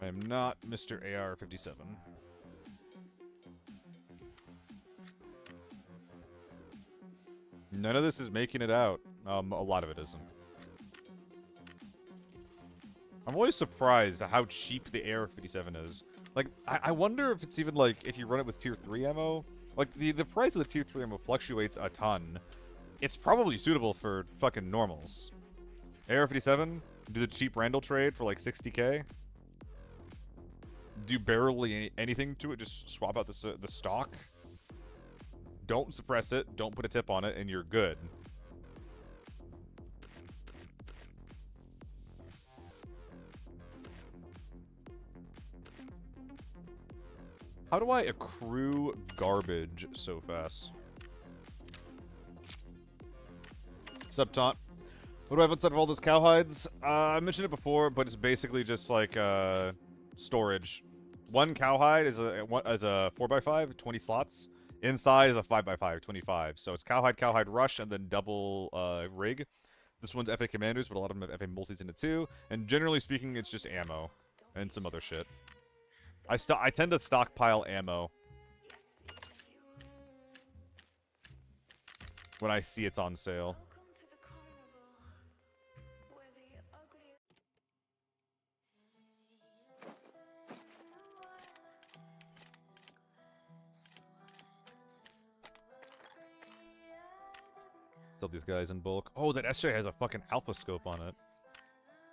I am not Mr. AR-57. None of this is making it out. A lot of it isn't. I'm always surprised at how cheap the AR-57 is. Like, I wonder if it's even, like, if you run it with Tier 3 ammo. Like, the price of the Tier 3 ammo fluctuates a ton. It's probably suitable for fucking normals. AR-57, do the cheap Randall trade for, like, 60k. Do barely anything to it, just swap out the stock. Don't suppress it, don't put a tip on it, and you're good. How do I accrue garbage so fast? Sup, Taunt? What do I have inside of all those cowhides? I mentioned it before, but it's basically just like storage. One cowhide is a 4x5, 20 slots. Inside is a 5x5, 25. So it's cowhide, rush, and then double rig. This one's FA commanders, but a lot of them have FA multis in it too. And generally speaking, it's just ammo and some other shit. I tend to stockpile ammo when I see it's on sale. Sell these guys in bulk. Oh, that SJ has a fucking alpha scope on it.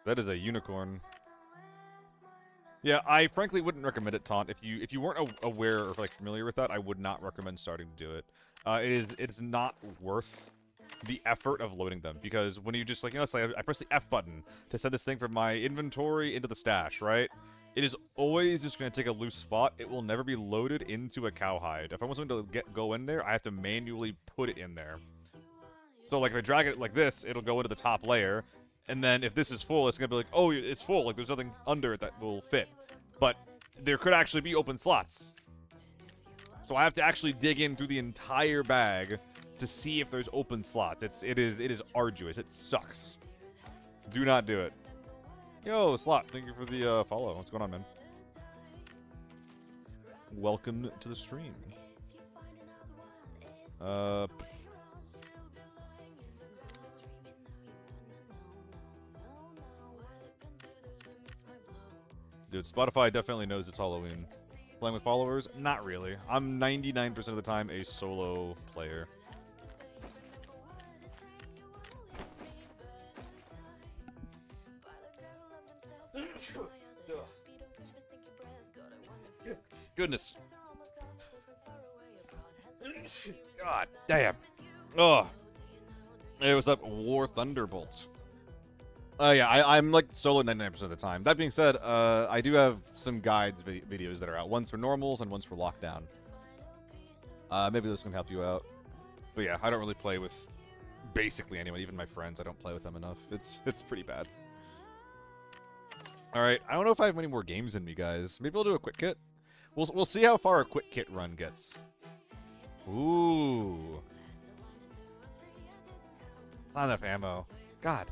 That is a unicorn. Yeah, I frankly wouldn't recommend it, Taunt. If you weren't aware or like familiar with that, I would not recommend starting to do it. It's not worth the effort of loading them, because when you just, like, let's say I press the F button to send this thing from my inventory into the stash, right? It is always just going to take a loose spot. It will never be loaded into a cowhide. If I want something to go in there, I have to manually put it in there. So, like, if I drag it like this, it'll go into the top layer. And then if this is full, it's going to be like, oh, it's full. Like, there's nothing under it that will fit. But there could actually be open slots. So I have to actually dig in through the entire bag to see if there's open slots. It is arduous. It sucks. Do not do it. Yo, Slot, thank you for the follow. What's going on, man? Welcome to the stream. Dude, Spotify definitely knows it's Halloween. Playing with followers? Not really. I'm 99% of the time a solo player. Goodness. God damn. Oh. Hey, what's up, War Thunderbolts? Yeah, I'm like solo 99% of the time. That being said, I do have some guides videos that are out. One's for normals and one's for lockdown. Maybe this can help you out. But yeah, I don't really play with basically anyone. Even my friends, I don't play with them enough. It's pretty bad. All right, I don't know if I have many more games in me, guys. Maybe I'll do a quick kit. We'll see how far a quick kit run gets. Ooh. Not enough ammo. God.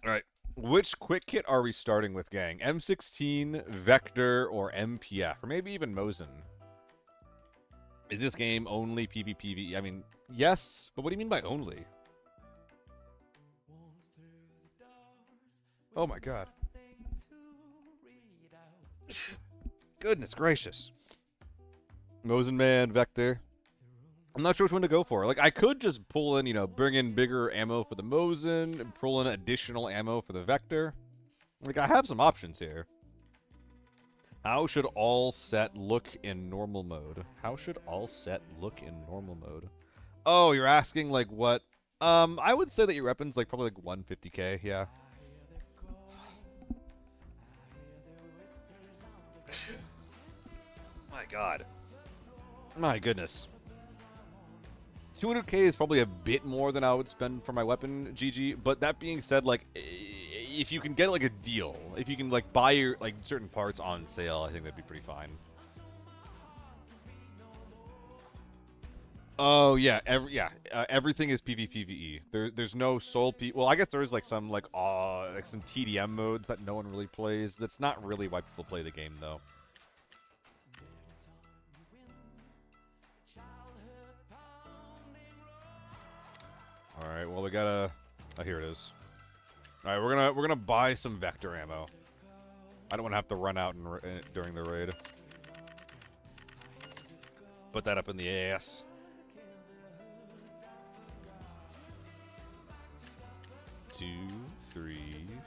Alright, which quick kit are we starting with, gang? M16, Vector, or MPF? Or maybe even Mosin? Is this game only PvPvE? I mean, yes, but what do you mean by only? Oh my god. Goodness gracious. Mosin Man, Vector. I'm not sure which one to go for. Like, I could just pull in, bring in bigger ammo for the Mosin, and pull in additional ammo for the Vector. Like, I have some options here. How should all set look in normal mode? How should all set look in normal mode? Oh, you're asking, like, what? I would say that your weapon's, like, probably, like, 150k, yeah. My god. My goodness. 200k is probably a bit more than I would spend for my weapon, GG, but that being said, like, if you can get, like, a deal, if you can, like, buy your, like, certain parts on sale, I think that'd be pretty fine. Oh yeah, everything is PvPvE. There's no sole P. Well, I guess there is like some like some TDM modes that no one really plays. That's not really why people play the game though. All right, well we gotta. Oh, here it is. All right, we're gonna buy some vector ammo. I don't want to have to run out during the raid. Put that up in the ass. 2, 3,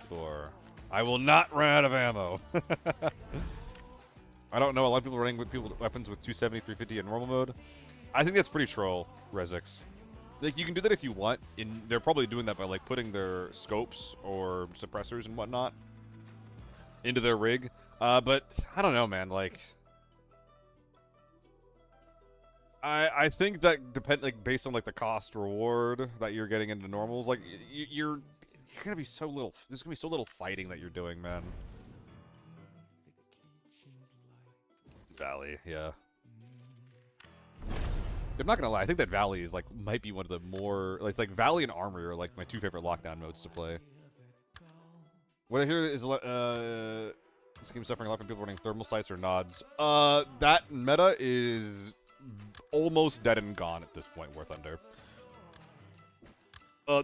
4. I will not run out of ammo. I don't know. A lot of people running with weapons with 270, 350 in normal mode. I think that's pretty troll, Rezix. Like, you can do that if you want. They're probably doing that by like putting their scopes or suppressors and whatnot into their rig. But I don't know, man. Like, I think that based on like the cost reward that you're getting into normals, like you're gonna be so little. There's gonna be so little fighting that you're doing, man. Valley, yeah. I'm not gonna lie. I think that Valley is might be one of the more like Valley and Armory are like my 2 favorite lockdown modes to play. What I hear is this game suffering a lot from people running thermal sights or nods. That meta is almost dead and gone at this point, War Thunder.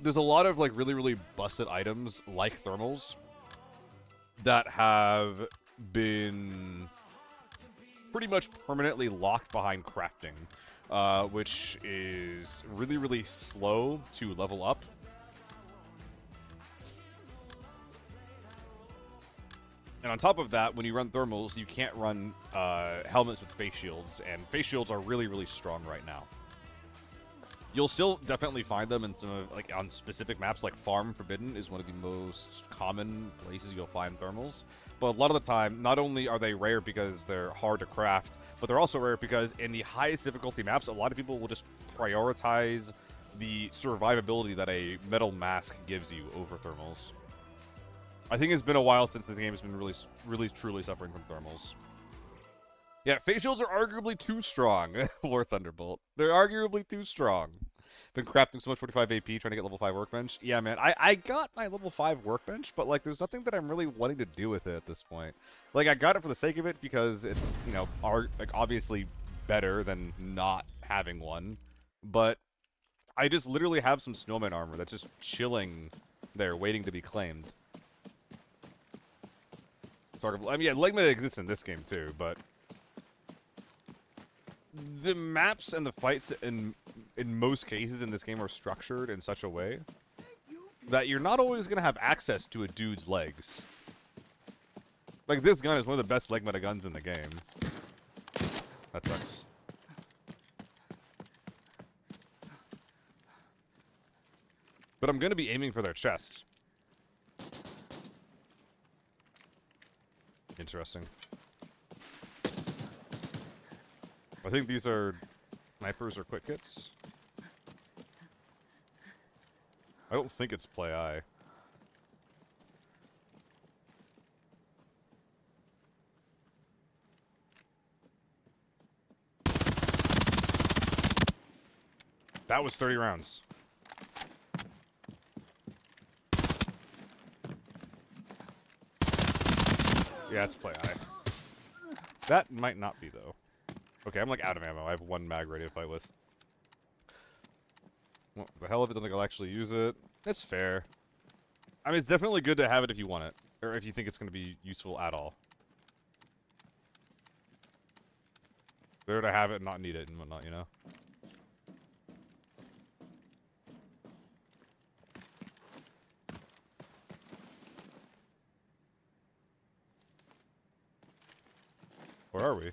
There's a lot of like really busted items like thermals that have been pretty much permanently locked behind crafting, which is really slow to level up. And on top of that, when you run thermals, you can't run helmets with face shields, and face shields are really strong right now. You'll still definitely find them in some of, like, on specific maps, like Farm Forbidden is one of the most common places you'll find thermals. But a lot of the time, not only are they rare because they're hard to craft, but they're also rare because in the highest difficulty maps, a lot of people will just prioritize the survivability that a metal mask gives you over thermals. I think it's been a while since this game has been really truly suffering from thermals. Yeah, face shields are arguably too strong. War Thunderbolt. They're arguably too strong. Been crafting so much 45 AP trying to get level 5 workbench. Yeah, man, I got my level 5 workbench, but like there's nothing that I'm really wanting to do with it at this point. Like I got it for the sake of it because it's, you know, obviously better than not having one. But I just literally have some snowman armor that's just chilling there waiting to be claimed. I mean, yeah, leg meta exists in this game too, but the maps and the fights in most cases in this game are structured in such a way that you're not always going to have access to a dude's legs. Like, this gun is one of the best leg meta guns in the game. That sucks. But I'm going to be aiming for their chest. Interesting. I think these are snipers or quick hits. I don't think it's play eye. That was 30 rounds. Yeah, it's play eye. That might not be, though. Okay, I'm like out of ammo. I have 1 mag ready to fight with. Well, the hell of it, don't think I'll actually use it. It's fair. I mean, it's definitely good to have it if you want it. Or if you think it's going to be useful at all. Better to have it and not need it and whatnot, you know? Where are we?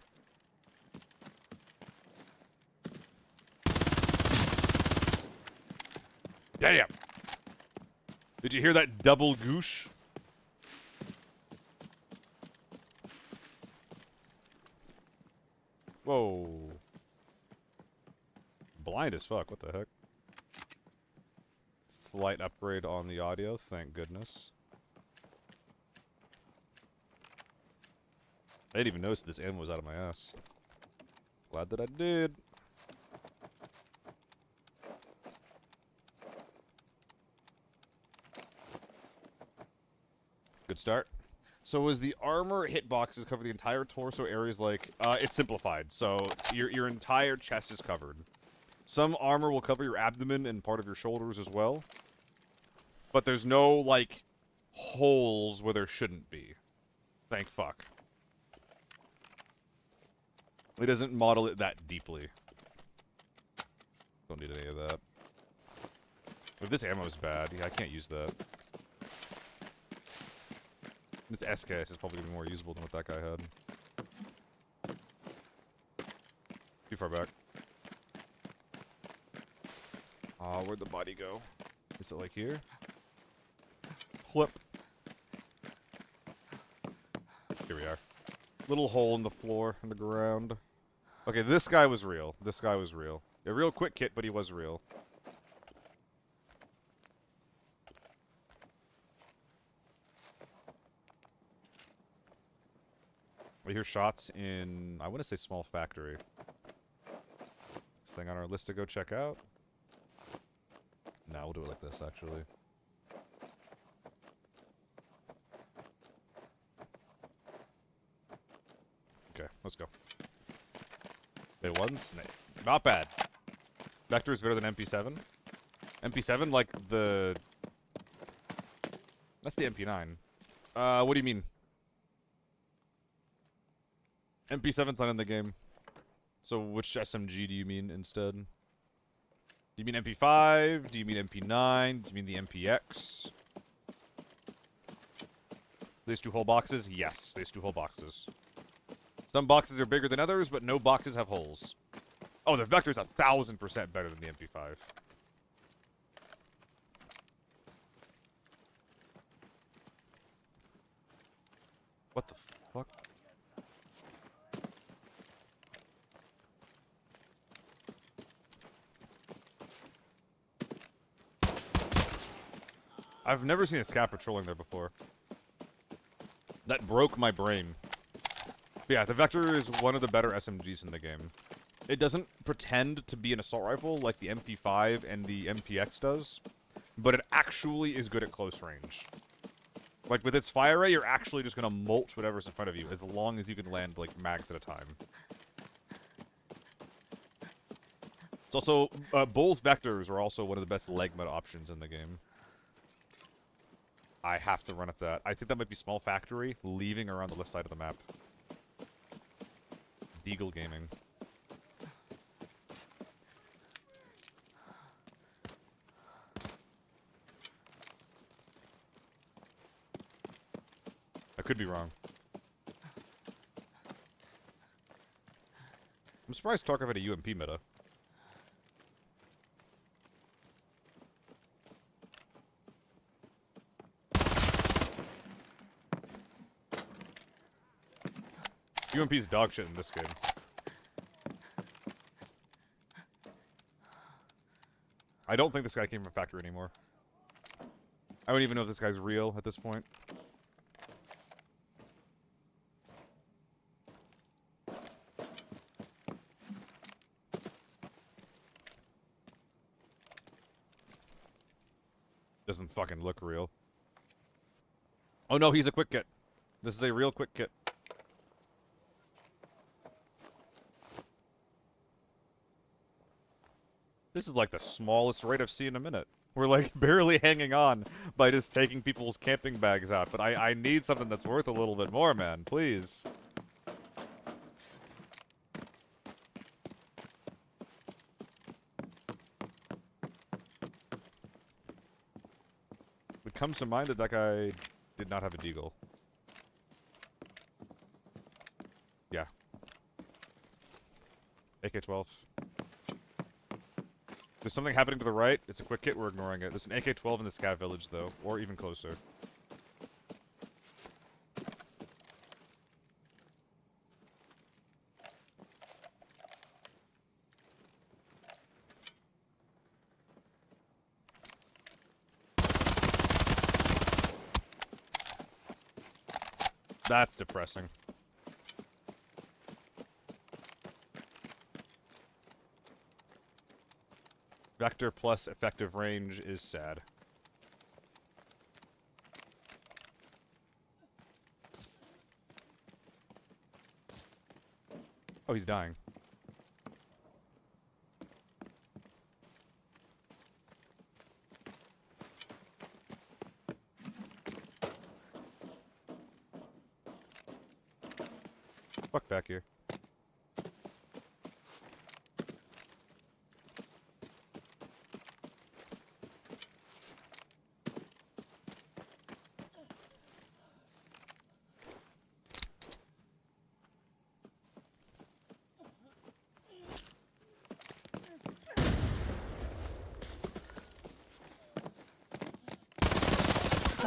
Damn! Did you hear that double goosh? Whoa. Blind as fuck, what the heck? Slight upgrade on the audio, thank goodness. I didn't even notice this ammo was out of my ass. Glad that I did. Good start. So as the armor hitboxes cover the entire torso areas, like, it's simplified. So your entire chest is covered. Some armor will cover your abdomen and part of your shoulders as well. But there's no, like, holes where there shouldn't be. Thank fuck. It doesn't model it that deeply. Don't need any of that. If this ammo is bad, yeah, I can't use that. This SKS is probably going to be more usable than what that guy had. Too far back. Where'd the body go? Is it like here? Flip. Here we are. Little hole in the floor, in the ground. Okay, this guy was real. This guy was real. A real quick kit, but he was real. We hear shots in, I want to say small factory. This thing on our list to go check out. Nah, we'll do it like this, actually. Okay, let's go. Wait, ones? Not bad. Vector is better than MP7. MP7, like the... That's the MP9. What do you mean? MP7's not in the game. So which SMG do you mean instead? Do you mean MP5? Do you mean MP9? Do you mean the MPX? These two whole boxes? Yes, these two whole boxes. Some boxes are bigger than others, but no boxes have holes. Oh, the Vector's 1000% better than the MP5. What the fuck? I've never seen a scat patrolling there before. That broke my brain. But yeah, the Vector is one of the better SMGs in the game. It doesn't pretend to be an assault rifle like the MP5 and the MPX does, but it actually is good at close range. Like, with its fire rate, you're actually just gonna mulch whatever's in front of you, as long as you can land, like, mags at a time. It's also, both Vectors are also one of the best leg meta options in the game. I have to run at that. I think that might be Small Factory, leaving around the left side of the map. Deagle Gaming. I could be wrong. I'm surprised Tarkov had a UMP meta. UMP's dog shit in this game. I don't think this guy came from factory anymore. I don't even know if this guy's real at this point. Doesn't fucking look real. Oh no, he's a quick kit. This is a real quick kit. This is like the smallest raid I've seen in a minute. We're like barely hanging on by just taking people's camping bags out. But I need something that's worth a little bit more, man. Please. It comes to mind that that guy did not have a deagle. Yeah. AK-12. There's something happening to the right. It's a quick hit. We're ignoring it. There's an AK-12 in the scav village, though. Or even closer. That's depressing. Vector plus effective range is sad. Oh, he's dying. Fuck back here.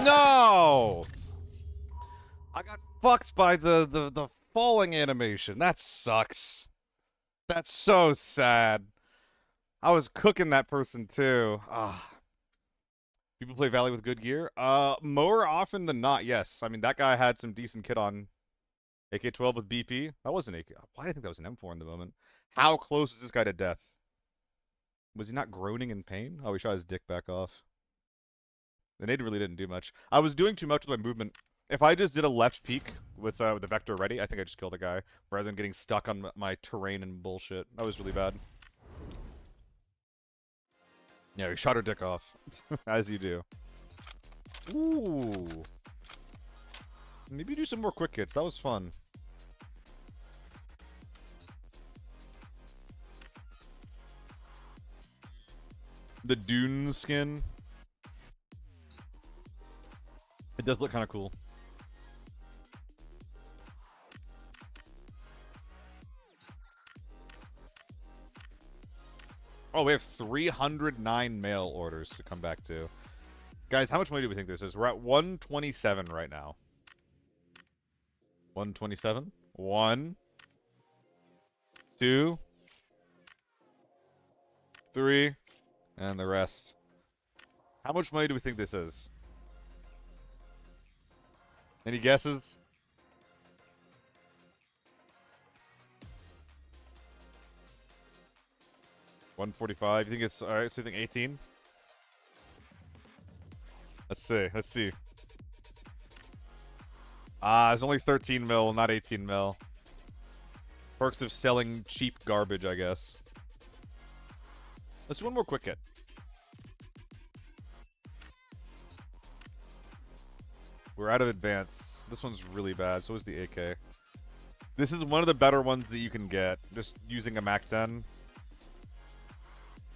No! I got fucked by the falling animation. That sucks. That's so sad. I was cooking that person too. Ah. People play Valley with good gear? More often than not, yes. I mean, that guy had some decent kit on. AK-12 with BP? That wasn't AK. Why do I think that was an M4 in the moment? How close was this guy to death? Was he not groaning in pain? Oh, he shot his dick back off. The nade really didn't do much. I was doing too much with my movement. If I just did a left peek with the vector ready, I think I just killed a guy, rather than getting stuck on my terrain and bullshit. That was really bad. Yeah, he shot her dick off. As you do. Ooh. Maybe do some more quick hits. That was fun. The Dune skin. It does look kind of cool. Oh, we have 309 mail orders to come back to. Guys, how much money do we think this is? We're at 127 right now. 127? 1, 2, 3, and the rest. How much money do we think this is? Any guesses? $145. You think it's alright? So you think 18? Let's see. Let's see. It's only 13 mil, not 18 mil. Perks of selling cheap garbage, I guess. Let's do one more quick hit. We're out of advance. This one's really bad. So is the AK. This is one of the better ones that you can get, just using a MAC-10.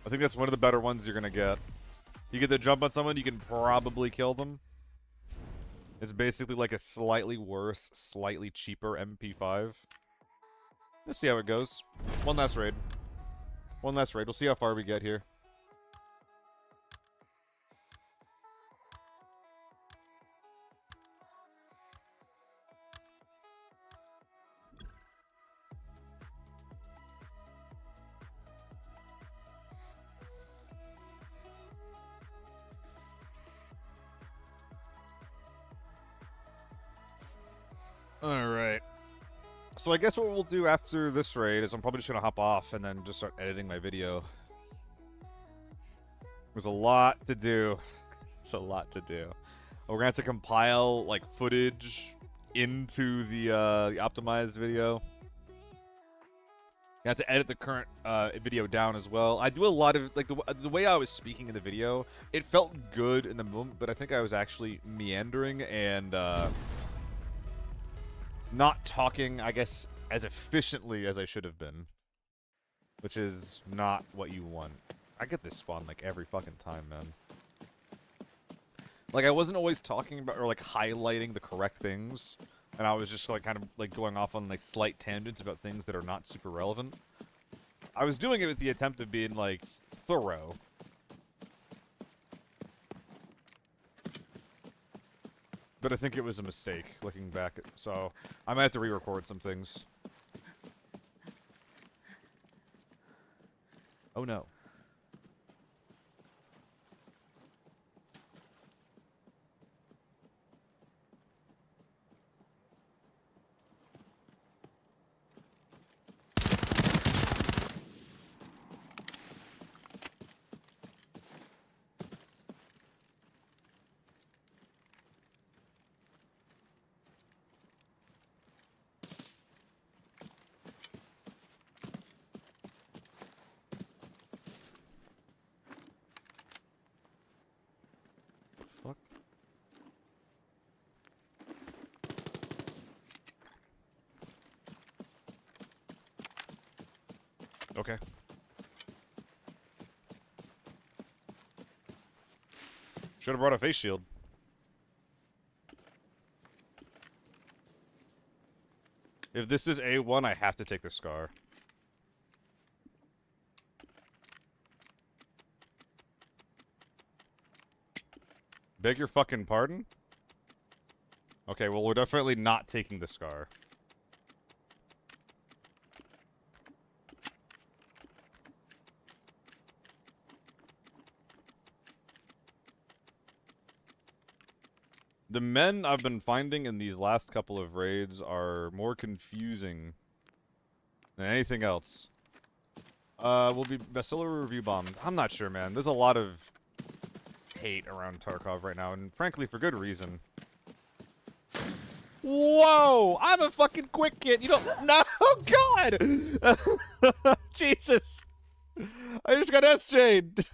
I think that's one of the better ones you're going to get. You get the jump on someone, you can probably kill them. It's basically like a slightly worse, slightly cheaper MP5. Let's see how it goes. One last raid. One last raid. We'll see how far we get here. Alright. So I guess what we'll do after this raid is I'm probably just going to hop off and then just start editing my video. There's a lot to do. It's a lot to do. We're going to have to compile, like, footage into the optimized video. You have to edit the current video down as well. I do a lot of, like, the way I was speaking in the video, it felt good in the moment, but I think I was actually meandering and not talking, I guess, as efficiently as I should have been. Which is not what you want. I get this spawn, like, every fucking time, man. Like, I wasn't always talking about, or, like, highlighting the correct things. And I was just, like, kind of, like, going off on, like, slight tangents about things that are not super relevant. I was doing it with the attempt of being, like, thorough. But I think it was a mistake, looking back. So, I might have to re-record some things. Oh no. Okay. Should have brought a face shield. If this is A1, I have to take the Scar. Beg your fucking pardon? Okay, well, we're definitely not taking the Scar. The men I've been finding in these last couple of raids are more confusing than anything else. Will be bestseller review bomb. I'm not sure, man. There's a lot of hate around Tarkov right now, and frankly, for good reason. Whoa! I'm a fucking quick kid. You don't. No, God! Jesus! I just got SJ'd.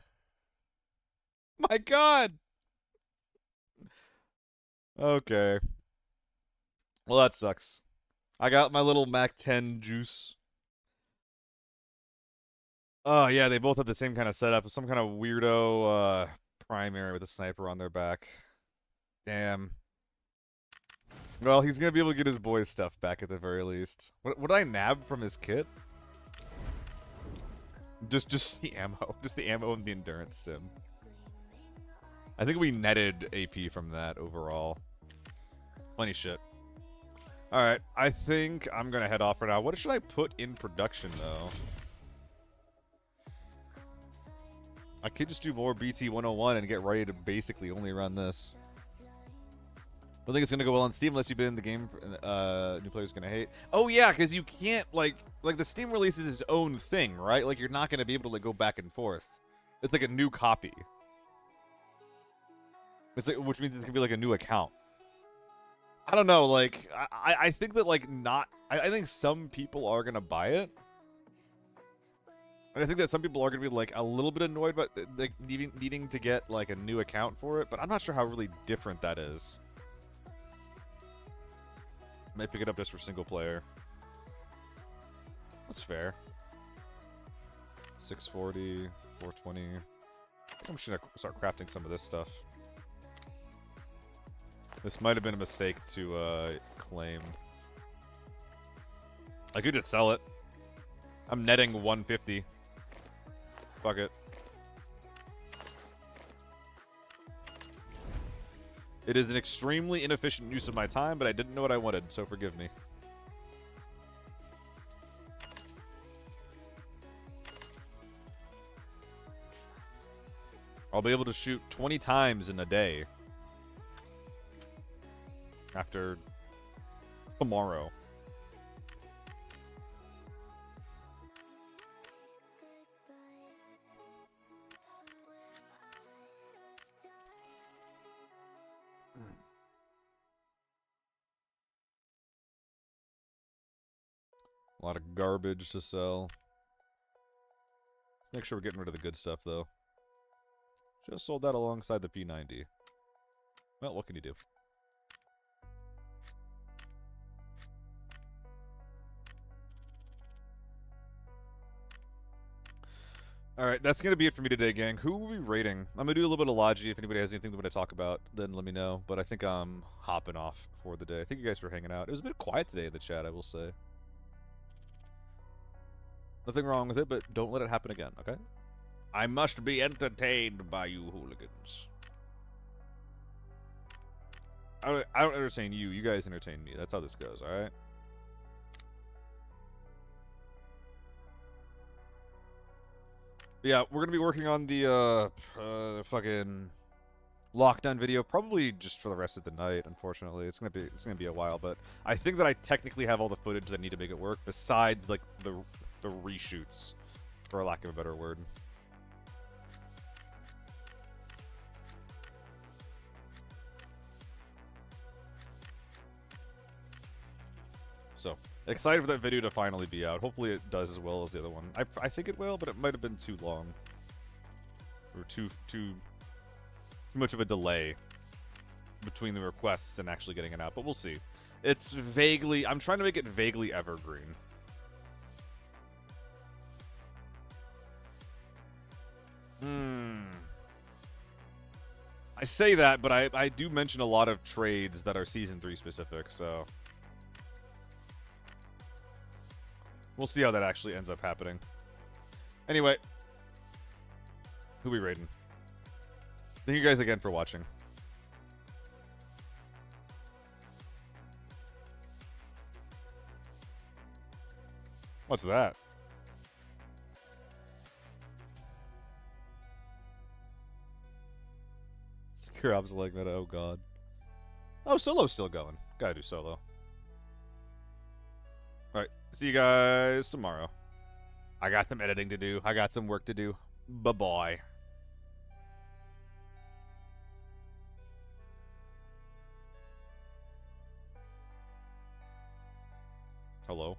My God! Okay. Well, that sucks. I got my little Mac 10 juice. Oh, yeah, they both have the same kind of setup. Some kind of weirdo primary with a sniper on their back. Damn. Well, he's gonna be able to get his boy's stuff back at the very least. What I nab from his kit? Just the ammo. Just the ammo and the endurance stim. I think we netted AP from that overall. Plenty shit. Alright, I think I'm gonna head off for now. What should I put in production, though? I could just do more BT 101 and get ready to basically only run this. I don't think it's gonna go well on Steam unless you've been in the game. New players gonna hate. Oh yeah, because you can't like the Steam release is its own thing, right? Like you're not gonna be able to like go back and forth. It's like a new copy. It's like, which means it's gonna be like a new account. I don't know. Like I think that like not. I think some people are gonna buy it. And I think that some people are gonna be like a little bit annoyed about like needing to get like a new account for it. But I'm not sure how really different that is. Might pick it up just for single player. That's fair. 640, 420. I'm just gonna start crafting some of this stuff. This might have been a mistake to claim. I could just sell it. I'm netting 150. Fuck it. It is an extremely inefficient use of my time, but I didn't know what I wanted, so forgive me. I'll be able to shoot 20 times in a day. After tomorrow. A lot of garbage to sell. Let's make sure we're getting rid of the good stuff, though. Just sold that alongside the P90. Well, what can you do? Alright, that's going to be it for me today, gang. Who will we rating? I'm going to do a little bit of Logi. If anybody has anything they want to talk about, then let me know. But I think I'm hopping off for the day. Thank you guys for hanging out. It was a bit quiet today in the chat, I will say. Nothing wrong with it, but don't let it happen again, okay? I must be entertained by you hooligans. I don't entertain you. You guys entertain me. That's how this goes, alright? Yeah, we're gonna be working on the fucking lockdown video, probably just for the rest of the night. Unfortunately, it's gonna be a while, but I think that I technically have all the footage that I need to make it work, besides like the reshoots, for lack of a better word. So, excited for that video to finally be out. Hopefully it does as well as the other one. I think it will, but it might have been too long. Or too much of a delay between the requests and actually getting it out, but we'll see. It's vaguely... I'm trying to make it vaguely evergreen. Hmm. I say that, but I do mention a lot of trades that are Season 3 specific, so... We'll see how that actually ends up happening. Anyway. Who we raiding? Thank you guys again for watching. What's that? Secure ops like that, oh god. Oh, solo's still going. Gotta do solo. Alright, see you guys tomorrow. I got some editing to do. I got some work to do. Bye-bye. Hello?